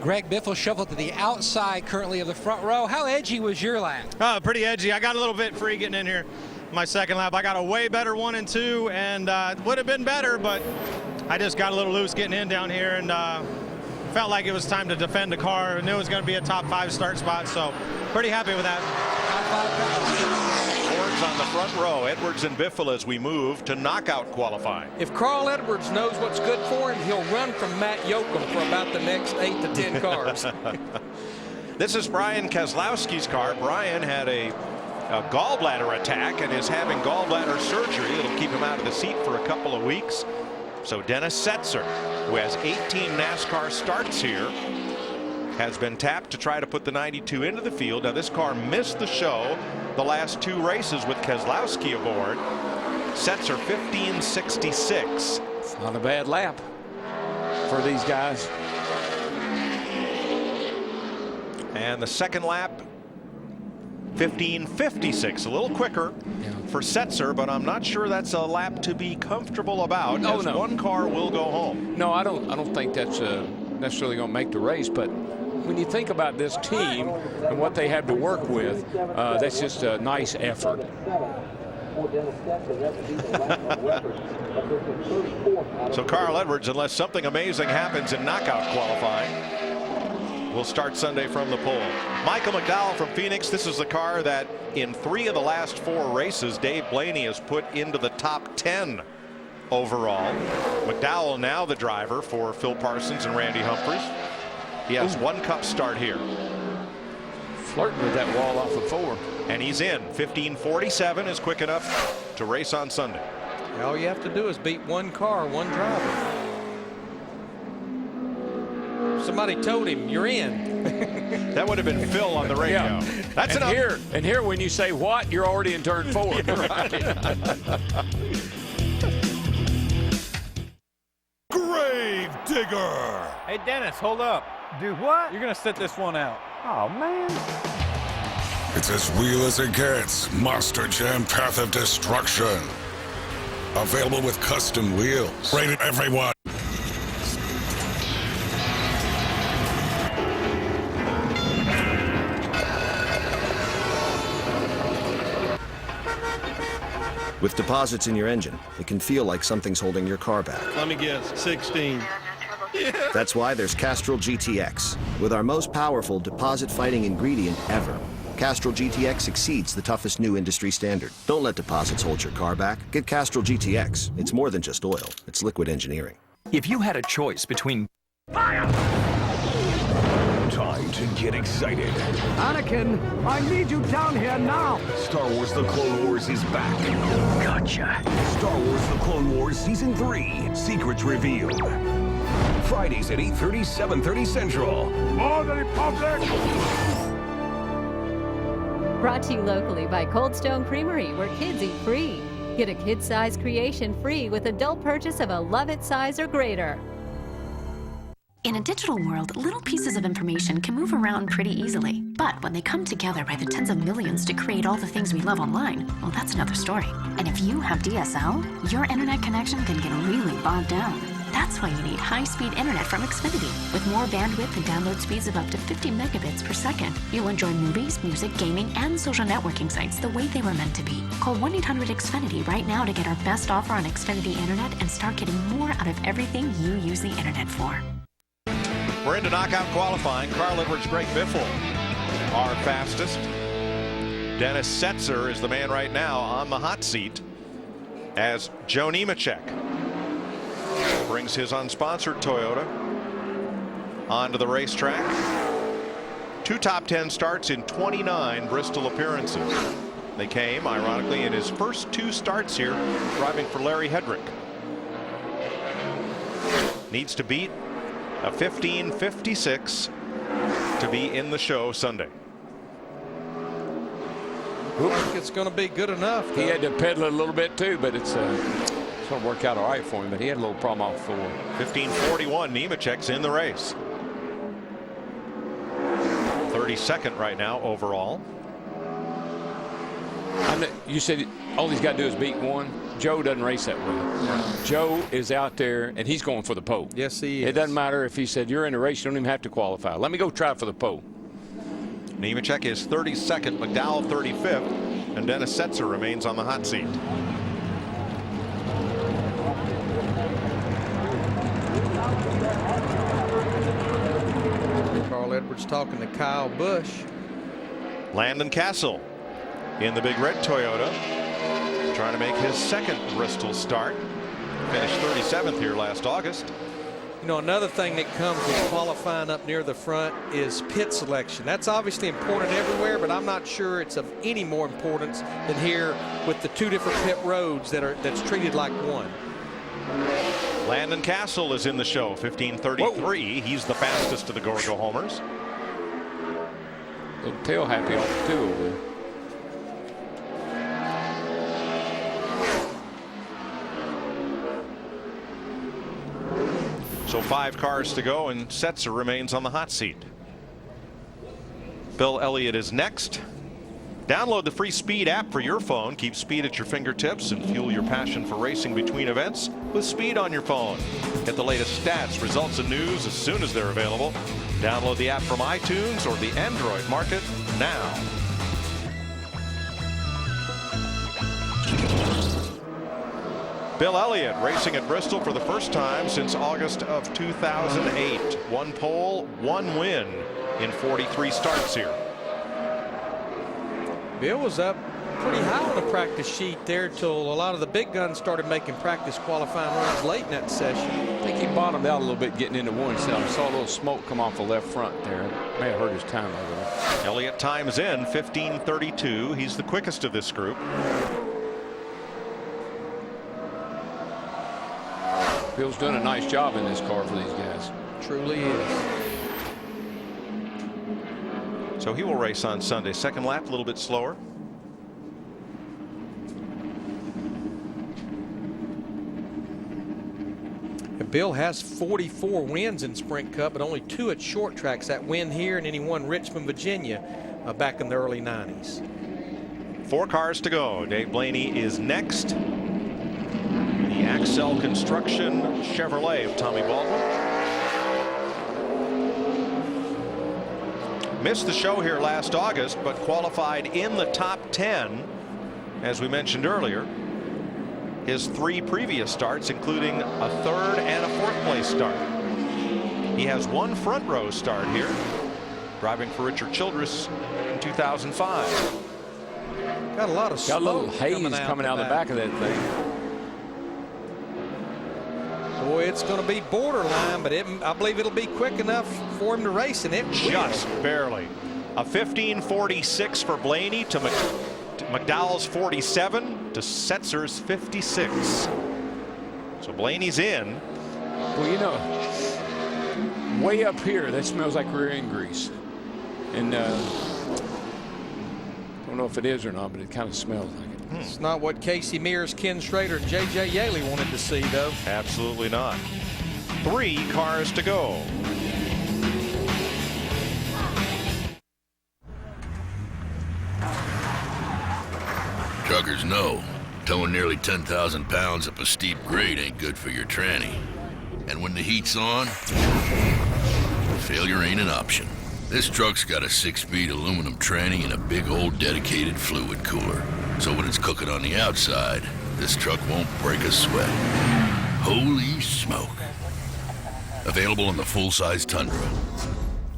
Speaker 7: Greg Biffle shuffled to the outside currently of the front row. How edgy was your lap?
Speaker 6: Pretty edgy. I got a little bit free getting in here. My 2nd lap, I got a way better 1 and 2, and would have been better, but I just got a little loose getting in down here, and felt like it was time to defend the car. I knew it was going to be a top 5 start spot, so pretty happy with that.
Speaker 31: Fords on the front row, Edwards and Biffle as we move to knockout qualifying.
Speaker 5: If Carl Edwards knows what's good for him, he'll run from Matt Yoakum for about the next 8 to 10 cars.
Speaker 31: This is Brian Keselowski's car. Brian had a gallbladder attack and is having gallbladder surgery. It'll keep him out of the seat for a couple of weeks. So Dennis Setzer, who has 18 NASCAR starts here, has been tapped to try to put the 92 into the field. Now this car missed the show the last 2 races with Keselowski aboard. Setzer 15:66.
Speaker 2: It's not a bad lap for these guys.
Speaker 31: And the 2nd lap 15:56, a little quicker for Setzer, but I'm not sure that's a lap to be comfortable about.
Speaker 2: Oh,
Speaker 31: as
Speaker 2: no.
Speaker 31: One car will go home.
Speaker 2: No, I don't think that's necessarily going to make the race, but when you think about this team and what they have to work with, that's just a nice effort.
Speaker 31: So Carl Edwards, unless something amazing happens in knockout qualifying, will start Sunday from the pole. Michael McDowell from Phoenix. This is the car that in 3 of the last 4 races Dave Blaney has put into the top 10 overall. McDowell now the driver for Phil Parsons and Randy Humphries. He has 1 Cup start here.
Speaker 2: Flirting with that wall off of 4.
Speaker 31: And he's in. 15:47 is quick enough to race on Sunday.
Speaker 5: All you have to do is beat 1 car, 1 driver. Somebody told him, you're in.
Speaker 31: That would have been Phil on the radio.
Speaker 2: Yeah.
Speaker 31: That's enough.
Speaker 2: Here, when you say what, you're already in turn 4.
Speaker 9: Grave digger.
Speaker 11: Hey, Dennis, hold up. Do what? You're going to sit this one out. Oh, man.
Speaker 9: It's as real as it gets. Monster Jam Path of Destruction. Available with custom wheels. Rated everyone.
Speaker 14: With deposits in your engine, it can feel like something's holding your car back.
Speaker 11: Let me guess, 16. Yeah.
Speaker 14: That's why there's Castrol GTX, with our most powerful deposit-fighting ingredient ever. Castrol GTX exceeds the toughest new industry standard. Don't let deposits hold your car back. Get Castrol GTX. It's more than just oil. It's liquid engineering.
Speaker 12: If you had a choice between
Speaker 9: Time to get excited.
Speaker 16: Anakin, I need you down here now.
Speaker 9: Star Wars The Clone Wars is back.
Speaker 16: Gotcha.
Speaker 9: Star Wars The Clone Wars Season 3. Secrets revealed. Fridays at 8:30, 7:30 Central.
Speaker 16: More than Republic.
Speaker 19: Brought to you locally by Cold Stone Creamery, where kids eat free. Get a kid-size creation free with adult purchase of a Love It size or greater.
Speaker 24: In a digital world, little pieces of information can move around pretty easily. But when they come together by the tens of millions to create all the things we love online, well, that's another story. And if you have DSL, your internet connection can get really bogged down. That's why you need high-speed internet from Xfinity. With more bandwidth and download speeds of up to 50 megabits per second, you'll enjoy movies, music, gaming, and social networking sites the way they were meant to be. Call 1-800-XFINITY right now to get our best offer on Xfinity Internet and start getting more out of everything you use the internet for.
Speaker 31: We're into knockout qualifying. Carl Edwards, Greg Biffle, our fastest. Dennis Setzer is the man right now on the hot seat as Joe Nemechek brings his unsponsored Toyota onto the racetrack. 2 top 10 starts in 29 Bristol appearances. They came, ironically, in his first 2 starts here, driving for Larry Hedrick. Needs to beat a 15:56 to be in the show Sunday.
Speaker 5: I think it's going to be good enough.
Speaker 2: He had to pedal it a little bit too, but it's going to work out all right for him. But he had a little problem off 4.
Speaker 31: 15:41. Nemechek's in the race. 32nd right now overall.
Speaker 2: You said all he's got to do is beat 1. Joe doesn't race that way. Joe is out there and he's going for the pole.
Speaker 5: Yes, he is.
Speaker 2: It doesn't matter if he said you're in a race, you don't even have to qualify. Let me go try for the pole.
Speaker 31: Nemechek is 32nd, McDowell 35th, and Dennis Setzer remains on the hot seat.
Speaker 5: Carl Edwards talking to Kyle Busch.
Speaker 31: Landon Castle in the big red Toyota, trying to make his 2nd Bristol start. Finished 37th here last August.
Speaker 5: You know, another thing that comes with qualifying up near the front is pit selection. That's obviously important everywhere, but I'm not sure it's of any more importance than here with the 2 different pit roads that's treated like one.
Speaker 31: Landon Castle is in the show, 15:33. He's the fastest of the Gorgo homers.
Speaker 2: Little tail happy off 2 over there.
Speaker 31: So 5 cars to go, and Setzer remains on the hot seat. Bill Elliott is next. Download the free Speed app for your phone. Keep speed at your fingertips and fuel your passion for racing between events with Speed on your phone. Get the latest stats, results, and news as soon as they're available. Download the app from iTunes or the Android market now. Bill Elliott racing at Bristol for the first time since August of 2008. 1 pole, 1 win in 43 starts here.
Speaker 5: Bill was up pretty high on the practice sheet there till a lot of the big guns started making practice qualifying runs late in that session.
Speaker 2: I think he bottomed out a little bit getting into 1. So I saw a little smoke come off the left front there. May have hurt his time over there.
Speaker 31: Elliott times in 15:32. He's the quickest of this group.
Speaker 2: Bill's doing a nice job in this car for these guys.
Speaker 5: Truly is.
Speaker 31: So he will race on Sunday. 2nd lap, a little bit slower.
Speaker 5: And Bill has 44 wins in Sprint Cup, but only 2 at short tracks. That win here, and then he won Richmond, Virginia back in the early 90s.
Speaker 31: 4 cars to go. Dave Blaney is next. The Axel Construction Chevrolet of Tommy Baldwin. Missed the show here last August, but qualified in the top 10, as we mentioned earlier. His 3 previous starts, including a 3rd and a 4th place start. He has 1 front row start here, driving for Richard Childress in 2005.
Speaker 5: Got a lot of smoke.
Speaker 2: Got a little haze coming out of the back of that thing.
Speaker 5: Boy, it's going to be borderline, but I believe it'll be quick enough for him to race, and it
Speaker 31: just barely. A 15:46 for Blaney to McDowell's 47 to Setzer's 56. So Blaney's in.
Speaker 2: Well, you know, way up here, that smells like rear end grease. And don't know if it is or not, but it kind of smells like it.
Speaker 5: It's not what Casey Mears, Ken Schrader, and J.J. Yaley wanted to see, though.
Speaker 31: Absolutely not. 3 cars to go.
Speaker 1: Truckers know towing nearly 10,000 pounds up a steep grade ain't good for your tranny. And when the heat's on, failure ain't an option. This truck's got a 6-speed aluminum tranny and a big old dedicated fluid cooler. So when it's cooking on the outside, this truck won't break a sweat. Holy smoke. Available in the full-size Tundra.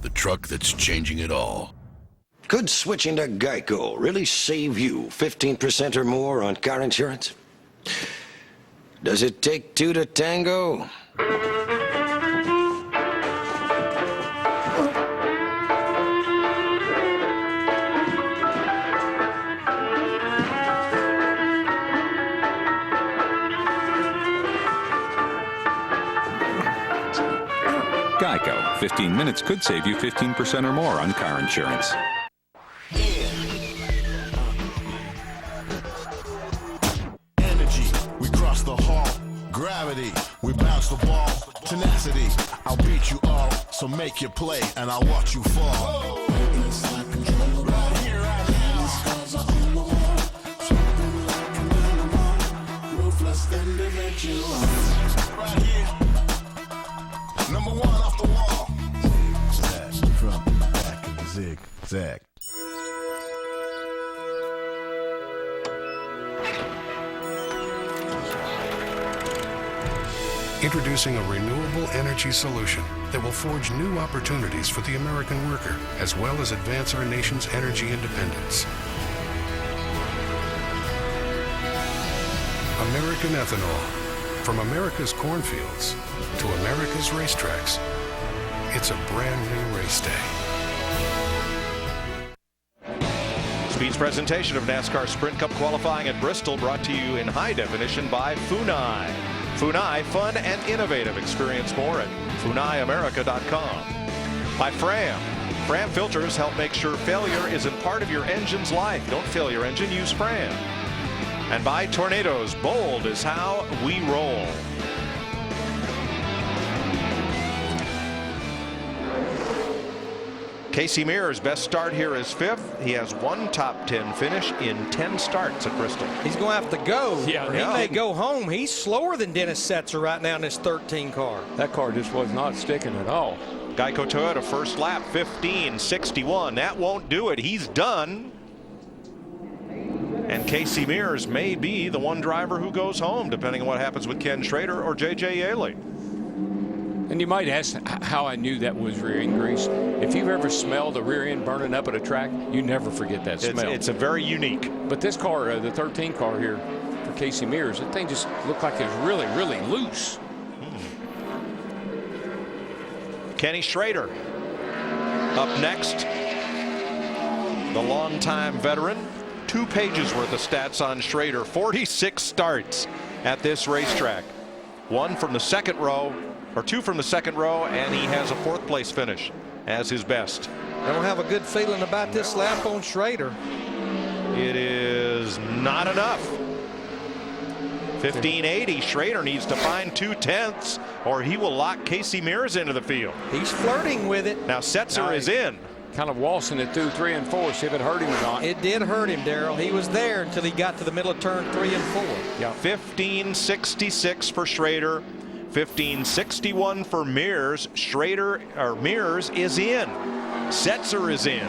Speaker 1: The truck that's changing it all.
Speaker 14: Could switching to Geico really save you 15% or more on car insurance? Does it take two to tango?
Speaker 4: Geico. 15 minutes could save you 15% or more on car insurance.
Speaker 8: Energy, we cross the hall. Gravity, we bounce the ball. Tenacity, I'll beat you all. So make your play and I'll watch you fall. Ruthless individual. Right here. Number one off the wall. Zag from back in the zigzag.
Speaker 10: Introducing a renewable energy solution that will forge new opportunities for the American worker, as well as advance our nation's energy independence. American ethanol. From America's cornfields to America's racetracks, it's a brand new race day.
Speaker 31: Speed's presentation of NASCAR Sprint Cup qualifying at Bristol brought to you in high definition by Funai. Funai, fun and innovative. Experience more at FunaiAmerica.com. By Fram. Fram filters help make sure failure isn't part of your engine's life. Don't fail your engine, use Fram. And by Tornadoes, bold is how we roll. Casey Mears' best start here is 5th. He has one top 10 finish in 10 starts at Bristol.
Speaker 5: He's going to have to go.
Speaker 2: Yeah,
Speaker 5: He may go home. He's slower than Dennis Setzer right now in this 13 car.
Speaker 2: That car just was not sticking at all.
Speaker 31: Geico Toyota first lap 15:61. That won't do it. He's done. And Casey Mears may be the one driver who goes home, depending on what happens with Ken Schrader or J.J. Yaley.
Speaker 2: And you might ask how I knew that was rear end grease. If you've ever smelled a rear end burning up at a track, you never forget that smell.
Speaker 31: It's a very unique.
Speaker 2: But this car, the 13 car here for Casey Mears, that thing just looked like it was really, really loose.
Speaker 31: Kenny Schrader up next. The longtime veteran. 2 pages worth of stats on Schrader. 46 starts at this racetrack. 1 from the second row, or 2 from the second row, and he has a 4th place finish as his best.
Speaker 5: I don't have a good feeling about this lap on Schrader.
Speaker 31: It is not enough. 1580. Schrader needs to find 2/10 or he will lock Casey Mears into the field.
Speaker 5: He's flirting with it.
Speaker 31: Now Setzer is in.
Speaker 2: Kind of waltzing it through 3 and 4, see if it hurt him or not.
Speaker 5: It did hurt him, Darrell. He was there until he got to the middle of turn 3 and 4.
Speaker 31: Yeah. 1566 for Schrader. 1561 for Mears. Mears is in. Setzer is in.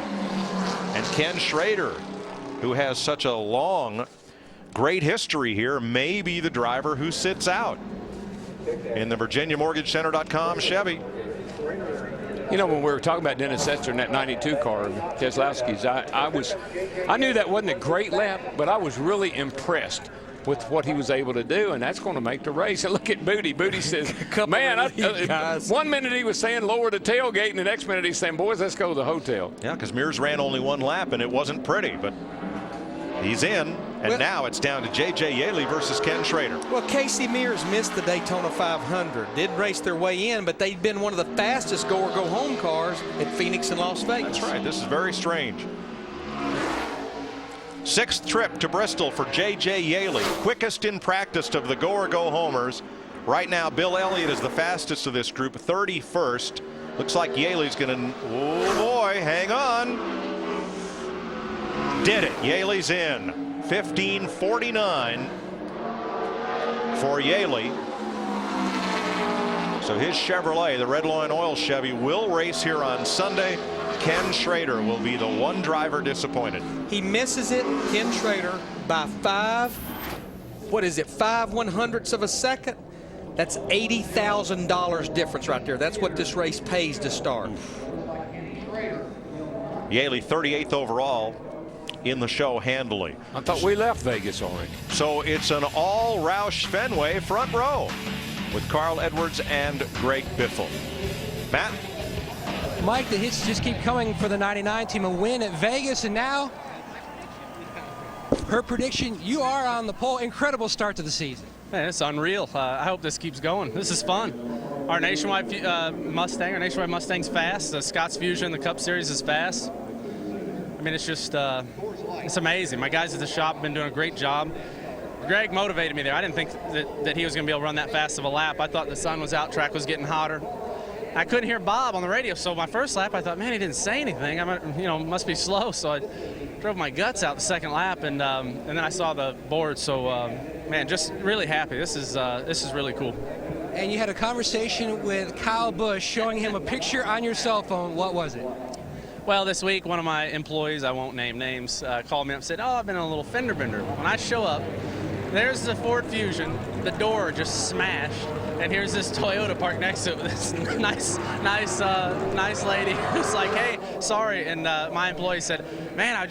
Speaker 31: And Ken Schrader, who has such a long, great history here, may be the driver who sits out in the VirginiaMortgageCenter.com Chevy.
Speaker 2: You know, when we were talking about Dennis Setzer in that 92 car, Keselowski's, I knew that wasn't a great lap, but I was really impressed with what he was able to do, and that's going to make the race. And look at Booty. Booty says, man, 1 minute he was saying lower the tailgate, and the next minute he's saying, boys, let's go to the hotel.
Speaker 31: Yeah, because Mears ran only 1 lap, and it wasn't pretty, but he's in. And now it's down to J.J. Yaley versus Ken Schrader.
Speaker 5: Well, Casey Mears missed the Daytona 500. Did race their way in, but they'd been one of the fastest go-or-go-home cars at Phoenix and Las Vegas.
Speaker 31: That's right. This is very strange. 6th trip to Bristol for J.J. Yaley. Quickest in practice of the go-or-go-homers. Right now, Bill Elliott is the fastest of this group, 31st. Looks like Yaley's going to... Oh, boy, hang on. Did it. Yaley's in. 1549 for Yaley. So his Chevrolet, the Red Line Oil Chevy, will race here on Sunday. Ken Schrader will be the one driver disappointed.
Speaker 5: He misses it, Ken Schrader, by 5/100ths of a second. That's $80,000 difference right there. That's what this race pays to start.
Speaker 31: Yaley 38th overall in the show handily.
Speaker 2: I thought we left Vegas already.
Speaker 31: So it's an all Roush Fenway front row with Carl Edwards and Greg Biffle. Matt?
Speaker 7: Mike, the hits just keep coming for the 99 team. A win at Vegas, and now her prediction, you are on the pole. Incredible start to the season.
Speaker 3: Man, it's unreal. I hope this keeps going. This is fun. Our nationwide Mustang's fast. The Scott's Fusion, the Cup Series is fast. I mean, it's just, it's amazing. My guys at the shop have been doing a great job. Greg motivated me there. I didn't think that he was going to be able to run that fast of a lap. I thought the sun was out, track was getting hotter. I couldn't hear Bob on the radio, so my first lap, I thought, man, he didn't say anything. Must be slow. So I drove my guts out the second lap, and then I saw the board. So, man, just really happy. This is really cool.
Speaker 7: And you had a conversation with Kyle Busch, showing him a picture on your cell phone. What was it?
Speaker 3: Well, this week, one of my employees, I won't name names, called me up and said, oh, I've been in a little fender bender. When I show up, there's the Ford Fusion, the door just smashed, and here's this Toyota parked next to it with this nice lady who's like, hey, sorry. And my employee said, man, I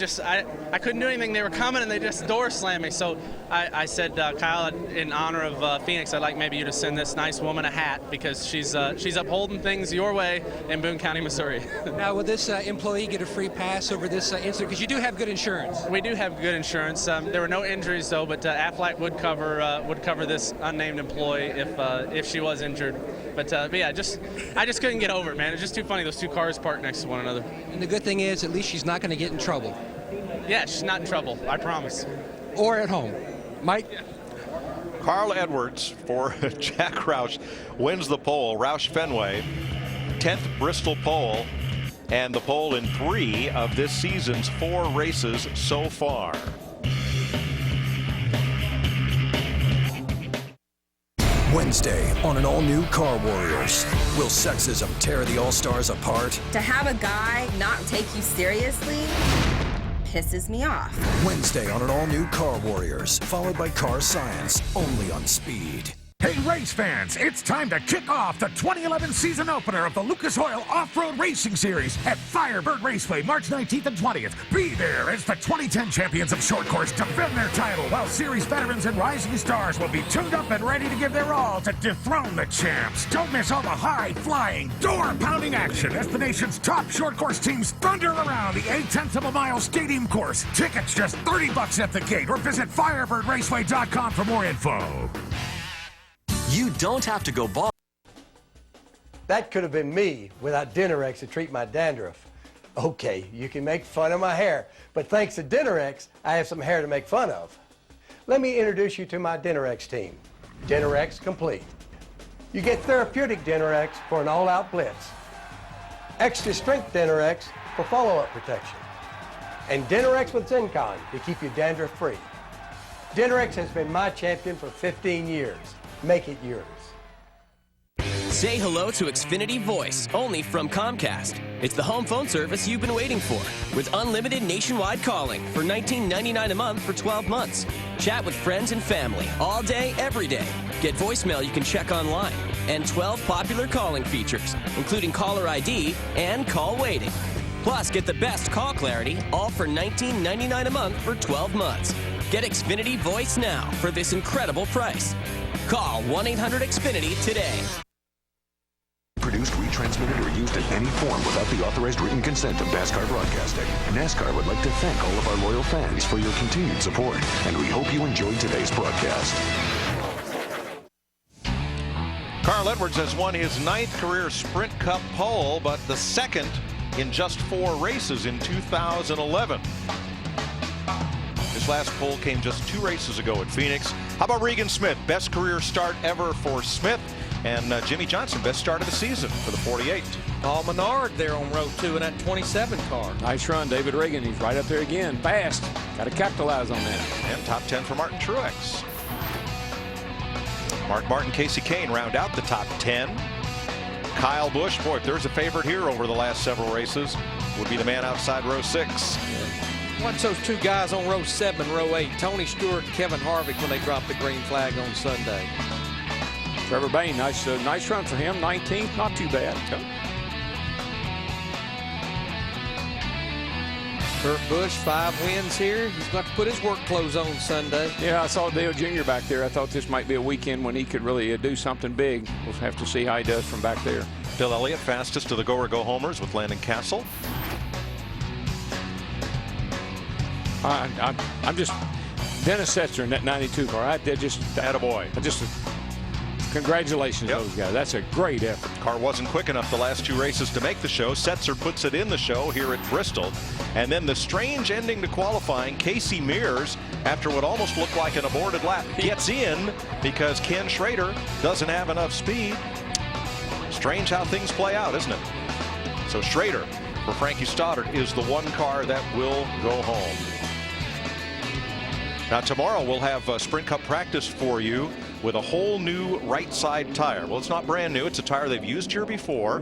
Speaker 3: couldn't do anything. They were coming and they just door slammed me. So I said, Kyle, in honor of Phoenix, I'd like maybe you to send this nice woman a hat, because she's upholding things your way in Boone County, Missouri.
Speaker 7: Now, will this employee get a free pass over this incident? Because you do have good insurance.
Speaker 3: We do have good insurance. There were no injuries though, but Aflac would cover this unnamed employee if she was injured. But yeah, I just couldn't get over it, man. It's just too funny. Those two cars parked next to one another.
Speaker 7: And the good thing is, at least she's not going to get in trouble.
Speaker 3: Yeah, she's not in trouble. I promise.
Speaker 7: Or at home. Mike?
Speaker 3: Yeah.
Speaker 31: Carl Edwards for Jack Roush wins the pole. Roush Fenway, 10th Bristol pole, and the pole in 3 of this season's 4 races so far.
Speaker 13: Wednesday on an all-new Car Warriors. Will sexism tear the All-Stars apart?
Speaker 15: To have a guy not take you seriously pisses me off.
Speaker 13: Wednesday on an all-new Car Warriors, followed by Car Science, only on Speed.
Speaker 17: Hey race fans, it's time to kick off the 2011 season opener of the Lucas Oil Off-Road Racing Series at Firebird Raceway, March 19th and 20th. Be there as the 2010 champions of short course defend their title, while series veterans and rising stars will be tuned up and ready to give their all to dethrone the champs. Don't miss all the high-flying, door-pounding action as the nation's top short course teams thunder around the 0.8 of a mile stadium course. Tickets just $30 at the gate, or visit firebirdraceway.com for more info.
Speaker 18: You don't have to go bald.
Speaker 22: That could have been me without Dinerex to treat my dandruff. Okay, you can make fun of my hair, but thanks to Dinerex, I have some hair to make fun of. Let me introduce you to my Dinerex team. Dinerex Complete. You get therapeutic Dinerex for an all-out blitz. Extra strength Dinerex for follow-up protection. And Dinerex with Zencon to keep you dandruff free. Dinerex has been my champion for 15 years. Make it yours.
Speaker 21: Say hello to Xfinity Voice, only from Comcast. It's the home phone service you've been waiting for, with unlimited nationwide calling for $19.99 a month for 12 months. Chat with friends and family all day, every day. Get voicemail you can check online, and 12 popular calling features, including caller ID and call waiting. Plus, get the best call clarity, all for $19.99 a month for 12 months. Get Xfinity Voice now for this incredible price. Call 1-800-XFINITY today.
Speaker 25: Produced, retransmitted, or used in any form without the authorized written consent of NASCAR Broadcasting. NASCAR would like to thank all of our loyal fans for your continued support, and we hope you enjoyed today's broadcast.
Speaker 31: Carl Edwards has won his 9th career Sprint Cup pole, but the 2nd in just 4 races in 2011. His last pole came just 2 races ago at Phoenix. How about Regan Smith? Best career start ever for Smith. And Jimmy Johnson, best start of the season for the 48.
Speaker 5: Paul Menard there on row 2 in that 27 car.
Speaker 2: Nice run, David Reagan. He's right up there again. Fast. Got to capitalize on that.
Speaker 31: And top 10 for Martin Truex. Mark Martin, Casey Kane round out the top 10. Kyle Busch, boy, if there's a favorite here over the last several races, would be the man outside row 6.
Speaker 5: Watch those two guys on row 7 and row 8, Tony Stewart and Kevin Harvick, when they dropped the green flag on Sunday.
Speaker 2: Trevor Bayne, nice run for him. 19th, not too bad.
Speaker 5: Kurt Busch, 5 wins here. He's got to put his work clothes on Sunday.
Speaker 2: Yeah, I saw Dale Jr. back there. I thought this might be a weekend when he could really do something big. We'll have to see how he does from back there.
Speaker 31: Bill Elliott, fastest of the go-or-go homers with Landon Castle.
Speaker 2: I'm just Dennis Setzer in that 92 car. They're just
Speaker 31: attaboy.
Speaker 2: Congratulations to those guys. That's a great effort.
Speaker 31: Car wasn't quick enough the last 2 races to make the show. Setzer puts it in the show here at Bristol. And then the strange ending to qualifying, Casey Mears, after what almost looked like an aborted lap, gets in because Ken Schrader doesn't have enough speed. Strange how things play out, isn't it? So Schrader, for Frankie Stoddard, is the one car that will go home. Now tomorrow we'll have a Sprint Cup practice for you with a whole new right side tire. Well, it's not brand new. It's a tire they've used here before.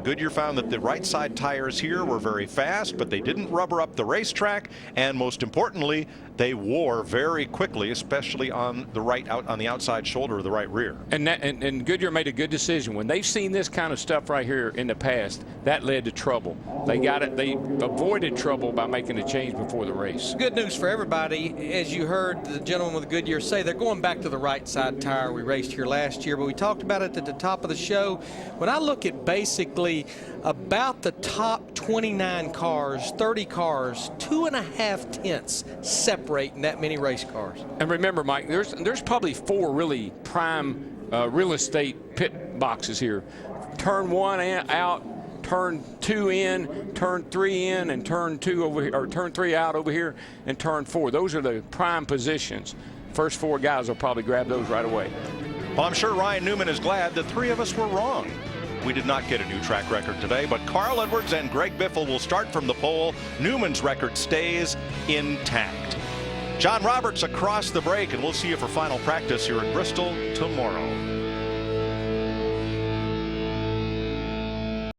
Speaker 31: Goodyear found that the right side tires here were very fast, but they didn't rubber up the racetrack, and most importantly, they wore very quickly, especially on the on the outside shoulder of the right rear.
Speaker 2: And Goodyear made a good decision. When they've seen this kind of stuff right here in the past, that led to trouble. They avoided trouble by making a change before the race.
Speaker 5: Good news for everybody. As you heard the gentleman with Goodyear say, they're going back to the right side tire. We raced here last year, but we talked about it at the top of the show. When I look at basically about the top 29 cars, 30 cars, 2.5 tenths separate in that many race cars.
Speaker 2: And remember, Mike, there's probably 4 really prime real estate pit boxes here. Turn 1 out, turn 2 in, turn 3 in, and turn 2 over here, or turn 3 out over here, and turn 4. Those are the prime positions. First 4 guys will probably grab those right away.
Speaker 31: Well, I'm sure Ryan Newman is glad that 3 of us were wrong. We did not get a new track record today, but Carl Edwards and Greg Biffle will start from the pole. Newman's record stays intact. John Roberts across the break, and we'll see you for final practice here at Bristol tomorrow.